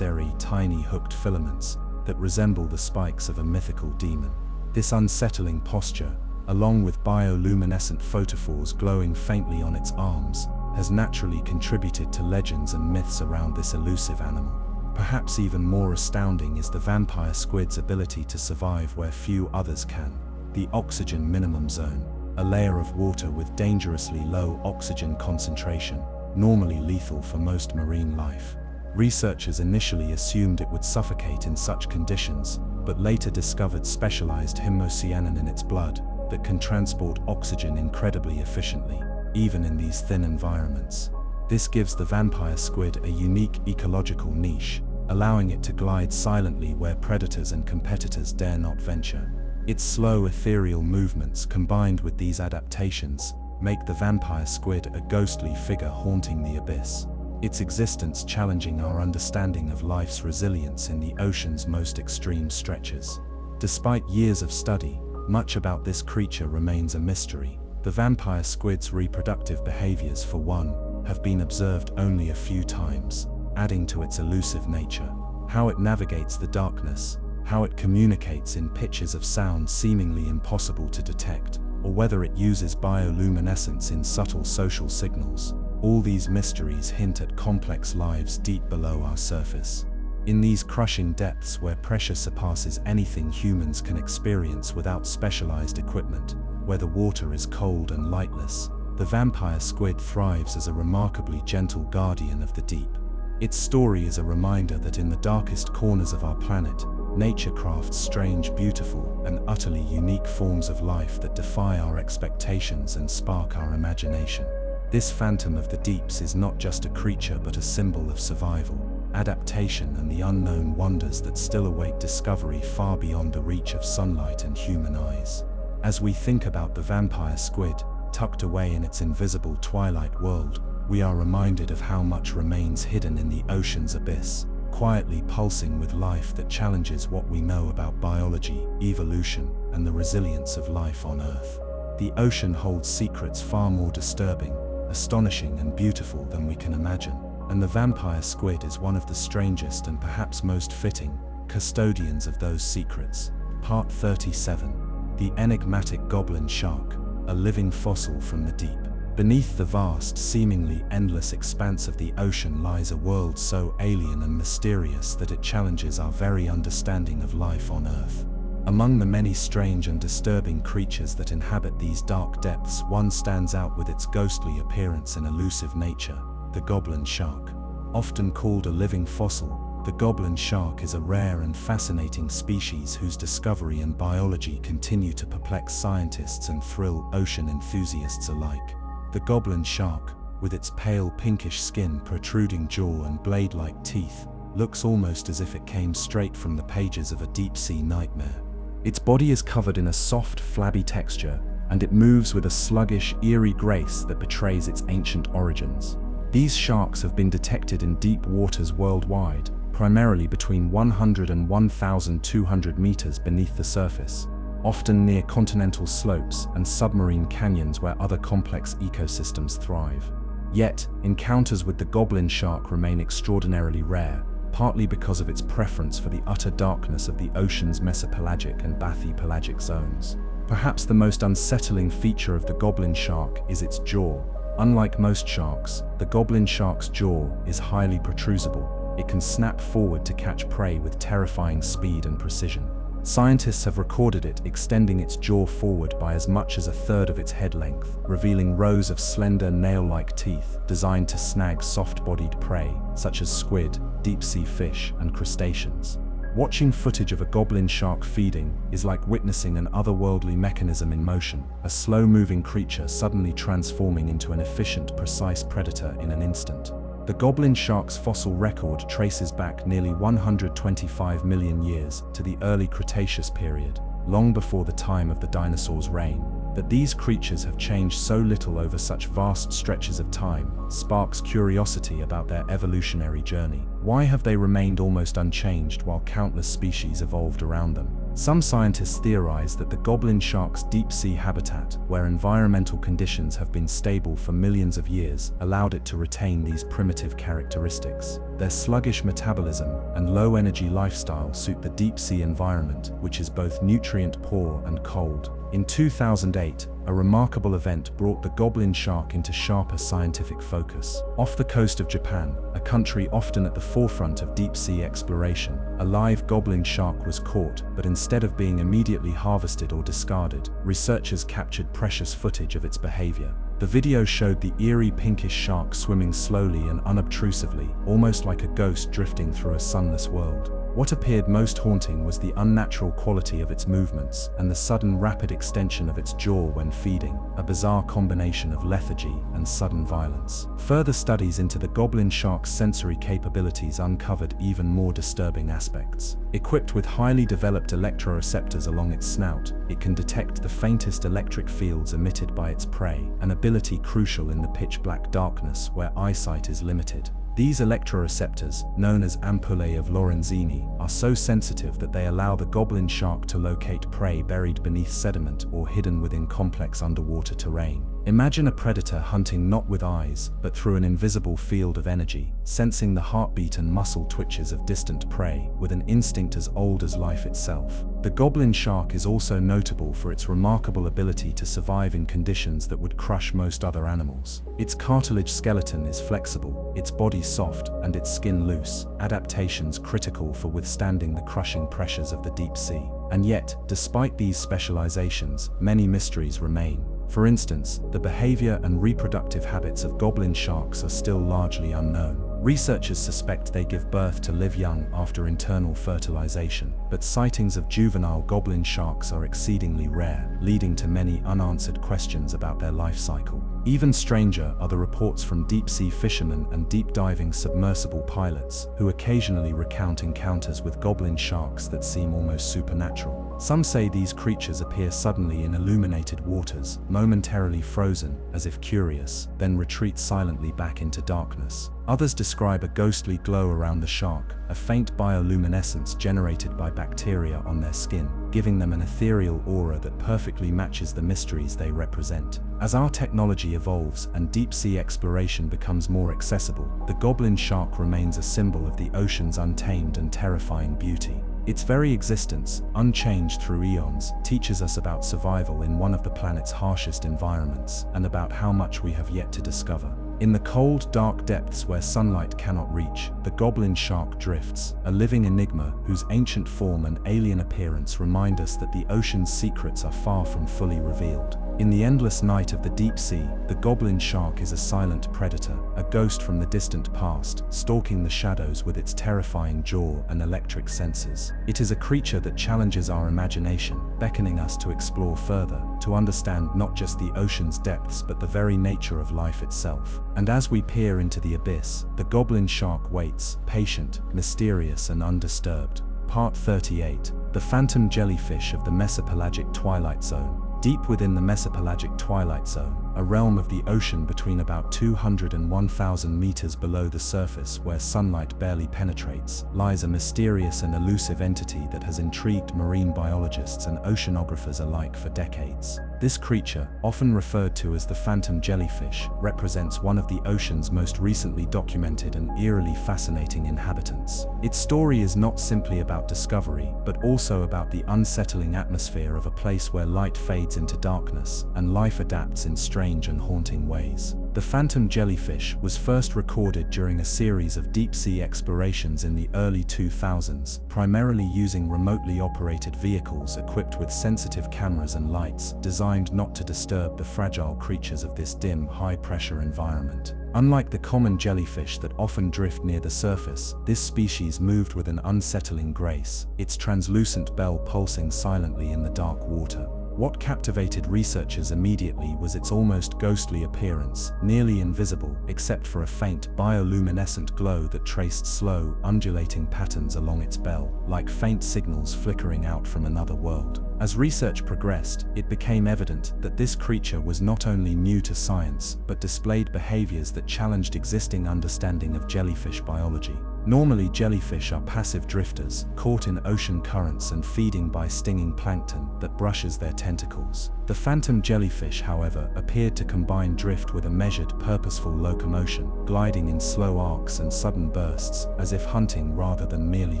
tiny hooked filaments that resemble the spikes of a mythical demon. This unsettling posture, along with bioluminescent photophores glowing faintly on its arms, has naturally contributed to legends and myths around this elusive animal. Perhaps even more astounding is the vampire squid's ability to survive where few others can. The oxygen minimum zone, a layer of water with dangerously low oxygen concentration, normally lethal for most marine life. Researchers initially assumed it would suffocate in such conditions, but later discovered specialized hemocyanin in its blood that can transport oxygen incredibly efficiently, even in these thin environments. This gives the vampire squid a unique ecological niche, allowing it to glide silently where predators and competitors dare not venture. Its slow, ethereal movements combined with these adaptations make the vampire squid a ghostly figure haunting the abyss, its existence challenging our understanding of life's resilience in the ocean's most extreme stretches. Despite years of study, much about this creature remains a mystery. The vampire squid's reproductive behaviors, for one, have been observed only a few times, adding to its elusive nature. How it navigates the darkness, how it communicates in pitches of sound seemingly impossible to detect, or whether it uses bioluminescence in subtle social signals, all these mysteries hint at complex lives deep below our surface. In these crushing depths where pressure surpasses anything humans can experience without specialized equipment, where the water is cold and lightless, the vampire squid thrives as a remarkably gentle guardian of the deep. Its story is a reminder that in the darkest corners of our planet, nature crafts strange, beautiful, and utterly unique forms of life that defy our expectations and spark our imagination. This phantom of the deeps is not just a creature but a symbol of survival, adaptation, and the unknown wonders that still await discovery far beyond the reach of sunlight and human eyes. As we think about the vampire squid, tucked away in its invisible twilight world, we are reminded of how much remains hidden in the ocean's abyss, quietly pulsing with life that challenges what we know about biology, evolution, and the resilience of life on Earth. The ocean holds secrets far more disturbing, astonishing, and beautiful than we can imagine, and the vampire squid is one of the strangest and perhaps most fitting custodians of those secrets. Part 37. The enigmatic goblin shark, a living fossil from the deep. Beneath the vast, seemingly endless expanse of the ocean lies a world so alien and mysterious that it challenges our very understanding of life on Earth. Among the many strange and disturbing creatures that inhabit these dark depths, one stands out with its ghostly appearance and elusive nature: the goblin shark. Often called a living fossil, the goblin shark is a rare and fascinating species whose discovery and biology continue to perplex scientists and thrill ocean enthusiasts alike. The goblin shark, with its pale pinkish skin, protruding jaw, and blade-like teeth, looks almost as if it came straight from the pages of a deep-sea nightmare. Its body is covered in a soft, flabby texture, and it moves with a sluggish, eerie grace that betrays its ancient origins. These sharks have been detected in deep waters worldwide, primarily between 100 and 1,200 meters beneath the surface, often near continental slopes and submarine canyons where other complex ecosystems thrive. Yet, encounters with the goblin shark remain extraordinarily rare, partly because of its preference for the utter darkness of the ocean's mesopelagic and bathypelagic zones. Perhaps the most unsettling feature of the goblin shark is its jaw. Unlike most sharks, the goblin shark's jaw is highly protrusible. It can snap forward to catch prey with terrifying speed and precision. Scientists have recorded it extending its jaw forward by as much as a third of its head length, revealing rows of slender nail-like teeth designed to snag soft-bodied prey, such as squid, deep-sea fish, and crustaceans. Watching footage of a goblin shark feeding is like witnessing an otherworldly mechanism in motion, a slow-moving creature suddenly transforming into an efficient, precise predator in an instant. The goblin shark's fossil record traces back nearly 125 million years to the early Cretaceous period, long before the time of the dinosaurs' reign. That these creatures have changed so little over such vast stretches of time sparks curiosity about their evolutionary journey. Why have they remained almost unchanged while countless species evolved around them? Some scientists theorize that the goblin shark's deep-sea habitat, where environmental conditions have been stable for millions of years, allowed it to retain these primitive characteristics. Their sluggish metabolism and low-energy lifestyle suit the deep-sea environment, which is both nutrient-poor and cold. In 2008, a remarkable event brought the goblin shark into sharper scientific focus. Off the coast of Japan, a country often at the forefront of deep-sea exploration, a live goblin shark was caught, but instead of being immediately harvested or discarded, researchers captured precious footage of its behavior. The video showed the eerie pinkish shark swimming slowly and unobtrusively, almost like a ghost drifting through a sunless world. What appeared most haunting was the unnatural quality of its movements and the sudden rapid extension of its jaw when feeding, a bizarre combination of lethargy and sudden violence. Further studies into the goblin shark's sensory capabilities uncovered even more disturbing aspects. Equipped with highly developed electroreceptors along its snout, it can detect the faintest electric fields emitted by its prey, an ability crucial in the pitch-black darkness where eyesight is limited. These electroreceptors, known as ampullae of Lorenzini, are so sensitive that they allow the goblin shark to locate prey buried beneath sediment or hidden within complex underwater terrain. Imagine a predator hunting not with eyes, but through an invisible field of energy, sensing the heartbeat and muscle twitches of distant prey, with an instinct as old as life itself. The goblin shark is also notable for its remarkable ability to survive in conditions that would crush most other animals. Its cartilage skeleton is flexible, its body soft, and its skin loose, adaptations critical for withstanding the crushing pressures of the deep sea. And yet, despite these specializations, many mysteries remain. For instance, the behavior and reproductive habits of goblin sharks are still largely unknown. Researchers suspect they give birth to live young after internal fertilization, but sightings of juvenile goblin sharks are exceedingly rare, leading to many unanswered questions about their life cycle. Even stranger are the reports from deep-sea fishermen and deep-diving submersible pilots, who occasionally recount encounters with goblin sharks that seem almost supernatural. Some say these creatures appear suddenly in illuminated waters, momentarily frozen, as if curious, then retreat silently back into darkness. Others describe a ghostly glow around the shark, a faint bioluminescence generated by bacteria on their skin, giving them an ethereal aura that perfectly matches the mysteries they represent. As our technology evolves and deep-sea exploration becomes more accessible, the goblin shark remains a symbol of the ocean's untamed and terrifying beauty. Its very existence, unchanged through eons, teaches us about survival in one of the planet's harshest environments, and about how much we have yet to discover. In the cold, dark depths where sunlight cannot reach, the goblin shark drifts, a living enigma whose ancient form and alien appearance remind us that the ocean's secrets are far from fully revealed. In the endless night of the deep sea, the goblin shark is a silent predator, a ghost from the distant past, stalking the shadows with its terrifying jaw and electric senses. It is a creature that challenges our imagination, beckoning us to explore further, to understand not just the ocean's depths but the very nature of life itself. And as we peer into the abyss, the goblin shark waits, patient, mysterious, and undisturbed. Part 38. The phantom jellyfish of the mesopelagic twilight zone. Deep within the mesopelagic twilight zone, a realm of the ocean between about 200 and 1,000 meters below the surface where sunlight barely penetrates, lies a mysterious and elusive entity that has intrigued marine biologists and oceanographers alike for decades. This creature, often referred to as the phantom jellyfish, represents one of the ocean's most recently documented and eerily fascinating inhabitants. Its story is not simply about discovery, but also about the unsettling atmosphere of a place where light fades into darkness and life adapts in strange and haunting ways. The phantom jellyfish was first recorded during a series of deep-sea explorations in the early 2000s, primarily using remotely operated vehicles equipped with sensitive cameras and lights designed not to disturb the fragile creatures of this dim, high-pressure environment. Unlike the common jellyfish that often drift near the surface, this species moved with an unsettling grace, its translucent bell pulsing silently in the dark water. What captivated researchers immediately was its almost ghostly appearance, nearly invisible except for a faint bioluminescent glow that traced slow, undulating patterns along its bell, like faint signals flickering out from another world. As research progressed, it became evident that this creature was not only new to science, but displayed behaviors that challenged existing understanding of jellyfish biology. Normally, jellyfish are passive drifters, caught in ocean currents and feeding by stinging plankton that brushes their tentacles. The phantom jellyfish, however, appeared to combine drift with a measured, purposeful locomotion, gliding in slow arcs and sudden bursts, as if hunting rather than merely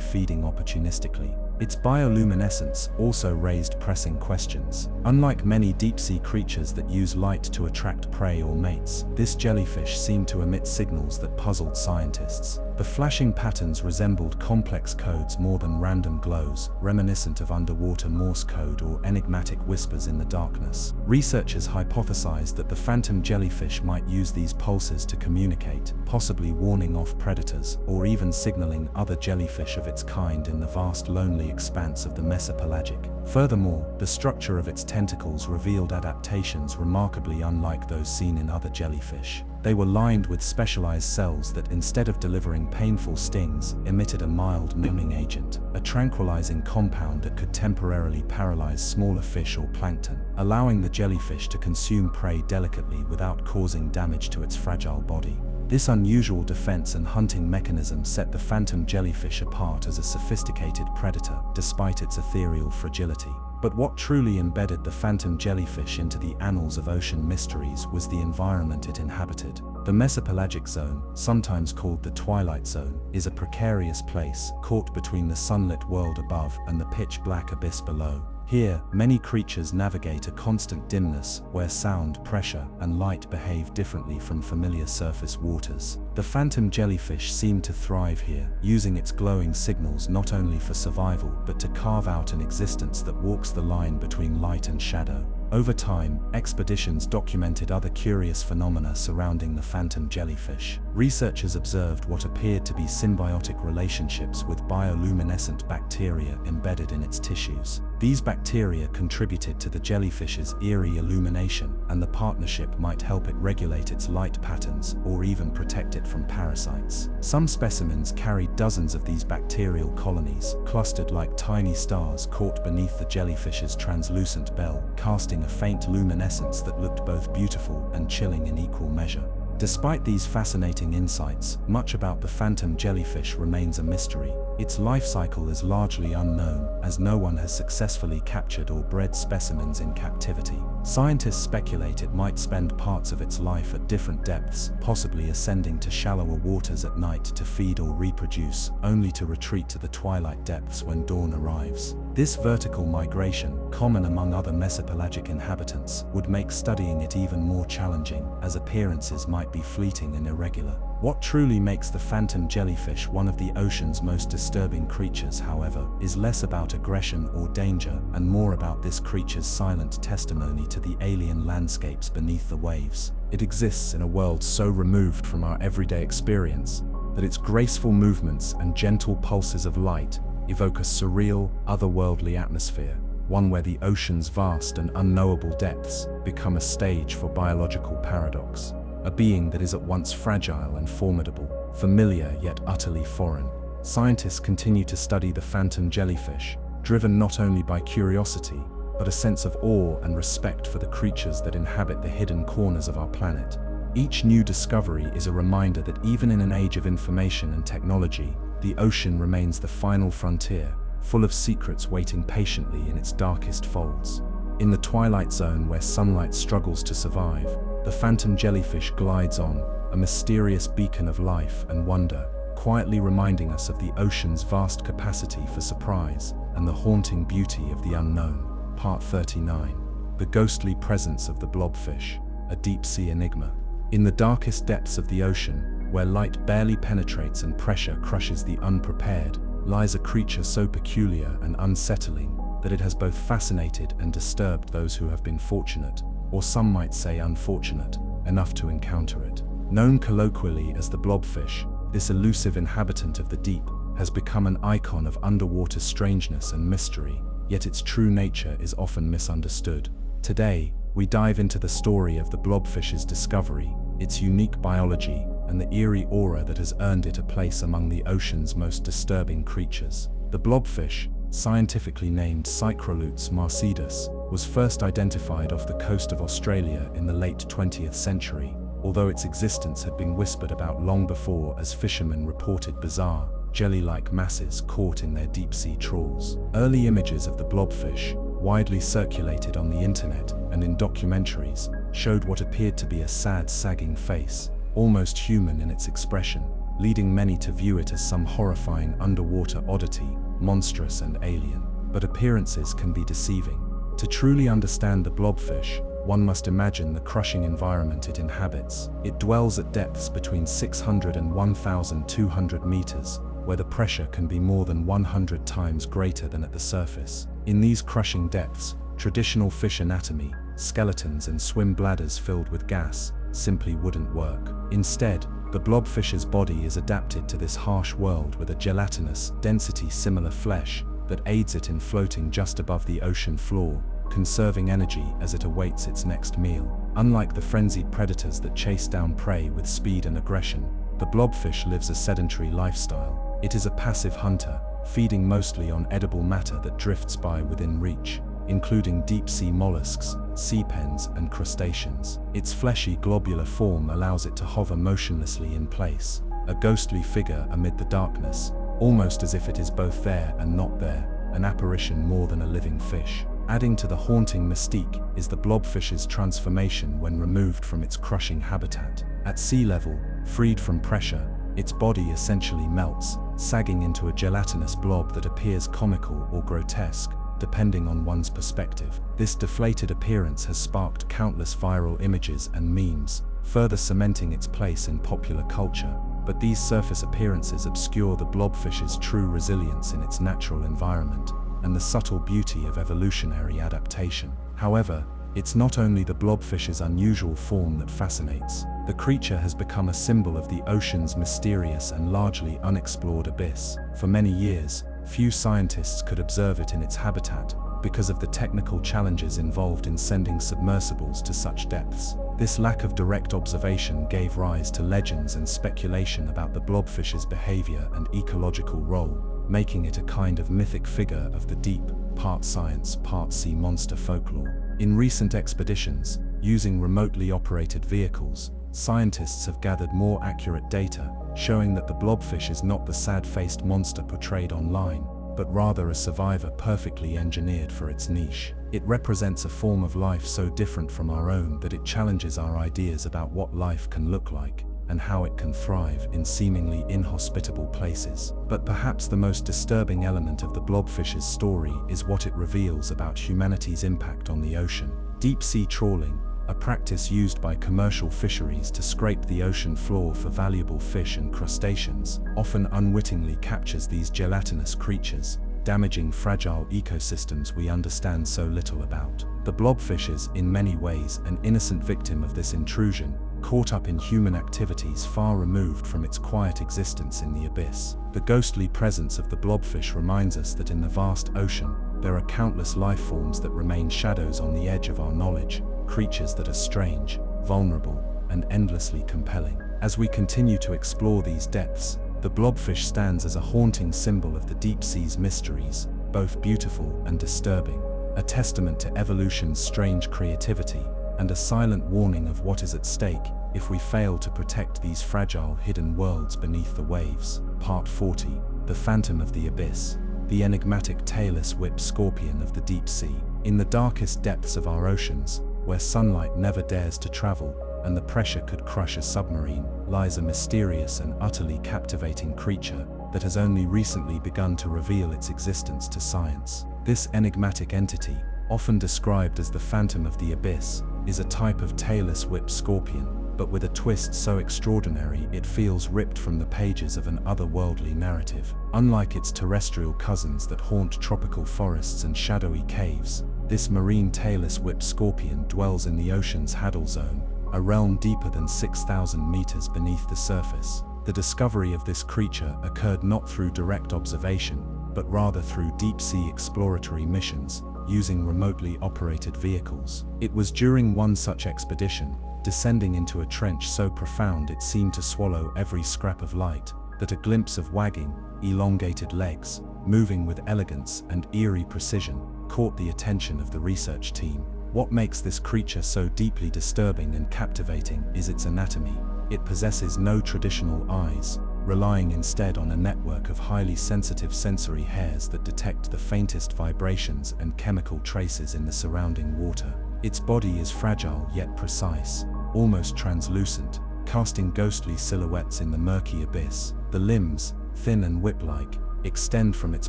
feeding opportunistically. Its bioluminescence also raised pressing questions. Unlike many deep-sea creatures that use light to attract prey or mates, this jellyfish seemed to emit signals that puzzled scientists. The flashing patterns resembled complex codes more than random glows, reminiscent of underwater Morse code or enigmatic whispers in the darkness. Researchers hypothesized that the phantom jellyfish might use these pulses to communicate, possibly warning off predators, or even signaling other jellyfish of its kind in the vast lonely expanse of the mesopelagic. Furthermore, the structure of its tentacles revealed adaptations remarkably unlike those seen in other jellyfish. They were lined with specialized cells that, instead of delivering painful stings, emitted a mild numbing agent, a tranquilizing compound that could temporarily paralyze smaller fish or plankton, allowing the jellyfish to consume prey delicately without causing damage to its fragile body. This unusual defense and hunting mechanism set the phantom jellyfish apart as a sophisticated predator, despite its ethereal fragility. But what truly embedded the phantom jellyfish into the annals of ocean mysteries was the environment it inhabited. The mesopelagic zone, sometimes called the twilight zone, is a precarious place, caught between the sunlit world above and the pitch-black abyss below. Here, many creatures navigate a constant dimness where sound, pressure, and light behave differently from familiar surface waters. The phantom jellyfish seemed to thrive here, using its glowing signals not only for survival but to carve out an existence that walks the line between light and shadow. Over time, expeditions documented other curious phenomena surrounding the phantom jellyfish. Researchers observed what appeared to be symbiotic relationships with bioluminescent bacteria embedded in its tissues. These bacteria contributed to the jellyfish's eerie illumination, and the partnership might help it regulate its light patterns or even protect it from parasites. Some specimens carried dozens of these bacterial colonies, clustered like tiny stars caught beneath the jellyfish's translucent bell, casting a faint luminescence that looked both beautiful and chilling in equal measure. Despite these fascinating insights, much about the phantom jellyfish remains a mystery. Its life cycle is largely unknown, as no one has successfully captured or bred specimens in captivity. Scientists speculate it might spend parts of its life at different depths, possibly ascending to shallower waters at night to feed or reproduce, only to retreat to the twilight depths when dawn arrives. This vertical migration, common among other mesopelagic inhabitants, would make studying it even more challenging, as appearances might be fleeting and irregular. What truly makes the phantom jellyfish one of the ocean's most disturbing creatures, however, is less about aggression or danger and more about this creature's silent testimony to the alien landscapes beneath the waves. It exists in a world so removed from our everyday experience that its graceful movements and gentle pulses of light evoke a surreal, otherworldly atmosphere, one where the ocean's vast and unknowable depths become a stage for biological paradox. A being that is at once fragile and formidable, familiar yet utterly foreign. Scientists continue to study the phantom jellyfish, driven not only by curiosity, but a sense of awe and respect for the creatures that inhabit the hidden corners of our planet. Each new discovery is a reminder that even in an age of information and technology, the ocean remains the final frontier, full of secrets waiting patiently in its darkest folds. In the twilight zone where sunlight struggles to survive, the phantom jellyfish glides on, a mysterious beacon of life and wonder, quietly reminding us of the ocean's vast capacity for surprise and the haunting beauty of the unknown. Part 39. The ghostly presence of the blobfish, a deep-sea enigma. In the darkest depths of the ocean, where light barely penetrates and pressure crushes the unprepared, lies a creature so peculiar and unsettling that it has both fascinated and disturbed those who have been fortunate, or some might say unfortunate, enough to encounter it. Known colloquially as the blobfish, this elusive inhabitant of the deep has become an icon of underwater strangeness and mystery, yet its true nature is often misunderstood. Today, we dive into the story of the blobfish's discovery, its unique biology, and the eerie aura that has earned it a place among the ocean's most disturbing creatures. The blobfish, scientifically named Cycrolutes marcidus, was first identified off the coast of Australia in the late 20th century, although its existence had been whispered about long before as fishermen reported bizarre, jelly-like masses caught in their deep-sea trawls. Early images of the blobfish, widely circulated on the internet and in documentaries, showed what appeared to be a sad, sagging face, almost human in its expression, leading many to view it as some horrifying underwater oddity, monstrous and alien. But appearances can be deceiving. To truly understand the blobfish, one must imagine the crushing environment it inhabits. It dwells at depths between 600 and 1,200 meters, where the pressure can be more than 100 times greater than at the surface. In these crushing depths, traditional fish anatomy, skeletons and swim bladders filled with gas, simply wouldn't work. Instead, the blobfish's body is adapted to this harsh world with a gelatinous, density-similar flesh that aids it in floating just above the ocean floor, conserving energy as it awaits its next meal. Unlike the frenzied predators that chase down prey with speed and aggression, the blobfish lives a sedentary lifestyle. It is a passive hunter, feeding mostly on edible matter that drifts by within reach, including deep-sea mollusks, sea pens, and crustaceans. Its fleshy, globular form allows it to hover motionlessly in place, a ghostly figure amid the darkness, almost as if it is both there and not there, an apparition more than a living fish. Adding to the haunting mystique is the blobfish's transformation when removed from its crushing habitat. At sea level, freed from pressure, its body essentially melts, sagging into a gelatinous blob that appears comical or grotesque, depending on one's perspective. This deflated appearance has sparked countless viral images and memes, further cementing its place in popular culture. But these surface appearances obscure the blobfish's true resilience in its natural environment and the subtle beauty of evolutionary adaptation. However, it's not only the blobfish's unusual form that fascinates. The creature has become a symbol of the ocean's mysterious and largely unexplored abyss. For many years, few scientists could observe it in its habitat because of the technical challenges involved in sending submersibles to such depths. This lack of direct observation gave rise to legends and speculation about the blobfish's behavior and ecological role, making it a kind of mythic figure of the deep, part science, part sea monster folklore. In recent expeditions, using remotely operated vehicles, scientists have gathered more accurate data, showing that the blobfish is not the sad-faced monster portrayed online, but rather a survivor perfectly engineered for its niche. It represents a form of life so different from our own that it challenges our ideas about what life can look like and how it can thrive in seemingly inhospitable places. But perhaps the most disturbing element of the blobfish's story is what it reveals about humanity's impact on the ocean. Deep-sea trawling, a practice used by commercial fisheries to scrape the ocean floor for valuable fish and crustaceans, often unwittingly captures these gelatinous creatures, damaging fragile ecosystems we understand so little about. The blobfish is, in many ways, an innocent victim of this intrusion, caught up in human activities far removed from its quiet existence in the abyss. The ghostly presence of the blobfish reminds us that in the vast ocean, there are countless lifeforms that remain shadows on the edge of our knowledge, creatures that are strange, vulnerable, and endlessly compelling. As we continue to explore these depths, the blobfish stands as a haunting symbol of the deep sea's mysteries, both beautiful and disturbing. a testament to evolution's strange creativity, and a silent warning of what is at stake if we fail to protect these fragile hidden worlds beneath the waves. Part 40. The Phantom of the Abyss. The enigmatic tailless whip scorpion of the deep sea. In the darkest depths of our oceans, where sunlight never dares to travel, and the pressure could crush a submarine, lies a mysterious and utterly captivating creature that has only recently begun to reveal its existence to science. This enigmatic entity, often described as the Phantom of the Abyss, is a type of tailless whip scorpion, but with a twist so extraordinary it feels ripped from the pages of an otherworldly narrative. Unlike its terrestrial cousins that haunt tropical forests and shadowy caves, this marine tailless whip scorpion dwells in the ocean's Hadal Zone, a realm deeper than 6,000 meters beneath the surface. The discovery of this creature occurred not through direct observation, but rather through deep-sea exploratory missions, using remotely operated vehicles. It was during one such expedition, descending into a trench so profound it seemed to swallow every scrap of light, that a glimpse of wagging, elongated legs, moving with elegance and eerie precision, caught the attention of the research team. What makes this creature so deeply disturbing and captivating is its anatomy. It possesses no traditional eyes, relying instead on a network of highly sensitive sensory hairs that detect the faintest vibrations and chemical traces in the surrounding water. Its body is fragile yet precise, almost translucent, casting ghostly silhouettes in the murky abyss. The limbs, thin and whip-like, extend from its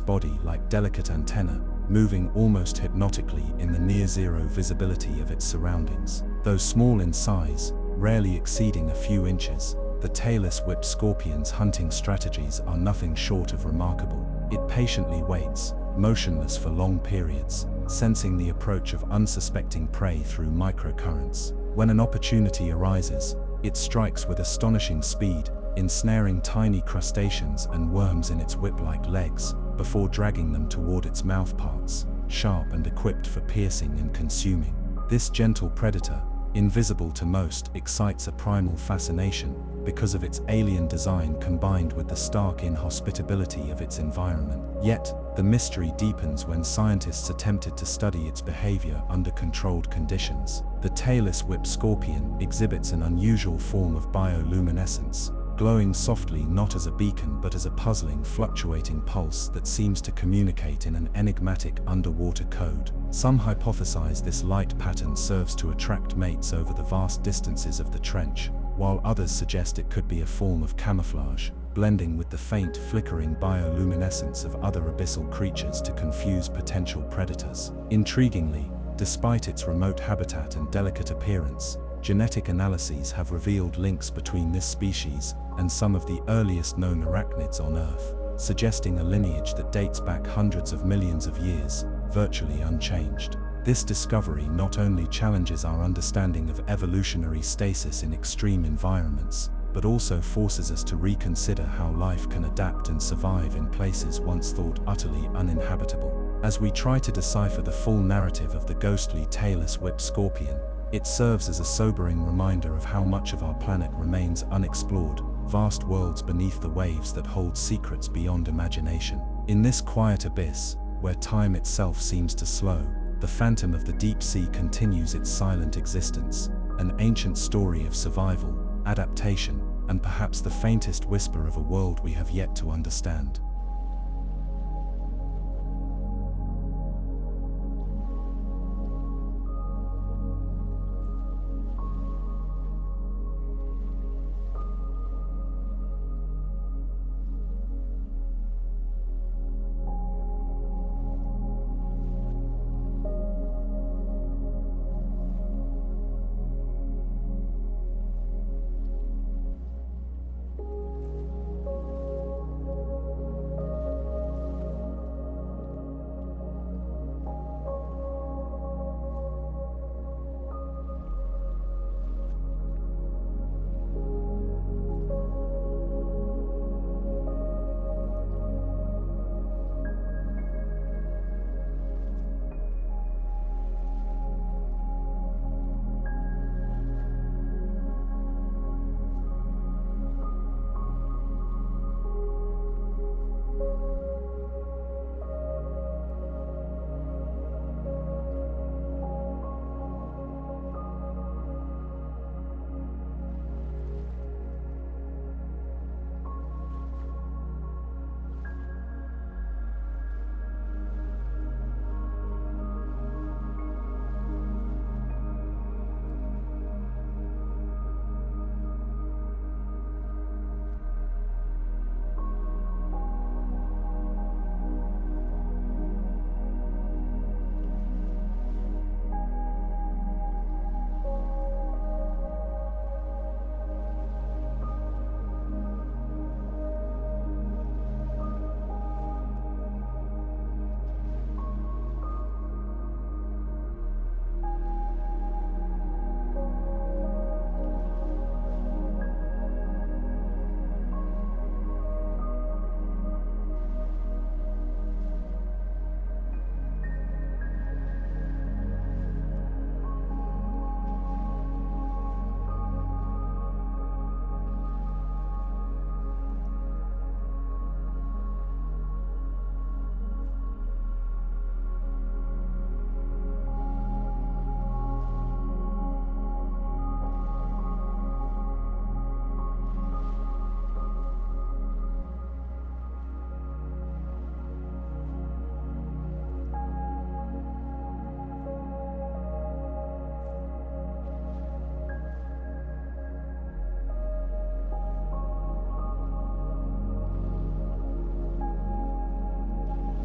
body like delicate antennae, moving almost hypnotically in the near-zero visibility of its surroundings. Though small in size, rarely exceeding a few inches, the tailless whip scorpion's hunting strategies are nothing short of remarkable. It patiently waits, motionless for long periods, sensing the approach of unsuspecting prey through microcurrents. When an opportunity arises, it strikes with astonishing speed, ensnaring tiny crustaceans and worms in its whip-like legs, before dragging them toward its mouthparts, sharp and equipped for piercing and consuming. This gentle predator, invisible to most, excites a primal fascination because of its alien design combined with the stark inhospitability of its environment. Yet, the mystery deepens when scientists attempted to study its behavior under controlled conditions. The tailless whip scorpion exhibits an unusual form of bioluminescence, glowing softly not as a beacon but as a puzzling, fluctuating pulse that seems to communicate in an enigmatic underwater code. Some hypothesize this light pattern serves to attract mates over the vast distances of the trench, while others suggest it could be a form of camouflage, blending with the faint, flickering bioluminescence of other abyssal creatures to confuse potential predators. Intriguingly, despite its remote habitat and delicate appearance, genetic analyses have revealed links between this species and some of the earliest known arachnids on Earth, suggesting a lineage that dates back hundreds of millions of years, virtually unchanged. This discovery not only challenges our understanding of evolutionary stasis in extreme environments, but also forces us to reconsider how life can adapt and survive in places once thought utterly uninhabitable. As we try to decipher the full narrative of the ghostly tailless whip scorpion, it serves as a sobering reminder of how much of our planet remains unexplored, vast worlds beneath the waves that hold secrets beyond imagination. In this quiet abyss, where time itself seems to slow, the phantom of the deep sea continues its silent existence, an ancient story of survival, adaptation, and perhaps the faintest whisper of a world we have yet to understand.